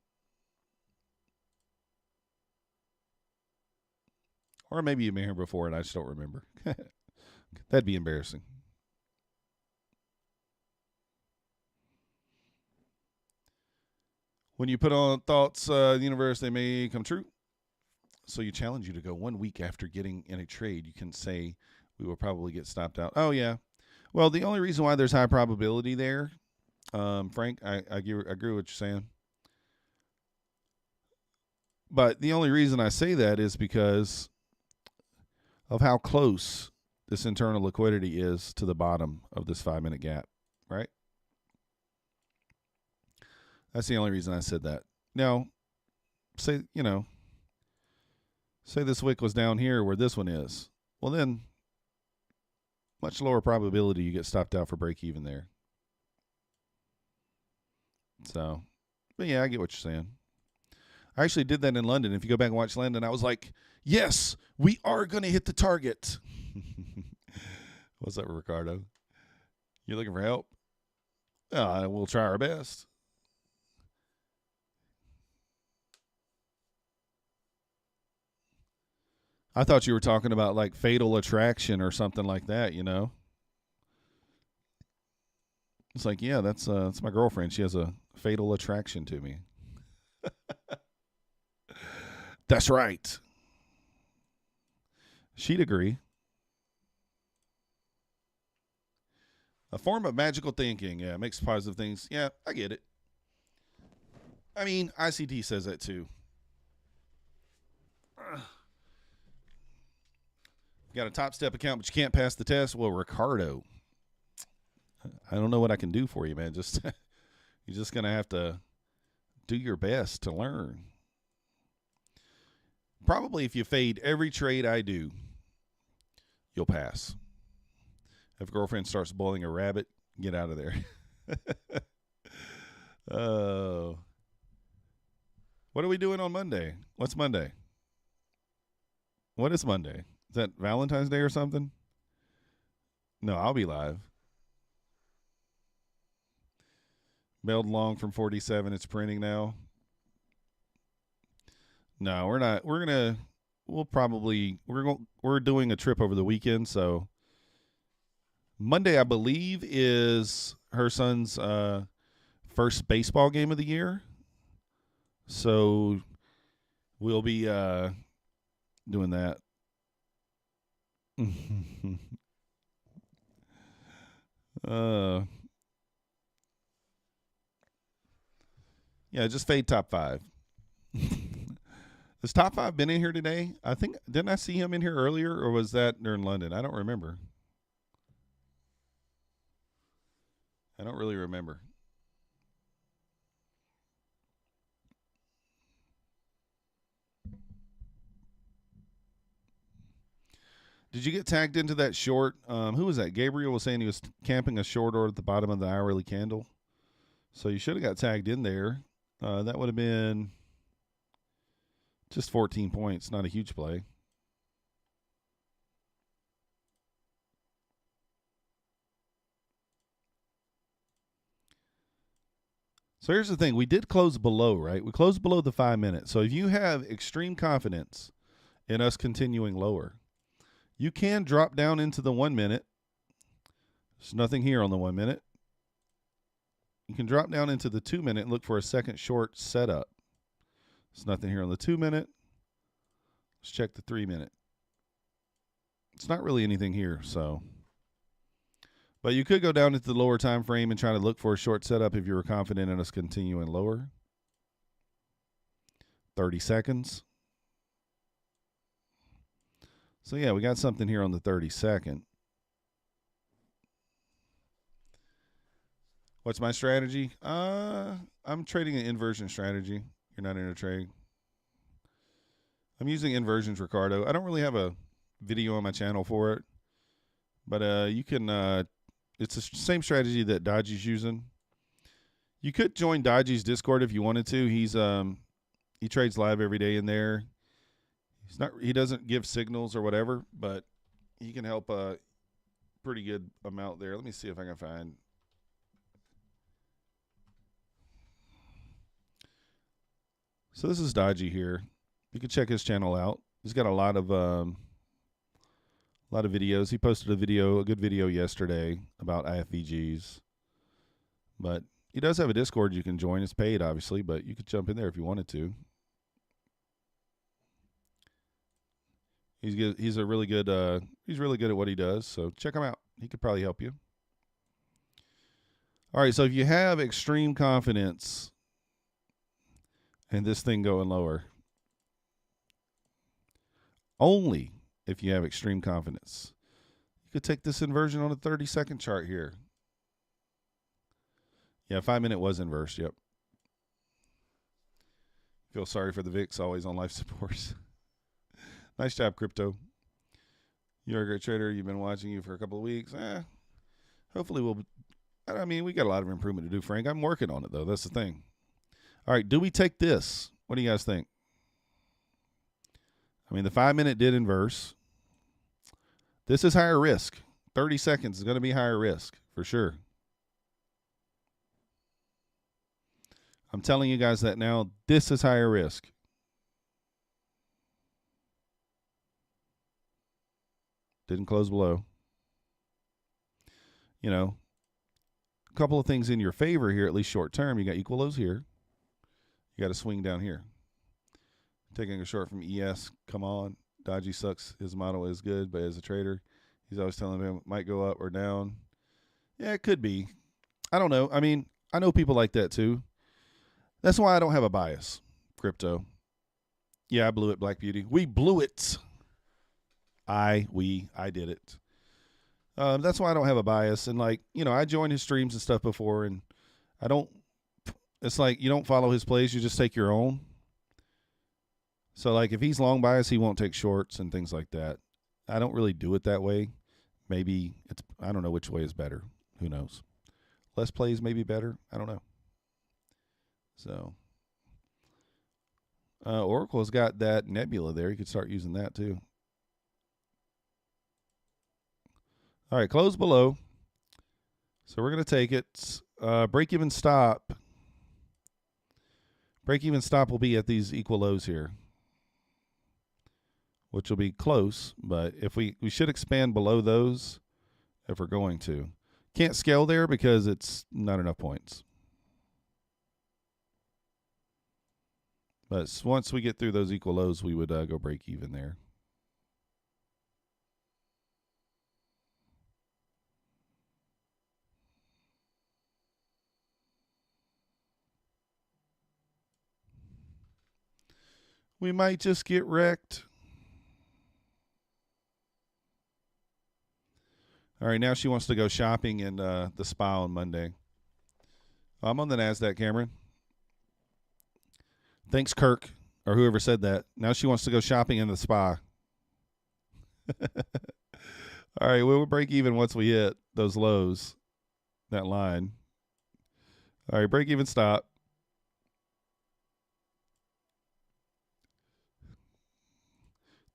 A: Or maybe you've been here before and I just don't remember. That'd be embarrassing. When you put on thoughts, the universe, they may come true. So you challenge you to go 1 week after getting in a trade. You can say, we will probably get stopped out. Oh, yeah. Well, the only reason why there's high probability there, Frank, I agree with what you're saying. But the only reason I say that is because of how close this internal liquidity is to the bottom of this 5-minute gap, right? That's the only reason I said that. Now, say this wick was down here where this one is. Well, then, much lower probability you get stopped out for break even there. So, but yeah, I get what you're saying. I actually did that in London. If you go back and watch London, I was like, yes, we are going to hit the target. What's up, Ricardo? You looking for help? We'll try our best. I thought you were talking about like fatal attraction or something like that, It's like, yeah, that's my girlfriend. She has a fatal attraction to me. That's right. She'd agree. A form of magical thinking. Yeah, makes positive things. Yeah, I get it. I mean, ICT says that too. Got a Topstep account, but you can't pass the test? Well, Ricardo, I don't know what I can do for you, man. Just you're just going to have to do your best to learn. Probably if you fade every trade I do, you'll pass. If a girlfriend starts boiling a rabbit, get out of there. What are we doing on Monday? What's Monday? What is Monday? Is that Valentine's Day or something? No, I'll be live. Mailed along from 47. It's printing now. No, we're not. We're doing a trip over the weekend. So Monday, I believe, is her son's first baseball game of the year. So we'll be doing that. Yeah, just fade top 5. Has top 5 been in here today? I think, didn't I see him in here earlier, or was that during London? I don't remember. I don't really remember. Did you get tagged into that short? Who was that? Gabriel was saying he was camping a short order at the bottom of the hourly candle. So you should have got tagged in there. That would have been just 14 points, not a huge play. So here's the thing. We did close below, right? We closed below the 5 minutes. So if you have extreme confidence in us continuing lower, you can drop down into the 1 minute. There's nothing here on the 1 minute. You can drop down into the 2 minute and look for a second short setup. There's nothing here on the 2 minute. Let's check the 3 minute. It's not really anything here, so. But you could go down into the lower time frame and try to look for a short setup if you were confident in us continuing lower. 30 seconds. So, yeah, we got something here on the 30-second. What's my strategy? I'm trading an inversion strategy. You're not in a trade. I'm using inversions, Ricardo. I don't really have a video on my channel for it. But you can... it's the same strategy that Dodgy's using. You could join Dodgy's Discord if you wanted to. He trades live every day in there. He doesn't give signals or whatever, but he can help a pretty good amount there. Let me see if I can find. So this is Dodgy here. You can check his channel out. He's got a lot of videos. He posted a good video yesterday about IFVGs. But he does have a Discord you can join. It's paid, obviously, but you could jump in there if you wanted to. He's good. He's really good at what he does, so check him out. He could probably help you. All right, so if you have extreme confidence in this thing going lower, only if you have extreme confidence, you could take this inversion on a 30-second chart here. Yeah, 5 minute was inverse, yep. Feel sorry for the VIX, always on life support. Nice job, Crypto. You're a great trader. You've been watching you for a couple of weeks. Hopefully we got a lot of improvement to do, Frank. I'm working on it, though. That's the thing. All right, do we take this? What do you guys think? I mean, the 5 minute did inverse. This is higher risk. 30 seconds is going to be higher risk for sure. I'm telling you guys that now. This is higher risk. Didn't close below. You know, a couple of things in your favor here, at least short term. You got equal lows here. You got a swing down here. Taking a short from ES. Come on. Dodgy sucks. His model is good, but as a trader, he's always telling him it might go up or down. Yeah, it could be. I don't know. I mean, I know people like that too. That's why I don't have a bias, Crypto. Yeah, I blew it, Black Beauty. We blew it. I did it. That's why I don't have a bias. And I joined his streams and stuff before, and it's like you don't follow his plays, you just take your own. So if he's long bias, he won't take shorts and things like that. I don't really do it that way. Maybe I don't know which way is better. Who knows? Less plays may be better. I don't know. So Oracle's got that nebula there. You could start using that too. All right, close below. So we're going to take it. Break even stop. Break even stop will be at these equal lows here, which will be close. But if we should expand below those if we're going to. Can't scale there because it's not enough points. But once we get through those equal lows, we would go break even there. We might just get wrecked. All right, now she wants to go shopping in the spa on Monday. I'm on the Nasdaq, Cameron. Thanks, Kirk, or whoever said that. Now she wants to go shopping in the spa. All right, we'll break even once we hit those lows, that line. All right, break even, stop.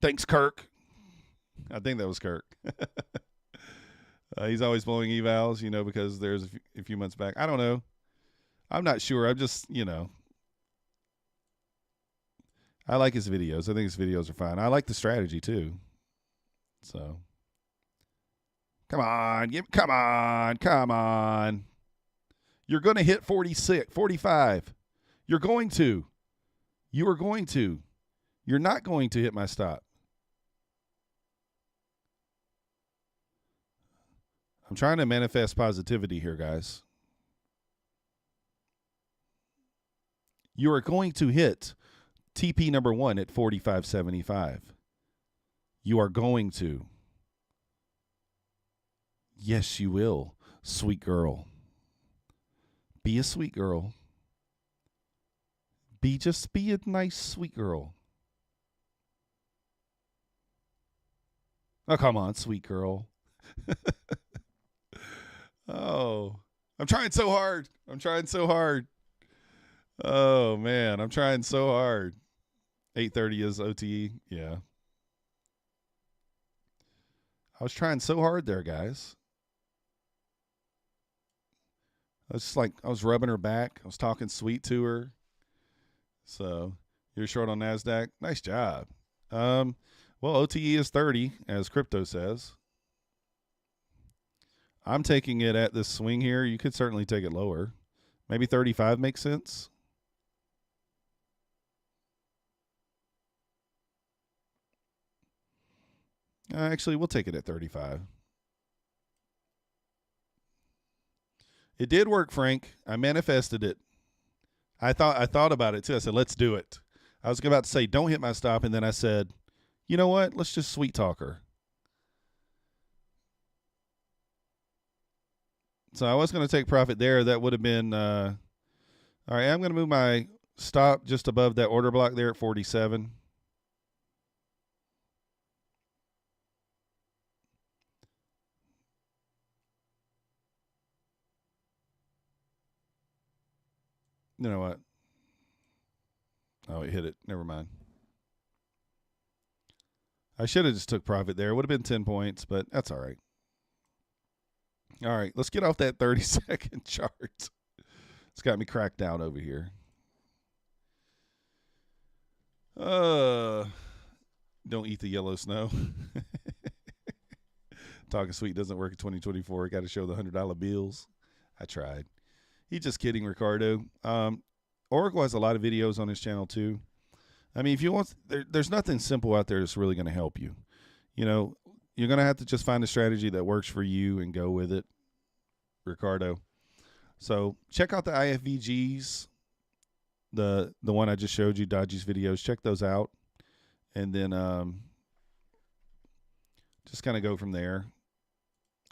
A: Thanks, Kirk. I think that was Kirk. He's always blowing evals, because there's a few months back. I don't know. I'm not sure. I'm just, I like his videos. I think his videos are fine. I like the strategy too. So, come on. You're going to hit 46, 45. You're going to. You are going to. You're not going to hit my stop. I'm trying to manifest positivity here, guys. You are going to hit TP number 1 at 45.75. You are going to. Yes, you will, sweet girl. Be a sweet girl. Just be a nice, sweet girl. Oh, come on, sweet girl. Oh, I'm trying so hard. Oh, man, I'm trying so hard. 8:30 is OTE. Yeah. I was trying so hard there, guys. I was rubbing her back. I was talking sweet to her. So, you're short on Nasdaq. Nice job. Well, OTE is 30, as crypto says. I'm taking it at this swing here. You could certainly take it lower. Maybe 35 makes sense. Actually, we'll take it at 35. It did work, Frank. I manifested it. I thought about it too. I said, let's do it. I was about to say, don't hit my stop. And then I said, you know what? Let's just sweet talk her. So I was going to take profit there. That would have been, all right, I'm going to move my stop just above that order block there at 47. You know what? Oh, it hit it. Never mind. I should have just took profit there. It would have been 10 points, but that's all right. All right, let's get off that 30-second chart. It's got me cracked out over here. Don't eat the yellow snow. Talking sweet doesn't work in 2024. Got to show the $100 bills. I tried. He's just kidding, Ricardo. Oracle has a lot of videos on his channel too. I mean, if you want, there's nothing simple out there that's really going to help you. You're going to have to just find a strategy that works for you and go with it, Ricardo. So check out the IFVGs, the one I just showed you, Dodgy's videos. Check those out, and then just kind of go from there.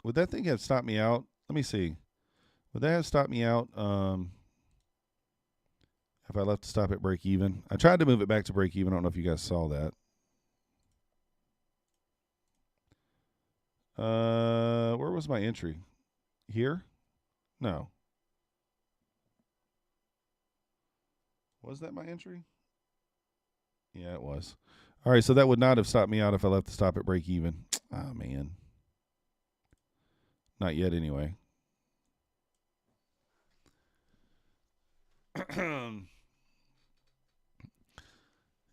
A: Would that thing have stopped me out? Let me see. Would that have stopped me out if I left to stop at break even? I tried to move it back to break even. I don't know if you guys saw that. Where was my entry? Here? No. Was that my entry? Yeah, it was. All right, so that would not have stopped me out if I left to stop at break even. Oh, man. Not yet, anyway.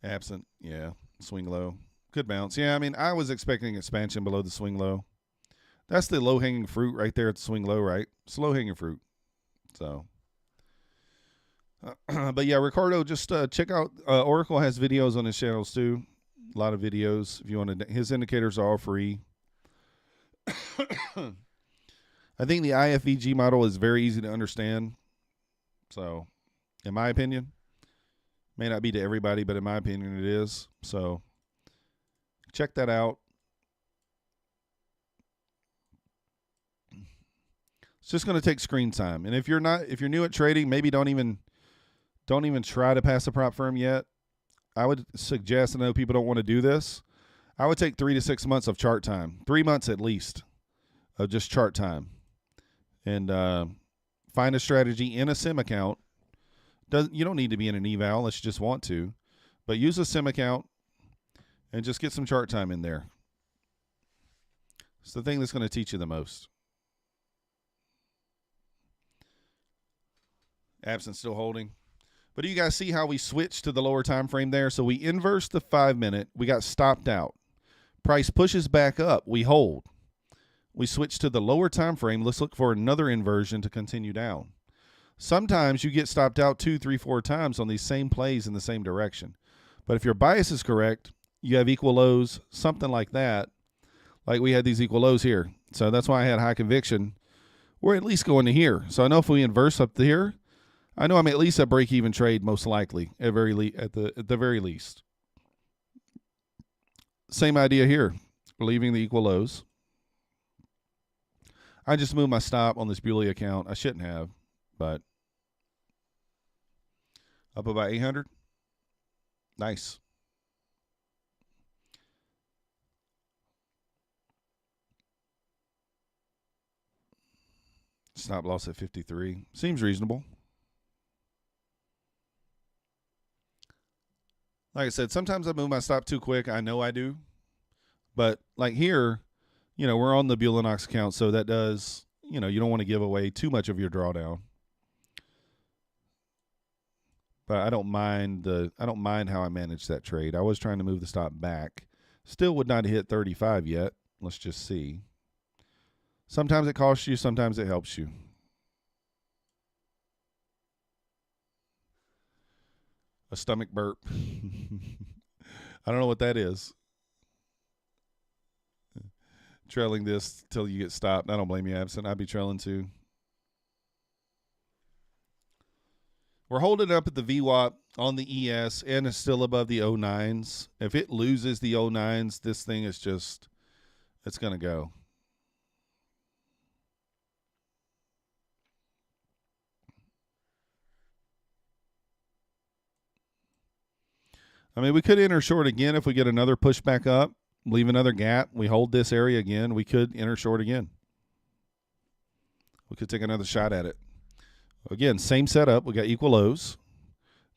A: Absent, yeah. Swing low. Could bounce. Yeah, I mean, I was expecting expansion below the swing low. That's the low-hanging fruit right there at the swing low, right? It's low-hanging fruit. So, but yeah, Ricardo, just check out, Oracle has videos on his channels too. A lot of videos. If you want to, his indicators are all free. I think the IFVG model is very easy to understand. So, in my opinion, may not be to everybody, but in my opinion, it is. So, check that out. It's just going to take screen time. And if you're new at trading, maybe don't even try to pass a prop firm yet. I would suggest, I know people don't want to do this. I would take 3 to 6 months of chart time, 3 months at least of just chart time, and find a strategy in a sim account. You don't need to be in an eval unless you just want to, but use a sim account and just get some chart time in there. It's the thing that's going to teach you the most. Absent still holding. But do you guys see how we switched to the lower time frame there? So we inverse the 5 minute. We got stopped out. Price pushes back up. We hold. We switch to the lower time frame. Let's look for another inversion to continue down. Sometimes you get stopped out 2, 3, 4 times on these same plays in the same direction. But if your bias is correct, you have equal lows, something like that. Like we had these equal lows here. So that's why I had high conviction. We're at least going to here. So I know if we inverse up here, I know I'm at least at break-even trade, most likely, at the very least. Same idea here. We're leaving the equal lows. I just moved my stop on this Buley account. I shouldn't have, but up about 800. Nice. Stop loss at 53. Seems reasonable. Like I said, sometimes I move my stop too quick. I know I do. But like here, you know, we're on the Bulenox account, so that does, you know, you don't want to give away too much of your drawdown. But I don't mind how I manage that trade. I was trying to move the stop back. Still would not hit 35 yet. Let's just see. Sometimes it costs you, sometimes it helps you. A stomach burp. I don't know what that is. Trailing this till you get stopped. I don't blame you, Absent. I'd be trailing too. We're holding up at the VWAP on the ES, and it's still above the 09s. If it loses the 09s, this thing is just, it's going to go. I mean, we could enter short again if we get another push back up, leave another gap. We hold this area again. We could enter short again. We could take another shot at it. Again, same setup. We got equal lows.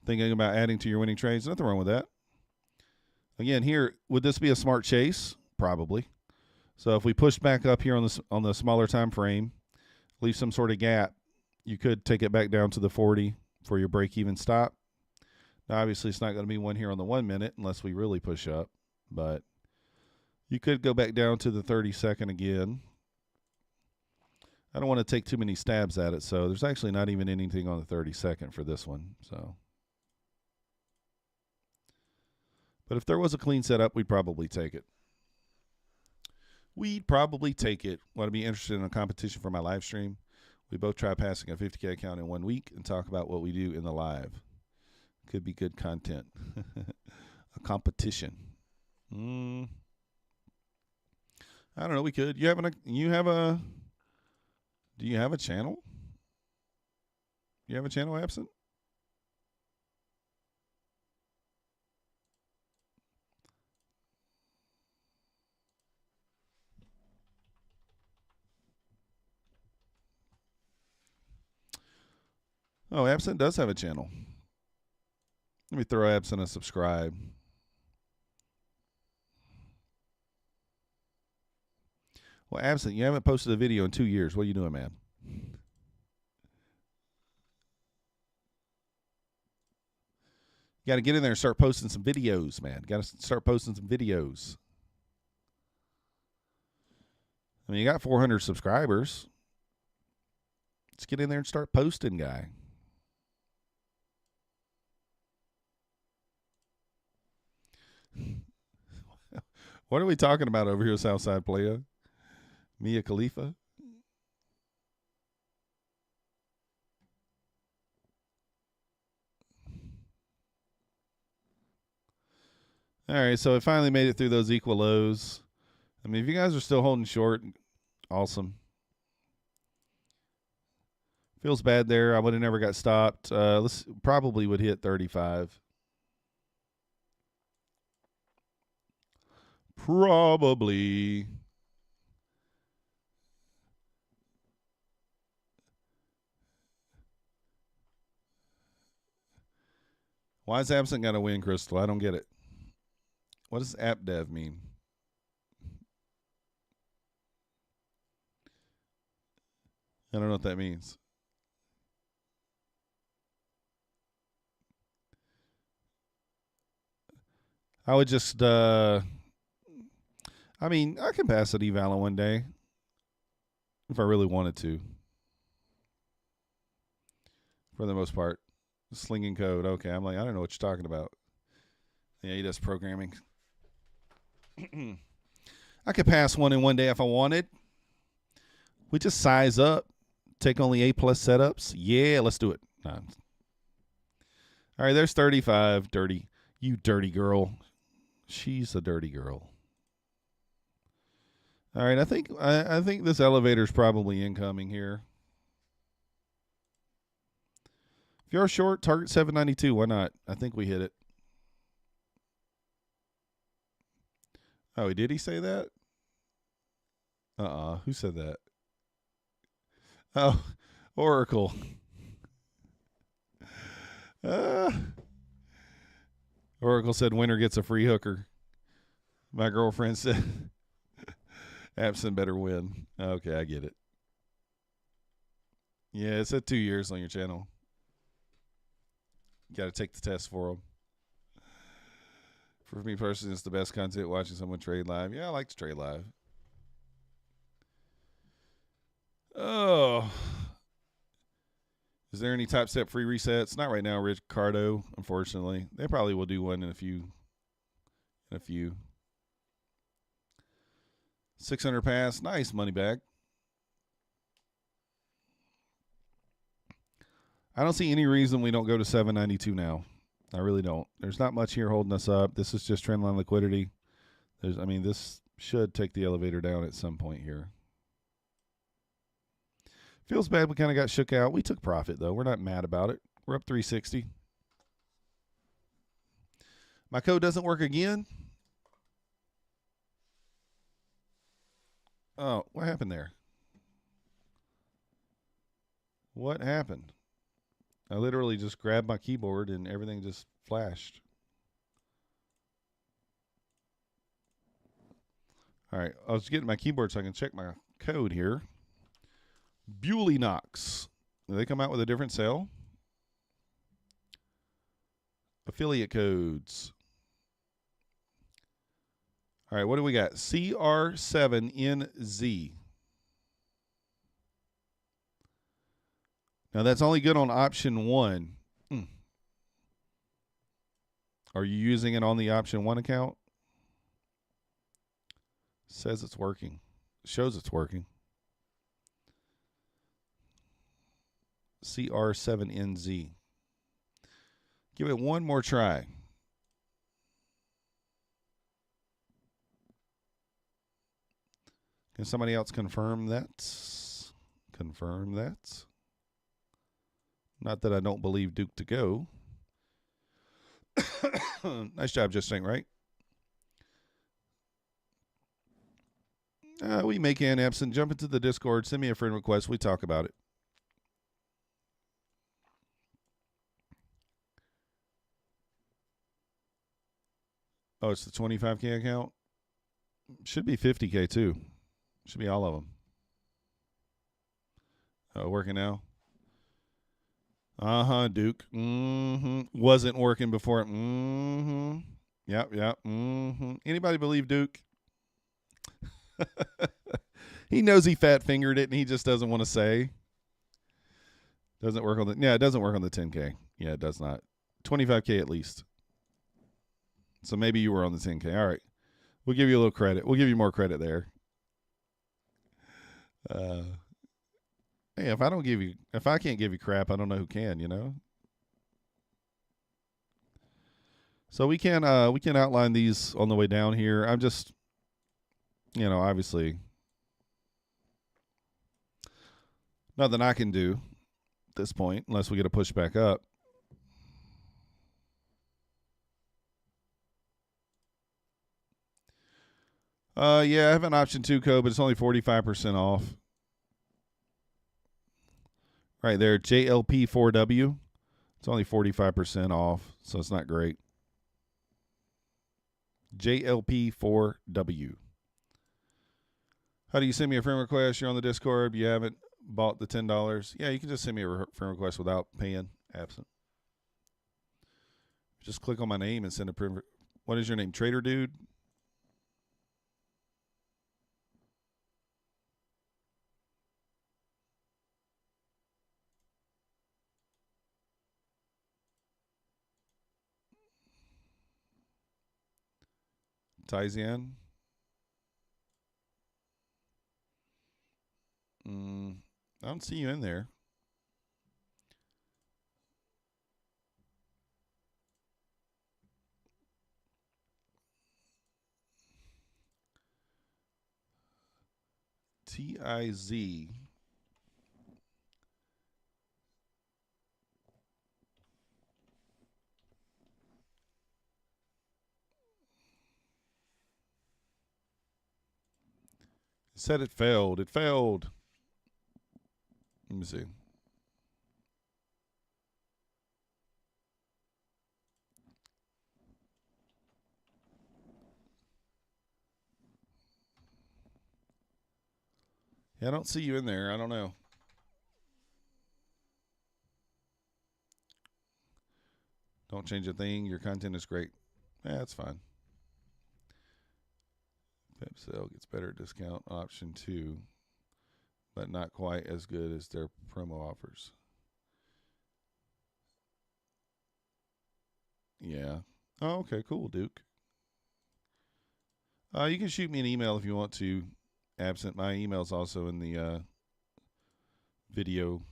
A: Thinking about adding to your winning trades. Nothing wrong with that. Again, here, would this be a smart chase? Probably. So if we push back up here on the smaller time frame, leave some sort of gap, you could take it back down to the 40 for your break-even stop. Now, obviously, it's not going to be one here on the 1 minute unless we really push up. But you could go back down to the 30-second again. I don't want to take too many stabs at it, so there's actually not even anything on the 30-second for this one. So, but if there was a clean setup, we'd probably take it. We'd probably take it. Want to be interested in a competition for my live stream? We both try passing a 50K account in 1 week and talk about what we do in the live. Could be good content. A competition. I don't know. We could. Do you have a channel? You have a channel, Absent? Oh, Absent does have a channel. Let me throw Absent a subscribe. Well, Absent, you haven't posted a video in 2 years. What are you doing, man? You got to get in there and start posting some videos, man. Got to start posting some videos. I mean, you got 400 subscribers. Let's get in there and start posting, guy. What are we talking about over here, Southside Playa? Mia Khalifa? All right, so it finally made it through those equal lows. I mean, if you guys are still holding short, awesome. Feels bad there. I would have never got stopped. Let's probably would hit 35. Probably. Why is Absent got to win, Crystal? I don't get it. What does app dev mean? I don't know what that means. I would just, I mean, I can pass an eval on one day if I really wanted to. For the most part. Slinging code. Okay, I'm like, I don't know what you're talking about. Yeah, he does programming. I could pass one in one day if I wanted. We just size up. Take only A+ setups. Yeah, let's do it. Nah. All right, there's 35. Dirty. You dirty girl. She's a dirty girl. All right, I think this elevator's probably incoming here. If you're short, target 792. Why not? I think we hit it. Oh, did he say that? Who said that? Oh, Oracle. Oracle said winner gets a free hooker. My girlfriend said Absent better win. Okay, I get it. Yeah, it said 2 years on your channel. Got to take the test for them. For me personally, it's the best content watching someone trade live. Yeah, I like to trade live. Oh. Is there any Topstep free resets? Not right now, Ricardo, unfortunately. They probably will do one in a few. 600 pass. Nice money back. I don't see any reason we don't go to 792 now. I really don't. There's not much here holding us up. This is just trendline liquidity. This should take the elevator down at some point here. Feels bad we kind of got shook out. We took profit, though. We're not mad about it. We're up 360. My code doesn't work again. Oh, what happened there? What happened? I literally just grabbed my keyboard and everything just flashed. All right, I was getting my keyboard so I can check my code here. Bulenox. Did they come out with a different sale? Affiliate codes. All right, what do we got? CR7NZ. Now, that's only good on option 1. Are you using it on the option 1 account? Says it's working. Shows it's working. CR7NZ. Give it one more try. Can somebody else confirm that? Confirm that. Not that I don't believe Duke to go. Nice job, just saying, right? We make an Absent. Jump into the Discord. Send me a friend request. We talk about it. Oh, it's the 25K account? Should be 50K too. Should be all of them. Oh, working now? Duke. Wasn't working before. Yep. Anybody believe Duke? He knows he fat fingered it and he just doesn't want to say. Doesn't work on the it doesn't work on the 10K. Yeah, it does not. 25K at least. So maybe you were on the 10K. All right. We'll give you a little credit. We'll give you more credit there. Hey, if I can't give you crap, I don't know who can, you know? So we can outline these on the way down here. I'm just, obviously nothing I can do at this point unless we get a push back up. Yeah, I have an option 2 code, but it's only 45% off. Right there, JLP4W. It's only 45% off, so it's not great. JLP4W. How do you send me a friend request? You're on the Discord. You haven't bought the $10. Yeah, you can just send me a friend request without paying. Absent. Just click on my name and send a friend. What is your name? Trader Dude? Tizian? I don't see you in there. TIZ. It said it failed. It failed. Let me see. Yeah, I don't see you in there. I don't know. Don't change a thing. Your content is great. Yeah, that's fine. Pep sale gets better discount option 2, but not quite as good as their promo offers. Yeah. Oh, okay, cool, Duke. You can shoot me an email if you want to. Absent. My email's also in the video,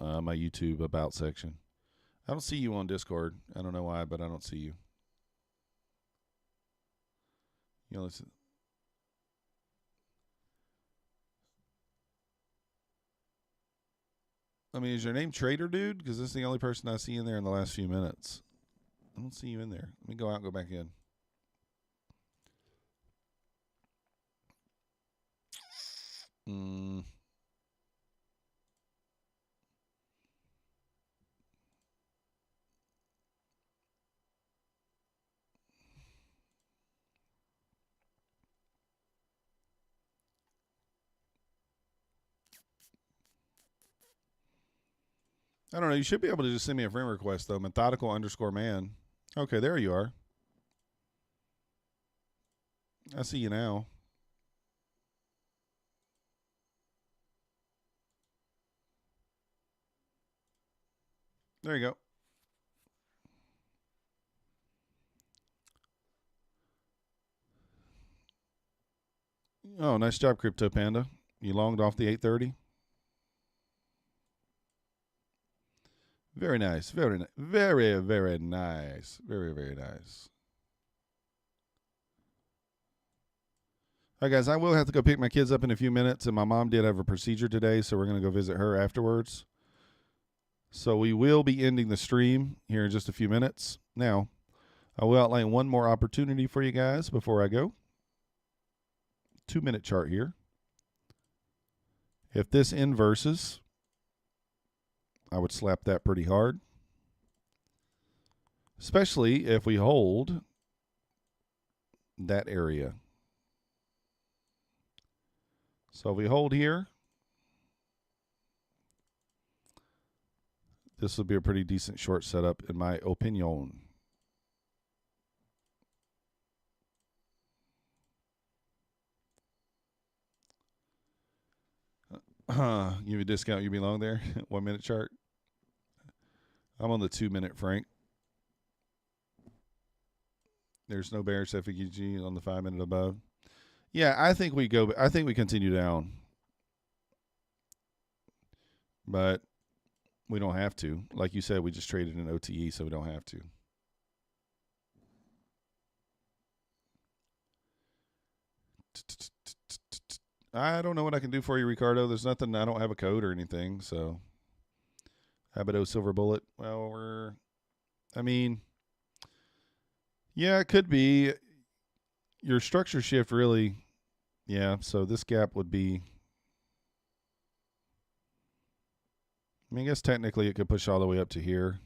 A: my YouTube about section. I don't see you on Discord. I don't know why, but I don't see you. You know, listen. I mean, is your name Trader Dude? Because this is the only person I see in there in the last few minutes. I don't see you in there. Let me go out and go back in. I don't know. You should be able to just send me a friend request, though. Methodical_man. Okay, there you are. I see you now. There you go. Oh, nice job, Crypto Panda. You longed off the 830. Very nice. Very, very, very nice. Very, very nice. All right, guys, I will have to go pick my kids up in a few minutes, and my mom did have a procedure today, so we're going to go visit her afterwards. So we will be ending the stream here in just a few minutes. Now, I will outline one more opportunity for you guys before I go. 2-minute chart here. If this inverses, I would slap that pretty hard, especially if we hold that area. So if we hold here, this will be a pretty decent short setup in my opinion. Give you a discount, you belong there. 1-minute chart. I'm on the 2-minute, Frank. There's no bearish FEG on the 5-minute above. Yeah, I think we continue down. But we don't have to. Like you said, we just traded an OTE, so we don't have to. I don't know what I can do for you, Ricardo. There's nothing. I don't have a code or anything. So, Abado Silver Bullet. Well, yeah, it could be. your structure shift really, yeah, so this gap would be, I mean, I guess technically it could push all the way up to here.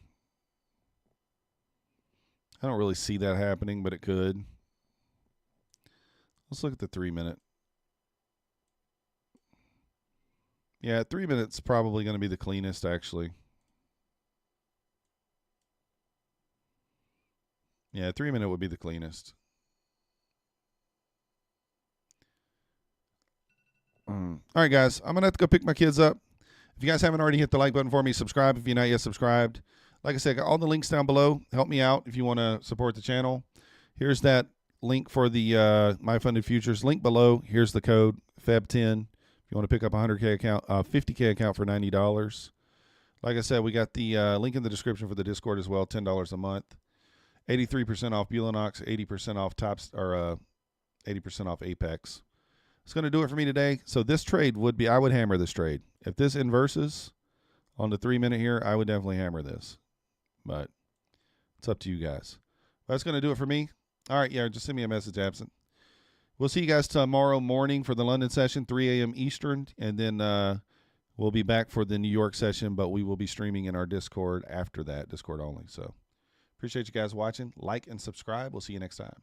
A: I don't really see that happening, but it could. Let's look at the 3 minute. Yeah, 3 minutes probably going to be the cleanest, actually. Yeah, 3 minute would be the cleanest. All right, guys, I'm going to have to go pick my kids up. If you guys haven't already hit the like button for me, subscribe if you're not yet subscribed. Like I said, got all the links down below. Help me out if you want to support the channel. Here's that link for the My Funded Futures. Link below. Here's the code FEB10 if you want to pick up a 100K account, 50K account for $90. Like I said, we got the link in the description for the Discord as well, $10 a month. 83% off Bulenox, 80% off Topstep, 80% off APEX. It's going to do it for me today. So this trade would be, I would hammer this trade. If this inverses on the 3 minute here, I would definitely hammer this. But it's up to you guys. That's going to do it for me. All right, yeah, just send me a message, absent. We'll see you guys tomorrow morning for the London session, 3 a.m. Eastern. And then we'll be back for the New York session, but we will be streaming in our Discord after that, Discord only. So appreciate you guys watching. Like and subscribe. We'll see you next time.